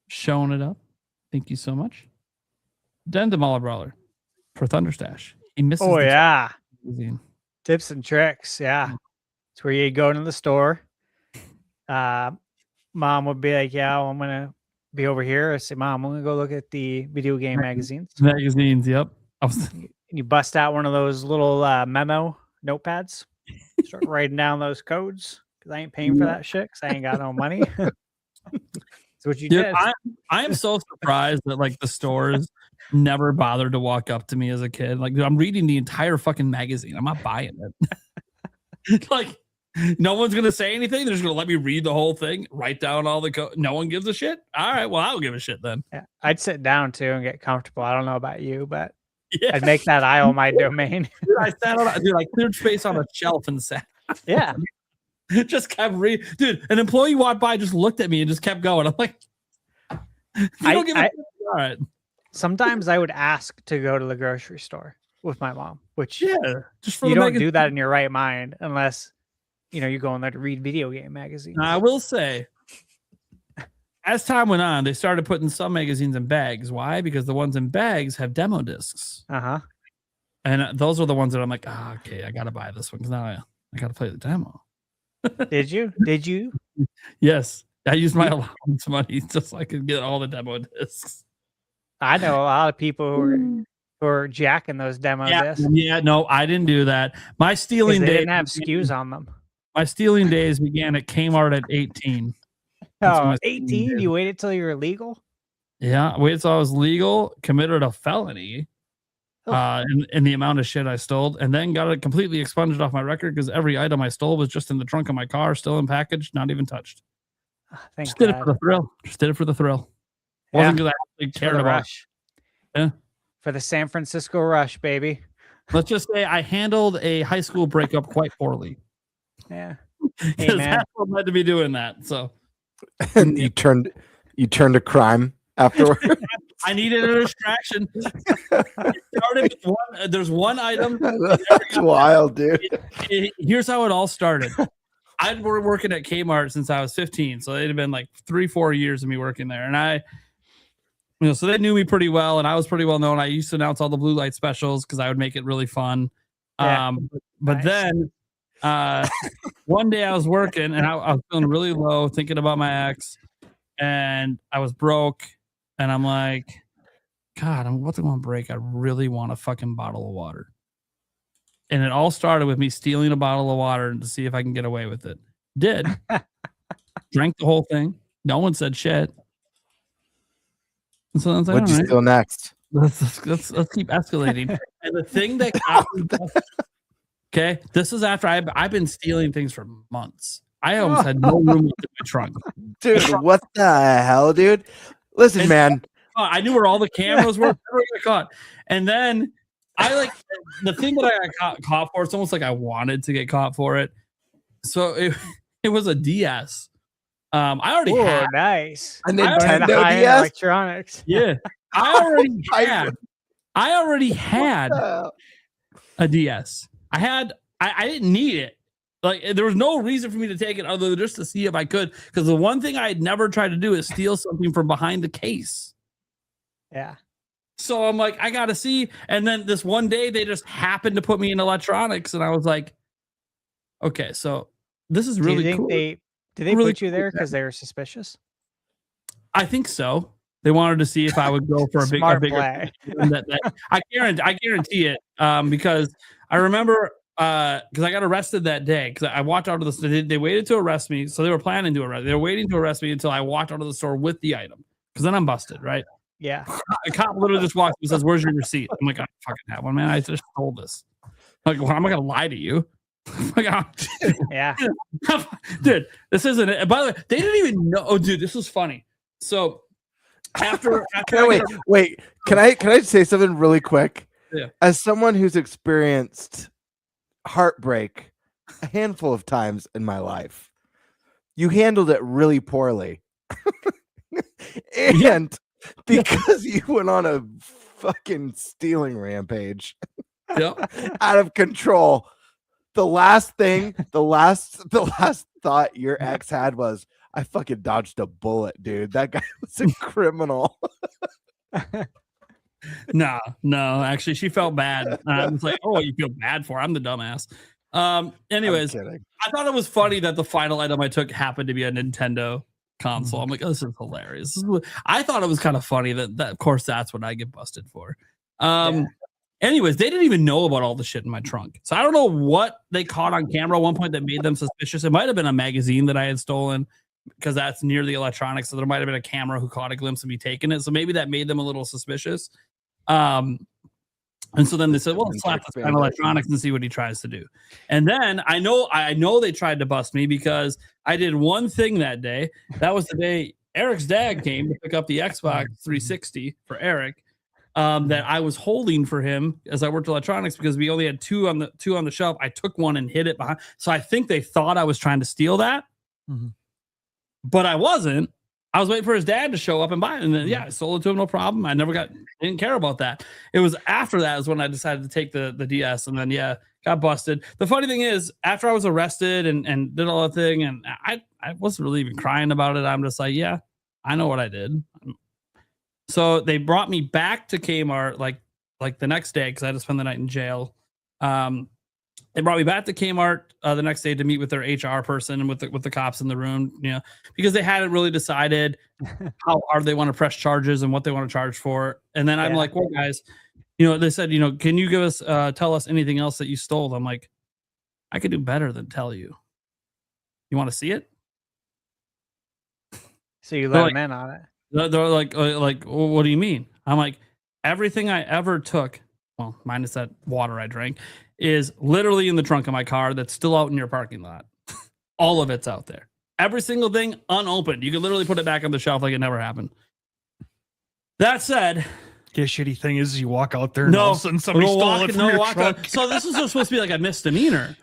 Showing it up. Thank you so much. Then the Mala Brawler for ThunderStash. He misses. Oh, yeah. Magazine. Tips and tricks. Yeah. It's where you go into the store. Mom would be like, yeah, well, I'm going to be over here. I say, Mom, I'm going to go look at the video game magazines. Magazines, yep. You bust out one of those little memo notepads. Start writing down those codes because I ain't paying for that shit because I ain't got no money. It's what you Dude, did. I am so surprised that like the stores never bothered to walk up to me as a kid. Like, dude, I'm reading the entire fucking magazine. I'm not buying it. Like, no one's gonna say anything. They're just gonna let me read the whole thing, write down all the no one gives a shit. All right, well, I'll give a shit then. Yeah, I'd sit down too and get comfortable. I don't know about you, but Yeah. I'd make that aisle my domain. Dude, I sat on, dude, I cleared space on a shelf and sat. Yeah. Just kept reading. Dude, an employee walked by, just looked at me and just kept going. I'm like, you don't give a shit. All right. Sometimes I would ask to go to the grocery store with my mom, which just for you the don't do that in your right mind unless you go in there to read video game magazines. I will say, as time went on, they started putting some magazines in bags. Why? Because the ones in bags have demo discs. And those are the ones that I'm like, okay, I gotta buy this one because now I gotta play the demo. Did you? Yes, I used my allowance money just so I could get all the demo discs. I know a lot of people who are jacking those demo discs. Yeah, no, I didn't do that. My stealing They days didn't have SKUs on them. My stealing days began at Kmart at 18. Oh, 18? You waited till you were legal? Yeah, I waited till I was legal, committed a felony in the amount of shit I stole, and then got it completely expunged off my record because every item I stole was just in the trunk of my car, still in package, not even touched. Thank Just did it God. for the thrill. Just did it for the thrill. Yeah. Wasn't because I actually For cared the about rush. Yeah. For the San Francisco rush, baby. Let's just say I handled a high school breakup quite poorly. Yeah. Because Amen. that's what led to me doing that. So And you turned to crime afterward. I needed a distraction. It started with there's one item. That's wild, dude. Here's how it all started. I'd been working at Kmart since I was 15, so it had been like 3-4 years of me working there, and so they knew me pretty well, and I was pretty well known. I used to announce all the blue light specials because I would make it really fun. Yeah. But then one day I was working, and I was feeling really low, thinking about my ex, and I was broke, and I'm like, God, what's going to break? I really want a fucking bottle of water. And it all started with me stealing a bottle of water to see if I can get away with it. Did. Drank the whole thing. No one said shit. And so I was like, What'd you all right, steal next? let's keep escalating. And the thing that got me, okay, this is after I've been stealing things for months. I almost had no room in my trunk. Dude, what the hell, dude? Listen, man. I knew where all the cameras were. Never got caught. And then I like the thing that I got caught for. It's almost like I wanted to get caught for it. So it was a DS. I already had nice. A Nintendo high-end DS? electronics. Yeah, I already had a DS. I didn't need it. Like there was no reason for me to take it other than just to see if I could. Because the one thing I had never tried to do is steal something from behind the case. Yeah. So I'm like, I gotta see. And then this one day they just happened to put me in electronics, and I was like, okay, so this is really cool. Did they Really put you there because they were suspicious? I think so. They wanted to see if I would go for a Smart bigger. play. I guarantee it because I remember because I got arrested that day because I walked out of the store. They waited to arrest me, so they were planning to arrest. They were waiting to arrest me until I walked out of the store with the item because then I'm busted, right? Yeah. A cop literally just walks up and says, "Where's your receipt?" I'm like, "I don't fucking have one, man. I just told this." Like, well, I'm not gonna lie to you. Like, Yeah. Dude, this isn't it. By the way, they didn't even know. Oh, dude, this was funny. So after wait. Can I say something really quick? Yeah. As someone who's experienced heartbreak a handful of times in my life, you handled it really poorly. And because you went on a fucking stealing rampage out of control, the last thought your ex had was, I fucking dodged a bullet, dude. That guy was a criminal. No, actually, she felt bad. I was like, "Oh, you feel bad for her? I'm the dumbass." Anyways, I thought it was funny that the final item I took happened to be a Nintendo console. I'm like, oh, this is hilarious. I thought it was kind of funny that of course that's what I get busted for. Anyways, they didn't even know about all the shit in my trunk. So I don't know what they caught on camera at one point that made them suspicious. It might have been a magazine that I had stolen. because that's near the electronics. So there might have been a camera who caught a glimpse of me taking it. So maybe that made them a little suspicious. And so then they said, well, let's slap this guy in electronics and see what he tries to do. And then I know they tried to bust me because I did one thing that day. That was the day Eric's dad came to pick up the Xbox 360 for Eric. That I was holding for him as I worked electronics because we only had two on the shelf. I took one and hid it behind. So I think they thought I was trying to steal that, but I wasn't. I was waiting for his dad to show up and buy it. And then, I sold it to him. No problem. I didn't care about that. It was after that is when I decided to take the DS and then, got busted. The funny thing is after I was arrested and did all that thing and I wasn't really even crying about it. I'm just like, yeah, I know what I did. So they brought me back to Kmart like the next day because I had to spend the night in jail. They brought me back to Kmart the next day to meet with their HR person and with the cops in the room, because they hadn't really decided how hard they want to press charges and what they want to charge for. And then I'm like, well, guys, they said, can you give us tell us anything else that you stole? I'm like, I could do better than tell you. You want to see it? So you let them in on it. They're like, well, what do you mean? I'm like, everything I ever took, well, minus that water I drank, is literally in the trunk of my car that's still out in your parking lot. All of it's out there. Every single thing unopened. You can literally put it back on the shelf like it never happened. That said, the shitty thing is you walk out there and all of a sudden somebody stole it from your trunk. So this is supposed to be like a misdemeanor.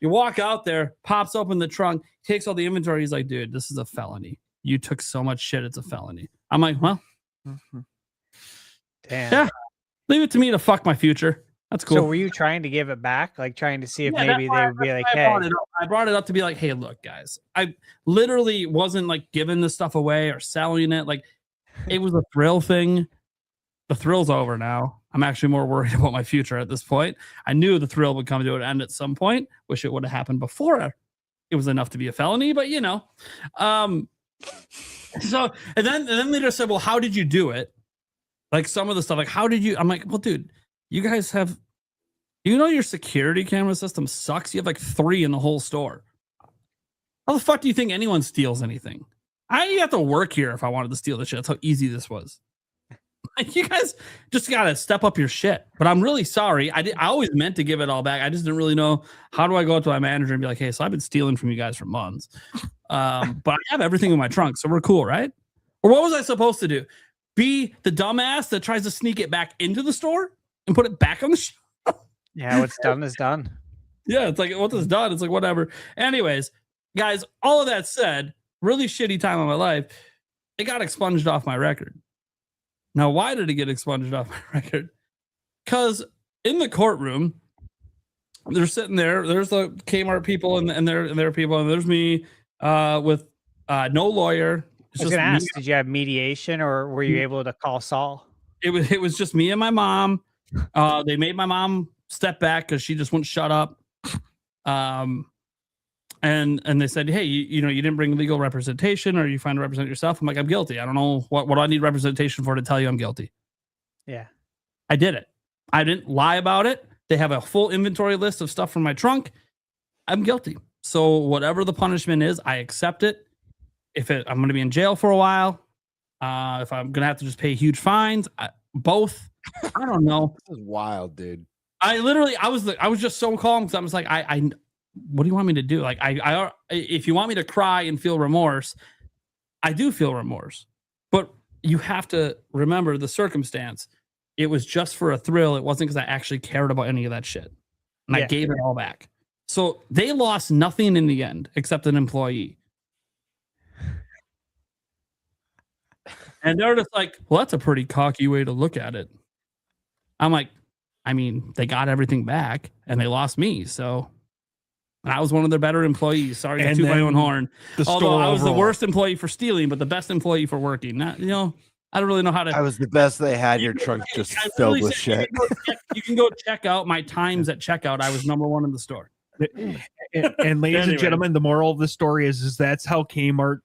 You walk out there, pops open the trunk, takes all the inventory. He's like, dude, this is a felony. You took so much shit, it's a felony. I'm like, well, damn. Yeah, leave it to me to fuck my future. That's cool. So were you trying to give it back? Like trying to see if maybe they would be like, hey. I brought it up to be like, hey, look, guys. I literally wasn't like giving this stuff away or selling it. Like it was a thrill thing. The thrill's over now. I'm actually more worried about my future at this point. I knew the thrill would come to an end at some point. Wish it would have happened before it was enough to be a felony, but So and then they just said, well, how did you do it? Like some of the stuff, like how did you? I'm like, well, dude, you guys have, your security camera system sucks. You have like 3 in the whole store. How the fuck do you think anyone steals anything? I didn't have to work here if I wanted to steal the shit. That's how easy this was. Like you guys just gotta step up your shit. But I'm really sorry. I always meant to give it all back. I just didn't really know how do I go up to my manager and be like, hey, so I've been stealing from you guys for months. But I have everything in my trunk, so we're cool, right? Or what was I supposed to do? Be the dumbass that tries to sneak it back into the store and put it back on the shelf? Yeah, what's done is done. Yeah, it's like what's done. It's like whatever. Anyways, guys, all of that said, really shitty time of my life. It got expunged off my record. Now, why did it get expunged off my record? Because in the courtroom, they're sitting there. There's the Kmart people and their people, and there's me with no lawyer. I was going to ask, did you have mediation or were you able to call Saul? It was just me and my mom. They made my mom step back because she just wouldn't shut up. And they said, hey, you didn't bring legal representation, or you find to represent yourself. I'm like, I'm guilty. I don't know what do I need representation for to tell you I'm guilty. Yeah. I did it. I didn't lie about it. They have a full inventory list of stuff from my trunk. I'm guilty. So whatever the punishment is, I accept it. I'm going to be in jail for a while, if I'm going to have to just pay huge fines, both, I don't know. This is wild, dude. I was just so calm because I was like, what do you want me to do? Like, if you want me to cry and feel remorse, I do feel remorse, but you have to remember the circumstance. It was just for a thrill. It wasn't because I actually cared about any of that shit. And I gave it all back. So they lost nothing in the end except an employee. And they're just like, well, that's a pretty cocky way to look at it. I'm like, I mean, they got everything back and they lost me. So I was one of their better employees. Sorry to toot my own horn. Although I was the worst employee for stealing, but the best employee for working. I don't really know how to. I was the best they had. Your trunk just filled with shit. You can go check out my times at checkout. I was number 1 in the store. And ladies and gentlemen, the moral of the story is that's how Kmart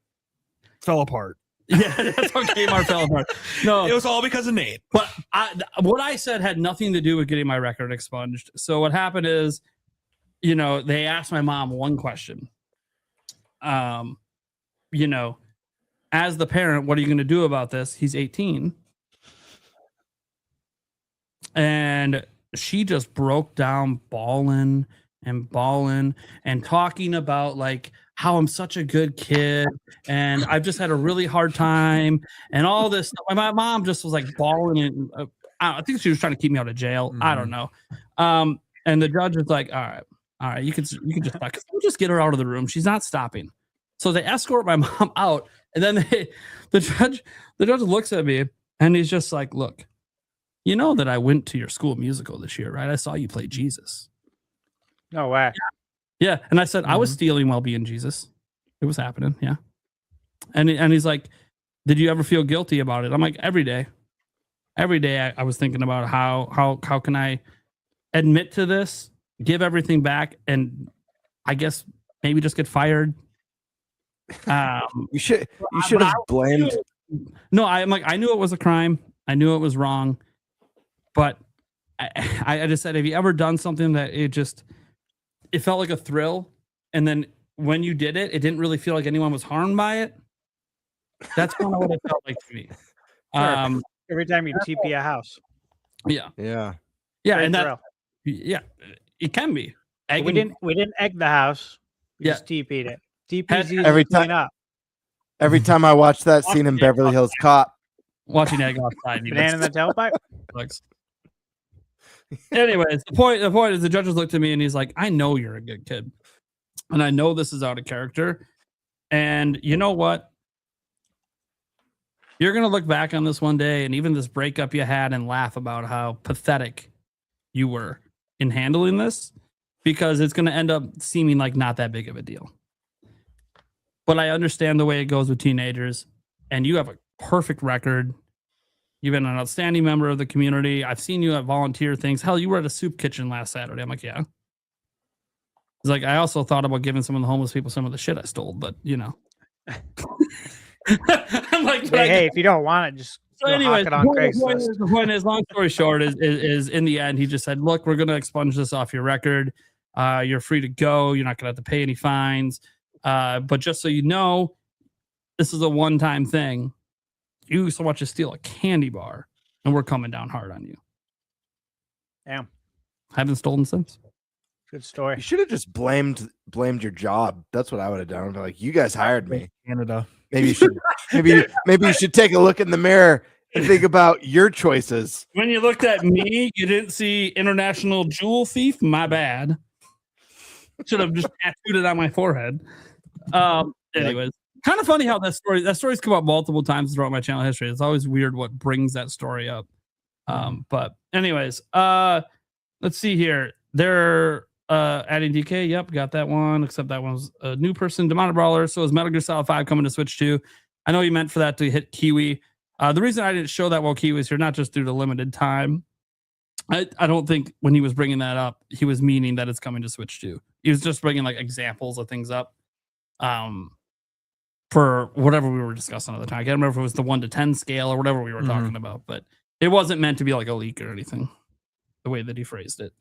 fell apart. Yeah, that's how Kmart fell apart. No, it was all because of Nate. But what I said had nothing to do with getting my record expunged. So what happened is, they asked my mom one question. you know, as the parent, what are you going to do about this? He's 18. And she just broke down bawling and talking about like how I'm such a good kid and I've just had a really hard time and all this stuff. My mom just was like bawling and I think she was trying to keep me out of jail. I don't know. And the judge was like, all right, you can just get her out of the room. She's not stopping. So they escort my mom out, and then the judge looks at me and he's just like, look, you know that I went to your school musical this year, right? I saw you play Jesus. No way. Yeah. And I said, I was stealing while being Jesus. It was happening. Yeah. And he's like, did you ever feel guilty about it? I'm like, every day I was thinking about how can I admit to this, give everything back, and I guess maybe just get fired. You should have blamed. No, I'm like, I knew it was a crime. I knew it was wrong. But I just said, have you ever done something that it felt like a thrill, and then when you did it, it didn't really feel like anyone was harmed by it? That's kind of what it felt like to me. Every time you TP a house. Yeah. Yeah. Yeah. And that, yeah, it can be. We didn't egg the house. We just TP'd it. TP's easy every to clean time up. Every time I watch that scene in Beverly Hills Cop. Watching egg outside. Banana in the tailpipe? Anyways, the point is the judges looked at me and he's like, I know you're a good kid. And I know this is out of character. And you know what? You're going to look back on this one day and even this breakup you had and laugh about how pathetic you were in handling this, because it's going to end up seeming like not that big of a deal. But I understand the way it goes with teenagers, and you have a perfect record. You've been an outstanding member of the community. I've seen you at volunteer things. Hell, you were at a soup kitchen last Saturday. I'm like, yeah. It's like, I also thought about giving some of the homeless people some of the shit I stole, but you know. I'm like, hey, if you don't want it, just anyways, hawk it on Craigslist. The point is, long story short, is in the end, he just said, look, we're going to expunge this off your record. You're free to go. You're not going to have to pay any fines. But just so you know, this is a one-time thing. You so much as steal a candy bar, and we're coming down hard on you. Damn. Haven't stolen since. Good story. You should have just blamed your job. That's what I would have done. Like, you guys hired me. Canada. Maybe you should maybe you should take a look in the mirror and think about your choices. When you looked at me, you didn't see international jewel thief. My bad. Should have just tattooed it on my forehead. Anyways, kind of funny how that story's come up multiple times throughout my channel history. It's always weird what brings that story up. But anyways, let's see here. They're adding DK. Yep, got that one. Except that one's a new person, Demonic Brawler. So is Metal Gear Solid 5 coming to Switch 2? I know you meant for that to hit Kiwi. The reason I didn't show that while Kiwi was here, not just due to limited time. I don't think when he was bringing that up, he was meaning that it's coming to Switch 2. He was just bringing like examples of things up. For whatever we were discussing at the time. I can't remember if it was the 1 to 10 scale or whatever we were talking about, but it wasn't meant to be like a leak or anything, the way that he phrased it.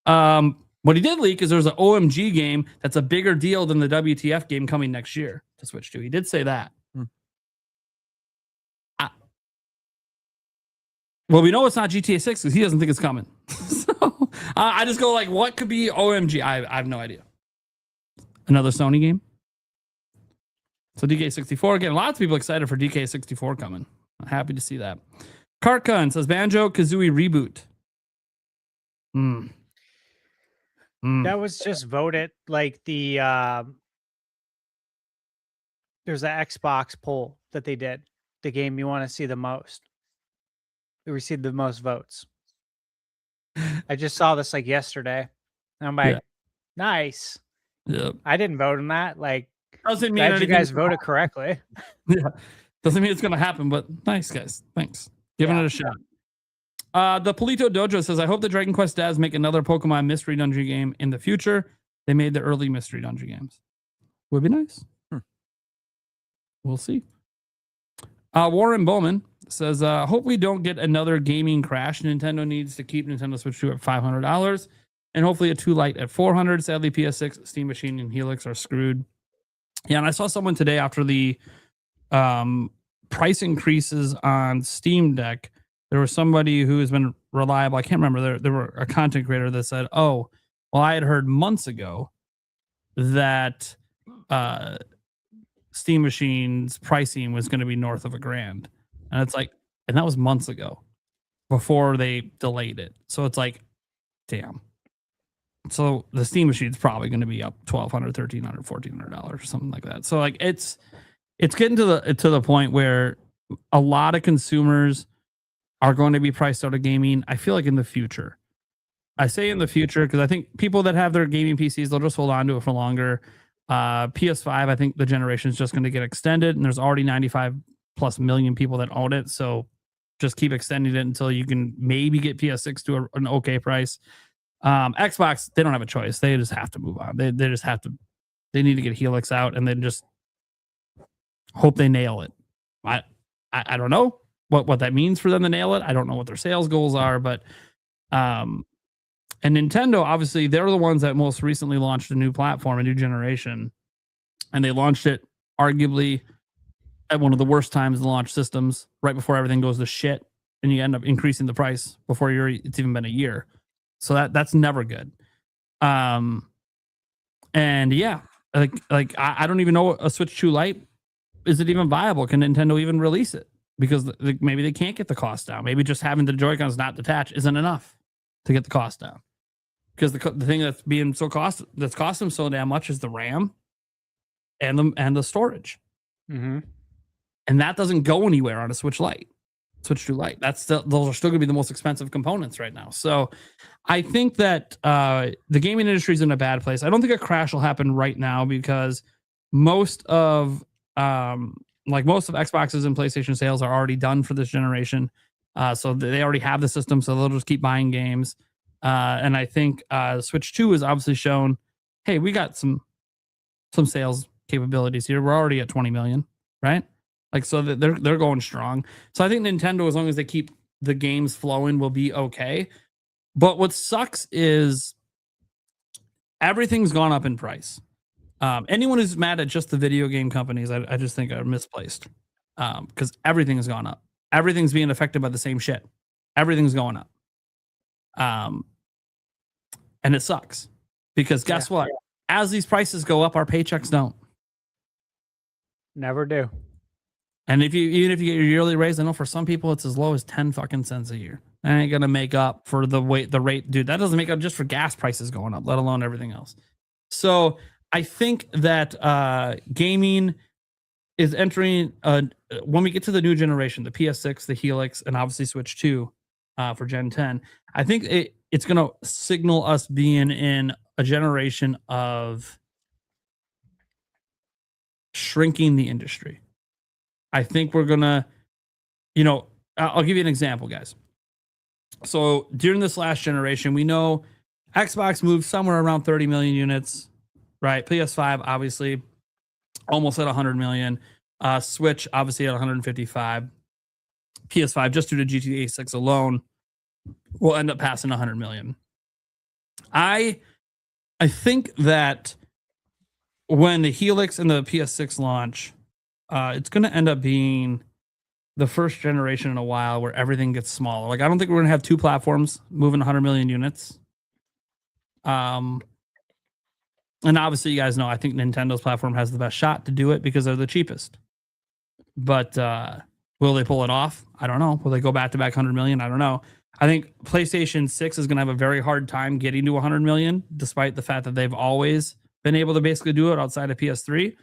What he did leak is there's an OMG game that's a bigger deal than the WTF game coming next year to Switch 2. He did say that. Well, we know it's not GTA 6 because he doesn't think it's coming. So I just go like, what could be OMG? I have no idea. Another Sony game? So DK64 again. Lots of people excited for DK64 coming. I'm happy to see that. Karkun says Banjo Kazooie reboot. That was just voted like the there's an Xbox poll that they did. The game you want to see the most. It received the most votes. I just saw this like yesterday. And I'm like, nice. Yeah. I didn't vote on that. Like, doesn't mean you guys voted correctly. Yeah. Doesn't mean it's going to happen, but nice, guys. Thanks. Giving it a shot. The Polito Dojo says, I hope the Dragon Quest devs make another Pokemon Mystery Dungeon game in the future. They made the early Mystery Dungeon games. Would be nice. We'll see. Warren Bowman says, hope we don't get another gaming crash. Nintendo needs to keep Nintendo Switch 2 at $500 and hopefully a 2 Lite at $400. Sadly, PS6, Steam Machine, and Helix are screwed. Yeah, and I saw someone today after the price increases on Steam Deck. There was somebody who has been reliable. I can't remember. There were a content creator that said, "Oh, well, I had heard months ago that Steam Machine's pricing was going to be north of $1,000," and it's like, and that was months ago before they delayed it. So it's like, damn. So the Steam Machine's probably going to be up $1,200, $1,300, $1,400 or something like that. So like it's getting to the point where a lot of consumers are going to be priced out of gaming. I feel like in the future. I say in the future because I think people that have their gaming PCs, they'll just hold on to it for longer. PS5, I think the generation is just going to get extended, and there's already 95 plus million people that own it. So just keep extending it until you can maybe get PS6 to an okay price. Xbox, they don't have a choice. They just have to move on. They just have to. They need to get Helix out, and then just hope they nail it. I don't know what that means for them to nail it. I don't know what their sales goals are, but and Nintendo, obviously, they're the ones that most recently launched a new platform, a new generation, and they launched it arguably at one of the worst times to launch systems, right before everything goes to shit, and you end up increasing the price before it's even been a year. So that's never good. And yeah, like I don't even know a Switch 2 Lite, is it even viable? Can Nintendo even release it? Because maybe they can't get the cost down. Maybe just having the Joy-Cons not detached isn't enough to get the cost down. Because the thing that's cost them so damn much is the RAM and the storage. Mm-hmm. And that doesn't go anywhere on a Switch Lite, Switch 2 Lite. Those are still going to be the most expensive components right now. So I think that the gaming industry is in a bad place. I don't think a crash will happen right now because most of Xboxes and PlayStation sales are already done for this generation. So they already have the system, so they'll just keep buying games. And I think Switch 2 has obviously shown, hey, we got some sales capabilities here. We're already at 20 million, right? Like, so they're going strong. So I think Nintendo, as long as they keep the games flowing, will be okay. But what sucks is everything's gone up in price. Anyone who's mad at just the video game companies, I just think are misplaced. Because everything has gone up. Everything's being affected by the same shit. Everything's going up. And it sucks. Because guess what? As these prices go up, our paychecks don't. Never do. And even if you get your yearly raise, I know for some people it's as low as 10 fucking cents a year. That ain't gonna make up for the rate, dude. That doesn't make up just for gas prices going up, let alone everything else. So I think that gaming is entering when we get to the new generation, the PS6, the Helix, and obviously Switch 2 for Gen 10. I think it's gonna signal us being in a generation of shrinking the industry. I think we're gonna, I'll give you an example, guys. So during this last generation, we know Xbox moved somewhere around 30 million units, right? PS5, obviously, almost at 100 million. Switch, obviously, at 155. PS5, just due to GTA 6 alone, will end up passing 100 million. I think that when the Helix and the PS6 launch, it's going to end up being the first generation in a while where everything gets smaller. Like, I don't think we're going to have two platforms moving 100 million units. And obviously, you guys know, I think Nintendo's platform has the best shot to do it because they're the cheapest. But will they pull it off? I don't know. Will they go back to back 100 million? I don't know. I think PlayStation 6 is going to have a very hard time getting to 100 million, despite the fact that they've always been able to basically do it outside of PS3.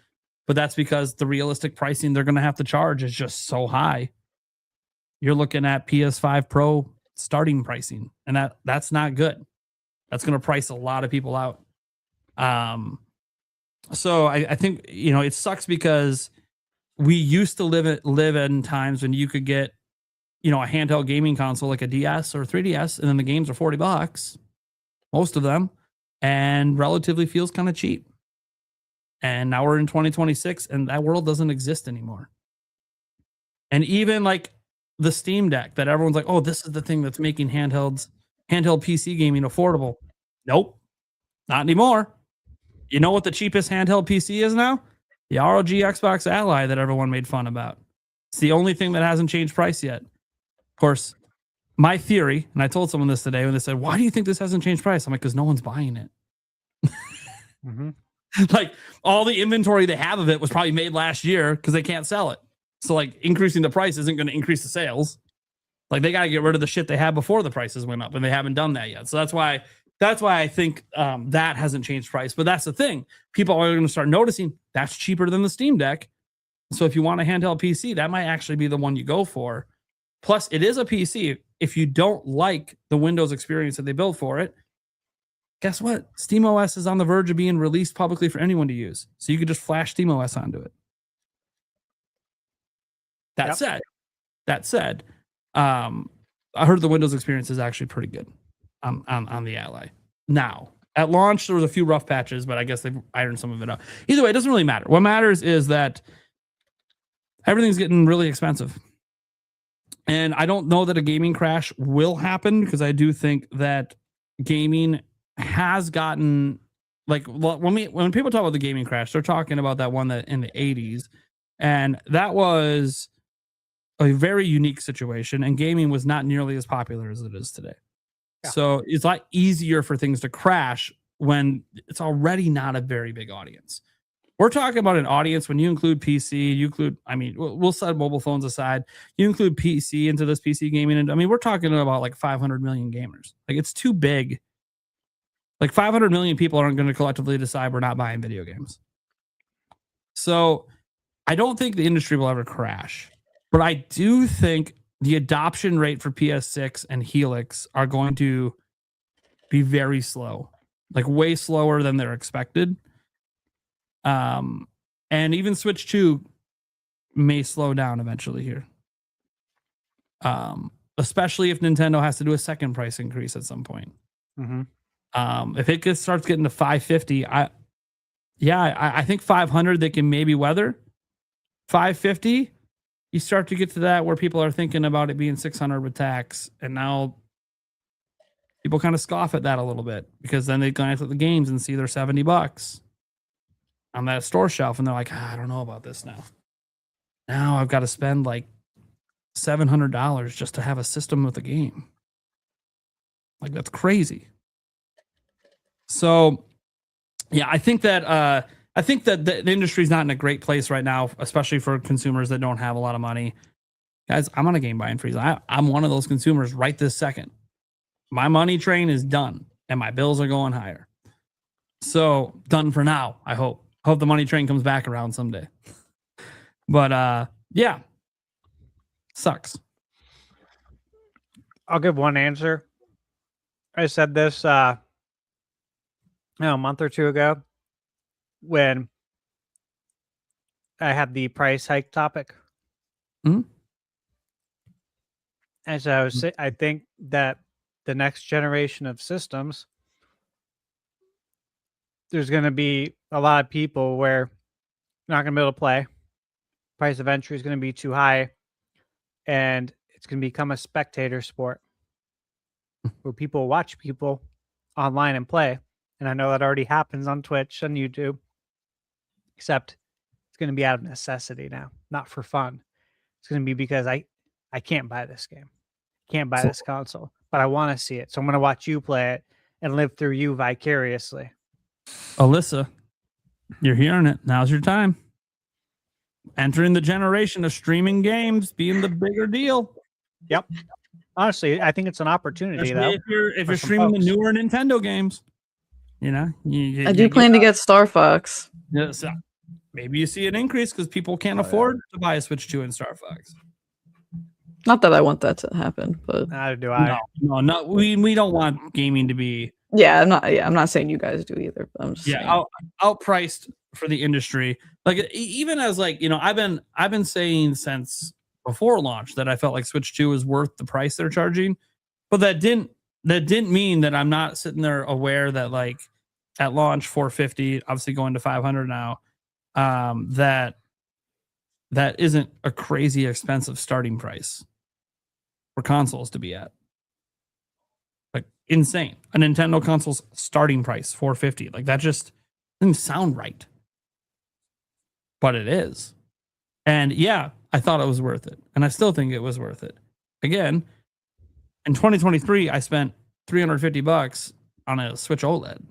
But that's because the realistic pricing they're going to have to charge is just so high. You're looking at PS5 Pro starting pricing, and that's not good. That's going to price a lot of people out. So I think, it sucks because we used to live in times when you could get, a handheld gaming console like a DS or 3DS, and then the games are $40, most of them, and relatively feels kind of cheap. And now we're in 2026, and that world doesn't exist anymore. And even like the Steam Deck that everyone's like, oh, this is the thing that's making handheld PC gaming affordable. Nope, not anymore. You know what the cheapest handheld PC is now? The ROG Xbox Ally that everyone made fun about. It's the only thing that hasn't changed price yet. Of course, my theory, and I told someone this today when they said, why do you think this hasn't changed price? I'm like, because no one's buying it. Like, all the inventory they have of it was probably made last year because they can't sell it. So, like, increasing the price isn't going to increase the sales. Like, they got to get rid of the shit they had before the prices went up, and they haven't done that yet. So that's why I think that hasn't changed price. But that's the thing. People are going to start noticing that's cheaper than the Steam Deck. So if you want a handheld PC, that might actually be the one you go for. Plus, it is a PC. If you don't like the Windows experience that they built for it, guess what? SteamOS is on the verge of being released publicly for anyone to use. So you could just flash SteamOS onto it. That said, I heard the Windows experience is actually pretty good on the Ally. Now, at launch, there was a few rough patches, but I guess they've ironed some of it out. Either way, it doesn't really matter. What matters is that everything's getting really expensive. And I don't know that a gaming crash will happen, because I do think that gaming has gotten, like, when people talk about the gaming crash, they're talking about that one that in the 80s. And that was a very unique situation, and gaming was not nearly as popular as it is today. Yeah. So it's a lot easier for things to crash when it's already not a very big audience. We're talking about an audience when you include PC, we'll set mobile phones aside. You include PC into this PC gaming. And I mean, we're talking about like 500 million gamers. Like, it's too big. Like, 500 million people aren't going to collectively decide we're not buying video games. So I don't think the industry will ever crash, but I do think the adoption rate for PS6 and Helix are going to be very slow, like way slower than they're expected. And even Switch 2 may slow down eventually here. Especially if Nintendo has to do a second price increase at some point. If it starts getting to $550, I think 500 they can maybe weather. 550, you start to get to that where people are thinking about it being 600 with tax, and now people kind of scoff at that a little bit, because then they glance at the games and see they're $70 on that store shelf, and they're like, I don't know about this now. Now I've got to spend like $700 just to have a system with a game. Like, that's crazy. So, yeah, I think that the industry's not in a great place right now, especially for consumers that don't have a lot of money. Guys, I'm on a game buying freeze. I'm one of those consumers right this second. My money train is done, and my bills are going higher. So, done for now, I hope. Hope the money train comes back around someday. But yeah, sucks. I'll give one answer. I said this a month or two ago when I had the price hike topic. And so I think that the next generation of systems, there's going to be a lot of people where you're not going to be able to play. Price of entry is going to be too high, and it's going to become a spectator sport where people watch people online and play. And I know that already happens on Twitch and YouTube, except it's going to be out of necessity now, not for fun. It's going to be because I can't buy this game, can't buy this console, but I want to see it. So I'm going to watch you play it and live through you vicariously. Alyssa, you're hearing it. Now's your time. Entering the generation of streaming games being the bigger deal. Yep. Honestly, I think it's an opportunity, though. If you're streaming the newer Nintendo games, you know. I do plan to get Star Fox. Yeah, so maybe you see an increase because people can't afford to buy a Switch 2 and Star Fox. Not that I want that to happen, but neither do I. No. We don't want gaming to be. Yeah, I'm not saying you guys do either. But I'm just saying. Outpriced for the industry. Like, even as, like, you know, I've been saying since before launch that I felt like Switch 2 is worth the price they're charging, but that didn't mean that I'm not sitting there aware that, like, at launch $450, obviously going to $500 now, that isn't a crazy expensive starting price for consoles to be at. Like, insane. A Nintendo console's starting price $450. Like, that just doesn't sound right. but it is. And yeah, I thought it was worth it. And I still think it was worth it. Again, in 2023, I spent $350 on a Switch OLED.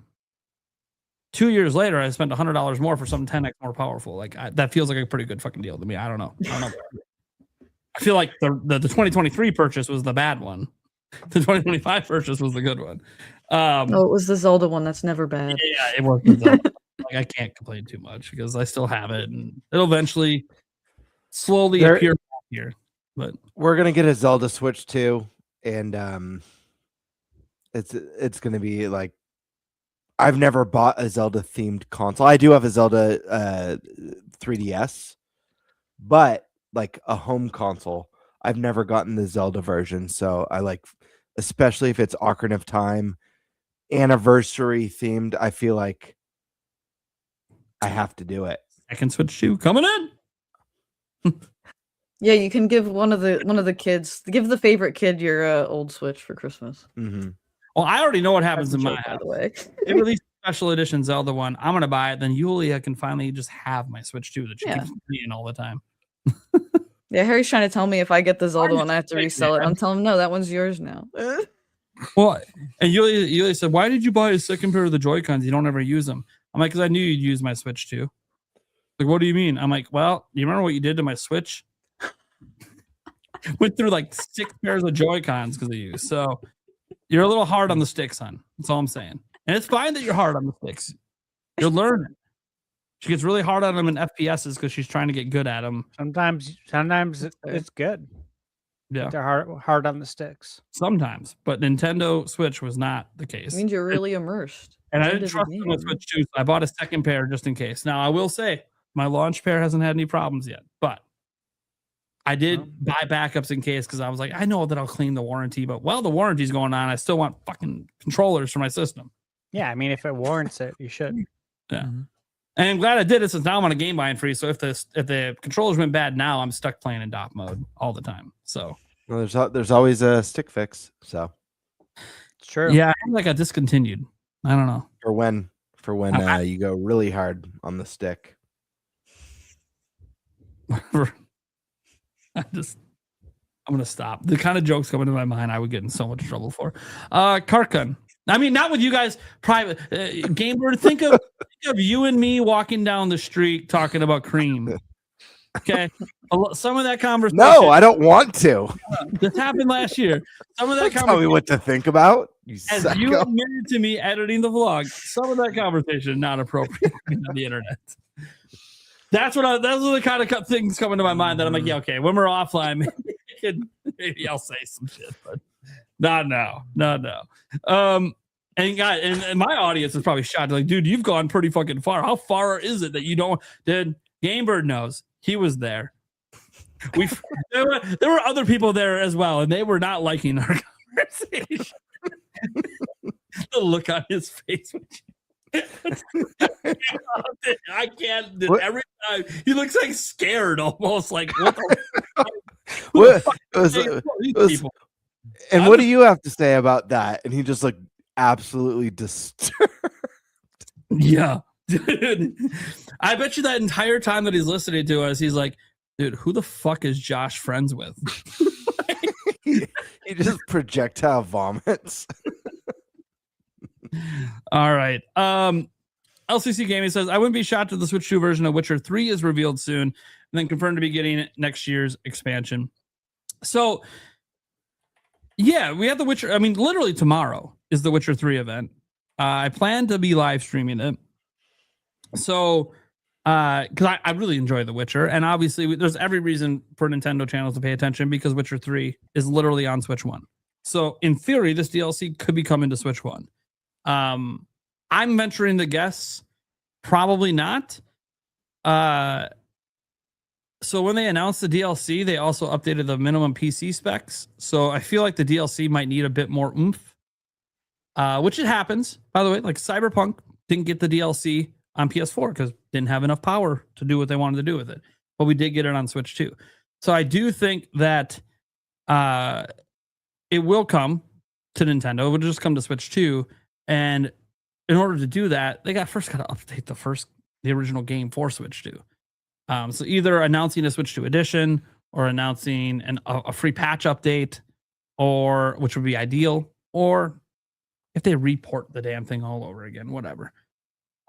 2 years later, I spent $100 more for something 10x more powerful. Like that feels like a pretty good fucking deal to me. I don't know. I feel like the 2023 purchase was the bad one. The 2025 purchase was the good one. It was the Zelda one. That's never bad. Yeah, it was the Zelda. Like, I can't complain too much because I still have it, and it'll eventually slowly appear here. But we're gonna get a Zelda Switch too, and it's gonna be like, I've never bought a Zelda themed console. I do have a Zelda 3DS, but like a home console, I've never gotten the Zelda version. So I like, especially if it's Ocarina of Time anniversary themed, I feel like I have to do it. Second Switch 2 coming in. Yeah, you can give one of the kids, give the favorite kid your old Switch for Christmas. Mm-hmm. Well, I already know what happens That's in a my joke, by house. the way. They released a special edition Zelda one. I'm gonna buy it. Then Yulia can finally just have my Switch 2 that she keeps playing all the time. Yeah, Harry's trying to tell me if I get the Zelda Why one, I have to did you resell say it. that? I'm telling him, no, that one's yours now. Well, and Yulia said, "Why did you buy a second pair of the Joy-Cons? You don't ever use them." I'm like, "Because I knew you'd use my Switch too." Like, what do you mean? I'm like, "Well, you remember what you did to my Switch? Went through like 6 pairs of Joy-Cons because of you. So you're a little hard on the sticks, hon. That's all I'm saying. And it's fine that you're hard on the sticks. You're learning." She gets really hard on them in FPSs because she's trying to get good at them. Sometimes it's good. Yeah, they're hard on the sticks. Sometimes, but Nintendo Switch was not the case. It means you're really immersed. And I End didn't of the trust them with game. Switch 2, so I bought a second pair just in case. Now, I will say, my launch pair hasn't had any problems yet, but I did buy backups in case because I was like, I know that I'll clean the warranty, but while the warranty's going on, I still want fucking controllers for my system. Yeah, I mean, if it warrants it, you should. Yeah. And I'm glad I did it since now I'm on a game buying free. So if the controllers went bad now, I'm stuck playing in DOP mode all the time. So Well, there's always a stick fix. So it's true. Yeah, I think I got discontinued. I don't know. For when you go really hard on the stick. I'm gonna stop. The kind of jokes coming to my mind, I would get in so much trouble for. Karkun. I mean, not with you guys. Private GameBird. Think of you and me walking down the street talking about cream. Okay, some of that conversation. No, I don't want to. This happened last year. Some of that Tell me conversation. what to think about. As you admitted to me editing the vlog, some of that conversation not appropriate on the internet. Those are the kind of things coming to my mind that I'm like, yeah, okay, when we're offline, maybe I'll say some shit, but not now. And guys, and my audience is probably shocked. Like, dude, you've gone pretty fucking far. How far is it that you don't? Dude, GameBird knows. He was there. There were other people there as well, and they were not liking our conversation. The look on his face. I can't. Every time he looks like scared, almost like what the and what do you have to say about that? And he just looked absolutely disturbed. Yeah, dude. I bet you that entire time that he's listening to us, he's like, dude, who the fuck is Josh friends with? he just projectile vomits. All right. LCC Gaming says, I wouldn't be shocked if the Switch 2 version of Witcher 3 is revealed soon and then confirmed to be getting next year's expansion. So, yeah, we have the Witcher. I mean, literally tomorrow is the Witcher 3 event. I plan to be live streaming it. So, because I really enjoy The Witcher. And obviously, there's every reason for Nintendo channels to pay attention because Witcher 3 is literally on Switch 1. So, in theory, this DLC could be coming to Switch 1. I'm venturing to guess probably not. So when they announced the DLC, they also updated the minimum PC specs. So I feel like the DLC might need a bit more oomph, which it happens, by the way. Like Cyberpunk didn't get the DLC on PS4 because didn't have enough power to do what they wanted to do with it. But we did get it on Switch 2. So I do think that it will come to Nintendo. It will just come to Switch 2. And in order to do that, they first got to update the original game for Switch 2. So either announcing a Switch 2 edition or announcing a free patch update, or which would be ideal, or if they report the damn thing all over again, whatever.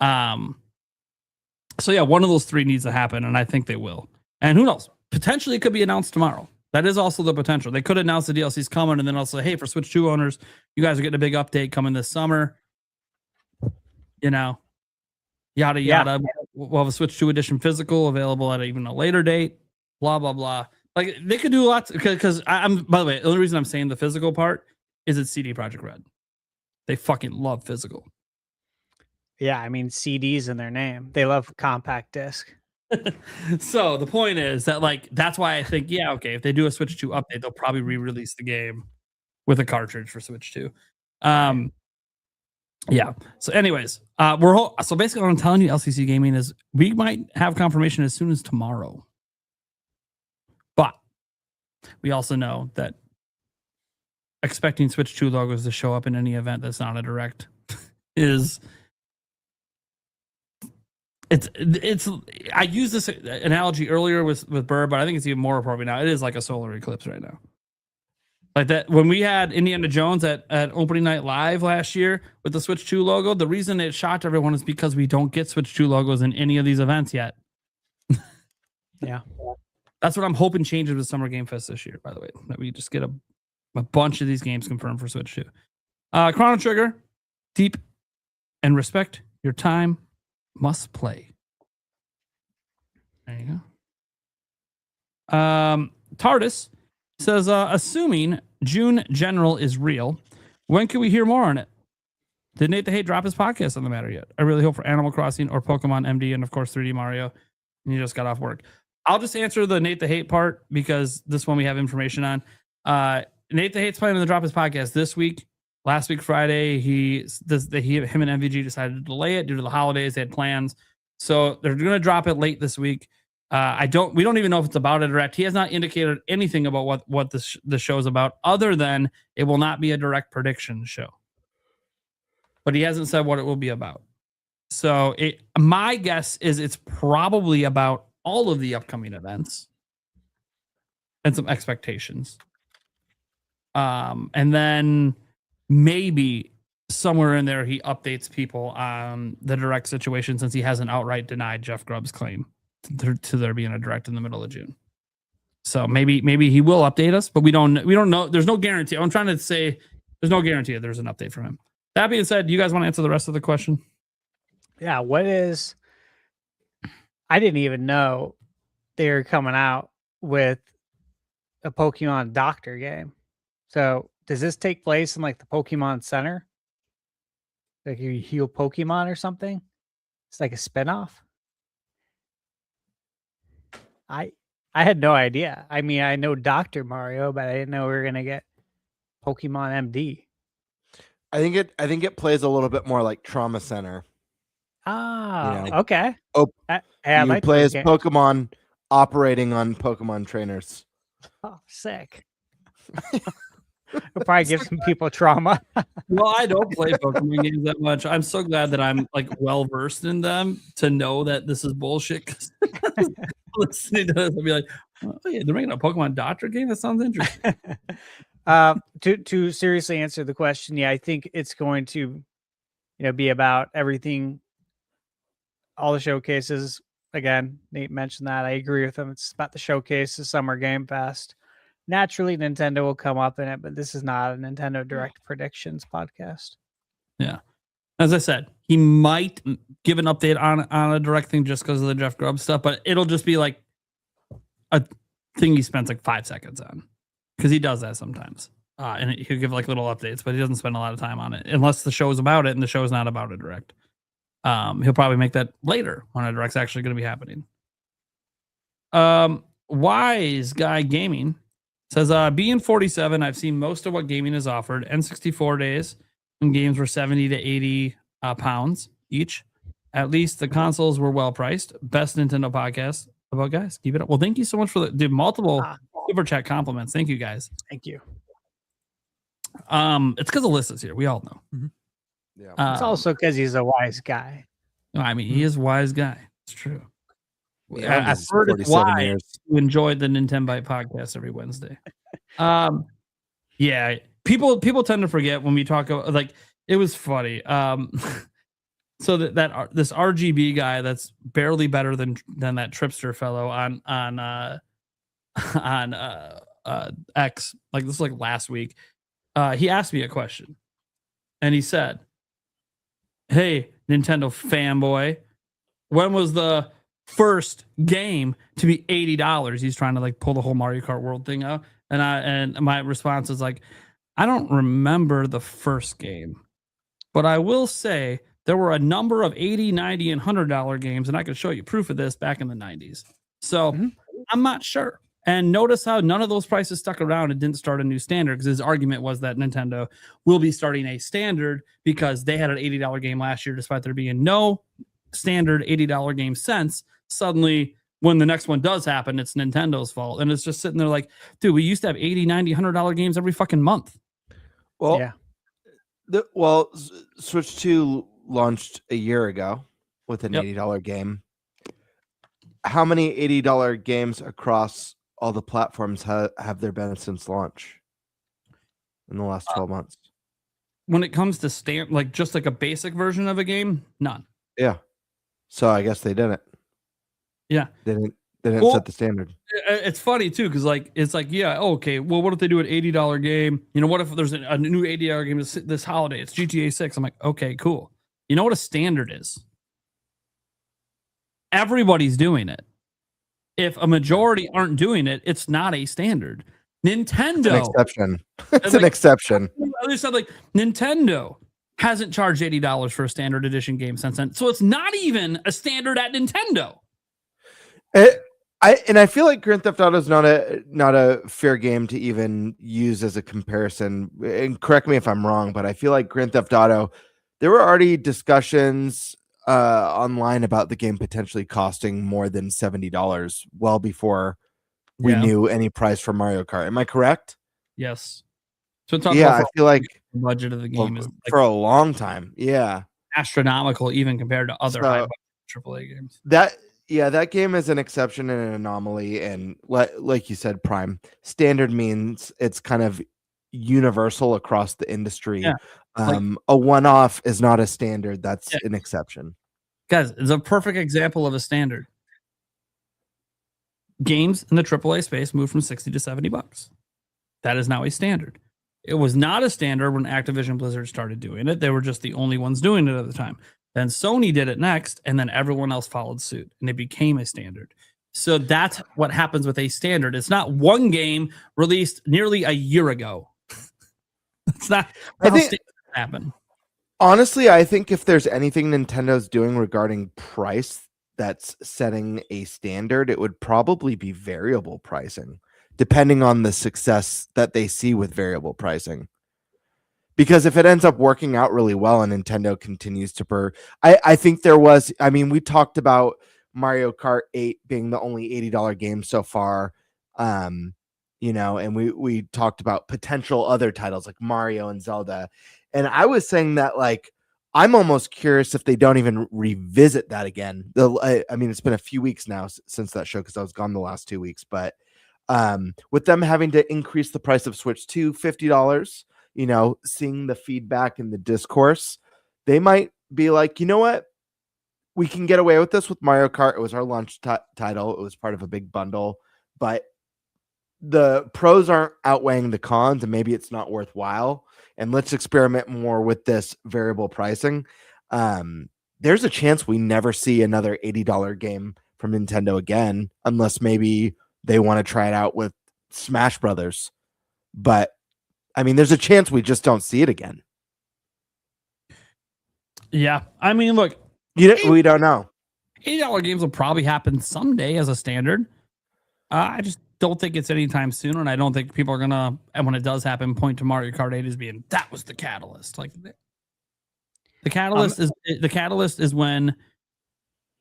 So yeah, one of those three needs to happen, and I think they will. And who knows? Potentially it could be announced tomorrow. That is also the potential. They could announce the DLC's coming, and then also, hey, for Switch 2 owners, you guys are getting a big update coming this summer. You know, yada yada. We'll have a Switch 2 edition physical available at even a later date. Blah blah blah. Like they could do lots because I'm. By the way, the only reason I'm saying the physical part is it's CD Projekt Red. They fucking love physical. Yeah, I mean CDs in their name. They love compact disc. So the point is that like that's why I think if they do a Switch 2 update, they'll probably re-release the game with a cartridge for Switch 2. Yeah. So anyways, so basically what I'm telling you, LCC Gaming, is we might have confirmation as soon as tomorrow. But we also know that expecting Switch 2 logos to show up in any event that's not a direct is it's I used this analogy earlier with Bird, but I think it's even more appropriate now. It is like a solar eclipse right now. Like that when we had Indiana Jones at opening night live last year with the Switch 2 logo, the reason it shocked everyone is because we don't get Switch 2 logos in any of these events yet. Yeah. That's what I'm hoping changes with Summer Game Fest this year, by the way. That we just get a bunch of these games confirmed for Switch 2. Chrono Trigger, deep and respect your time, must play. There you go. TARDIS says, assuming June General is real, when can we hear more on it? Did Nate the Hate drop his podcast on the matter yet? I really hope for Animal Crossing or Pokemon MD and, of course, 3D Mario. And you just got off work. I'll just answer the Nate the Hate part because this one we have information on. Nate the Hate's planning to drop his podcast this week. Last week, Friday, him and MVG decided to delay it due to the holidays. They had plans. So they're going to drop it late this week. We don't even know if it's about a direct. He has not indicated anything about what the show is about, other than it will not be a direct prediction show. But he hasn't said what it will be about. So my guess is it's probably about all of the upcoming events and some expectations. And then maybe somewhere in there he updates people on the direct situation, since he hasn't outright denied Jeff Grubb's claim to there being a direct in the middle of June. So maybe he will update us, but we don't know. There's no guarantee. I'm trying to say there's no guarantee that there's an update from him. That being said, do you guys want to answer the rest of the question? Yeah, I didn't even know they were coming out with a Pokemon Doctor game. So does this take place in like the Pokemon Center? Like you heal Pokemon or something? It's like a spinoff. I had no idea. I mean, I know Dr. Mario, but I didn't know we were gonna get Pokemon MD. I think it plays a little bit more like Trauma Center. Okay. Oh, I you like play those as games. Pokemon operating on Pokemon trainers. Oh, sick. It'll probably give some people trauma. Well, I don't play Pokemon games that much. I'm so glad that I'm like well versed in them to know that this is bullshit. 'Cause listening to this, I'll be like, oh yeah, they're making a Pokemon Doctor game. That sounds interesting. To seriously answer the question, yeah, I think it's going to, be about everything, all the showcases. Again, Nate mentioned that. I agree with him. It's about the showcases, Summer Game Fest. Naturally, Nintendo will come up in it, but this is not a Nintendo Direct Predictions podcast. Yeah. As I said, he might give an update on a direct thing just because of the Jeff Grubb stuff, but it'll just be like a thing he spends like 5 seconds on, because he does that sometimes. And he'll give like little updates, but he doesn't spend a lot of time on it unless the show's about it, and the show's not about a direct. He'll probably make that later when a direct's actually going to be happening. Wise Guy Gaming says, being 47, I've seen most of what gaming is offered. N64 days when games were 70 to 80 pounds each. At least the consoles were well priced. Best Nintendo podcast. About guys, keep it up. Well, thank you so much for the multiple super chat compliments. Thank you guys. Thank you. It's because Alyssa's here. We all know. Mm-hmm. Yeah. It's also because he's a wise guy. I mean, he is a wise guy. It's true. Yeah, I've this is heard it's 47 why years. you enjoy the NintenByte podcast every Wednesday. Yeah, people tend to forget when we talk about, like, it was funny. So this RGB guy that's barely better than that Tripster fellow on X, like this is like last week. He asked me a question, and he said, "Hey, Nintendo fanboy, when was the first game to be $80?" He's trying to like pull the whole Mario Kart World thing out, and my response is like, I don't remember the first game, but I will say there were a number of $80, $90, and $100 games, and I could show you proof of this back in the 90s. So I'm not sure. And notice how none of those prices stuck around and didn't start a new standard, because his argument was that Nintendo will be starting a standard because they had an $80 game last year, despite there being no standard $80 game since. Suddenly, when the next one does happen, it's Nintendo's fault. And it's just sitting there like, dude, we used to have $80, $90, $100 games every fucking month. Well, Yeah. Switch 2 launched a year ago with an $80 game. How many $80 games across all the platforms have there been since launch in the last 12 months? When it comes to like just like a basic version of a game, none. Yeah. So I guess they didn't. Yeah. They didn't set the standard. It's funny too, because like it's like, yeah, okay, well, what if they do an $80 game? You know, what if there's a new $80 game this holiday? It's GTA 6. I'm like, okay, cool. You know what a standard is? Everybody's doing it. If a majority aren't doing it, it's not a standard. Nintendo. It's an exception. It's an exception. They said like Nintendo hasn't charged $80 for a standard edition game since then. So it's not even a standard at Nintendo. I feel like Grand Theft Auto is not a fair game to even use as a comparison. And correct me if I'm wrong, but I feel like Grand Theft Auto, there were already discussions online about the game potentially costing more than $70 well before we knew any price for Mario Kart. Am I correct? Yes. So I feel like the budget of the game is like for a long time. Yeah. Astronomical, even compared to other high AAA games. That game is an exception and an anomaly. And like you said, Prime, standard means it's kind of universal across the industry. Yeah. A one-off is not a standard. That's an exception. Guys, it's a perfect example of a standard. Games in the AAA space moved from $60 to $70. That is now a standard. It was not a standard when Activision Blizzard started doing it. They were just the only ones doing it at the time. Then Sony did it next, and then everyone else followed suit, and it became a standard. So that's what happens with a standard. It's not one game released nearly a year ago. It's not how standards happen. Honestly, I think if there's anything Nintendo's doing regarding price that's setting a standard, it would probably be variable pricing, depending on the success that they see with variable pricing. Because if it ends up working out really well and Nintendo continues to I think we talked about Mario Kart 8 being the only $80 game so far. And we talked about potential other titles like Mario and Zelda. And I was saying that, like, I'm almost curious if they don't even revisit that again. It's been a few weeks now since that show, because I was gone the last 2 weeks. But with them having to increase the price of Switch to $50, seeing the feedback and the discourse, they might be like, you know what? We can get away with this with Mario Kart. It was our launch title. It was part of a big bundle. But the pros aren't outweighing the cons, and maybe it's not worthwhile. And let's experiment more with this variable pricing. There's a chance we never see another $80 game from Nintendo again, unless maybe they want to try it out with Smash Brothers. But there's a chance we just don't see it again. Yeah. Look, we don't know. $80 games will probably happen someday as a standard. I just don't think it's anytime soon, and I don't think people are gonna, and when it does happen, point to Mario Kart 8 as being that was the catalyst. Like the catalyst is when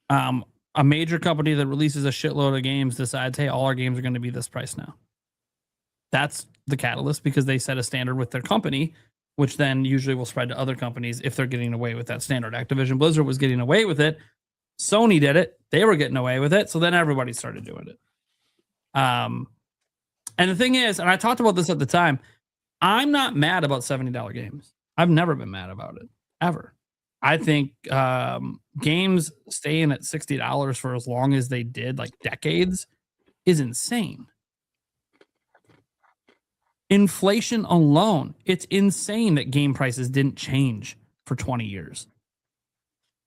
a major company that releases a shitload of games decides, hey, all our games are going to be this price now. That's the catalyst, because they set a standard with their company, which then usually will spread to other companies if they're getting away with that standard. Activision Blizzard was getting away with it Sony did it. They were getting away with it. So then everybody started doing it. And the thing is, and I talked about this at the time, I'm not mad about $70 games. I've never been mad about it, ever. I think games staying at $60 for as long as they did, like decades, is insane. Inflation alone, it's insane that game prices didn't change for 20 years.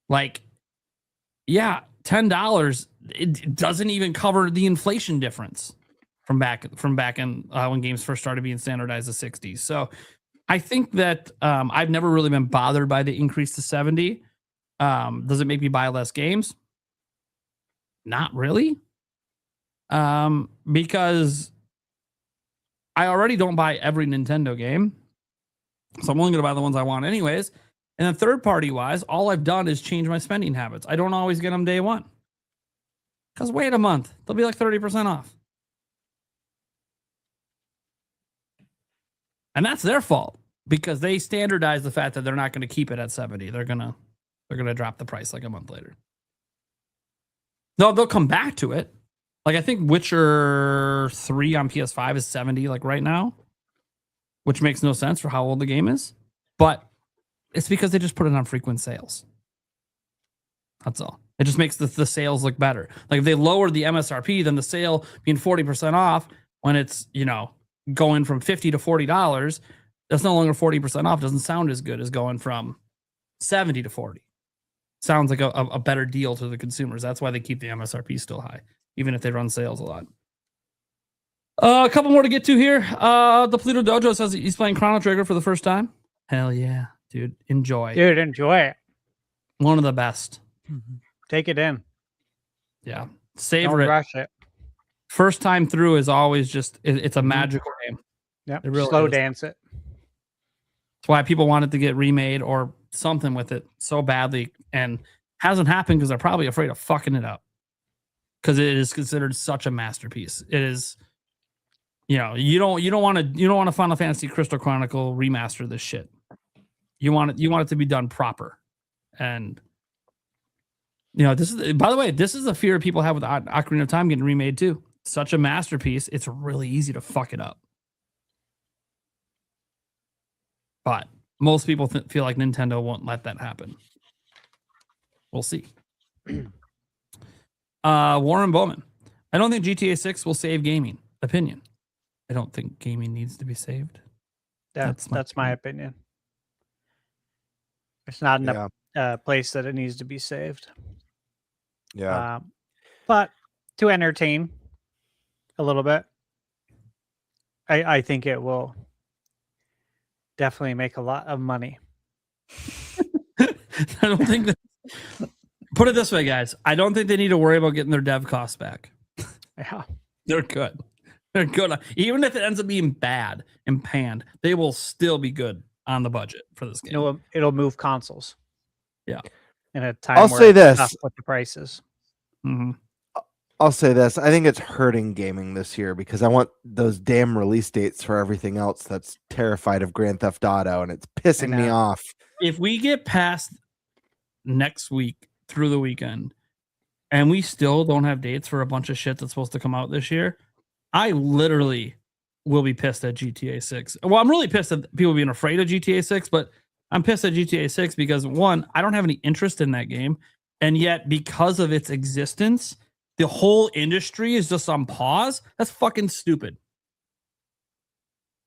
Like, yeah, $10, it doesn't even cover the inflation difference from back in when games first started being standardized to 60. So I think that I've never really been bothered by the increase to 70. Does it make me buy less games? Not really. Because I already don't buy every Nintendo game. So I'm only going to buy the ones I want anyways. And then third party wise, all I've done is change my spending habits. I don't always get them day one. Because wait a month, they'll be like 30% off. And that's their fault because they standardize the fact that they're not going to keep it at 70. They're going to drop the price like a month later. No, they'll come back to it. Like I think Witcher 3 on PS5 is 70 like right now, which makes no sense for how old the game is. But it's because they just put it on frequent sales. That's all. It just makes the sales look better. Like if they lowered the MSRP, then the sale being 40% off when it's, going from $50 to $40, that's no longer 40% off. Doesn't sound as good as going from 70 to 40. Sounds like a better deal to the consumers. That's why they keep the MSRP still high, even if they run sales a lot. A couple more to get to here. The Pluto Dojo says he's playing Chrono Trigger for the first time. Hell yeah, dude. Enjoy. Dude, enjoy it. One of the best. Take it in. Yeah. Savor Don't it. rush it. First time through is always just, it's a magical game. Yeah. Really Slow is. dance it. That's why people want it to get remade or something with it so badly, and hasn't happened because they're probably afraid of fucking it up. Because it is considered such a masterpiece. It is, you don't want a Final Fantasy Crystal Chronicle remaster this shit. You want it to be done proper. And this is, by the way, this is a fear people have with Ocarina of Time getting remade too. Such a masterpiece, it's really easy to fuck it up. But most people feel like Nintendo won't let that happen. We'll see. Warren Bowman. I don't think GTA 6 will save gaming. Opinion. I don't think gaming needs to be saved. That's my opinion. It's not in a place that it needs to be saved. Yeah. But to entertain a little bit, I think it will definitely make a lot of money. I don't think that. Put it this way, guys. I don't think they need to worry about getting their dev costs back. Yeah. They're good. They're good. Even if it ends up being bad and panned, they will still be good on the budget for this game. It'll move consoles. Yeah. In a time I'll where say it's this. tough with the prices. Mm-hmm. I'll say this. I think it's hurting gaming this year because I want those damn release dates for everything else that's terrified of Grand Theft Auto, and it's pissing me off. If we get past next week through the weekend and we still don't have dates for a bunch of shit that's supposed to come out this year, I literally will be pissed at GTA 6. Well, I'm really pissed at people being afraid of GTA 6, but I'm pissed at GTA 6 because, one, I don't have any interest in that game. And yet, because of its existence, the whole industry is just on pause. That's fucking stupid.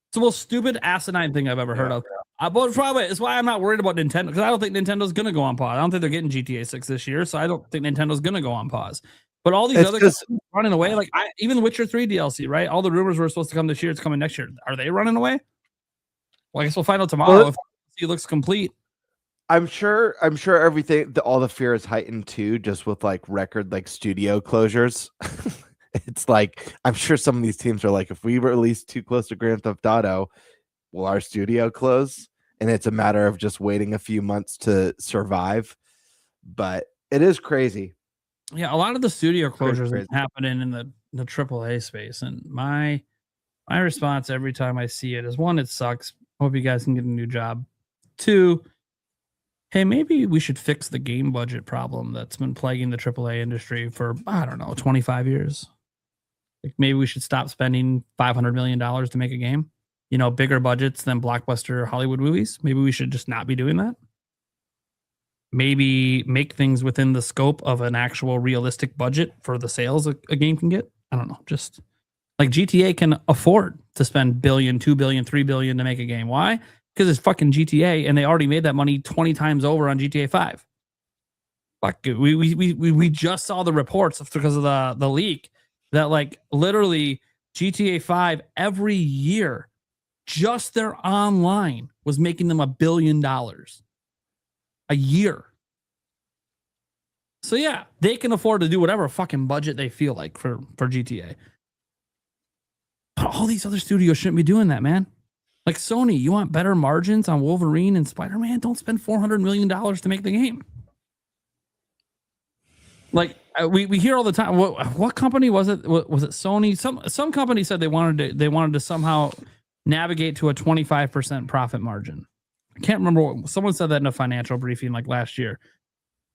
It's the most stupid, asinine thing I've ever heard of. But probably it's why I'm not worried about Nintendo, because I don't think Nintendo's going to go on pause. I don't think they're getting GTA 6 this year, so I don't think Nintendo's going to go on pause. But all these other guys running away, like even Witcher 3 DLC, right? All the rumors were supposed to come this year. It's coming next year. Are they running away? Well, I guess we'll find out tomorrow if it looks complete. I'm sure everything, all the fear is heightened too, just with like record like studio closures. It's like, I'm sure some of these teams are like, if we release too close to Grand Theft Auto, will our studio close? And it's a matter of just waiting a few months to survive. But it is crazy. Yeah, a lot of the studio closures are happening in the AAA space. And my response every time I see it is, one, it sucks. Hope you guys can get a new job. Two, hey, maybe we should fix the game budget problem that's been plaguing the AAA industry for, I don't know, 25 years. Like maybe we should stop spending $500 million to make a game. You know, bigger budgets than blockbuster Hollywood movies. Maybe we should just not be doing that. Maybe make things within the scope of an actual realistic budget for the sales a game can get. I don't know. Just like GTA can afford to spend billion, 2 billion, 3 billion to make a game. Why? Because it's fucking GTA and they already made that money 20 times over on GTA 5. Fuck it. We just saw the reports because of the leak that like literally GTA 5 every year, just their online was making them $1 billion a year. So yeah, they can afford to do whatever fucking budget they feel like for GTA. But all these other studios shouldn't be doing that, man. Like Sony, you want better margins on Wolverine and Spider-Man? Don't spend $400 million to make the game. Like we hear all the time. What company was it? Was it Sony? Some company said they wanted to somehow navigate to a 25% profit margin. I can't remember. Someone said that in a financial briefing like last year.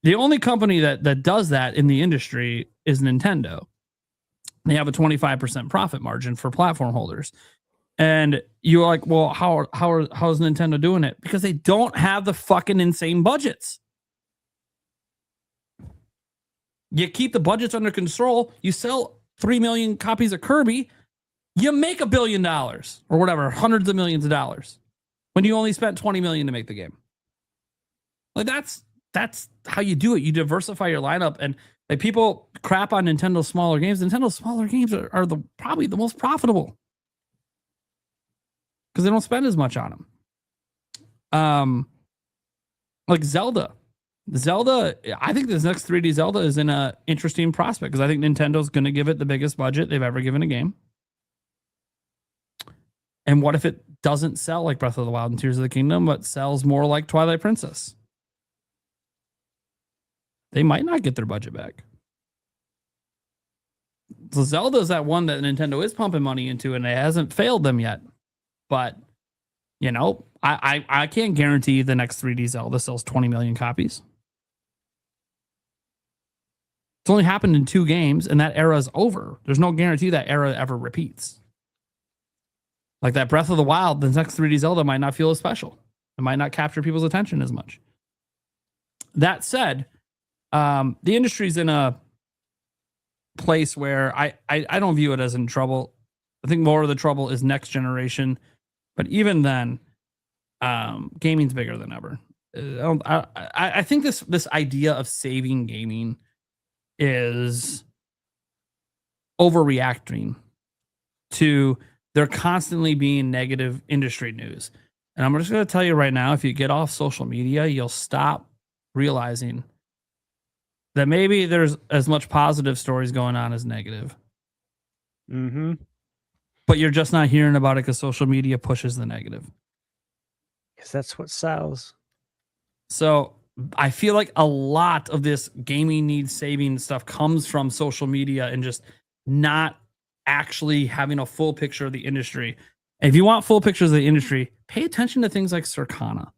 The only company that does that in the industry is Nintendo. They have a 25% profit margin for platform holders. And you're like, well, how's Nintendo doing it? Because they don't have the fucking insane budgets. You keep the budgets under control. You sell 3 million copies of Kirby. You make $1 billion or whatever, hundreds of millions of dollars when you only spent 20 million to make the game. Like that's how you do it. You diversify your lineup, and like people crap on Nintendo's smaller games. Nintendo's smaller games are probably the most profitable because they don't spend as much on them. Like Zelda, I think this next 3D Zelda is in a interesting prospect because I think Nintendo's going to give it the biggest budget they've ever given a game. And what if it doesn't sell like Breath of the Wild and Tears of the Kingdom, but sells more like Twilight Princess? They might not get their budget back. So Zelda is that one that Nintendo is pumping money into, and it hasn't failed them yet. But, you know, I can't guarantee the next 3D Zelda sells 20 million copies. It's only happened in 2 games, and that era is over. There's no guarantee that era ever repeats. Like that Breath of the Wild, the next 3D Zelda might not feel as special. It might not capture people's attention as much. That said, the industry's in a place where I don't view it as in trouble. I think more of the trouble is next generation. But even then, gaming's bigger than ever. I think this idea of saving gaming is overreacting to there constantly being negative industry news. And I'm just going to tell you right now, if you get off social media, you'll stop realizing that maybe there's as much positive stories going on as negative. Mm-hmm. But you're just not hearing about it because social media pushes the negative. Because that's what sells. So I feel like a lot of this gaming needs saving stuff comes from social media and just not actually having a full picture of the industry. And if you want full pictures of the industry, pay attention to things like Circana.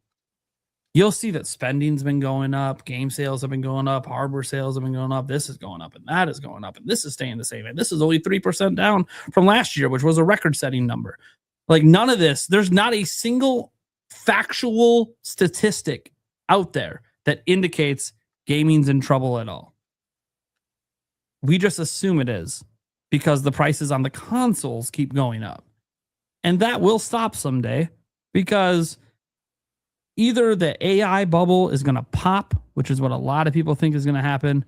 You'll see that spending's been going up, game sales have been going up, hardware sales have been going up, this is going up, and that is going up, and this is staying the same. And this is only 3% down from last year, which was a record-setting number. Like none of this, there's not a single factual statistic out there that indicates gaming's in trouble at all. We just assume it is because the prices on the consoles keep going up. And that will stop someday because either the AI bubble is going to pop, which is what a lot of people think is going to happen,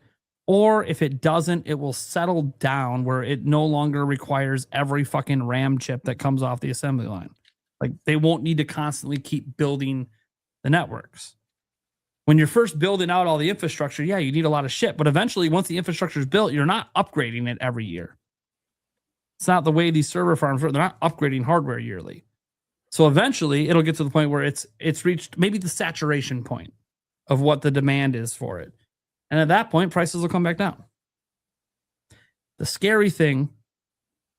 or if it doesn't, it will settle down where it no longer requires every fucking RAM chip that comes off the assembly line. Like they won't need to constantly keep building the networks. When you're first building out all the infrastructure, yeah, you need a lot of shit, but eventually once the infrastructure is built, you're not upgrading it every year. It's not the way these server farms work. They're not upgrading hardware yearly. So eventually it'll get to the point where it's reached maybe the saturation point of what the demand is for it. And at that point, prices will come back down. The scary thing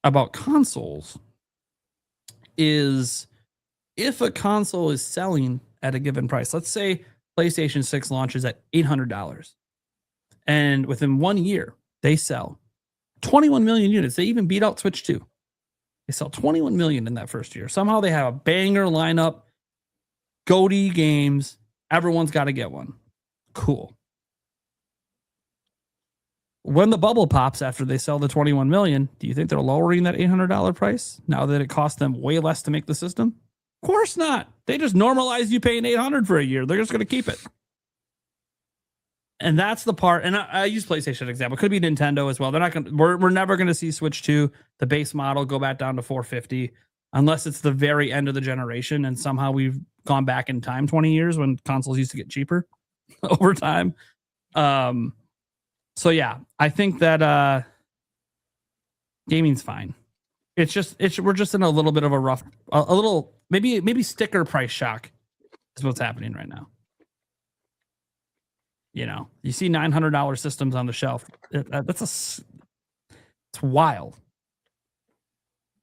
about consoles is if a console is selling at a given price, let's say PlayStation 6 launches at $800. And within 1 year, they sell 21 million units. They even beat out Switch 2. They sell 21 million in that first year. Somehow they have a banger lineup, GOTY games. Everyone's got to get one. Cool. When the bubble pops after they sell the 21 million, do you think they're lowering that $800 price now that it cost them way less to make the system? Of course not. They just normalize you paying $800 for a year. They're just going to keep it. And that's the part. And I use PlayStation example. Could be Nintendo as well. They're not going to, we're never going to see Switch 2, the base model, go back down to $450 unless it's the very end of the generation. And somehow we've gone back in time 20 years when consoles used to get cheaper over time. So yeah, I think that gaming's fine. We're just in a little bit of a rough, a little maybe sticker price shock is what's happening right now. You know, you see $900 systems on the shelf. It's wild.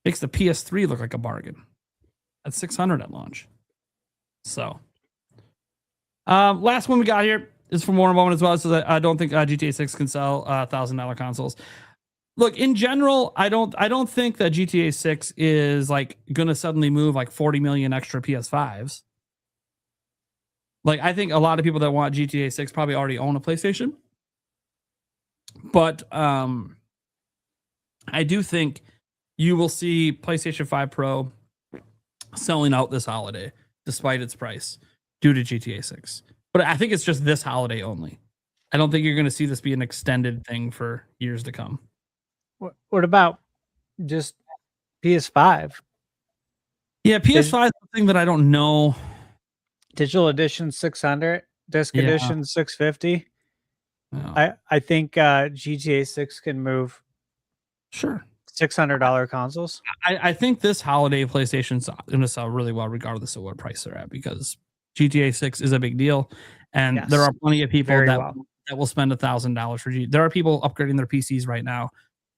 Makes the PS3 look like a bargain. At $600 at launch. So, last one we got here is from Mohr Moment as well. So that I don't think GTA 6 can sell $1,000 consoles. Look, in general, I don't think that GTA 6 is like gonna suddenly move like 40 million extra PS5s. Like, I think a lot of people that want GTA 6 probably already own a PlayStation. But I do think you will see PlayStation 5 Pro selling out this holiday, despite its price, due to GTA 6. But I think it's just this holiday only. I don't think you're going to see this be an extended thing for years to come. What about just PS5? Yeah, PS5 is the thing that I don't know. Digital edition 600, disc edition 650. Yeah. I think GTA 6 can move sure $600 consoles. I think this holiday PlayStation's going to sell really well regardless of what price they're at, because GTA 6 is a big deal, and there are plenty of people that will spend $1,000 for There are people upgrading their PCs right now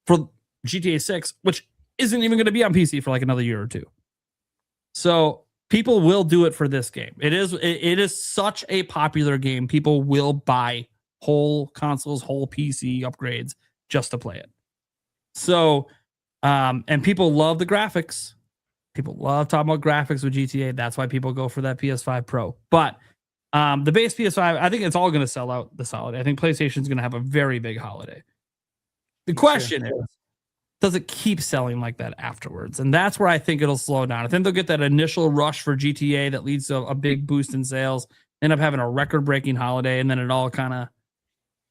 for GTA 6, which isn't even going to be on PC for like another year or two. So people will do it for this game. It is such a popular game. People will buy whole consoles, whole PC upgrades just to play it. So, and people love the graphics. People love talking about graphics with GTA. That's why people go for that PS5 Pro. But the base PS5, I think it's all going to sell out this holiday. I think PlayStation's going to have a very big holiday. The question is, does it keep selling like that afterwards? And that's where I think it'll slow down. I think they'll get that initial rush for GTA that leads to a big boost in sales, end up having a record-breaking holiday, and then it all kind of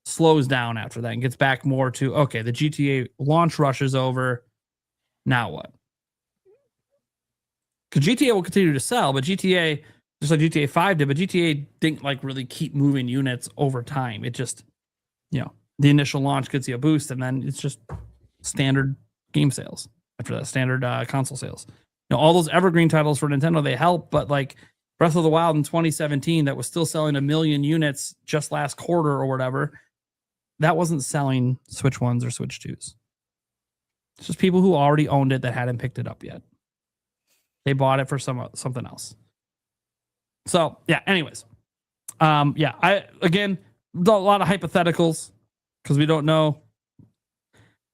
slows down after that and gets back more to, okay, the GTA launch rush is over. Now what? Because GTA will continue to sell, but GTA, just like GTA 5 did, but GTA didn't like really keep moving units over time. It just, you know, the initial launch gets you a boost, and then it's just standard game sales after that, standard console sales. You know, all those evergreen titles for Nintendo, they help, but like Breath of the Wild in 2017 that was still selling 1 million units just last quarter or whatever, that wasn't selling Switch 1s or Switch 2s. It's just people who already owned it that hadn't picked it up yet. They bought it for something else. So yeah, anyways. Again, a lot of hypotheticals because we don't know.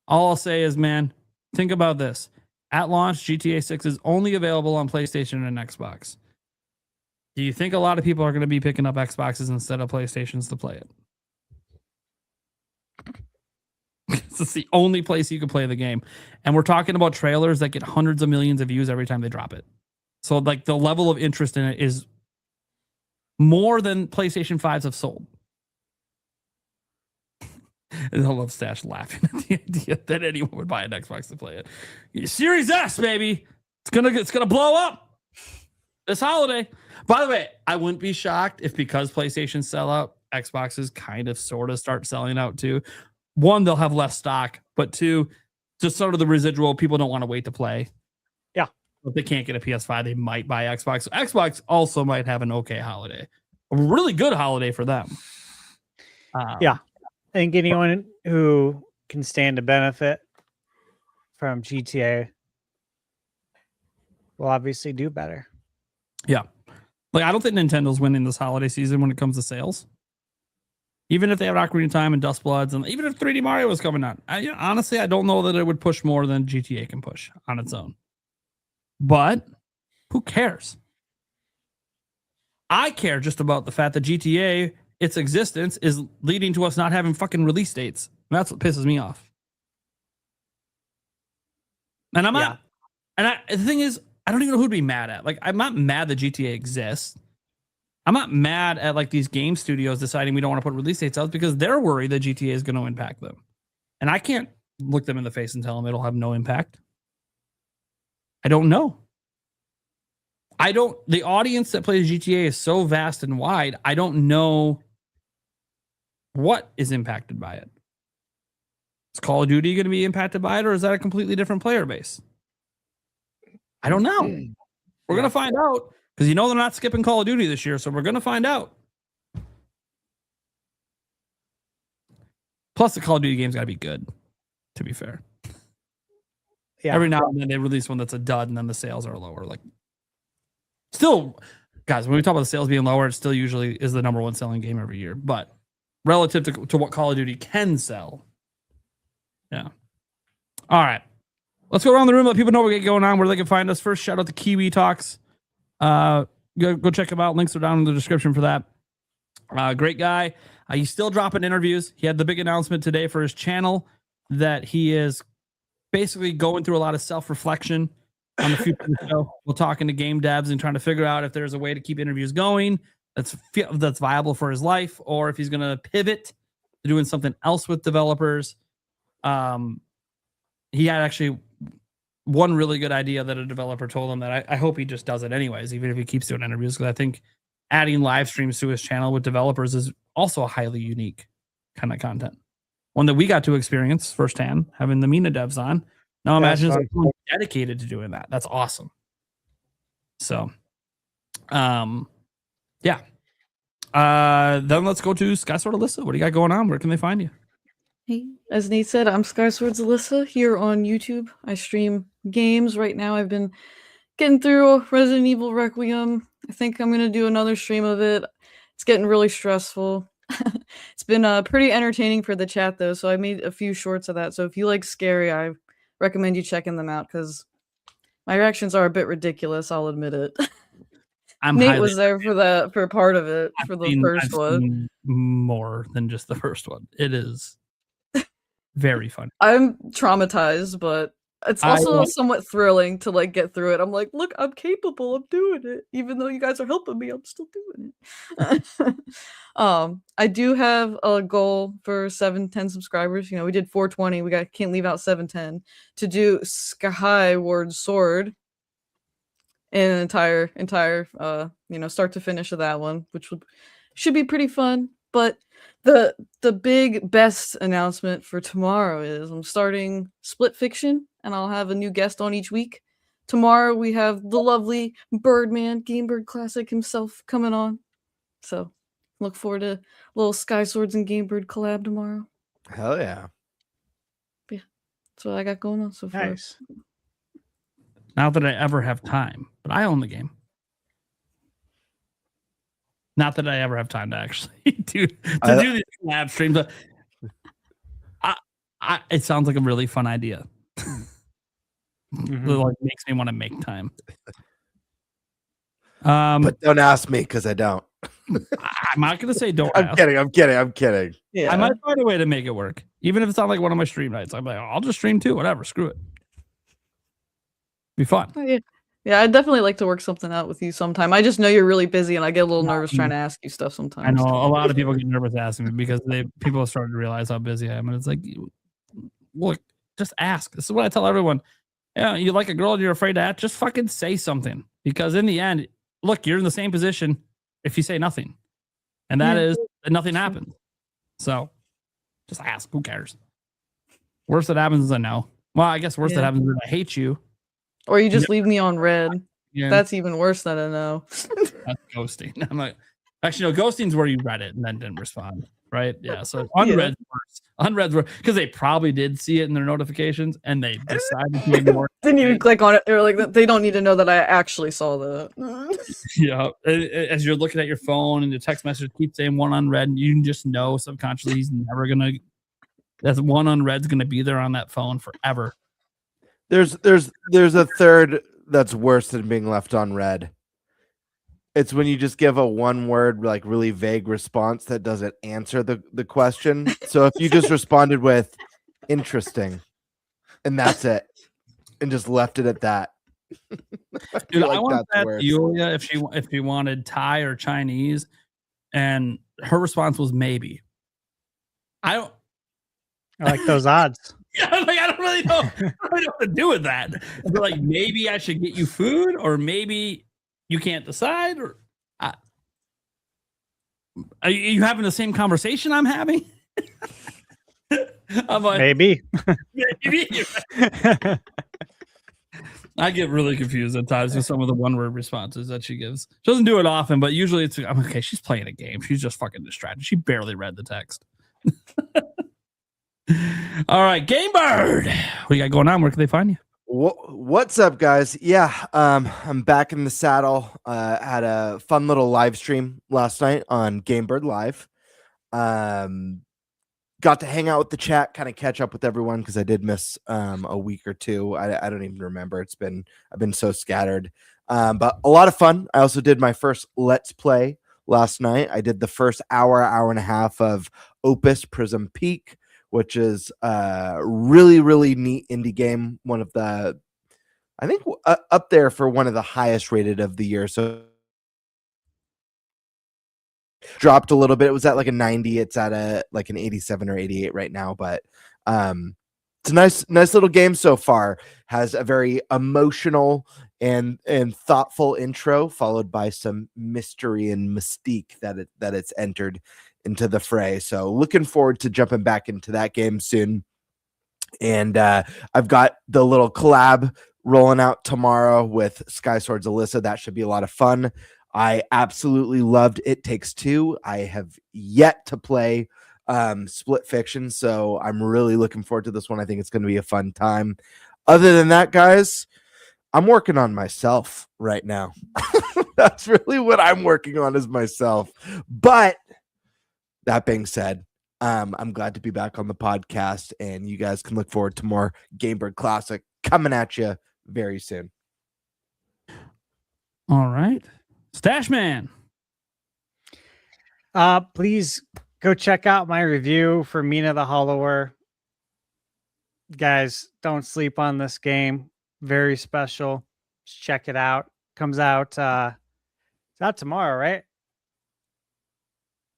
All I'll say is, man, think about this. At launch, GTA 6 is only available on PlayStation and Xbox. Do you think a lot of people are going to be picking up Xboxes instead of PlayStations to play it? It's the only place you can play the game. And we're talking about trailers that get hundreds of millions of views every time they drop it. So like the level of interest in it is more than PlayStation 5s have sold. And I love Stash laughing at the idea that anyone would buy an Xbox to play it. Series S, baby. It's gonna blow up this holiday. By the way, I wouldn't be shocked if because PlayStation sell out, Xboxes kind of sort of start selling out too. One, they'll have less stock, but two, just sort of the residual, people don't want to wait to play. Yeah. If they can't get a PS5, they might buy Xbox. So Xbox also might have an okay holiday. A really good holiday for them. Yeah. I think anyone who can stand to benefit from GTA will obviously do better. Yeah. Like, I don't think Nintendo's winning this holiday season when it comes to sales. Even if they have Ocarina of Time and Dust Bloods, and even if 3D Mario was coming out, honestly, I don't know that it would push more than GTA can push on its own. But who cares? I care just about the fact that GTA, its existence, is leading to us not having fucking release dates. And that's what pisses me off. And I'm not. And the thing is, I don't even know who to be mad at. Like, I'm not mad that GTA exists. I'm not mad at like these game studios deciding we don't want to put release dates out because they're worried that GTA is going to impact them. And I can't look them in the face and tell them it'll have no impact. I don't know. The audience that plays GTA is so vast and wide, I don't know what is impacted by it. Is Call of Duty going to be impacted by it, or is that a completely different player base? I don't know. We're going to find out. Because they're not skipping Call of Duty this year, so we're going to find out. Plus, the Call of Duty game's got to be good, to be fair. Yeah. Every now and then they release one that's a dud, and then the sales are lower. Like, still, guys, when we talk about the sales being lower, it still usually is the number one selling game every year. But relative to what Call of Duty can sell, yeah. All right. Let's go around the room, let people know what we get going on, where they can find us. First, shout out to Kiwi Talks. Go check him out. Links are down in the description for that. Great guy. He's still dropping interviews. He had the big announcement today for his channel that he is basically going through a lot of self-reflection on the future of the show. We're talking to game devs and trying to figure out if there's a way to keep interviews going that's viable for his life, or if he's going to pivot to doing something else with developers. He had actually one really good idea that a developer told him that I hope he just does it anyways, even if he keeps doing interviews, because I think adding live streams to his channel with developers is also a highly unique kind of content. One that we got to experience firsthand, having the Mina devs on. Now imagine someone dedicated to doing that. That's awesome. So, yeah. Then let's go to Skysword Alyssa. What do you got going on? Where can they find you? Hey, as Nate said, I'm Skyswords Alyssa here on YouTube. I stream games. Right now I've been getting through Resident Evil Requiem. I think I'm going to do another stream of it. It's getting really stressful. It's been pretty entertaining for the chat, though, so I made a few shorts of that. So if you like scary, I recommend you checking them out, because my reactions are a bit ridiculous, I'll admit it. Nate was there for part of it, for the first one. More than just the first one. It is very fun. I'm traumatized, but it's also somewhat thrilling to like get through it. I'm like, look, I'm capable of doing it. Even though you guys are helping me, I'm still doing it. I do have a goal for 710 subscribers. You know, we did 420. Can't leave out 710 to do Skyward Sword in an entire start to finish of that one, which should be pretty fun. But the big best announcement for tomorrow is I'm starting Split Fiction, and I'll have a new guest on each week. Tomorrow we have the lovely Birdman, GameBird Classic himself coming on. So look forward to a little Sky Swords and GameBird collab tomorrow. Hell yeah. Yeah, that's what I got going on so far. Nice. Not that I ever have time, but I own the game. Not that I ever have time to actually do these collab streams. But it sounds like a really fun idea. It like makes me want to make time. But don't ask me, because I don't. I'm not going to say don't I'm ask. kidding. Yeah. I might find a way to make it work. Even if it's not like one of my stream nights. I'm like, I'll just stream too. Whatever. Screw it. Be fun. Yeah, I'd definitely like to work something out with you sometime. I just know you're really busy, and I get a little nervous trying to ask you stuff sometimes. I know a lot of people get nervous asking me because people have started to realize how busy I am. And it's like, look, just ask. This is what I tell everyone. Yeah, you like a girl and you're afraid to ask, just fucking say something. Because in the end, look, you're in the same position if you say nothing. And that is that nothing happens. So just ask. Who cares? Worst that happens is I know. Well, I guess worst that happens is I hate you. Or you just leave me on red. Yeah. That's even worse than a no. That's ghosting. I'm like, actually, no, ghosting's where you read it and then didn't respond, right? Yeah. So unread first. Unreads were because they probably did see it in their notifications and they decided to ignore it. Didn't even click on it. They were like, they don't need to know that I actually saw that. Yeah, as you're looking at your phone and the text message keeps saying one unread, and you can just know subconsciously he's never gonna. That one unread's gonna be there on that phone forever. There's a third that's worse than being left unread. It's when you just give a one word, like really vague response that doesn't answer the question. So if you just responded with interesting and that's it, and just left it at that. Dude, I want that Yulia if she wanted Thai or Chinese, and her response was maybe. I like those odds. Yeah, like I don't really know what to do with that. They're like, maybe I should get you food, or maybe you can't decide, or are you having the same conversation I'm having? I'm like, maybe. Maybe. I get really confused at times with some of the one-word responses that she gives. She doesn't do it often, but usually it's I'm okay. She's playing a game. She's just fucking distracted. She barely read the text. All right, GameBird. What you got going on? Where can they find you? What's up, guys? Yeah, I'm back in the saddle. Had a fun little live stream last night on GameBird Live. Got to hang out with the chat, kind of catch up with everyone because I did miss a week or two. I don't even remember. I've been so scattered, but a lot of fun. I also did my first Let's Play last night. I did the first hour and a half of Opus Prism Peak, which is a really, really neat indie game. One of the, I think, up there for one of the highest rated of the year. So dropped a little bit. It was at like a 90. It's at an 87 or 88 right now. But it's a nice little game so far. Has a very emotional and thoughtful intro, followed by some mystery and mystique that it's entered into the fray. So looking forward to jumping back into that game soon. And I've got the little collab rolling out tomorrow with Sky Swords Alyssa. That should be a lot of fun. I absolutely loved It Takes Two. I have yet to play Split Fiction, so I'm really looking forward to this one. I think it's going to be a fun time. Other than that, guys, I'm working on myself right now. That's really what I'm working on, is myself. But that being said, I'm glad to be back on the podcast, and you guys can look forward to more GameBird Classic coming at you very soon. All right. Stash Man. Please go check out my review for Mina the Hollower. Guys, don't sleep on this game. Very special. Just check it out. Comes out it's out tomorrow, right?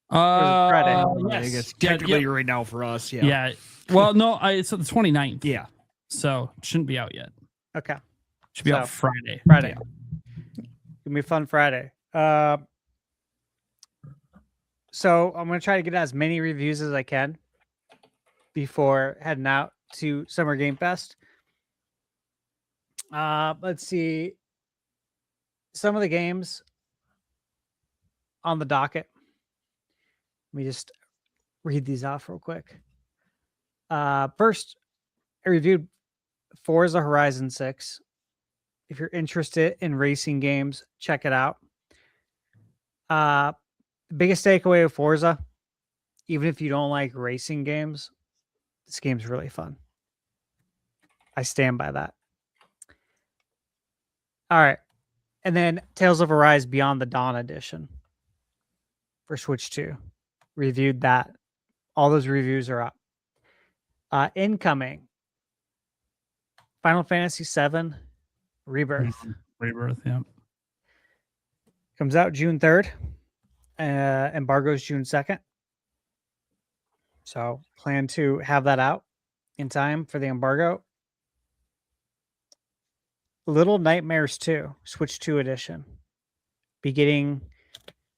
Friday. I guess technically right now for us. Yeah. Yeah. Well, no, it's the 29th. Yeah. So it shouldn't be out yet. Okay. Should be out Friday. Friday. Yeah. Gonna be a fun Friday. So I'm gonna try to get as many reviews as I can before heading out to Summer Game Fest. Let's see some of the games on the docket. Let me just read these off real quick. First, I reviewed Forza Horizon 6. If you're interested in racing games, check it out. The biggest takeaway of Forza, even if you don't like racing games, this game's really fun. I stand by that. All right. And then Tales of Arise Beyond the Dawn Edition for Switch 2. Reviewed that. All those reviews are up. Incoming. Final Fantasy VII Rebirth. Rebirth, yeah. Comes out June 3rd. Embargo's June 2nd. So plan to have that out in time for the embargo. Little Nightmares 2, Switch 2 edition. Be getting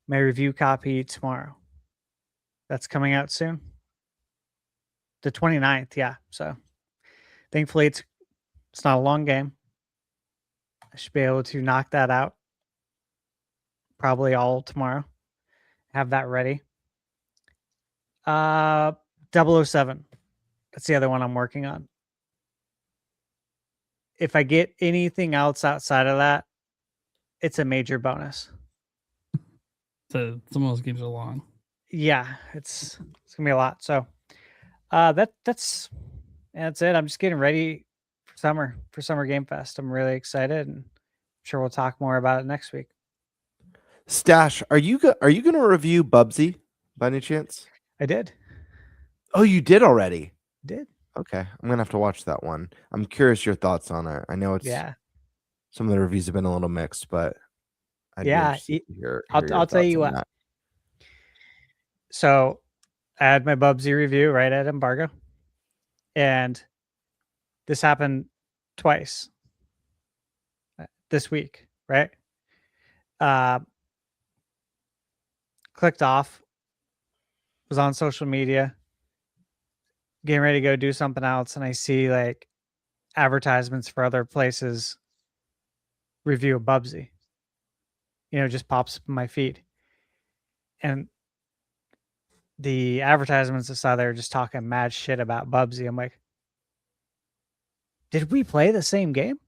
my review copy tomorrow. That's coming out soon. The 29th, yeah. So thankfully it's not a long game. I should be able to knock that out probably all tomorrow. Have that ready. 007, That's the other one I'm working on. If I get anything else outside of that, it's a major bonus. So some of those games are long. Yeah, it's gonna be a lot. So that's it. I'm just getting ready for Summer Game Fest. I'm really excited, and I'm sure we'll talk more about it next week. Stash, are you going to review Bubsy by any chance? I did. Oh, you did already? Did. Okay, I'm going to have to watch that one. I'm curious your thoughts on it. I know it's some of the reviews have been a little mixed, but I'll tell you what. So I had my Bubsy review right at embargo, and this happened twice this week, right? Clicked off, was on social media, getting ready to go do something else, and I see like advertisements for other places review a Bubsy. Just pops up in my feed. And the advertisements I saw, they were just talking mad shit about Bubsy. I'm like, did we play the same game?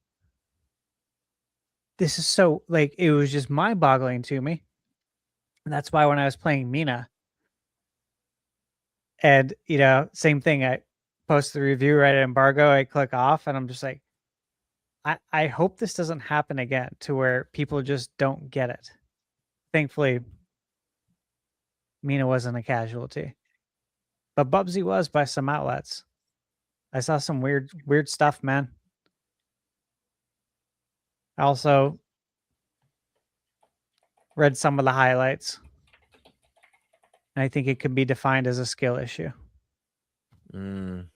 This is so, like, it was just mind-boggling to me. And that's why when I was playing Mina, and, same thing, I post the review right at embargo, I click off, and I'm just like, I hope this doesn't happen again to where people just don't get it. Thankfully, Mina wasn't a casualty. But Bubsy was by some outlets. I saw some weird stuff, man. I also read some of the highlights. And I think it could be defined as a skill issue. That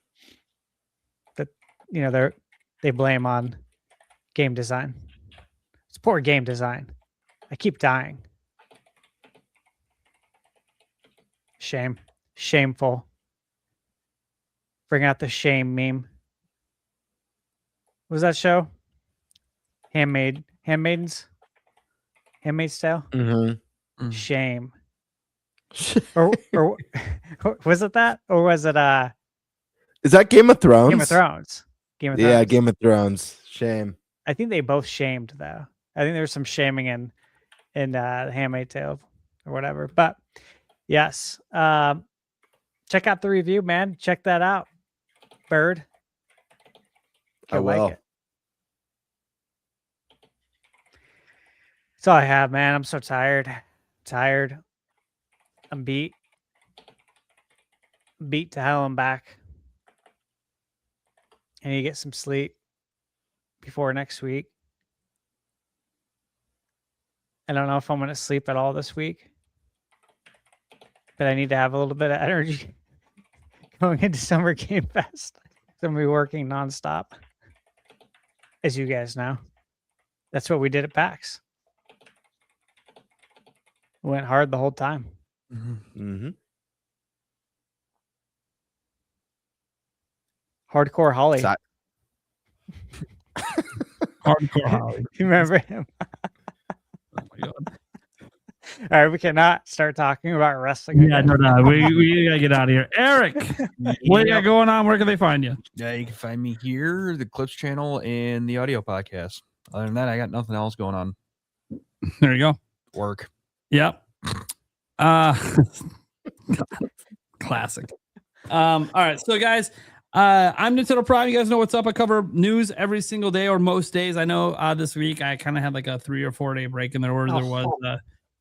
they blame on game design. It's poor game design. I keep dying. Shame. Shameful. Bring out the shame meme. What was that show? Handmaidens? Handmaid's Tale? Mm-hmm. Shame. or was it that? Or was it is that Game of Thrones? Game of Thrones. Yeah, Game of Thrones. Shame. I think they both shamed though. I think there was some shaming in the Handmaid's Tale or whatever. But yes. Check out the review, man. Check that out. Bird. I will. Like it. That's all I have, man. I'm so tired. I'm beat to hell and back. I need to get some sleep before next week. I don't know if I'm going to sleep at all this week, but I need to have a little bit of energy going into Summer Game Fest. I'm going to be working nonstop. As you guys know, that's what we did at PAX. We went hard the whole time. Mm-hmm. Hardcore Holly. Hardcore Holly. You remember him? Oh my god. All right, we cannot start talking about wrestling. Yeah, no. We gotta get out of here. Eric, what you got going on? Where can they find you? Yeah, you can find me here, the Clips channel, and the audio podcast. Other than that, I got nothing else going on. There you go. Work. Yep. Classic. All right, so guys, I'm Nintendo Prime. You guys know what's up. I cover news every single day or most days. I know this week I kind of had like a 3 or 4 day break in there where there was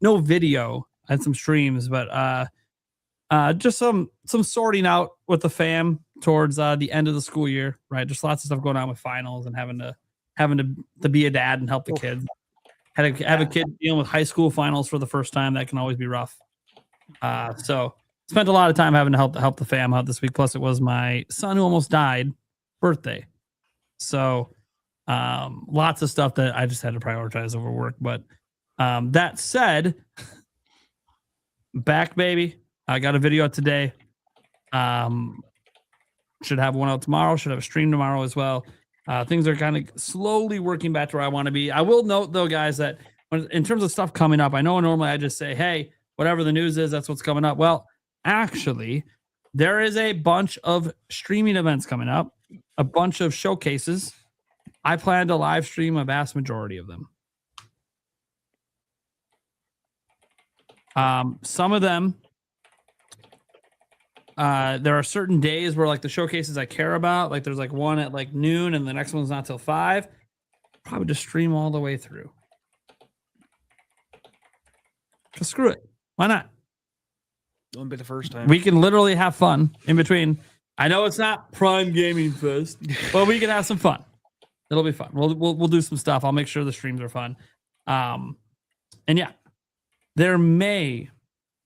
no video. I had some streams, but just some sorting out with the fam towards the end of the school year, right? Just lots of stuff going on with finals and having to be a dad and help the kids. Have a kid dealing with high school finals for the first time. That can always be rough. So spent a lot of time having to help the fam out this week. Plus, it was my son who almost died birthday. So lots of stuff that I just had to prioritize over work. But that said, back, baby. I got a video out today. Should have one out tomorrow. Should have a stream tomorrow as well. Things are kind of slowly working back to where I want to be. I will note, though, guys, that in terms of stuff coming up, I know normally I just say, hey, whatever the news is, that's what's coming up. Well, actually, there is a bunch of streaming events coming up, a bunch of showcases. I plan to live stream a vast majority of them. Some of them, there are certain days where like the showcases I care about, like there's like one at like noon and the next one's not till 5. Probably just stream all the way through. Just screw it. Why not? Won't be the first time. We can literally have fun in between. I know it's not Prime Gaming Fest, but we can have some fun. It'll be fun. We'll do some stuff. I'll make sure the streams are fun. And yeah, there may,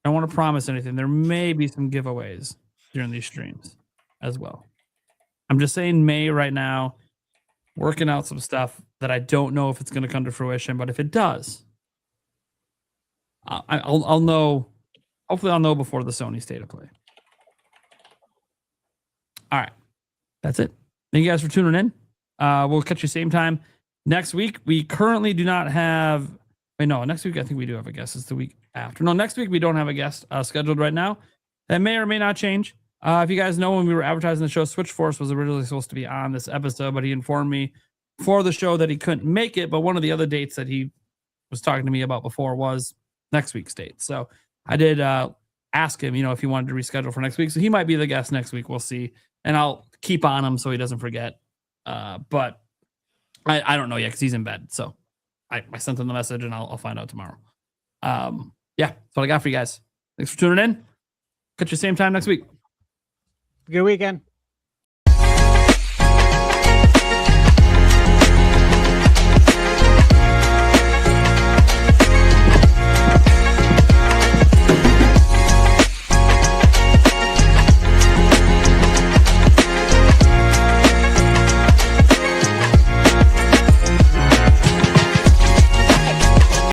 I don't want to promise anything. There may be some giveaways during these streams as well. I'm just saying may right now, working out some stuff that I don't know if it's going to come to fruition, but if it does, I'll know. Hopefully, I'll know before the Sony State of Play. All right, that's it. Thank you guys for tuning in. We'll catch you same time next week. We currently do not have. Wait, no, next week I think we do have a guest. It's the week after. No, next week we don't have a guest scheduled right now. That may or may not change. If you guys know, when we were advertising the show, Switchforce was originally supposed to be on this episode, but he informed me for the show that he couldn't make it. But one of the other dates that he was talking to me about before was next week's date. So I did ask him, if he wanted to reschedule for next week. So he might be the guest next week. We'll see. And I'll keep on him so he doesn't forget. But I don't know yet because he's in bed. So I sent him the message and I'll find out tomorrow. Yeah, that's what I got for you guys. Thanks for tuning in. Catch you same time next week. Good weekend.